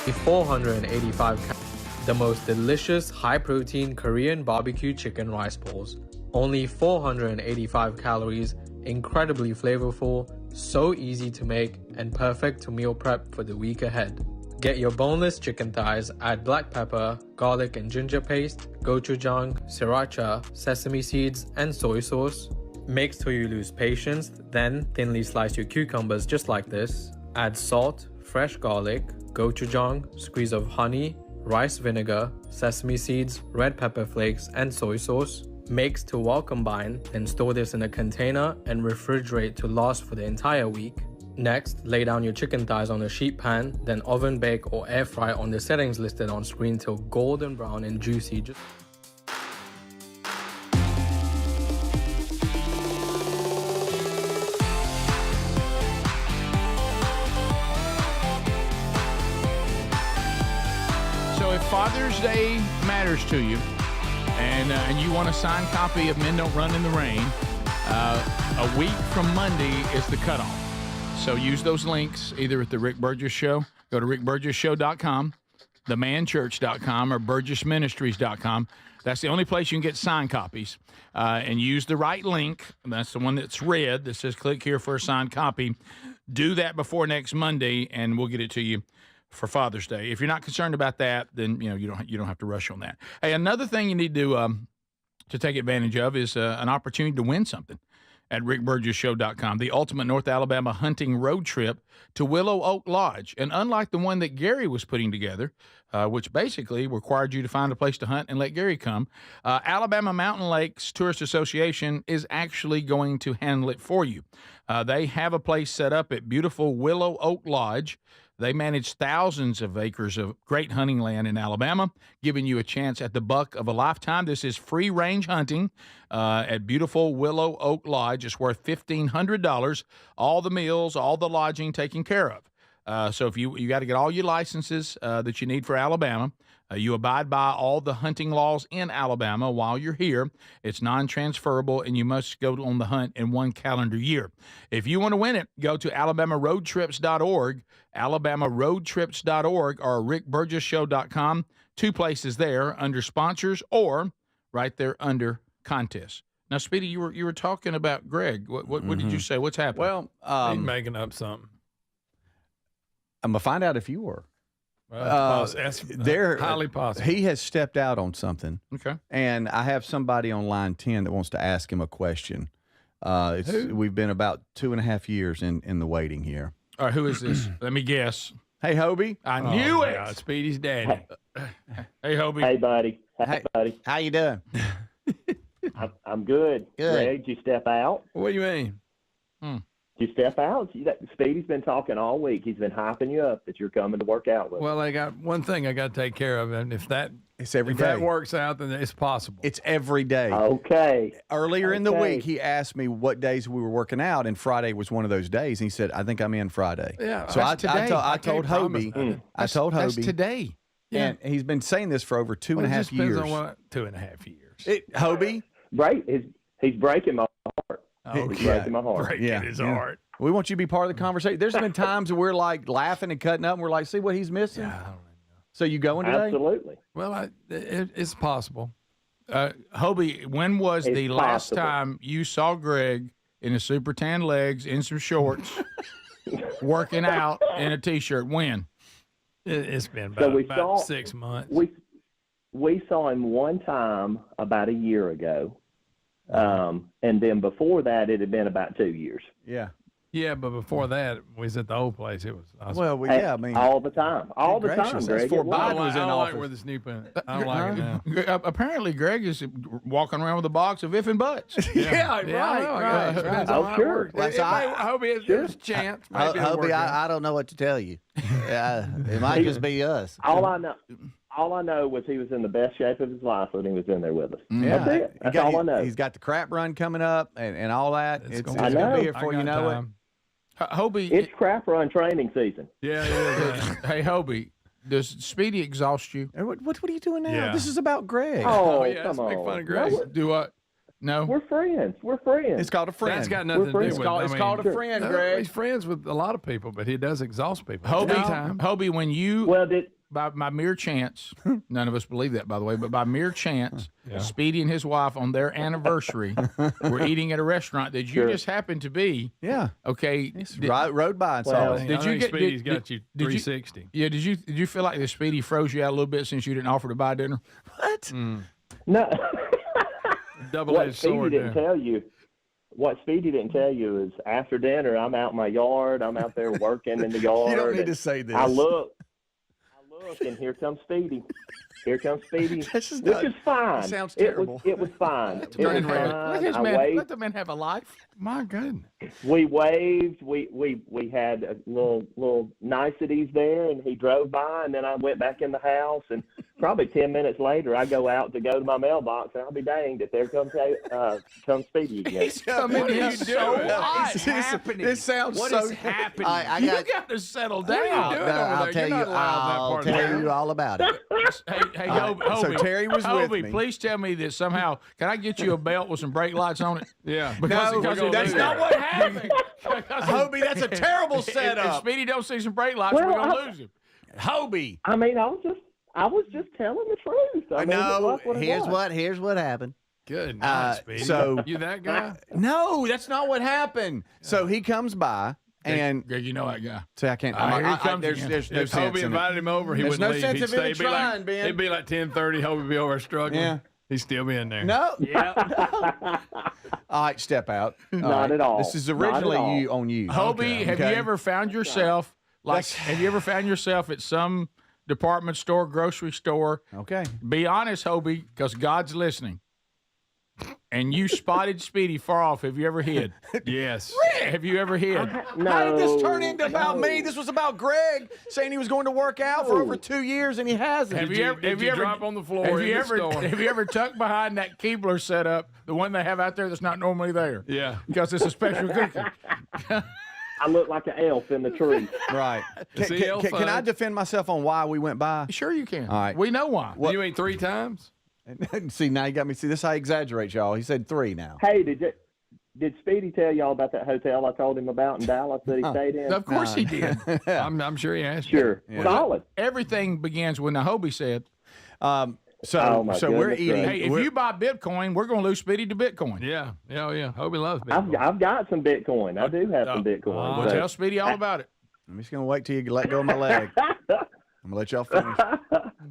The 485 the most delicious high-protein Korean barbecue chicken rice balls. Only 485 calories, incredibly flavorful, so easy to make, and perfect to meal prep for the week ahead. Get your boneless chicken thighs, add black pepper, garlic and ginger paste, gochujang, sriracha, sesame seeds, and soy sauce. Mix till you lose patience, then thinly slice your cucumbers just like this. Add salt, fresh garlic, gochujang, squeeze of honey, rice vinegar, sesame seeds, red pepper flakes, and soy sauce. Mix till well combined, then store this in a container and refrigerate to last for the entire week. Next, lay down your chicken thighs on a sheet pan, then oven bake or air fry on the settings listed on screen till golden brown and juicy. So if Father's Day matters to you, and you want a signed copy of Men Don't Run in the Rain, a week from Monday is the cutoff. So use those links either at the Rick Burgess Show. Go to rickburgessshow.com, themanchurch.com, or burgessministries.com. That's the only place you can get signed copies. And use the right link. That's the one that's red that says click here for a signed copy. Do that before next Monday, and we'll get it to you for Father's Day. If you're not concerned about that, then you don't have to rush on that. Hey, another thing you need to take advantage of is an opportunity to win something at rickburgessshow.com. The ultimate North Alabama hunting road trip to Willow Oak Lodge. And unlike the one that Gary was putting together, which basically required you to find a place to hunt and let Gary come, Alabama Mountain Lakes Tourist Association is actually going to handle it for you. They have a place set up at beautiful Willow Oak Lodge. They manage thousands of acres of great hunting land in Alabama, giving you a chance at the buck of a lifetime. This is free-range hunting at beautiful Willow Oak Lodge. It's worth $1,500. All the meals, all the lodging taken care of. So if you got to get all your licenses that you need for Alabama. You abide by all the hunting laws in Alabama while you're here. It's non-transferable, and you must go on the hunt in one calendar year. If you want to win it, go to alabamaroadtrips.org, alabamaroadtrips.org, or rickburgessshow.com. 2 places there, under sponsors or right there under contests. Now, Speedy, you were talking about Greg. What did you say? What's happening? Well, he's making up something. I'm going to find out if you were. Well, that's highly possible. He has stepped out on something. Okay. And I have somebody on line 10 that wants to ask him a question. We've been about 2.5 years in the waiting here. All right, who is this? Let me guess. Hey, Hobie. I knew it. God, Speedy's daddy. Hey, Hobie. Hey, buddy. Hey, buddy. How you doing? I'm good. Good. Greg, did you step out? What do you mean? Did you step out? Speedy's been talking all week. He's been hyping you up that you're coming to work out with him. Well, I got one thing I got to take care of, and if that that works out, then it's possible. It's every day. Okay. Earlier in the week, he asked me what days we were working out, and Friday was one of those days. And he said, "I think I'm in Friday." Yeah. So I told Hobie. I told Hobie That's today. Yeah. And he's been saying this for over 2.5 years. Depends on what 2.5 years. Hobie. Right. He's breaking my heart. He's breaking my heart. Breaking his heart. We want you to be part of the conversation. There's been times where we're like laughing and cutting up, and we're like, see what he's missing? Yeah, I don't know. So you going today? Absolutely. Well, it's possible. Hobie, when was the last time you saw Greg in a super tan legs, in some shorts, working out in a T-shirt? When? It's been about 6 months. We saw him one time about a year ago. And then before that, it had been about 2 years. Yeah. Yeah, but before that, we was at the old place. It was I mean, all the time, all the time. Greg, before Biden was in I don't office. like where this new pen. I don't like it now. Apparently, Greg is walking around with a box of if and buts. Right. Oh, sure. I hope there's a chance. Hobie, I don't know what to tell you. It might just be us. All I know was he was in the best shape of his life when he was in there with us. Yeah. That's it. That's all I know. He's got the crap run coming up and all that. It's going to be here before you know it. Hobie, it's crap run training season. Yeah. Hey, Hobie, does Speedy exhaust you? What are you doing now? Yeah. This is about Greg. Oh, yeah, come let's make on. fun of Greg. Do what? No. We're friends. It's called a friend. That's got nothing to do with it. It's called a friend, Greg. He's friends with a lot of people, but he does exhaust people. Hobie, when you by mere chance, none of us believe that, by the way, but by mere chance, Speedy and his wife on their anniversary were eating at a restaurant that you just happened to be. Yeah. Okay. Rode by and saw us. Did you get Speedy's got you 360? Yeah. Did you feel like the Speedy froze you out a little bit since you didn't offer to buy dinner? What? No. Double-edged sword. What Speedy didn't tell you is after dinner, I'm out in my yard. I'm out there working in the yard. You don't need to say this. I look, and here comes Speedy. Here comes Speedy, which is fine. It sounds terrible. It was fine. It was fine. Let the man have a life. My goodness. We waved. We had little niceties there, and he drove by, and then I went back in the house, and probably 10 minutes later, I go out to go to my mailbox, and I'll be danged if there comes Speedy again. What is happening? This sounds what so is happening? You got to settle down. I'll tell you all about it. Hey, Hobie. So Terry was with me. Please tell me that somehow. Can I get you a belt with some brake lights on it? Yeah. Because that's not what happened. Hobie, that's a terrible setup. If Speedy don't see some brake lights, we're going to lose him. Hobie. I mean, I was just telling the truth. I mean, No, that's here's what happened. Good night, Speedy. So you that guy? No, that's not what happened. So he comes by. And Greg, you know that guy. See, I can't. There's no If sense Hobie in invited it. him over, he There's wouldn't no leave. sense He'd of stay. even trying, Ben. It'd be like 10:30. Hobie would be over struggling. Yeah. He'd still be in there. No. Yeah. All right, step out. Not at all. This is Not at originally all. you on you. Hobie, have you ever found yourself have you ever found yourself at some department store, grocery store? Okay. Be honest, Hobie, because God's listening. And you spotted Speedy far off. Have you ever hid? Yes. Have you ever hid? No. How did this turn into about me? This was about Greg saying he was going to work out for over 2 years, and he hasn't. Have you ever drop on the floor Have in you the ever store? have you ever tucked behind that Keebler setup, the one they have out there that's not normally there? Yeah. Because it's a special cookie. I look like an elf in the tree. Right. Can I defend myself on why we went by? Sure you can. All right. We know why. You ate 3 times? See, now you got me. See, this is how he exaggerates, y'all. He said 3 now. Hey, did Speedy tell y'all about that hotel I told him about in Dallas that he stayed in? Of course he did. I'm sure he asked you. Sure. Yeah. Solid. Everything begins when Hobie said. So Oh, my we're goodness, eating. Hey, if you buy Bitcoin, we're going to lose Speedy to Bitcoin. Yeah. Hobie loves Bitcoin. I've got some Bitcoin. I do have some Bitcoin. Well, so- tell Speedy all about it. I'm just going to wait till you let go of my leg. I'm going to let y'all finish.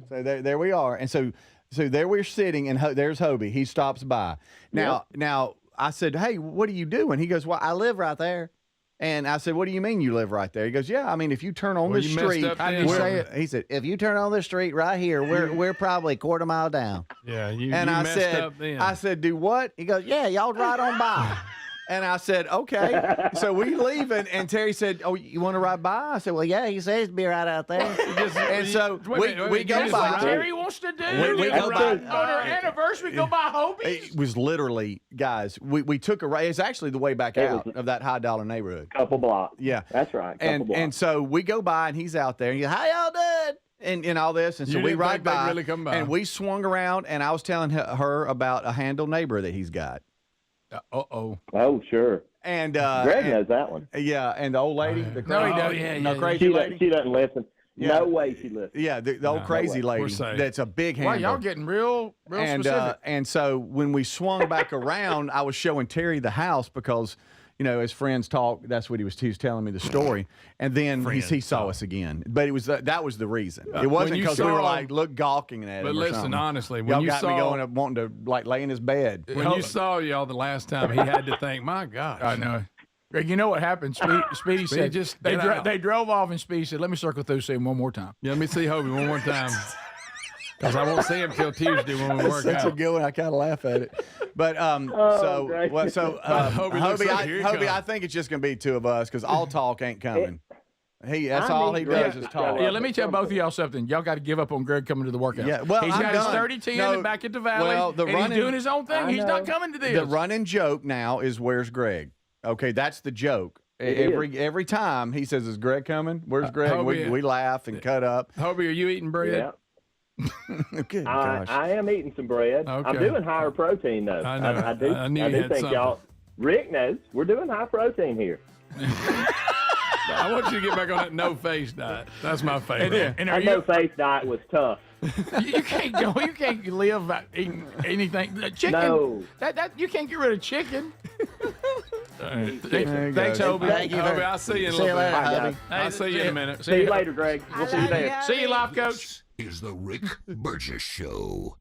So there we are. And so there we're sitting, and there's Hobie. He stops by. Now I said, hey, what are you doing? He goes, well, I live right there. And I said, what do you mean you live right there? He goes, yeah, I mean, if you turn on the street. How did he say it? He said, if you turn on the street right here, we're probably a quarter mile down. Yeah, you I messed said, up then. I said, do what? He goes, yeah, y'all ride on by. And I said, okay. So we leaving, and Terry said, oh, you want to ride by? I said, well, yeah, he says to be right out there. And so we go That's by. what Terry wants to do. We go by. On our anniversary, go buy Hobies. It was literally, guys, we took a ride. It's actually the way back out of that high dollar neighborhood. Couple blocks. Yeah. That's right. And so we go by, and he's out there, and he's, how y'all doing? And all this. And so You we didn't ride think they'd by, really come by. and we swung around, and I was telling her about a Handle neighbor that he's got. Uh-oh. Oh, sure. And Greg knows that one. Yeah, and the old lady, the No, he crazy, doesn't. crazy lady. She doesn't listen. Yeah. No way she listens. Yeah, the old crazy We're lady. safe. That's a big Wow, handle. y'all getting real specific. And so when we swung back around, I was showing Terry the house because, as friends talk, that's what he was telling me the story. And then he saw us again. But it was that was the reason. It wasn't you because we were saw- like gawking at him. But or listen, something. honestly, when y'all you got me saw- going up wanting to like lay in his bed. When you saw y'all the last time, he had to think, my gosh. I know. Greg, you know what happened? Speedy said just they, get out. they drove off, and Speedy said, let me circle through, see him one more time. Yeah, let me see Hobie one more time. Because I won't see him till Tuesday when we That's work such out. a good one. I kind of laugh at it. But great. Hobie, looks like here he Hobie, comes. I think it's just gonna be 2 of us because all talk ain't coming. That's all he does is talk. Yeah, let me tell both of y'all something. Y'all got to give up on Greg coming to the workout. Yeah, well, he's I'm got done. his 30-10 No, back at the Valley, well, the and running- he's doing his own thing. He's not coming to this. The running joke now is where's Greg? Okay, that's the joke. Every time he says, "Is Greg coming? Where's Greg?" Hobie, we laugh and cut up. Hobie, are you eating bread? Yeah. Good gosh. I am eating some bread. Okay. I'm doing higher protein though. I know. I do. I knew I you do had think something. y'all. Rick knows we're doing high protein here. I want you to get back on that no-face diet. That's my favorite. And Our no-face diet was tough. You can't go. You can't live by eating anything. Chicken. No. That you can't get rid of chicken. There you Thanks, go. Hobie. Thank you. Hobie, I'll see you in a See you little bit. later, Hobie. I'll see you in a minute. See you later, Greg. We'll see you there. See you, life coach. This is the Rick Burgess Show.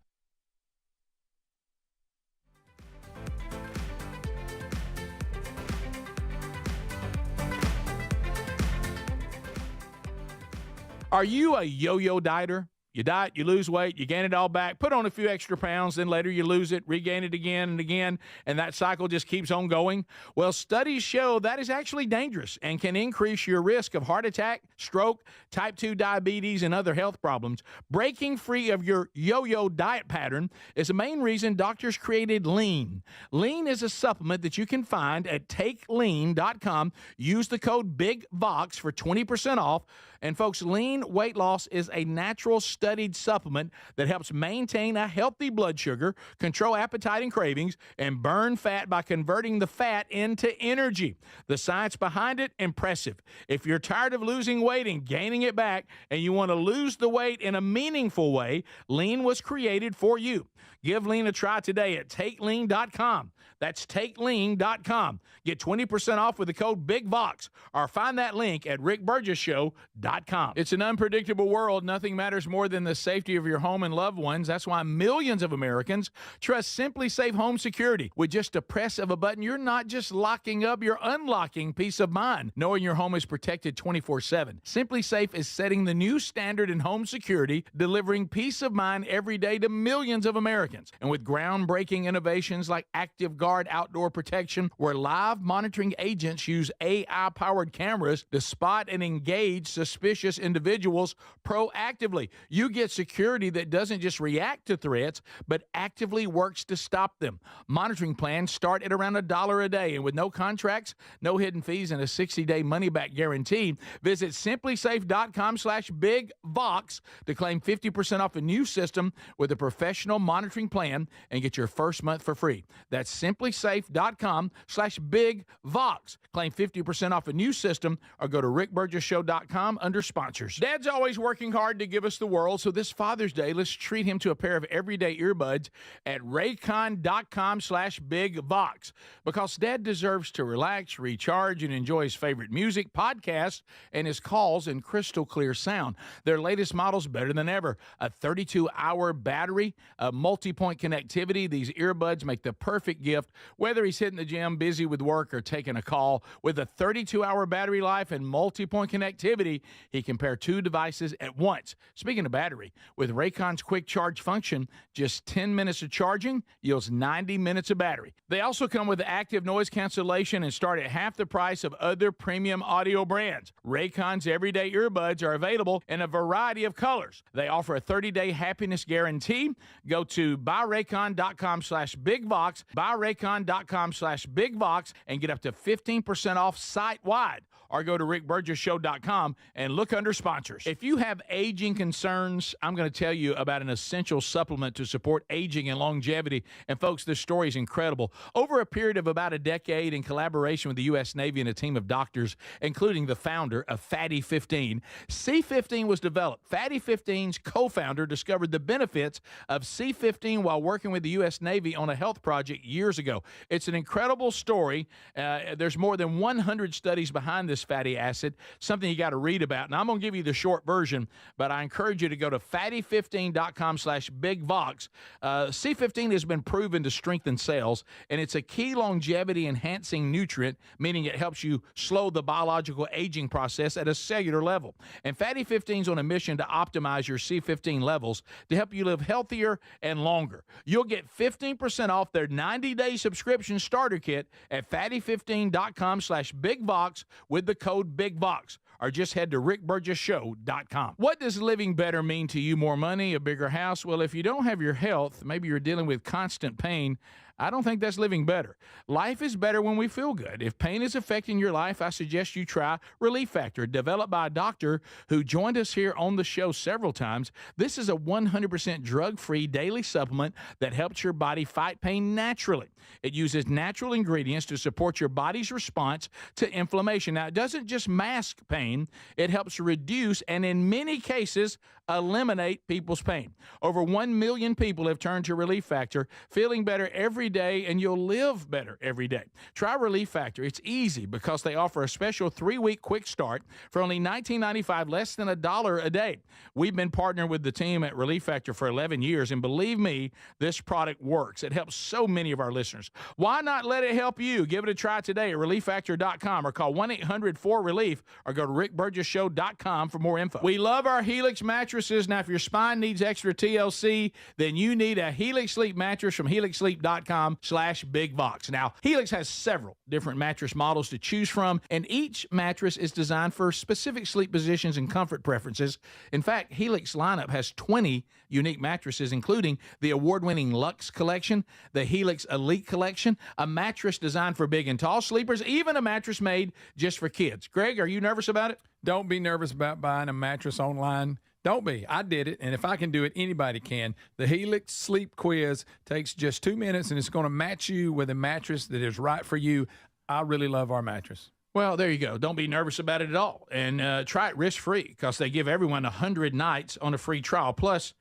Are you a yo-yo dieter? You diet, you lose weight, you gain it all back, put on a few extra pounds, then later you lose it, regain it again and again, and that cycle just keeps on going? Well, studies show that is actually dangerous and can increase your risk of heart attack, stroke, type 2 diabetes, and other health problems. Breaking free of your yo-yo diet pattern is the main reason doctors created Lean. Lean is a supplement that you can find at takelean.com. Use the code BIGVOX for 20% off. And folks, lean weight loss is a natural study studied supplement that helps maintain a healthy blood sugar, control appetite and cravings, and burn fat by converting the fat into energy. The science behind it, impressive. If you're tired of losing weight and gaining it back, and you want to lose the weight in a meaningful way, Lean was created for you. Give Lean a try today at TakeLean.com. That's TakeLean.com. Get 20% off with the code BIGVOX, or find that link at RickBurgessShow.com. It's an unpredictable world. Nothing matters more than the safety of your home and loved ones. That's why millions of Americans trust Simply Safe Home Security. With just a press of a button, you're not just locking up, you're unlocking peace of mind, knowing your home is protected 24/7. Simply Safe is setting the new standard in home security, delivering peace of mind every day to millions of Americans. And with groundbreaking innovations like Active Guard Outdoor Protection, where live monitoring agents use AI-powered cameras to spot and engage suspicious individuals proactively, you get security that doesn't just react to threats, but actively works to stop them. Monitoring plans start at around $1 a day, and with no contracts, no hidden fees, and a 60-day money-back guarantee, visit simplysafe.com/BigVox to claim 50% off a new system with a professional monitoring plan and get your first month for free. That's simplysafe.com/BigVox. Claim 50% off a new system or go to rickburgessshow.com under sponsors. Dad's always working hard to give us the world, so this Father's Day, let's treat him to a pair of everyday earbuds at raycon.com/BigVox, because Dad deserves to relax, recharge, and enjoy his favorite music, podcasts, and his calls in crystal clear sound. Their latest model's better than ever. A 32-hour battery, a multi-point connectivity. These earbuds make the perfect gift, whether he's hitting the gym, busy with work, or taking a call. With a 32-hour battery life and multi-point connectivity, he can pair two devices at once. Speaking of battery, with Raycon's quick charge function, just 10 minutes of charging yields 90 minutes of battery. They also come with active noise cancellation and start at half the price of other premium audio brands. Raycon's everyday earbuds are available in a variety of colors. They offer a 30-day happiness guarantee. Go to buyraycon.com/BigVox, buyraycon.com/BigVox, and get up to 15% off site-wide. Or go to rickburgessshow.com and look under sponsors. If you have aging concerns, I'm going to tell you about an essential supplement to support aging and longevity. And folks, this story is incredible. Over a period of about a decade, in collaboration with the U.S. Navy and a team of doctors, including the founder of Fatty 15, C15 was developed. Fatty 15's co-founder discovered the benefits of C15 while working with the U.S. Navy on a health project years ago. It's an incredible story. There's more than 100 studies behind this fatty acid, something you got to read about. And I'm going to give you the short version, but I encourage you to go to fatty15.com/BigVox. C15 has been proven to strengthen cells, and it's a key longevity-enhancing nutrient, meaning it helps you slow the biological aging process at a cellular level. And Fatty 15 is on a mission to optimize your C15 levels to help you live healthier and longer. You'll get 15% off their 90-day subscription starter kit at fatty15.com/BigVox with the code BIGVOX, or just head to rickburgessshow.com. What does living better mean to you? More money, a bigger house? Well, if you don't have your health, maybe you're dealing with constant pain, I don't think that's living better. Life is better when we feel good. If pain is affecting your life, I suggest you try Relief Factor, developed by a doctor who joined us here on the show several times. This is a 100% drug-free daily supplement that helps your body fight pain naturally. It uses natural ingredients to support your body's response to inflammation. Now, it doesn't just mask pain, it helps reduce and in many cases eliminate people's pain. Over 1 million people have turned to Relief Factor, feeling better every day, and you'll live better every day. Try Relief Factor. It's easy because they offer a special 3-week quick start for only $19.95, less than $1 a day. We've been partnering with the team at Relief Factor for 11 years, and believe me, this product works. It helps so many of our listeners. Why not let it help you? Give it a try today at relieffactor.com or call 1-800-4RELIEF or go to rickburgessshow.com for more info. We love our Helix mattresses. Now, if your spine needs extra TLC, then you need a Helix Sleep mattress from helixsleep.com/BigVox. Now, Helix has several different mattress models to choose from, and each mattress is designed for specific sleep positions and comfort preferences. In fact, Helix lineup has 20 unique mattresses, including the award-winning Luxe Collection, the Helix Elite Collection, a mattress designed for big and tall sleepers, even a mattress made just for kids. Greg, are you nervous about it? Don't be nervous about buying a mattress online. Don't be. I did it, and if I can do it, anybody can. The Helix Sleep Quiz takes just 2 minutes, and it's going to match you with a mattress that is right for you. I really love our mattress. Well, there you go. Don't be nervous about it at all. And try it risk-free because they give everyone 100 nights on a free trial. Plus,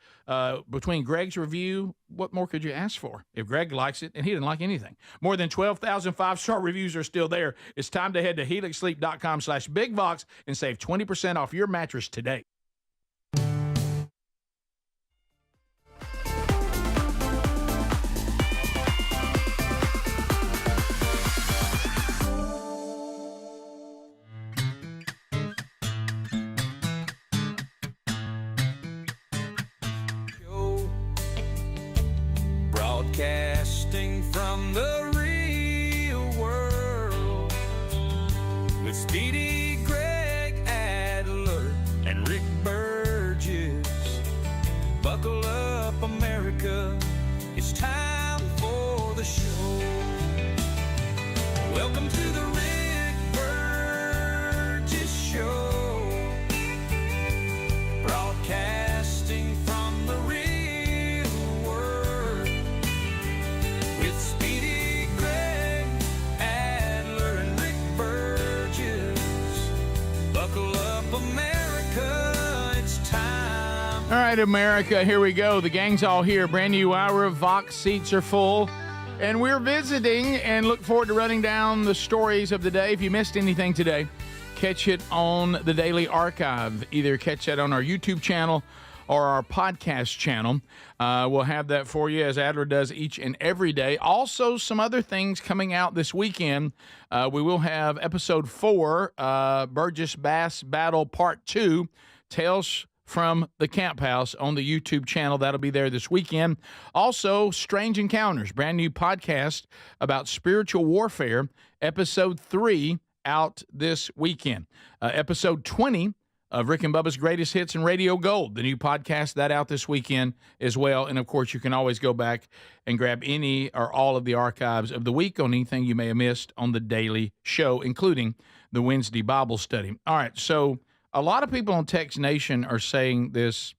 between Greg's review, what more could you ask for? If Greg likes it, and he didn't like anything. More than 12,000 five-star reviews are still there. It's time to head to helixsleep.com/bigvox and save 20% off your mattress today. Broadcasting from the real world with Speedy, Greg Adler, and Rick Burgess. Buckle up, America. It's time for the show. Welcome to the Rick Burgess Show. Broadcasting from the real world with Speedy, Greg Adler, and Rick Burgess. Buckle up, America, it's time. All right, America, here we go. The gang's all here. Brand new hour. Vox seats are full. And we're visiting and look forward to running down the stories of the day. If you missed anything today, catch it on the Daily Archive. Either catch that on our YouTube channel or our podcast channel. We'll have that for you as Adler does each and every day. Also, some other things coming out this weekend. We will have episode 4, Burgess Bass Battle Part 2, Tales from the Camp House on the YouTube channel. That'll be there this weekend. Also, Strange Encounters, brand new podcast about spiritual warfare, episode 3, out this weekend. Episode 20 of Rick and Bubba's Greatest Hits and Radio Gold, the new podcast, that out this weekend as well. And, of course, you can always go back and grab any or all of the archives of the week on anything you may have missed on the daily show, including the Wednesday Bible study. All right, so a lot of people on Text Nation are saying this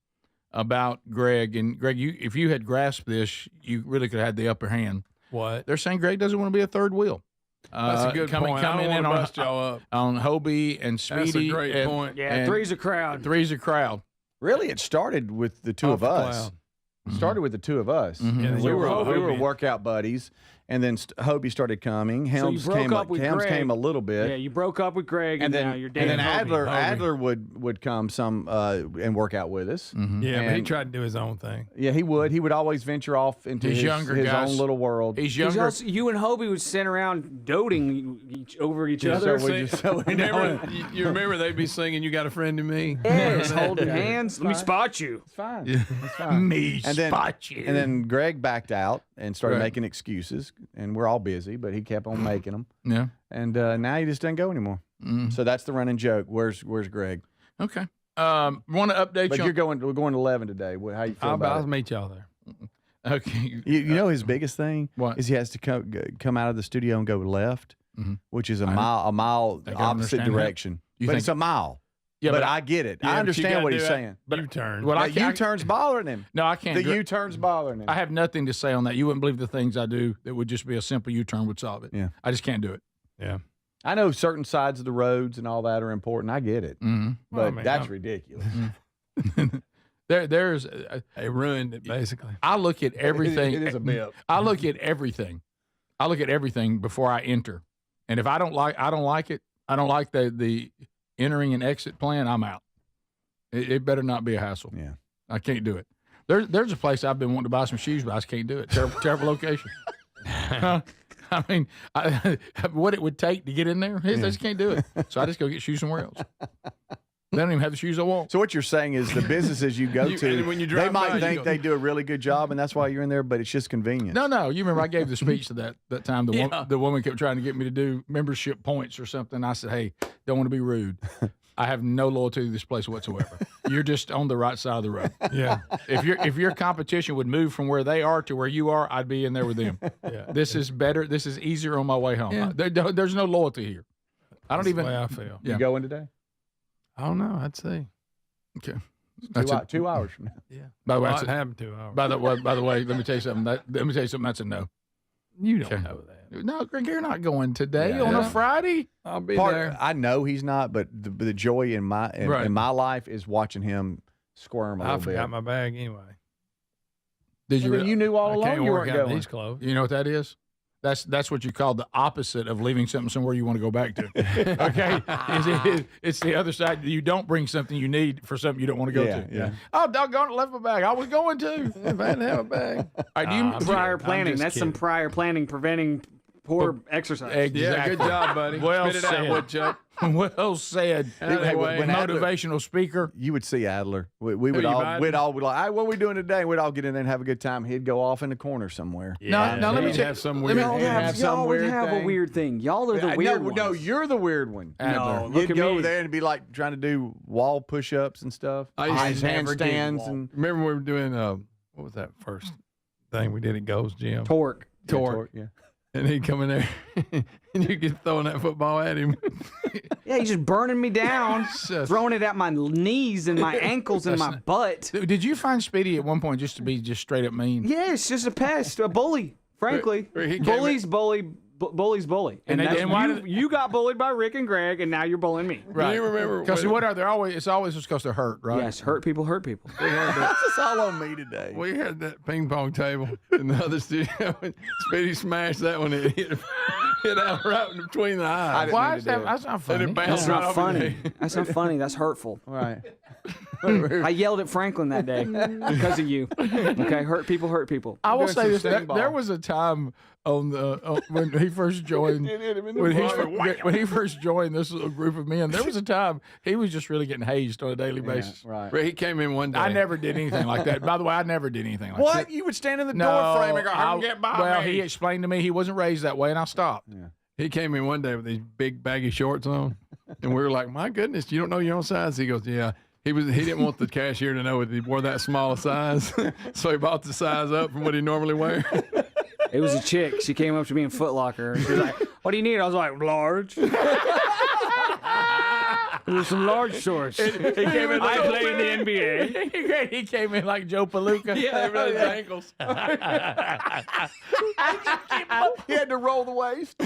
about Greg. And, Greg, if you had grasped this, you really could have had the upper hand. What? They're saying Greg doesn't want to be a third wheel. That's a good point. I don't want to bust y'all up. On Hobie and Speedy. That's a great point. Yeah, three's a crowd. Three's a crowd. Really, it started with the two of us. It started with the two of us. Mm-hmm. We were workout buddies, and then Hobie started coming. Helms came a little bit. Yeah, you broke up with Greg, and then now you're dating. And then Hobie. Adler would come some and work out with us. Mm-hmm. Yeah, but he tried to do his own thing. Yeah, he would. He would always venture off into his own little world. He's younger. Also, you and Hobie would sit around doting over each other. You remember they'd be singing "You Got a Friend in Me"? Yes, holding hands. Let me spot you. It's fine. It's fine. Spot you. And then Greg backed out and started making excuses, and we're all busy, but he kept on making them. Yeah. And now he just doesn't go anymore. So that's the running joke. Where's Greg? Okay. Want to update But you? we're going to 11 today. How you feel about I'll it? meet y'all there. Okay. You know his biggest thing What? is he has to come out of the studio and go left, which is a mile I don't opposite understand direction. You But think- it's a mile. Yeah, but but I get it. Yeah, I but you understand gotta what do he's it. saying. U-turn. Well, That U-turn's bothering him. No, I can't. The U-turn's bothering him. I have nothing to say on that. You wouldn't believe the things I do that would just be a simple U-turn would solve it. Yeah. I just can't do it. Yeah. I know certain sides of the roads and all that are important. I get it. Mm-hmm. But Well, I mean, that's ridiculous. There's They ruined it basically. I look at everything. It is a bit. I look at everything. I look at everything before I enter. And if I don't like it. I don't like the entering and exit plan. I'm out. It better not be a hassle. Yeah. I can't do it. There's a place I've been wanting to buy some shoes, but I just can't do it. Terrible location. I mean, what it would take to get in there, I just can't do it. So I just go get shoes somewhere else. They don't even have the shoes I want. So what you're saying is the businesses you go to, when you they drive might by, think they do a really good job, and that's why you're in there, but it's just convenient. No. You remember I gave the speech to that time. The woman kept trying to get me to do membership points or something. I said, hey, don't want to be rude. I have no loyalty to this place whatsoever. You're just on the right side of the road. Yeah. If your competition would move from where they are to where you are, I'd be in there with them. Yeah. This is better. This is easier on my way home. Yeah. There's no loyalty here. I don't That's even. the way I feel. Yeah. You going today? I don't know. I'd say. Okay. That's 2 hours from now. Yeah. By the way, What happened 2 hours? By the way, let me tell you something. That's a no. You don't know that. No, Greg, you're not going today Yeah. on a Friday. I'll be there. I know he's not, but the joy in my Right. in my life is watching him squirm a I little forgot bit. my bag anyway. Did you? Well, then you knew all I along can't you work weren't out going. these clothes. You know what that is? That's what you call the opposite of leaving something somewhere you want to go back to. Okay, it's the other side. You don't bring something you need for something you don't want to go to. Yeah. Oh, doggone it, left my bag. I was going to. If I didn't have a bag. All right, do you, Prior I'm planning. just That's some kidding. prior planning preventing poor exercise. Exactly. Yeah, good job, buddy. Well Spit it out, said. Woodchuck. Well said. Anyway, when Adler- Motivational speaker. You would see Adler. We would you all riding? we'd all be like, "Hey, what are we doing today?" We'd all get in there and have a good time. He'd go off in the corner somewhere. Now let me He'd check. have some let me- weird. Y'all would have a thing. weird thing. Y'all are the weird ones. No, you're the weird one. No, You'd look at go me. over there and be like trying to do wall push-ups and stuff. I used to never do handstands and Remember we were doing what was that first thing we did at Gold's Gym? Torque. Torque. Yeah. And he'd come in there, and you get throwing that football at him. Yeah, he's just burning me down, Just- throwing it at my knees and my ankles and my butt. Did you find Speedy at one point just to be just straight up mean? Yeah, it's just a pest, a bully. Frankly, He came bullies bully. Bullies bully, And they- that's- and why you, did- you got bullied by Rick and Greg, and now you're bullying me. Right. Do you remember Because when- what are they always? It's always because they're hurt, right? Yes, hurt people hurt people. That's all on me today. We had that ping pong table in the other studio, and Speedy smashed that one. It hit out right in between the eyes. Why is that? That's not And funny. it bounced That's right not off his funny. head. That's not funny. That's hurtful. Right. I yelled at Franklin that day because of you. Okay, hurt people hurt people. I will doing say some this: sting there ball. was a time when he first joined when he first joined this little group of men. There was a time he was just really getting hazed on a daily basis. Right. But he came in one day. I never did anything like that. By the way, I never did anything like that. What? You would stand in the No, door frame and go, "Hurry, get by well, me." he explained to me he wasn't raised that way, and I stopped. He came in one day with these big baggy shorts on, and we were like, "My goodness, you don't know your own size." He goes, "Yeah." He didn't want the cashier to know that he wore that small a size, so he bought the size up from what he normally wears. It was a chick. She came up to me in Foot Locker. And she was like, "What do you need?" I was like, "Large." There's some large shorts. He came in I play in the NBA. he came in like Joe Palooka. Yeah, they his ankles. He had to roll the waist.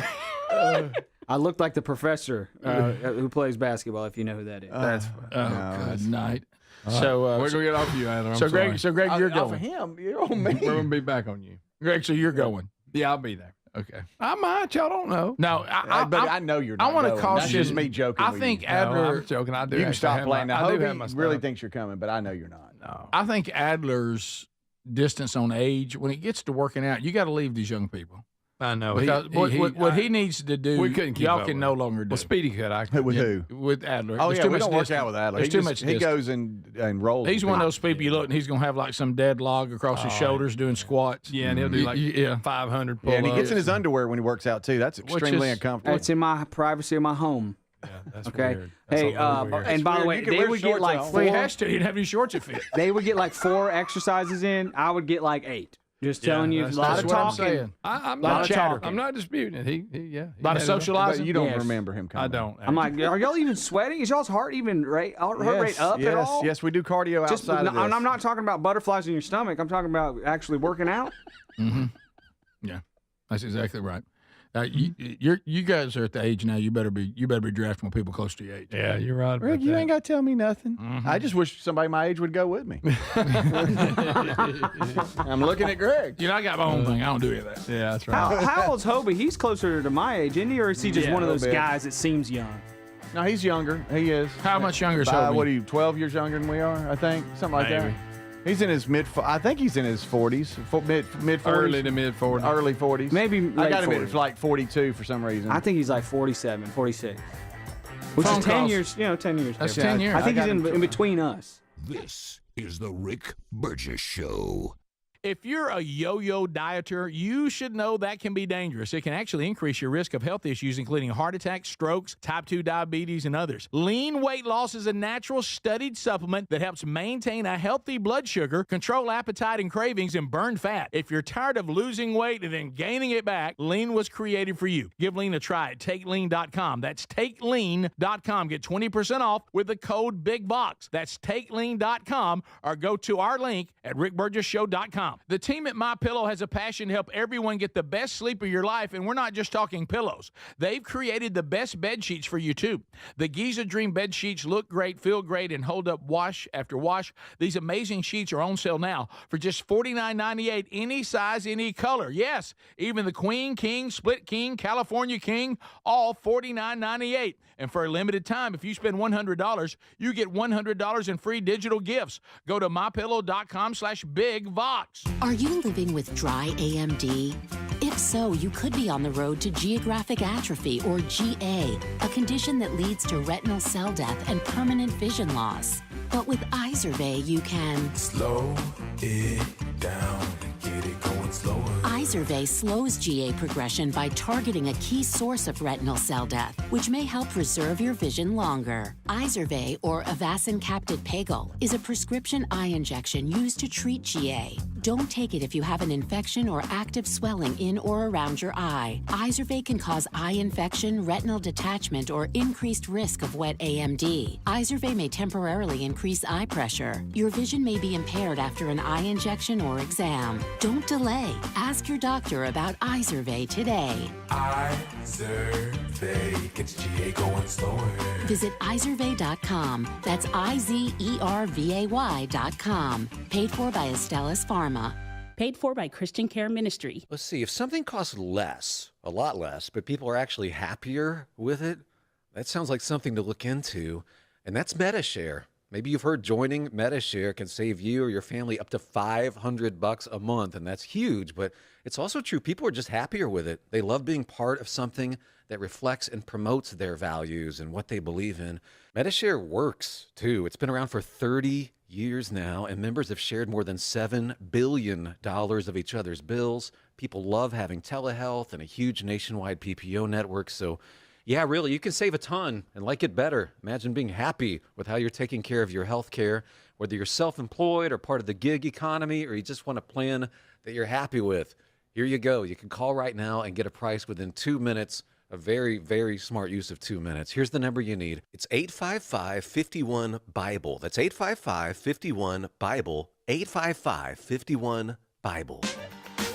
I looked like the professor who plays basketball. If you know who that is. That's good night. So We're gonna get off you, Adler. I'm so sorry. Greg, you're Off of going. him, you're on me. We're gonna be back on you. Greg, so you're going. Yeah, I'll be there. Okay. I might. Y'all don't know. No, But I know you're not. I want to going. caution. That's just me joking. I with think you. No, Adler. I'm joking. I do. You can actually stop have playing my, now. I do have my Hobie really stuff. thinks you're coming, but I know you're not. No. I think Adler's distance on age, when it gets to working out, you got to leave these young people. I know. Because what he needs to do, we couldn't keep y'all up can with no it. longer do. Well, Speedy could. I With who? With Adler. Oh There's yeah, too we much don't work distance. out with Adler. There's He too just- much He distance. goes and rolls. He's with one of people. those people you look and he's going to have like some dead log across his shoulders doing squats. Yeah, and he'll do like 500 Yeah, and he gets in his pull-ups. underwear when he works out too. That's extremely is- uncomfortable. It's in my privacy of my home. Yeah, that's Okay. weird. That's Hey, a little weird. and by the weird. way, You can they wear would get shorts like at home. Well, he four. has to. He didn't have any shorts that fit. They would get like 4 exercises in. I would get like 8. Just Yeah, telling you, a that's- lot that's of what I'm talking. saying. I'm Lot not of chatter. I'm not disputing it. He A lot of had it. socializing. But you don't Yes. remember him coming. I don't. I'm like, are y'all even sweating? Is y'all's heart even heart rate up yes, at all? Yes, we do cardio Just, outside of this. and I'm not talking about butterflies in your stomach. I'm talking about actually working out. Yeah, that's exactly right. You guys are at the age now. You better be drafting with people close to your age. Yeah, you're right. Rick, about you that. ain't got to tell me nothing. I just wish somebody my age would go with me. I'm looking at Greg. You know, I got my own thing. I don't do any of that. Yeah, that's right. How old's Hobie? He's closer to my age, isn't he? Or is he just Yeah, one of a those little bit. guys that seems young? No, he's younger. He is. How much younger is What Hobie? are you, 12 years younger than we are, I think? Something like Maybe. that. He's in his I think he's in his 40s. Mid 40s. Early to mid 40s. Early 40s. Maybe I late got him 40s. at like 42 for some reason. I think he's like 47, 46. Which Phone is 10 calls. years, 10 years. That's difference. 10 years. I think I he's got him in between us. This is the Rick Burgess Show. If you're a yo-yo dieter, you should know that can be dangerous. It can actually increase your risk of health issues, including heart attacks, strokes, type 2 diabetes, and others. Lean weight loss is a natural studied supplement that helps maintain a healthy blood sugar, control appetite and cravings, and burn fat. If you're tired of losing weight and then gaining it back, Lean was created for you. Give Lean a try at TakeLean.com. That's TakeLean.com. Get 20% off with the code BIGBOX. That's TakeLean.com, or go to our link at RickBurgessShow.com. The team at MyPillow has a passion to help everyone get the best sleep of your life, and we're not just talking pillows. They've created the best bed sheets for you, too. The Giza Dream bed sheets look great, feel great, and hold up wash after wash. These amazing sheets are on sale now for just $49.98, any size, any color. Yes, even the Queen, King, Split King, California King, all $49.98. And for a limited time, if you spend $100, you get $100 in free digital gifts. Go to mypillow.com/bigvox. Are you living with dry AMD? If so, you could be on the road to geographic atrophy, or GA, a condition that leads to retinal cell death and permanent vision loss. But with Izervay, you can slow it down and get it going slower. Izervay slows GA progression by targeting a key source of retinal cell death, which may help preserve your vision longer. Izervay, or Avastin Capted Pagel, is a prescription eye injection used to treat GA. Don't take it if you have an infection or active swelling in or around your eye. Izervay can cause eye infection, retinal detachment, or increased risk of wet AMD. Izervay may temporarily increase eye pressure. Your vision may be impaired after an eye injection or exam. Don't delay. Ask your doctor about Izervay today. Izervay gets GA going slower. Visit Izervay.com. That's IZERVAY.com. Paid for by Astellas Pharma. Paid for by Christian Care Ministry. Let's see, if something costs less, a lot less, but people are actually happier with it, that sounds like something to look into, and that's MediShare. Maybe you've heard joining MediShare can save you or your family up to $500 a month, and that's huge, but it's also true. People are just happier with it. They love being part of something that reflects and promotes their values and what they believe in. MediShare works, too. It's been around for 30 years now, and members have shared more than $7 billion of each other's bills. People love having telehealth and a huge nationwide PPO network, so yeah, really, you can save a ton and like it better. Imagine being happy with how you're taking care of your health care, whether you're self-employed or part of the gig economy, or you just want a plan that you're happy with. Here you go. You can call right now and get a price within 2 minutes. A very, very smart use of 2 minutes. Here's the number you need. It's 855-51-BIBLE. That's 855-51-BIBLE. 855-51-BIBLE.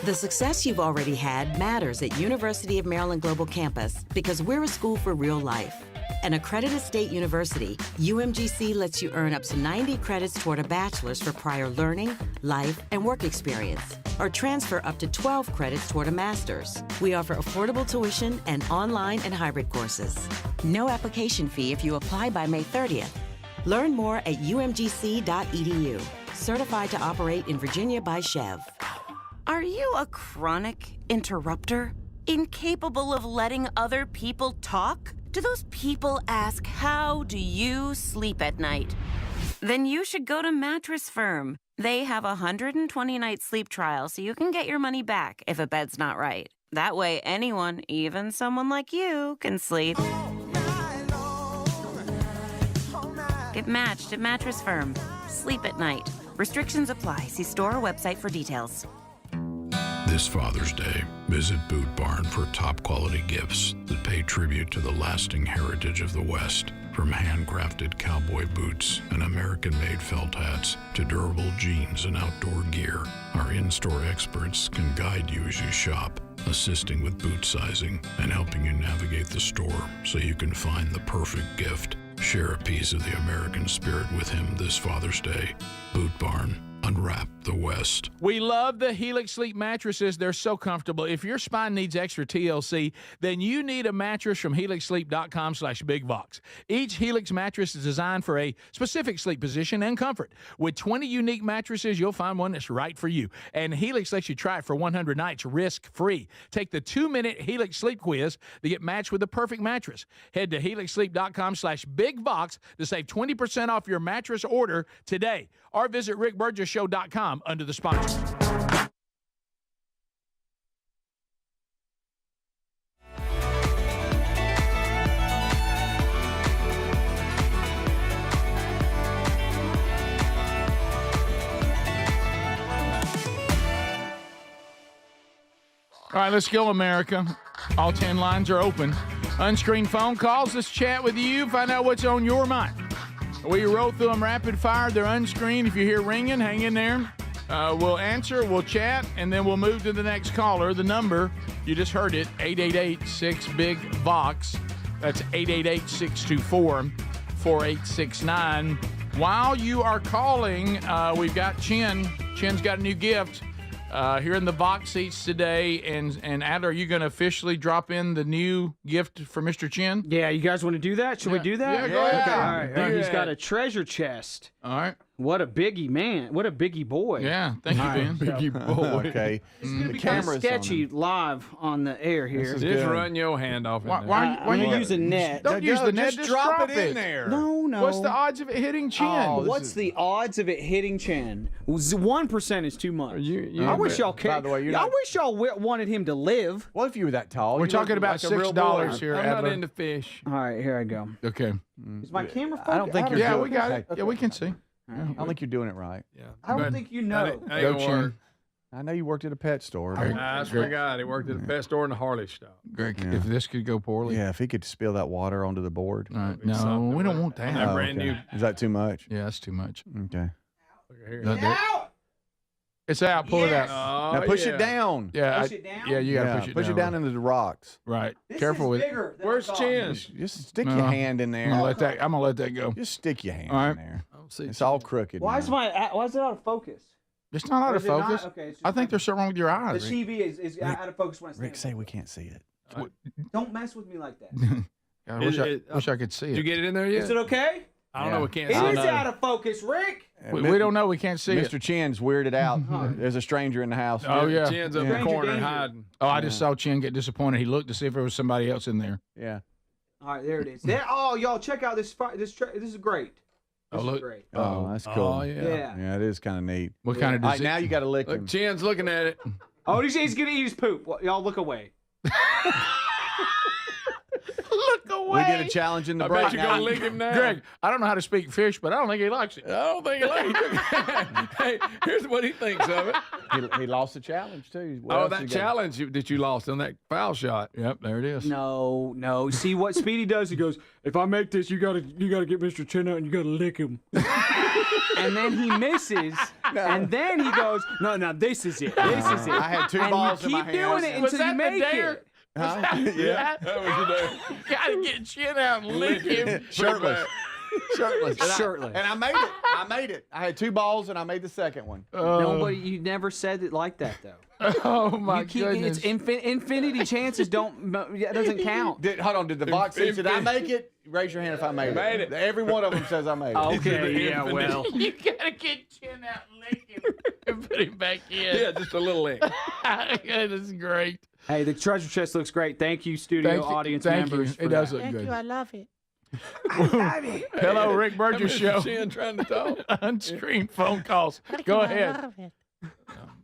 The success you've already had matters at University of Maryland Global Campus because we're a school for real life. An accredited state university, UMGC lets you earn up to 90 credits toward a bachelor's for prior learning, life, and work experience, or transfer up to 12 credits toward a master's. We offer affordable tuition and online and hybrid courses. No application fee if you apply by May 30th. Learn more at umgc.edu. Certified to operate in Virginia by Chev. Are you a chronic interrupter? Incapable of letting other people talk? Do those people ask, how do you sleep at night? Then you should go to Mattress Firm. They have a 120-night sleep trial, so you can get your money back if a bed's not right. That way, anyone, even someone like you, can sleep. Get matched at Mattress Firm. Sleep at night. Restrictions apply. See store or website for details. This Father's Day, visit Boot Barn for top-quality gifts that pay tribute to the lasting heritage of the West. From handcrafted cowboy boots and American-made felt hats to durable jeans and outdoor gear, our in-store experts can guide you as you shop, assisting with boot sizing and helping you navigate the store so you can find the perfect gift. Share a piece of the American spirit with him this Father's Day. Boot Barn. Unwrap the West. We love the Helix Sleep mattresses. They're so comfortable. If your spine needs extra TLC, then you need a mattress from helixsleep.com/bigvox. Each Helix mattress is designed for a specific sleep position and comfort. With 20 unique mattresses, you'll find one that's right for you. And Helix lets you try it for 100 nights risk-free. Take the 2-minute Helix Sleep quiz to get matched with the perfect mattress. Head to helixsleep.com/bigvox to save 20% off your mattress order today. Or visit rickburgess.com under the sponsor. All right, let's go, America. All 10 lines are open. Unscreened phone calls. Let's chat with you. Find out what's on your mind. We roll through them rapid fire. They're unscreened. If you hear ringing, hang in there. We'll answer, we'll chat, and then we'll move to the next caller. The number, you just heard it, 888-6-BIG-VOX. That's 888-624-4869. While you are calling, we've got Chin. Chin's got a new gift here in the Vox seats today. And Adler, are you going to officially drop in the new gift for Mr. Chin? Yeah, you guys want to do that? Should we do that? Yeah, go ahead. Okay, all right. Do He's that. got a treasure chest. All right. What a biggie man. What a biggie boy. Yeah, thank you, Ben. Biggie boy. Okay. It's going to The be kind of camera's on sketchy live on the air here. Just run your hand off it. Why I'm going to use a net. Don't use the net. Just drop it in there. No. What's the odds of it hitting Chin? What's the odds of it hitting Chin? 1% is too much. I wish y'all cared. By the way, I wish y'all wanted him to live. What if you were that tall? We're You talking look about like a real $6 boy. here, I'm Adler. not into fish. All right, here I go. Okay. Is my camera focused? I don't think you're Yeah, doing we got it. okay. Yeah, we can see. I don't think you're doing it right. Yeah. I don't think you know. Ain't Go, gonna work. I know you worked at a pet store. I swear to God, he worked at a pet store in the Harley shop. Greg, Yeah. if this could go poorly. Yeah, if he could spill that water onto the board. No, something we don't with- want that. on that brand new. Is that too much? Yeah, that's too much. Okay. Look at here. It's out. Pull it out. Oh, Now push yeah. it down. Yeah, Push it down? Yeah, you gotta push it down. Push it down into the rocks. Right. This Careful is with it. bigger than Where's I thought. Chin? Just stick No. your hand in I'm gonna there. let that go. Just stick your hand All right. in there. I don't see It's Chin. all crooked. Why now. is why is it out of focus? It's not out Or of is it not? focus. Okay, it's just I think there's something wrong with your The eyes. TV is out of focus when I stand. Rick, say we can't see it. Don't mess with me like that. I wish I could see Did you it. get it in there yet? Is it okay? I don't know. We can't It see is it. out of focus, Rick. We don't know. We can't see Mr. it. Chin's weirded out. There's a stranger in the house. Oh, yeah. Chin's up in Yeah. the corner Danger. hiding. Oh, I just saw Chin get disappointed. He looked to see if there was somebody else in there. Yeah. All right, there it is. Oh, y'all check out this. This is great. This is look. great. Oh, that's cool. Oh, yeah. Yeah. Yeah, it is kind of neat. What kind of All right, disease? now you got to lick him. Look, Chin's looking at it. Oh, he's gonna eat his poop. Well, y'all look away. Look away. We did a challenge in the I break. bet you're going to lick him now. Greg, I don't know how to speak fish, but I don't think he likes it. I don't think he likes it. Hey, here's what he thinks of it. He lost the challenge too. What Oh, else that you got? challenge that you lost on that foul shot. Yep, there it is. No. See what Speedy does? He goes, "If I make this, you gotta get Mr. Chin out and you gotta lick him." And then he misses, and then he goes, "No, this is it. This is it." I had two and balls you in my keep doing hands. it Was until you that the make dare? it. Huh? Yeah. That was your day. Gotta get Chin out and lick him. Shirtless. Shirtless. Shirtless. And I made it. I made it. I had two balls and I made the second one. Nobody, you never said it like that though. Oh my You keep goodness. it's infinity chances don't that doesn't count. Hold on. Did the box say, did I make it? Raise your hand if I made it. Made it. Every one of them says I made it. Okay, yeah, well. You gotta get Chin out and lick him and put him back in. Yeah, just a little lick. Yeah, this is great. Hey, the treasure chest looks great. Thank you, studio Thank you. audience Thank you. members. It does look good. I love it. Hello, Rick Burgess Show. Chin trying to talk. Unscreened phone calls. Go ahead.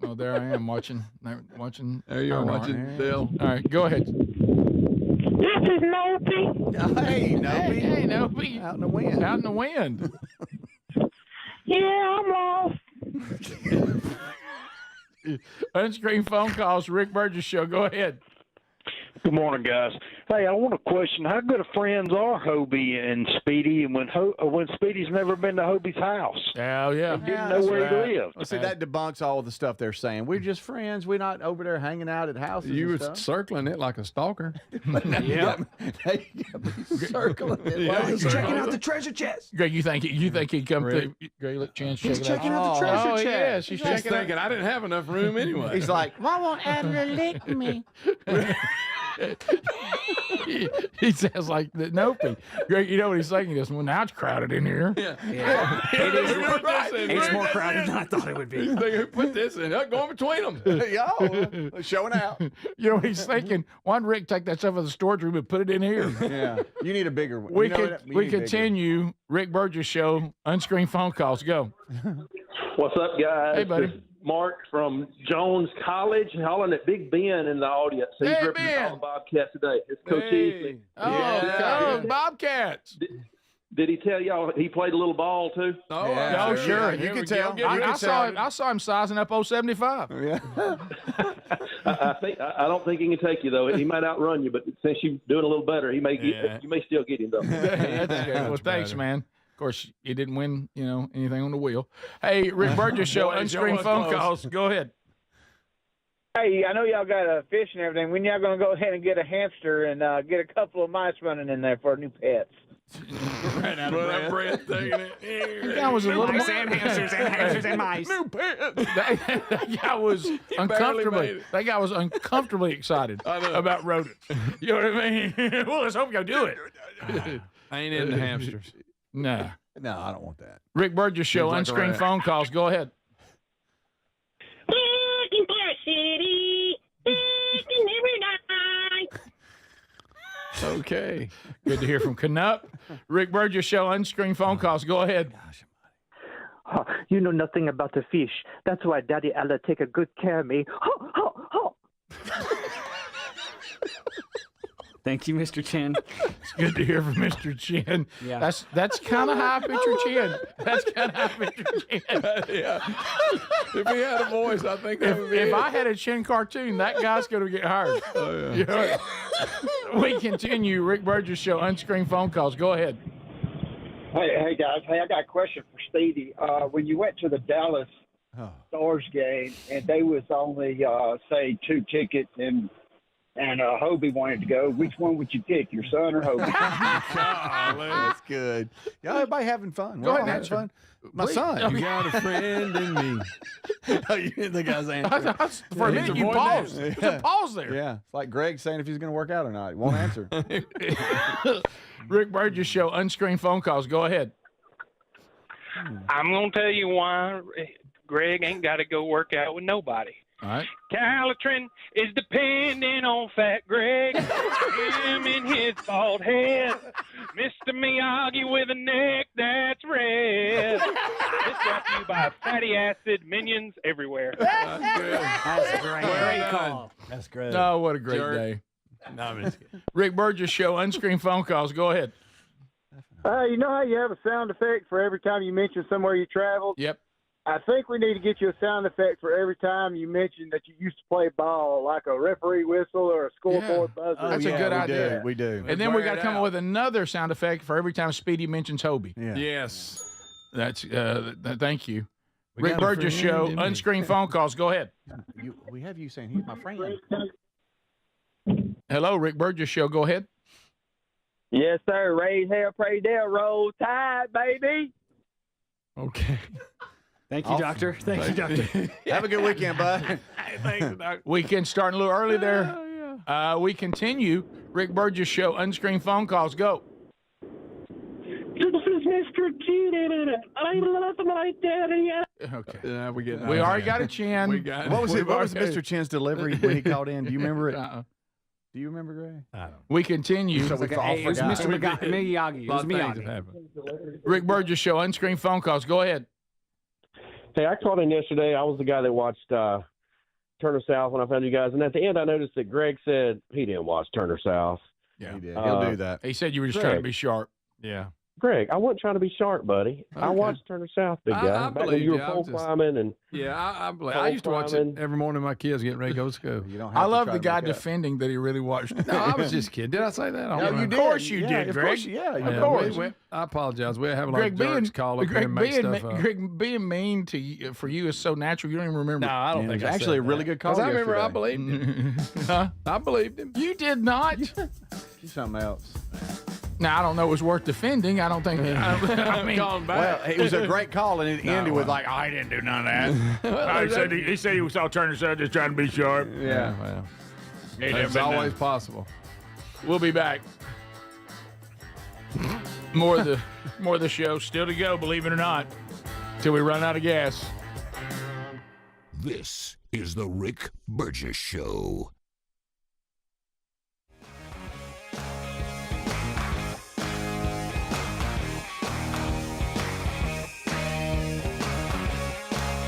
Oh, there I am watching. There you are watching Bill. All right, go ahead. This is Nopi. Hey, Nobi. Hey, Nobi. Out in the wind. Out in the wind. Yeah, I'm lost. Unscreened phone calls. Rick Burgess Show. Go ahead. Good morning, guys. Hey, I want to question how good of friends are Hobie and Speedy, and when Speedy's never been to Hobie's house. Oh, yeah. Didn't know where he lived. Well, see, that debunks all the stuff they're saying. We're just friends. We're not over there hanging out at houses. You were and stuff. circling it like a stalker. Yeah. Hey, you got me circling it. Yeah, He's checking out the treasure chest. Greg, you think he'd come Rick. through? Greg, look, Chance, He's check it out. checking out the treasure Oh, chest. yes, he's He's checking out. thinking I didn't have enough room anyway. He's like, Why won't Adler lick me? He says like the Nopi. Greg, you know what he's saying? He goes, well, now it's crowded in here. Yeah. It is. Who put this in? It's Rick? more crowded than I thought it would be. He's thinking, who put this in? Go in between them. yo, showing out. You know what he's thinking? Why didn't Rick take that stuff out of the storage room and put it in here? Yeah, you need a bigger one. We You know could what? You we need bigger. continue. Rick Burgess Show. Unscreened phone calls. Go. What's up, guys? Hey, buddy. This is Mark from Jones College, hollering at Big Ben in the audience. He's Hey, representing Ben. all the Bobcats today. It's Coach Easley. Oh, Bobcats. Did he tell y'all he played a little ball too? Oh, Yeah, Oh, sure. sure. You can tell. I saw him sizing up 075. Yeah. I don't think he can take you though. He might outrun you, but since you're doing a little better, you may still get him though. That's good. Well, thanks, man. Of course, you didn't win, anything on the wheel. Hey, Rick Burgess Show, unscreened phone calls. Go ahead. Hey, I know y'all got a fish and everything. When y'all going to go ahead and get a hamster and get a couple of mice running in there for new pets? Ran out of breath taking it. That was a little Mice and hamsters and mice. New pets. That guy was uncomfortably excited about rodents. You know what I mean? Well, let's hope y'all do it. I ain't into hamsters. No, I don't want that. Rick Burgess Show, Seems like a unscreened rat. phone calls. Go ahead. Okay. Good to hear from Canuck. Rick Burgess Show, unscreened phone calls. Go ahead. You know nothing about the fish. That's why Daddy Ella take a good care of me. Ho, ho, ho. Thank you, Mr. Chin. It's good to hear from Mr. Chin. Yeah. That's kind of high picture Chin. That's kind of high picture Chin. Yeah. If he had a voice, I think that would be If I had a Chin cartoon, that guy's going to get hired. Oh, yeah. You know what? We continue. Rick Burgess Show, unscreened phone calls. Go ahead. Hey guys. Hey, I got a question for Speedy. When you went to the Dallas Stars game and they was only say 2 tickets and Hobie wanted to go, which one would you pick, your son or Hobie? That's good. Yeah, everybody having fun. Go We're ahead all and having answer. fun. My son. You got a friend in me. Oh, you hear the guy's answer. For a Yeah, minute, he's you avoiding paused. that. There's a pause there. Yeah, it's like Greg saying if he's going to work out or not. He won't answer. Rick Burgess Show, unscreened phone calls. Go ahead. I'm going to tell you why Greg ain't got to go work out with nobody. All right. Calitrin is depending on Fat Greg, him and his bald head, Mr. Miyagi with a neck that's red. This brought to you by fatty acid minions everywhere. That's great. Great call. That's great. Oh, what a great Jerk. day. No, I'm just kidding. Rick Burgess Show, unscreened phone calls. Go ahead. You know how you have a sound effect for every time you mention somewhere you traveled? Yep. I think we need to get you a sound effect for every time you mention that you used to play ball, like a referee whistle or a scoreboard buzzer. That's a good idea. We do. And then we got to come up with another sound effect for every time Speedy mentions Hobie. Yeah. Yes. That's thank you. We Rick got a Burgess friend Show, in me. unscreened phone calls. Go ahead. We have you saying he's my friend. Hello, Rick Burgess Show. Go ahead. Yes, sir. Raise hell, praise hell, roll tide, baby. Okay. Thank you, Doctor. Thank you, Doctor. Have a good weekend, bud. Thanks, Doc. Weekend starting a little early there. We continue. Rick Burgess Show, unscreened phone calls. Go. This is Mr. G. I love my daddy. Okay. Yeah, We already got a Chin. We got What was we've it? What was already- Mr. Chin's delivery when he called in? Do you remember it? Uh-uh. Do you remember, Greg? I don't. We continue. So we all It was forgot. Mr. Miyagi. It A lot was of things have Miyagi. happened. Rick Burgess Show, unscreened phone calls. Go ahead. Hey, I called in yesterday. I was the guy that watched Turner South when I found you guys. And at the end, I noticed that Greg said he didn't watch Turner South. Yeah. He did. He'll do that. He said you were just trying to be sharp. Yeah. Greg, I wasn't trying to be sharp, buddy. I Okay. watched Turner South, big I guy. Back when believe you were you. I pole was just- climbing and Yeah, I believe. I Pole used to watch climbing. it every morning. My kids getting ready to go to school. You don't have I to love try the to guy make up. defending that he really watched. No, I was just kidding. Did I say that? I don't No, you remember. did. Of course you Yeah, did, of Greg. course, yeah, Of you course. We, I apologize. We have a lot Greg of jerks being, call up here Greg and make being, stuff up. Greg being mean to you, for you is so natural you don't even remember. No, I don't Yeah, think it was I actually said a really that. good call 'Cause I remember I yesterday. believed him. Huh? I believed him. You did not. Something else. Now I don't know. It was worth defending. I don't think. I mean, Calling Well, back. it was a great call, and it ended with like, "I didn't do none of that." he said he saw Turner South just trying to be sharp. Yeah, well, it's always possible. We'll be back. More of the show still to go. Believe it or not, till we run out of gas. This is the Rick Burgess Show.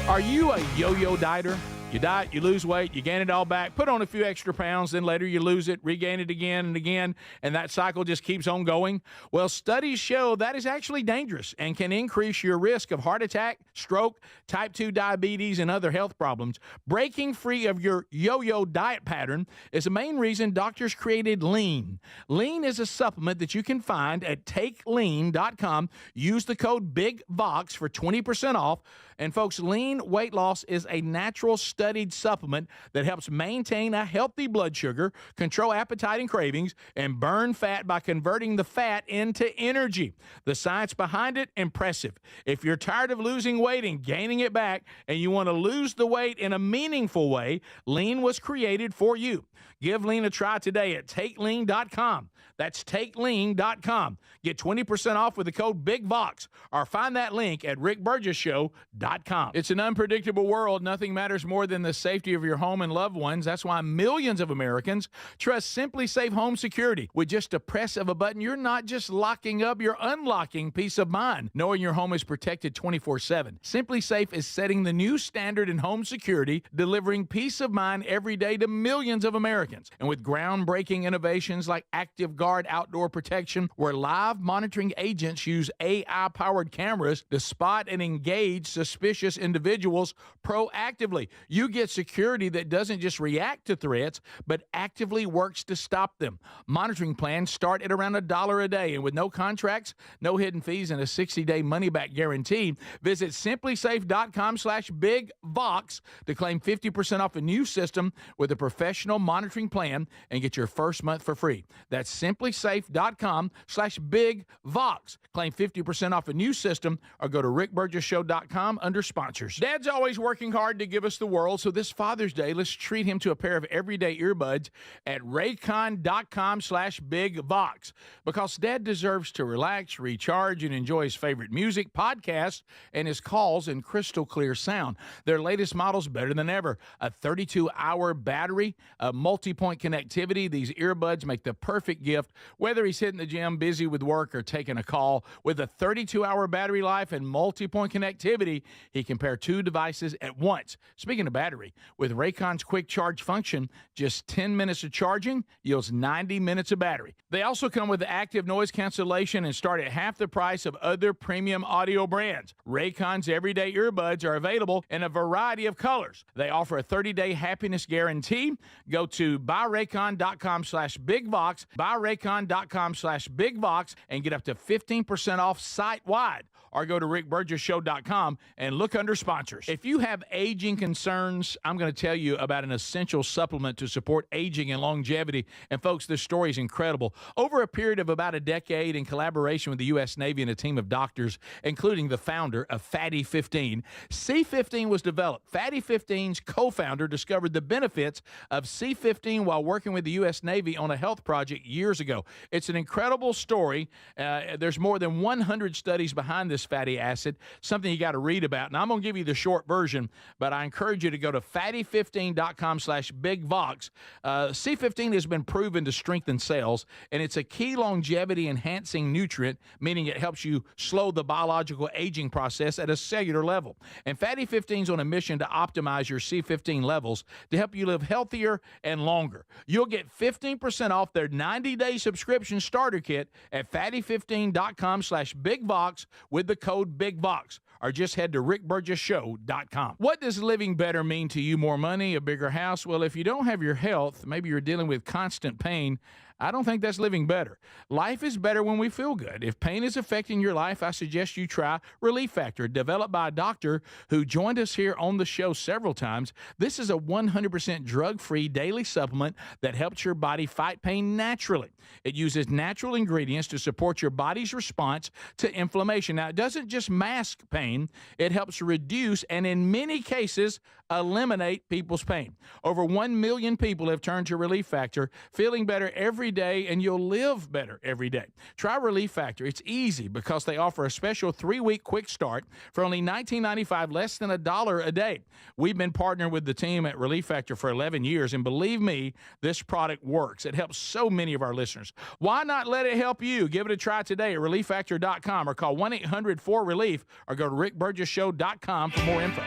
Are you a yo-yo dieter? You diet, you lose weight, you gain it all back, put on a few extra pounds, then later you lose it, regain it again and again, and that cycle just keeps on going. Well, studies show that is actually dangerous and can increase your risk of heart attack, stroke, type 2 diabetes, and other health problems. Breaking free of your yo-yo diet pattern is the main reason doctors created Lean. Lean is a supplement that you can find at takelean.com. Use the code BIGVOX for 20% off. And folks, Lean weight loss is a natural studied supplement that helps maintain a healthy blood sugar, control appetite and cravings, and burn fat by converting the fat into energy. The science behind it, impressive. If you're tired of losing weight and gaining it back, and you want to lose the weight in a meaningful way, Lean was created for you. Give Lean a try today at takelean.com. That's takelean.com. Get 20% off with the code BIGVOX, or find that link at rickburgessshow.com. It's an unpredictable world. Nothing matters more than the safety of your home and loved ones. That's why millions of Americans trust Simply Safe Home Security. With just a press of a button, you're not just locking up, you're unlocking peace of mind, knowing your home is protected 24/7. Simply Safe is setting the new standard in home security, delivering peace of mind every day to millions of Americans. And with groundbreaking innovations like Active Guard Outdoor Protection, where live monitoring agents use AI-powered cameras to spot and engage suspicious individuals proactively. You get security that doesn't just react to threats, but actively works to stop them. Monitoring plans start at around $1 a day, and with no contracts, no hidden fees, and a 60-day money-back guarantee, visit simplysafe.com/BigVox to claim 50% off a new system with a professional monitoring plan and get your first month for free. That's simplysafe.com/BigVox. Claim 50% off a new system or go to rickburgessshow.com under sponsors. Dad's always working hard to give us the world, so this Father's Day, let's treat him to a pair of everyday earbuds at raycon.com/BigVox, because Dad deserves to relax, recharge, and enjoy his favorite music, podcasts, and his calls in crystal clear sound. Their latest model's better than ever. A 32-hour battery, a multi-point connectivity. These earbuds make the perfect gift, whether he's hitting the gym, busy with work, or taking a call. With a 32-hour battery life and multi-point connectivity, he can pair two devices at once. Speaking of battery, with Raycon's quick charge function, just 10 minutes of charging yields 90 minutes of battery. They also come with active noise cancellation and start at half the price of other premium audio brands. Raycon's everyday earbuds are available in a variety of colors. They offer a 30-day happiness guarantee. Go to buyraycon.com/BigVox, buyraycon.com/BigVox, and get up to 15% off site-wide. Or go to rickburgessshow.com and look under sponsors. If you have aging concerns, I'm going to tell you about an essential supplement to support aging and longevity. And folks, this story is incredible. Over a period of about a decade, in collaboration with the U.S. Navy and a team of doctors, including the founder of Fatty 15, C15 was developed. Fatty 15's co-founder discovered the benefits of C15 while working with the U.S. Navy on a health project years ago. It's an incredible story. There's more than 100 studies behind this fatty acid, something you got to read about. And I'm going to give you the short version, but I encourage you to go to fatty15.com/BigVox. C15 has been proven to strengthen cells, and it's a key longevity enhancing nutrient, meaning it helps you slow the biological aging process at a cellular level. And Fatty 15 is on a mission to optimize your C15 levels to help you live healthier and longer. You'll get 15% off their 90-day subscription starter kit at fatty15.com/BigVox with the code BigVox, or just head to rickburgessshow.com. What does living better mean to you? More money, a bigger house? Well, if you don't have your health, maybe you're dealing with constant pain, I don't think that's living better. Life is better when we feel good. If pain is affecting your life, I suggest you try Relief Factor, developed by a doctor who joined us here on the show several times. This is a 100% drug-free daily supplement that helps your body fight pain naturally. It uses natural ingredients to support your body's response to inflammation. Now, it doesn't just mask pain, it helps reduce and in many cases eliminate people's pain. Over 1 million people have turned to Relief Factor, feeling better every day, and you'll live better every day. Try Relief Factor. It's easy because they offer a special 3-week quick start for only $19.95, less than $1 a day. We've been partnering with the team at Relief Factor for 11 years, and believe me, this product works. It helps so many of our listeners. Why not let it help you? Give it a try today at ReliefFactor.com or call 1-800-4RELIEF or go to rickburgessshow.com for more info.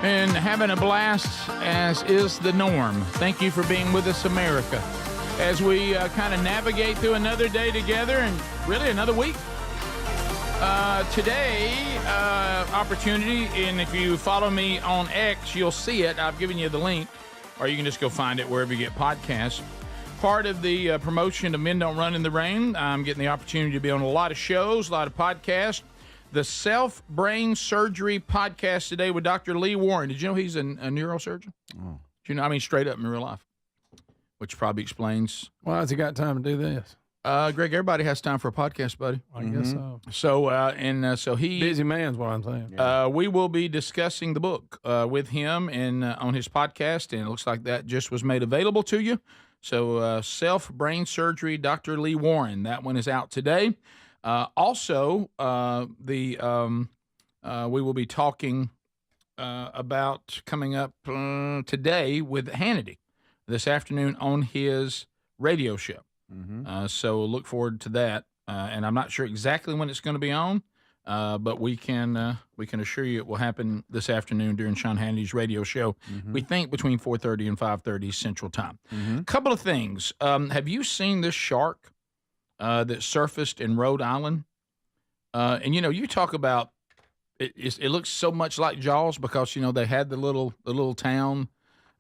And having a blast, as is the norm. Thank you for being with us, America, as we kind of navigate through another day together and really another week. Today, opportunity, and if you follow me on X, you'll see it. I've given you the link, or you can just go find it wherever you get podcasts. Part of the promotion of Men Don't Run in the Rain, I'm getting the opportunity to be on a lot of shows, a lot of podcasts. The Self-Brain Surgery podcast today with Dr. Lee Warren. Did you know he's a neurosurgeon? Oh. Did you know? I mean, straight up in real life, which probably explains. Why has he got time to do this? Greg, everybody has time for a podcast, buddy. I guess so. So he busy man's what I'm saying. We will be discussing the book with him and on his podcast, and it looks like that just was made available to you. So Self-Brain Surgery, Dr. Lee Warren. That one is out today. Also, we will be talking about coming up today with Hannity this afternoon on his radio show. So look forward to that. And I'm not sure exactly when it's going to be on, but we can assure you it will happen this afternoon during Sean Hannity's radio show. We think between 4:30 and 5:30 Central Time. A couple of things. Have you seen this shark that surfaced in Rhode Island? And you talk about it looks so much like Jaws because they had the little town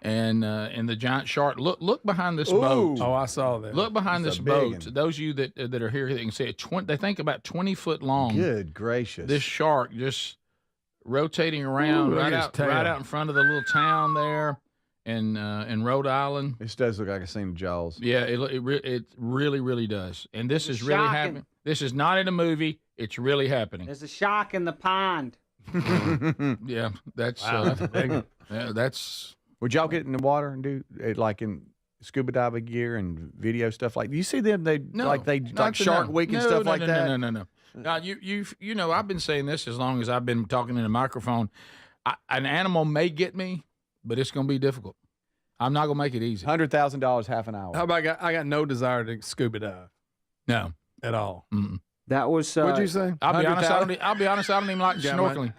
and the giant shark. Look behind this boat. Oh, I saw that. Look behind this boat. Those of you that are here, they can see it. They think about 20 foot long. Good gracious! This shark just rotating around right out in front of the little town there. In Rhode Island. This does look like a scene of Jaws. Yeah, it really, really does. And this is really happening. This is not in a movie. It's really happening. There's a shark in the pond. Yeah, that's that's. Would y'all get in the water and do it like in scuba diving gear and video stuff like? Do you see them? They like Shark Week and stuff like that. No. Now you know I've been saying this as long as I've been talking in a microphone. An animal may get me, but it's going to be difficult. I'm not going to make it easy. $100,000 half an hour. How about I got no desire to scuba dive. No, at all. Mm-mm. That was. What'd you say? I'll be honest. I don't even like snorkeling.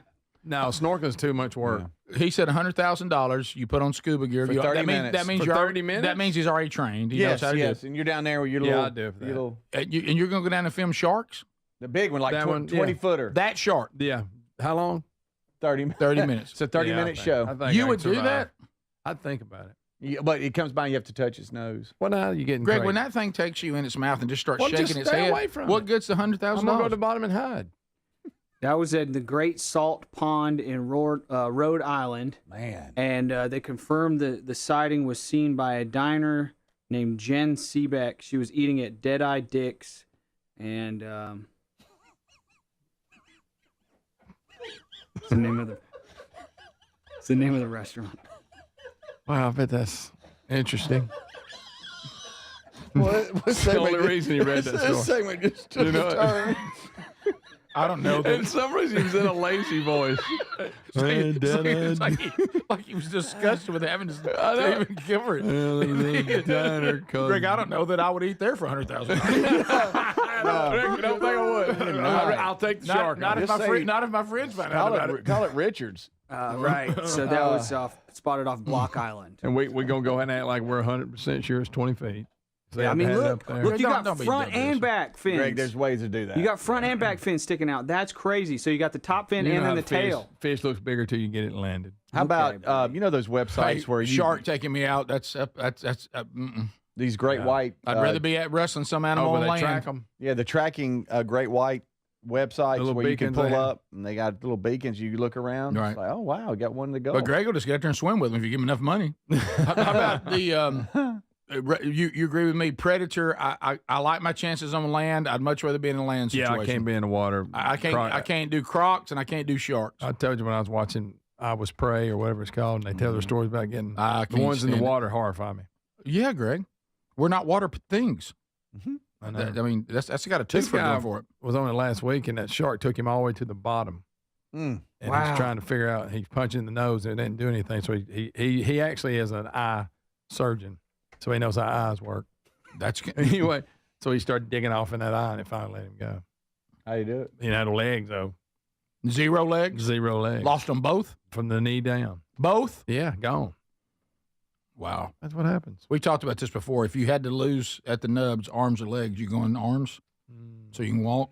No, snorkeling's too much work. Yeah. He said $100,000. You put on scuba gear for 30 minutes. That means for 30 minutes. That means he's already trained. He knows how to do it. And you're down there with your little. I do for that. And you're going to go down and film sharks. The big one, like 20 footer. That shark. Yeah. How long? 30 minutes. It's a 30-minute show. You would do that? I'd think about it. Yeah, but it comes by and you have to touch its nose. Well, now you're getting Greg, crazy. when that thing takes you in its mouth and just starts shaking just its stay head, away from what it. good's the $100,000? I'm going to go to the bottom and hide. That was at the Great Salt Pond in Rhode Island. Man. And they confirmed the sighting was seen by a diner named Jen Seebeck. She was eating at Dead-Eye Dick's. And it's the name of the restaurant. Wow, I bet that's interesting. What's the only reason he read that story? This segment just took a turn. I don't know. And for some reason he was in a lazy voice. It's like he was disgusted with having to even give her it. Greg, I don't know that I would eat there for $100,000. I don't think I would. I'll take the shark. Not if my friends find out about it. Call it Richards. Right. So that was spotted off Block Island. And we're going to go ahead and act like we're 100% sure it's 20 feet. So I mean, look, you got don't be front dumb, and back fins. Greg, there's ways to do that. You got front and back fins sticking out. That's crazy. So you got the top fin and then the tail. Fish looks bigger till you get it landed. How about those websites where you shark taking me out? That's these great white. I'd rather be at wrestling some animal on land. Track them. Yeah, the tracking great white websites where you can pull up and they got little beacons. You look around. Right. It's like, oh wow, got one to go. But Greg will just get out there and swim with him if you give him enough money. How about the? You agree with me? Predator. I like my chances on land. I'd much rather be in a land situation. Yeah, I can't be in the water. I can't do crocs and I can't do sharks. I told you when I was watching I Was Prey or whatever it's called, and they tell their stories about getting the ones in the water horrify me. Yeah, Greg. We're not water things. I know. I mean, that's got a tooth This for guy going for it. was on it last week, and that shark took him all the way to the bottom. Mm. And Wow. he's trying to figure out. He's punching the nose, and it didn't do anything. So he actually is an eye surgeon, so he knows how eyes work. That's anyway. So he started digging off in that eye, and it finally let him go. How you do it? He had legs though. 0 legs. 0 legs. Lost them both from the knee down. Both. Yeah, gone. Wow. That's what happens. We talked about this before. If you had to lose at the nubs, arms or legs, you go in arms so you can walk.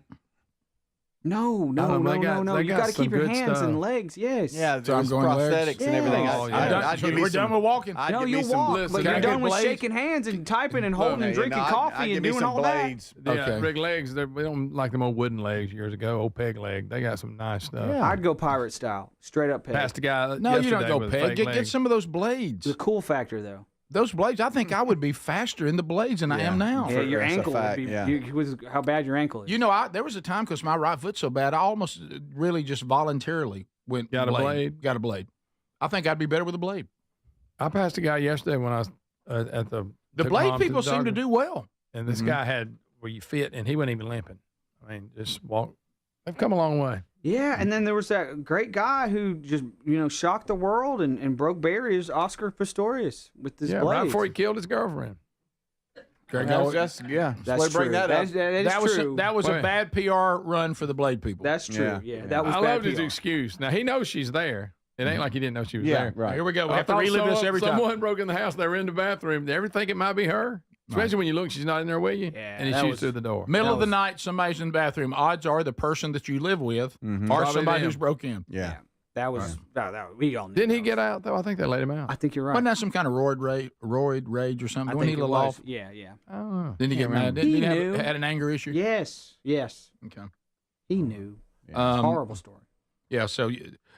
No. They got You got to some keep your good hands stuff. and legs. Yes. Yeah, So I'm there's going prosthetics legs. and everything. Yes. We're done with walking. No, you'll walk, but you're done with shaking hands and typing and holding and drinking coffee and doing all that. Yeah, big legs. We don't like them old wooden legs years ago, old peg leg. They got some nice stuff. Yeah. I'd go pirate style, straight up peg. Passed a guy No, you don't yesterday go with a peg. fake Get leg. some of those blades. The cool factor, though. Those blades, I think I would be faster in the blades than I am now. Yeah, your ankle would be how bad your ankle is. You know, there was a time because my right foot's so bad, I almost really just voluntarily went Got a blade? Got a blade. I think I'd be better with a blade. I passed a guy yesterday when I was at the took blade Mom to people the seem to doctor. do well. And this guy had where you fit, and he wasn't even limping. I mean, just walk. They've come a long way. Yeah, and then there was that great guy who just shocked the world and broke barriers, Oscar Pistorius, with his Yeah, blades. right before he killed his girlfriend. That's That's bring true. that up. That is true. That was a bad PR run for the blade people. That's true. Yeah, that was I bad loved his PR. excuse. Now he knows she's there. It ain't like he didn't know she was Yeah, there. right. Here we go. We I have to thought relive this every time. Someone broke in the house. They were in the bathroom. Did you ever think it might be her? Especially when you look, she's not in there with you. Yeah, and he that shoots was- through the door. Middle of the night, somebody's in the bathroom. Odds are the person that you live with or Probably somebody them. who's broke in. Yeah. That was we all knew. Didn't he that get out though? I think they let him out. I think you're right. Wasn't that some kind of roid rage or something? I Wasn't he think a it little was. off? Yeah. Oh, Didn't he get mad? He Didn't he knew. had an anger issue? Yes. Okay. He knew. Um, Horrible story. Yeah, so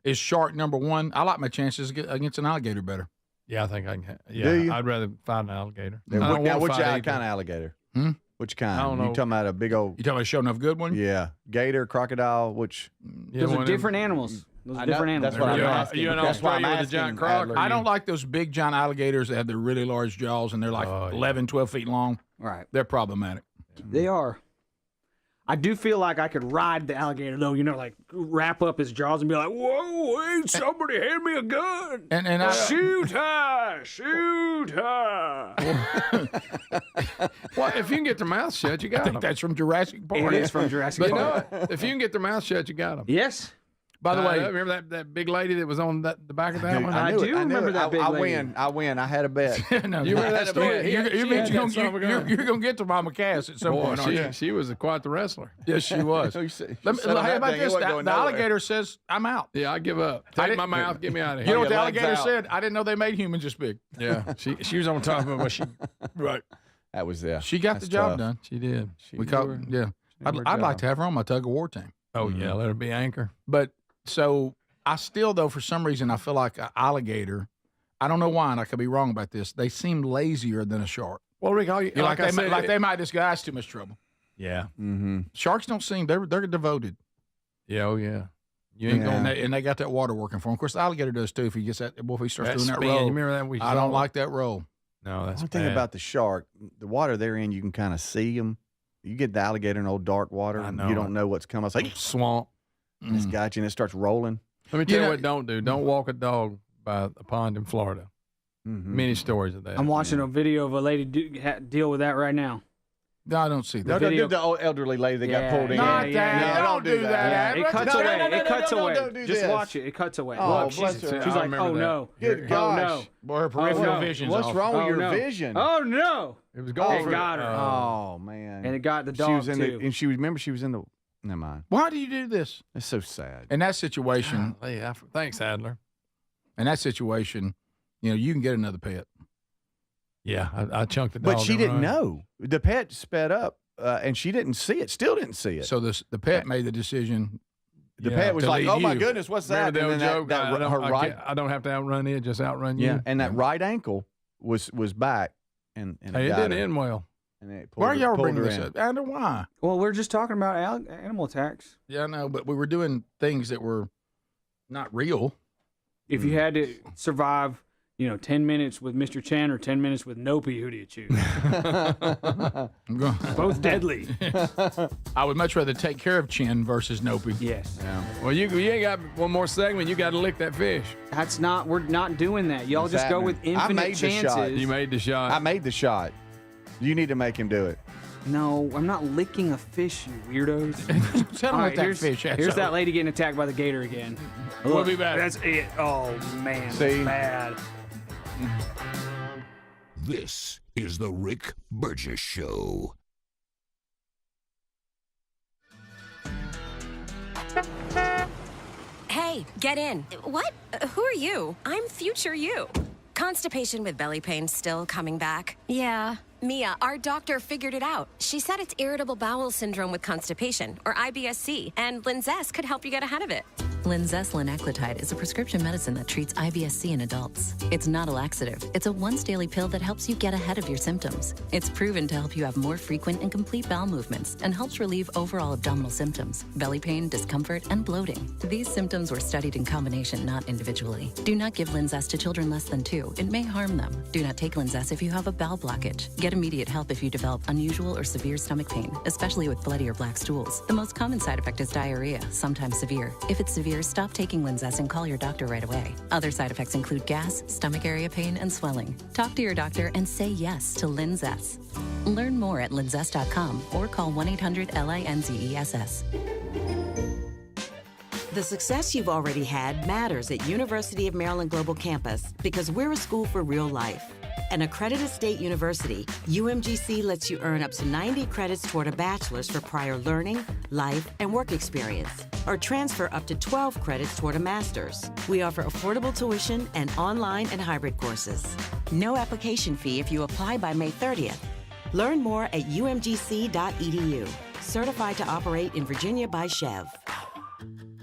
is shark number one? I like my chances against an alligator better. Yeah, I think I can. Do Yeah, you? I'd rather fight an alligator. Now, I don't now, wanna which fight either. kind of alligator? Hmm? Which kind? I don't You know. talking about a big old? You talking about a show enough good one? Yeah, gator, crocodile. Which? Yeah, Those one are of them- different animals. Those I are know- different animals. That's what I'm You- asking. you in That's why I'm Australia with a giant asking, croc, Adler. or I don't like those big giant alligators that have the really large jaws and they're like Oh, yeah. 11, 12 feet long. Right. They're problematic. They are. I do feel like I could ride the alligator though. Like wrap up his jaws and be like, "Whoa, hey, somebody hand me a gun And I shoot her, shoot her." Well, if you can get their mouth shut, you got I think them. that's from Jurassic Park. It is from Jurassic But you know Park. what? If you can get their mouth shut, you got them. Yes. By the way, remember that big lady that was on the back of that one? I knew do it. I knew remember it. that big I lady. win. I win. I had a bet. no, You remember I that had a story? bet. She You had mean that you're son of a gun. going to get to Mama Cass at some Boy, point, aren't you? she was quite the wrestler. Yes, she was. You see- Let me, said on how that about thing, it this? wasn't The, going the nowhere. alligator says, I'm out. Yeah, I give up. I Take my didn't- mouth, get me out of You here. know what the legs alligator out. said? I didn't know they made humans this big. Yeah, she was on top of it, but she Right. That was there. She got That's the job tough. done. she did. We caught, yeah. I'd like to have her on my tug of war team. Oh yeah, let her be anchor. But so I still, though, for some reason, I feel like an alligator, I don't know why, and I could be wrong about this, they seem lazier than a shark. Well, Rick, Like they might just go, that's too much trouble. Yeah. Mm-hmm. Sharks don't seem, they're devoted. Yeah. Oh yeah. You ain't Yeah. gonna. And they got that water working for them. Of course, the alligator does too if he gets that, well, if he starts That doing that spin, roll. you remember that we I don't saw? like that roll. No, that's One thing bad. about the shark, the water they're in, you can kind of see them. You get the alligator in old dark water, I and know you it. don't know what's coming. It's like swamp. it's got you, and it starts rolling. Let me tell You you know- what don't do. Don't walk a dog by a pond in Florida. Mm-hmm. Many stories of that. I'm watching a video of a lady deal with that right now. No, I don't see No, that. don't video- do the old elderly lady that got Yeah, pulled in. Not that. No, Don't do that. It cuts No, away. no, no, It cuts no, away. don't do Just this. watch it. It cuts away. Oh, Look, bless she's her. she's I like, remember oh that. no. Good Oh gosh. no. Boy, her peripheral no. vision's What's off. wrong with Oh, your no. vision? Oh no. It was Oh, going It for got her. Oh man! And it got the she dog was in too. the, and she remember she was in the. Never mind. Why do you do this? It's so sad. In that situation, Thanks, Adler. in that situation, you can get another pet. Yeah, I chunked the dog. But she and didn't run. know. The pet sped up, and she didn't see it. Still didn't see it. So the pet made the decision. the Yeah. pet was To like, leave "Oh my you. goodness, what's that?" Remember the And old then joke? that, her right, I don't have to outrun it, just outrun you. yeah, and that right ankle was back, and Hey, it got didn't her. end well. And it Why are pulled y'all pulled bringing her this in. up? I don't know why. Well, we're just talking about animal attacks. Yeah, I know, but we were doing things that were not real. If you had to survive, 10 minutes with Mr. Chen or 10 minutes with Nopi, who do you choose? Both deadly. I would much rather take care of Chin versus Nopi. Yes. Yeah. Well, you ain't got one more segment. You got to lick that fish. We're not doing that. Y'all just go with infinite chances. You made the shot. I made the shot. You need to make him do it. No, I'm not licking a fish, you weirdos. Tell him what that fish has. Here's that lady getting attacked by the gator again. We'll be back. That's it. Oh, man. See? That's bad. This is the Rick Burgess Show. Hey, get in. What? Who are you? I'm future you. Constipation with belly pain still coming back? Yeah. Mia, our doctor figured it out. She said it's irritable bowel syndrome with constipation, or IBS-C, and Linzess could help you get ahead of it. Linzess linaclotide is a prescription medicine that treats IBS-C in adults. It's not a laxative. It's a once-daily pill that helps you get ahead of your symptoms. It's proven to help you have more frequent and complete bowel movements and helps relieve overall abdominal symptoms, belly pain, discomfort, and bloating. These symptoms were studied in combination, not individually. Do not give Linzess to children less than 2. It may harm them. Do not take Linzess if you have a bowel blockage. Get immediate help if you develop unusual or severe stomach pain, especially with bloody or black stools. The most common side effect is diarrhea, sometimes severe. If it's severe, stop taking Linzess and call your doctor right away. Other side effects include gas, stomach area pain, and swelling. Talk to your doctor and say yes to Linzess. Learn more at linzess.com or call 1-800-LINZESS. The success you've already had matters at University of Maryland Global Campus because we're a school for real life. An accredited state university, UMGC lets you earn up to 90 credits toward a bachelor's for prior learning, life, and work experience, or transfer up to 12 credits toward a master's. We offer affordable tuition and online and hybrid courses. No application fee if you apply by May 30th. Learn more at umgc.edu. Certified to operate in Virginia by Chev.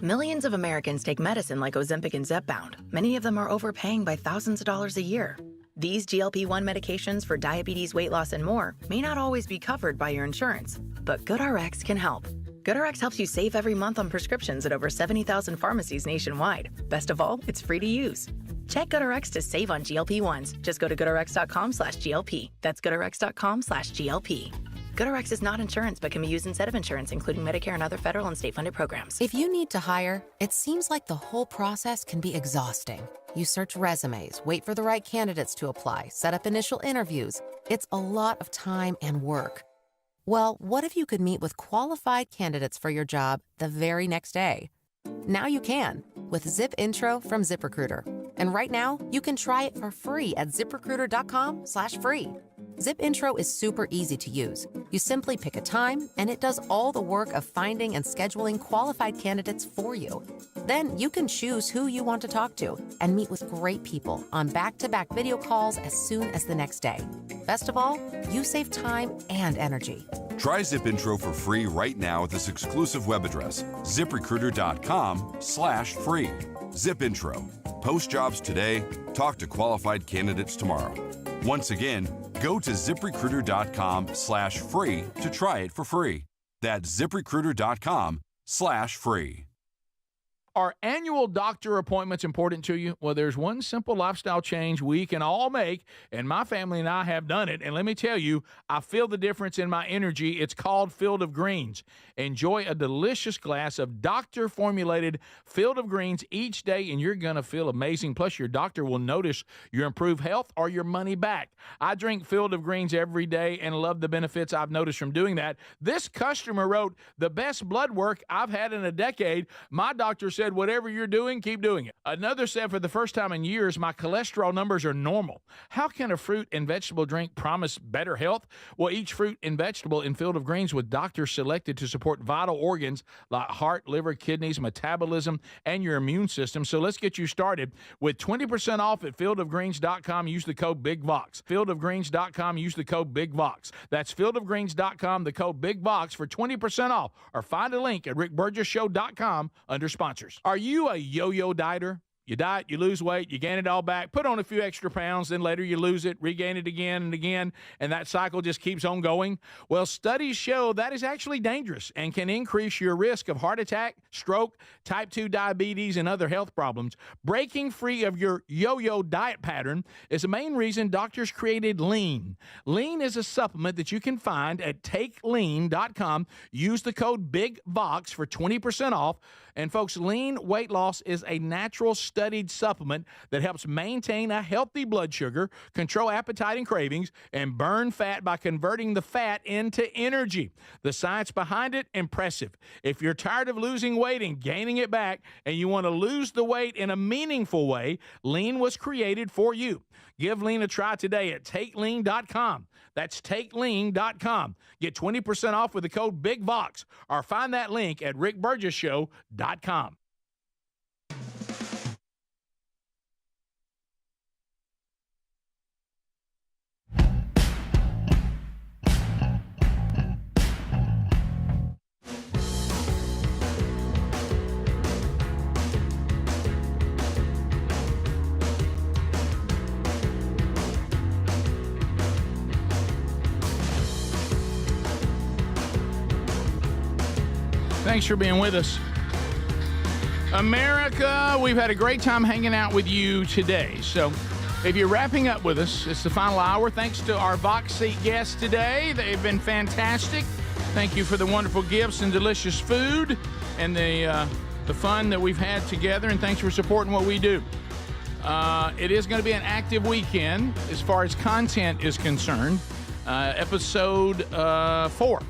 Millions of Americans take medicine like Ozempic and Zepbound. Many of them are overpaying by thousands of dollars a year. These GLP-1 medications for diabetes, weight loss, and more may not always be covered by your insurance, but GoodRx can help. GoodRx helps you save every month on prescriptions at over 70,000 pharmacies nationwide. Best of all, it's free to use. Check GoodRx to save on GLP-1s. Just go to goodrx.com/GLP. That's goodrx.com/GLP. GoodRx is not insurance, but can be used instead of insurance, including Medicare and other federal and state-funded programs. If you need to hire, it seems like the whole process can be exhausting. You search resumes, wait for the right candidates to apply, set up initial interviews. It's a lot of time and work. Well, what if you could meet with qualified candidates for your job the very next day? Now you can with Zip Intro from ZipRecruiter. And right now, you can try it for free at ziprecruiter.com/free. Zip Intro is super easy to use. You simply pick a time, and it does all the work of finding and scheduling qualified candidates for you. Then you can choose who you want to talk to and meet with great people on back-to-back video calls as soon as the next day. Best of all, you save time and energy. Try Zip Intro for free right now at this exclusive web address, ziprecruiter.com/free. Zip Intro. Post jobs today, talk to qualified candidates tomorrow. Once again, go to ziprecruiter.com/free to try it for free. That's ziprecruiter.com/free. Are annual doctor appointments important to you? Well, there's one simple lifestyle change we can all make, and my family and I have done it. And let me tell you, I feel the difference in my energy. It's called Field of Greens. Enjoy a delicious glass of doctor-formulated Field of Greens each day, and you're going to feel amazing. Plus, your doctor will notice your improved health or your money back. I drink Field of Greens every day and love the benefits I've noticed from doing that. This customer wrote, the best blood work I've had in a decade. My doctor said, whatever you're doing, keep doing it. Another said, for the first time in years, my cholesterol numbers are normal. How can a fruit and vegetable drink promise better health? Well, each fruit and vegetable in Field of Greens with doctors selected to support vital organs like heart, liver, kidneys, metabolism, and your immune system. So let's get you started with 20% off at fieldofgreens.com. Use the code BIGVOX. Fieldofgreens.com. Use the code BIGVOX. That's fieldofgreens.com, the code BIGVOX for 20% off. Or find a link at rickburgessshow.com under sponsors. Are you a yo-yo dieter? You diet, you lose weight, you gain it all back, put on a few extra pounds, then later you lose it, regain it again and again, and that cycle just keeps on going. Well, studies show that is actually dangerous and can increase your risk of heart attack, stroke, type 2 diabetes, and other health problems. Breaking free of your yo-yo diet pattern is the main reason doctors created Lean. Lean is a supplement that you can find at takelean.com. Use the code BIGVOX for 20% off. And folks, Lean weight loss is a natural studied supplement that helps maintain a healthy blood sugar, control appetite and cravings, and burn fat by converting the fat into energy. The science behind it, impressive. If you're tired of losing weight and gaining it back, and you want to lose the weight in a meaningful way, Lean was created for you. Give Lean a try today at takelean.com. That's takelean.com. Get 20% off with the code BIGVOX, or find that link at rickburgessshow.com. Thanks for being with us. America, we've had a great time hanging out with you today. So if you're wrapping up with us, it's the final hour. Thanks to our Vox Seat guests today. They've been fantastic. Thank you for the wonderful gifts and delicious food and the fun that we've had together. And thanks for supporting what we do. It is going to be an active weekend as far as content is concerned. Episode 4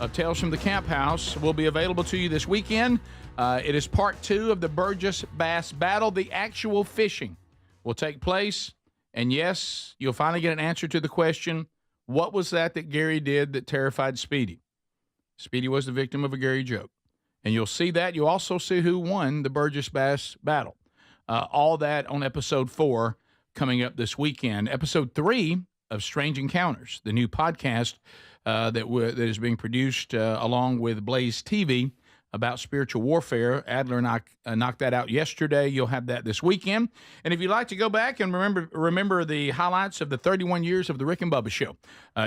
of Tales from the Camp House will be available to you this weekend. It is part 2 of the Burgess Bass Battle. The actual fishing will take place. And yes, you'll finally get an answer to the question, what was that Gary did that terrified Speedy? Speedy was the victim of a Gary joke. And you'll see that. You'll also see who won the Burgess Bass Battle. All that on episode 4 coming up this weekend. Episode 3 of Strange Encounters, the new podcast that is being produced along with Blaze TV about spiritual warfare. Adler and I knocked that out yesterday. You'll have that this weekend. And if you'd like to go back and remember the highlights of the 31 years of the Rick and Bubba Show,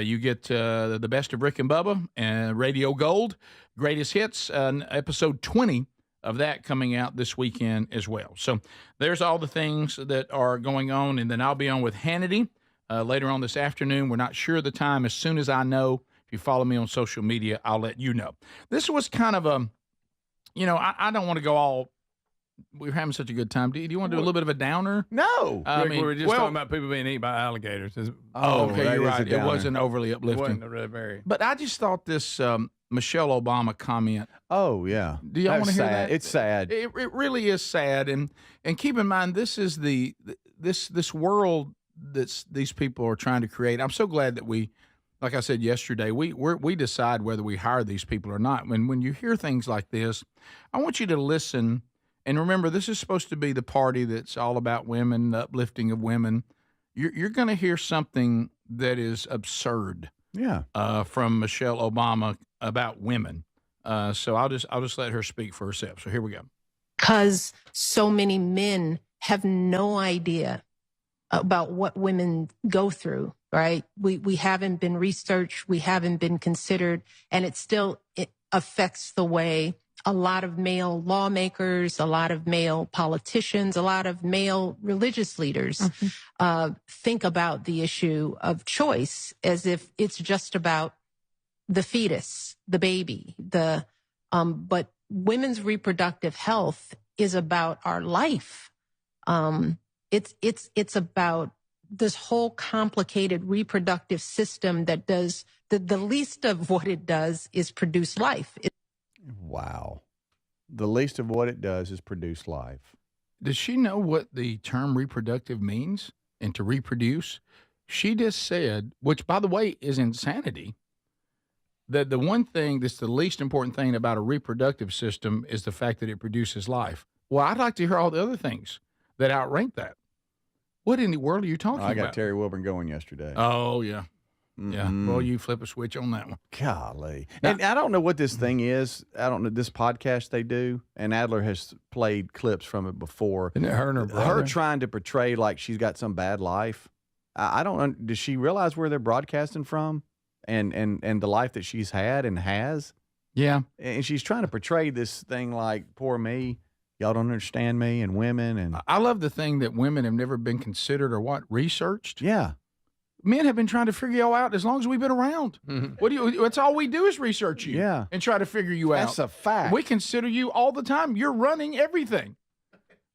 you get the best of Rick and Bubba and Radio Gold, Greatest Hits, episode 20 of that coming out this weekend as well. So there's all the things that are going on. And then I'll be on with Hannity later on this afternoon. We're not sure of the time. As soon as I know, if you follow me on social media, I'll let you know. This was kind of a, I don't want to go all, we're having such a good time. Do you want to do a little bit of a downer? No. We were just talking about people being eaten by alligators. Okay, you're right. It wasn't overly uplifting. It wasn't really very. But I just thought this Michelle Obama comment. Oh, yeah. Do y'all want to hear that? It's sad. It really is sad. And keep in mind, this is this world that these people are trying to create. I'm so glad that we, like I said yesterday, we decide whether we hire these people or not. When you hear things like this, I want you to listen and remember, this is supposed to be the party that's all about women, the uplifting of women. You're going to hear something that is absurd. Yeah. From Michelle Obama about women. So I'll just let her speak for herself. So here we go. Because so many men have no idea about what women go through, right? We haven't been researched, we haven't been considered, and it affects the way a lot of male lawmakers, a lot of male politicians, a lot of male religious leaders think about the issue of choice as if it's just about the fetus, the baby, but women's reproductive health is about our life. It's about this whole complicated reproductive system that does the least of what it does is produce life. Wow. The least of what it does is produce life. Does she know what the term reproductive means and to reproduce? She just said, which by the way is insanity, that the one thing that's the least important thing about a reproductive system is the fact that it produces life. Well, I'd like to hear all the other things that outrank that. What in the world are you talking about? I got Terry Wilburn going yesterday. Oh, yeah. Yeah. Well, you flip a switch on that one. Golly. And I don't know what this thing is. I don't know this podcast they do. And Adler has played clips from it before. Isn't it her and her brother? Her trying to portray like she's got some bad life. I don't. Does she realize where they're broadcasting from, and the life that she's had and has? Yeah. And she's trying to portray this thing like poor me. Y'all don't understand me and women. And I love the thing that women have never been considered or researched. Yeah. Men have been trying to figure y'all out as long as we've been around. Mm-hmm. That's all we do is research you. Yeah. And try to figure you out. That's a fact. We consider you all the time. You're running everything.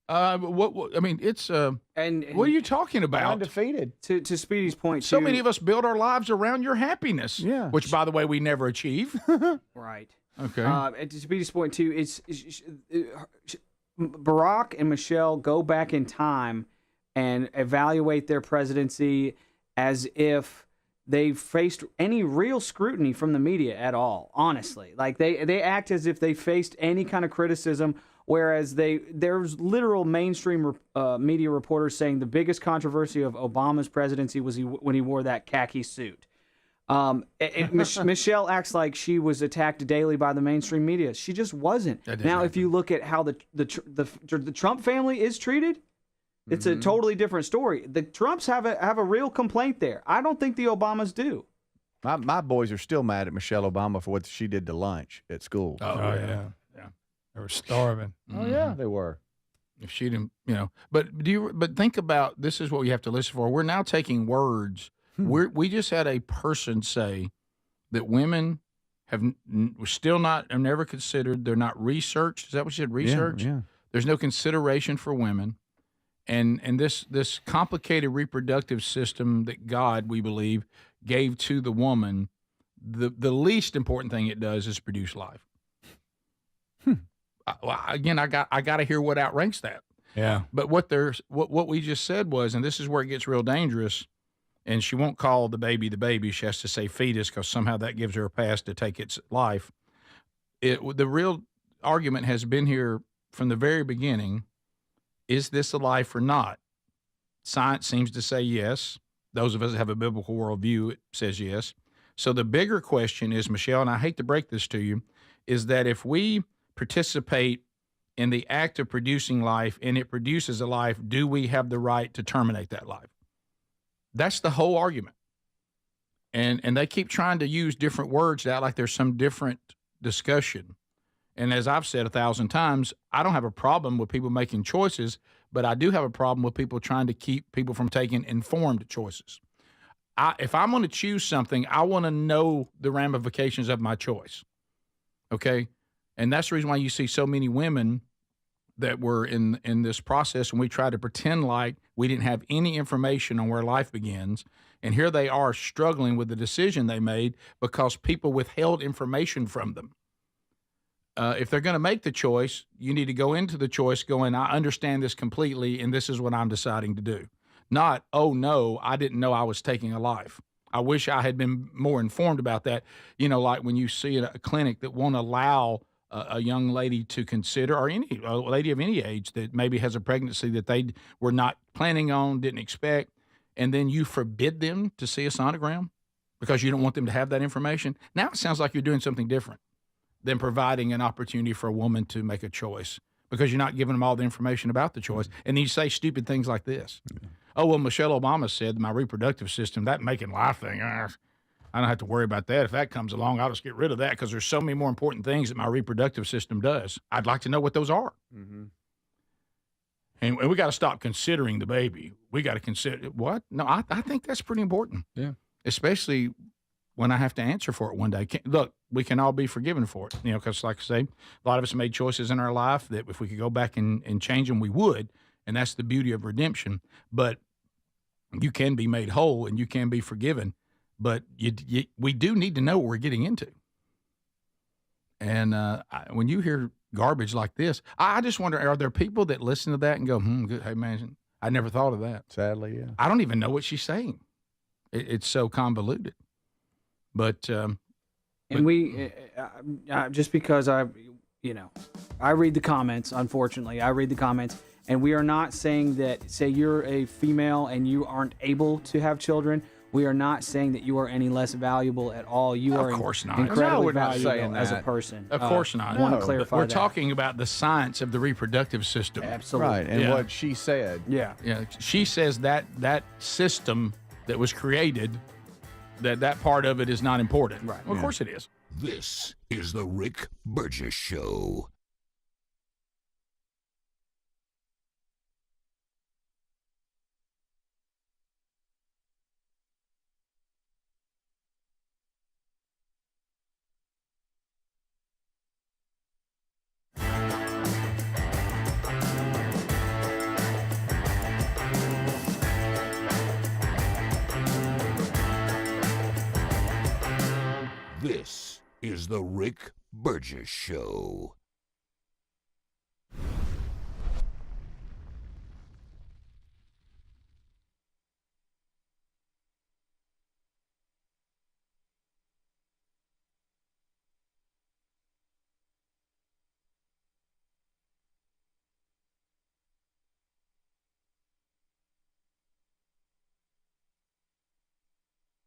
What I mean, it's and what are you talking about? Undefeated. To Speedy's point, so many of us build our lives around your happiness. Yeah. Which, by the way, we never achieve. Right. Okay. And to Speedy's point too, it's Barack and Michelle go back in time and evaluate their presidency as if they faced any real scrutiny from the media at all. Honestly, like they act as if they faced any kind of criticism. Whereas there's literal mainstream media reporters saying the biggest controversy of Obama's presidency was when he wore that khaki suit. Michelle acts like she was attacked daily by the mainstream media. She just wasn't. Now, if you look at how the Trump family is treated, it's a totally different story. The Trumps have a real complaint there. I don't think the Obamas do. My boys are still mad at Michelle Obama for what she did to lunch at school. Oh yeah. They were starving. Oh yeah, they were. If she didn't, but think about this is what we have to listen for. We're now taking words. We just had a person say that women have still not are never considered. They're not researched. Is that what you said? Research. Yeah. There's no consideration for women, and this complicated reproductive system that God, we believe, gave to the woman. The least important thing it does is produce life. Again, I got to hear what outranks that. Yeah. But what we just said was, and this is where it gets real dangerous, and she won't call the baby the baby. She has to say fetus because somehow that gives her a pass to take its life. The real argument has been here from the very beginning. Is this a life or not? Science seems to say yes. Those of us that have a biblical worldview, it says yes. So the bigger question is, Michelle, and I hate to break this to you, is that if we participate in the act of producing life and it produces a life, do we have the right to terminate that life? That's the whole argument. And they keep trying to use different words to act like there's some different discussion. And as I've said 1,000 times, I don't have a problem with people making choices, but I do have a problem with people trying to keep people from taking informed choices. If I'm going to choose something, I want to know the ramifications of my choice. Okay? And that's the reason why you see so many women that were in this process, and we try to pretend like we didn't have any information on where life begins. And here they are struggling with the decision they made because people withheld information from them. If they're going to make the choice, you need to go into the choice going, I understand this completely, and this is what I'm deciding to do. Not, oh, no, I didn't know I was taking a life. I wish I had been more informed about that. Like when you see a clinic that won't allow a young lady to consider, or a lady of any age that maybe has a pregnancy that they were not planning on, didn't expect, and then you forbid them to see a sonogram because you don't want them to have that information. Now it sounds like you're doing something different than providing an opportunity for a woman to make a choice because you're not giving them all the information about the choice. And then you say stupid things like this. Oh, well, Michelle Obama said my reproductive system, that making life thing, I don't have to worry about that. If that comes along, I'll just get rid of that because there's so many more important things that my reproductive system does. I'd like to know what those are. Mm-hmm. And we got to stop considering the baby. We got to consider what? No, I think that's pretty important. Yeah. Especially when I have to answer for it one day. Look, we can all be forgiven for it, because like I say, a lot of us made choices in our life that if we could go back and change them, we would. And that's the beauty of redemption. But you can be made whole and you can be forgiven. But we do need to know what we're getting into. And when you hear garbage like this, I just wonder, are there people that listen to that and go, good, hey, man, I never thought of that. Sadly, yeah. I don't even know what she's saying. It's so convoluted. But we just because I read the comments, unfortunately, and we are not saying that, say you're a female and you aren't able to have children, We are not saying that you are any less valuable at all. You are Of course not. incredibly No, we're not valuable saying as a that. person. Of course not. Want to clarify We're that. talking about the science of the reproductive system. Absolutely. Right, and what she said. Yeah. Yeah. She says that system that was created, that part of it is not important. Right. Well, of course it is. This is the Rick Burgess Show. This is the Rick Burgess Show.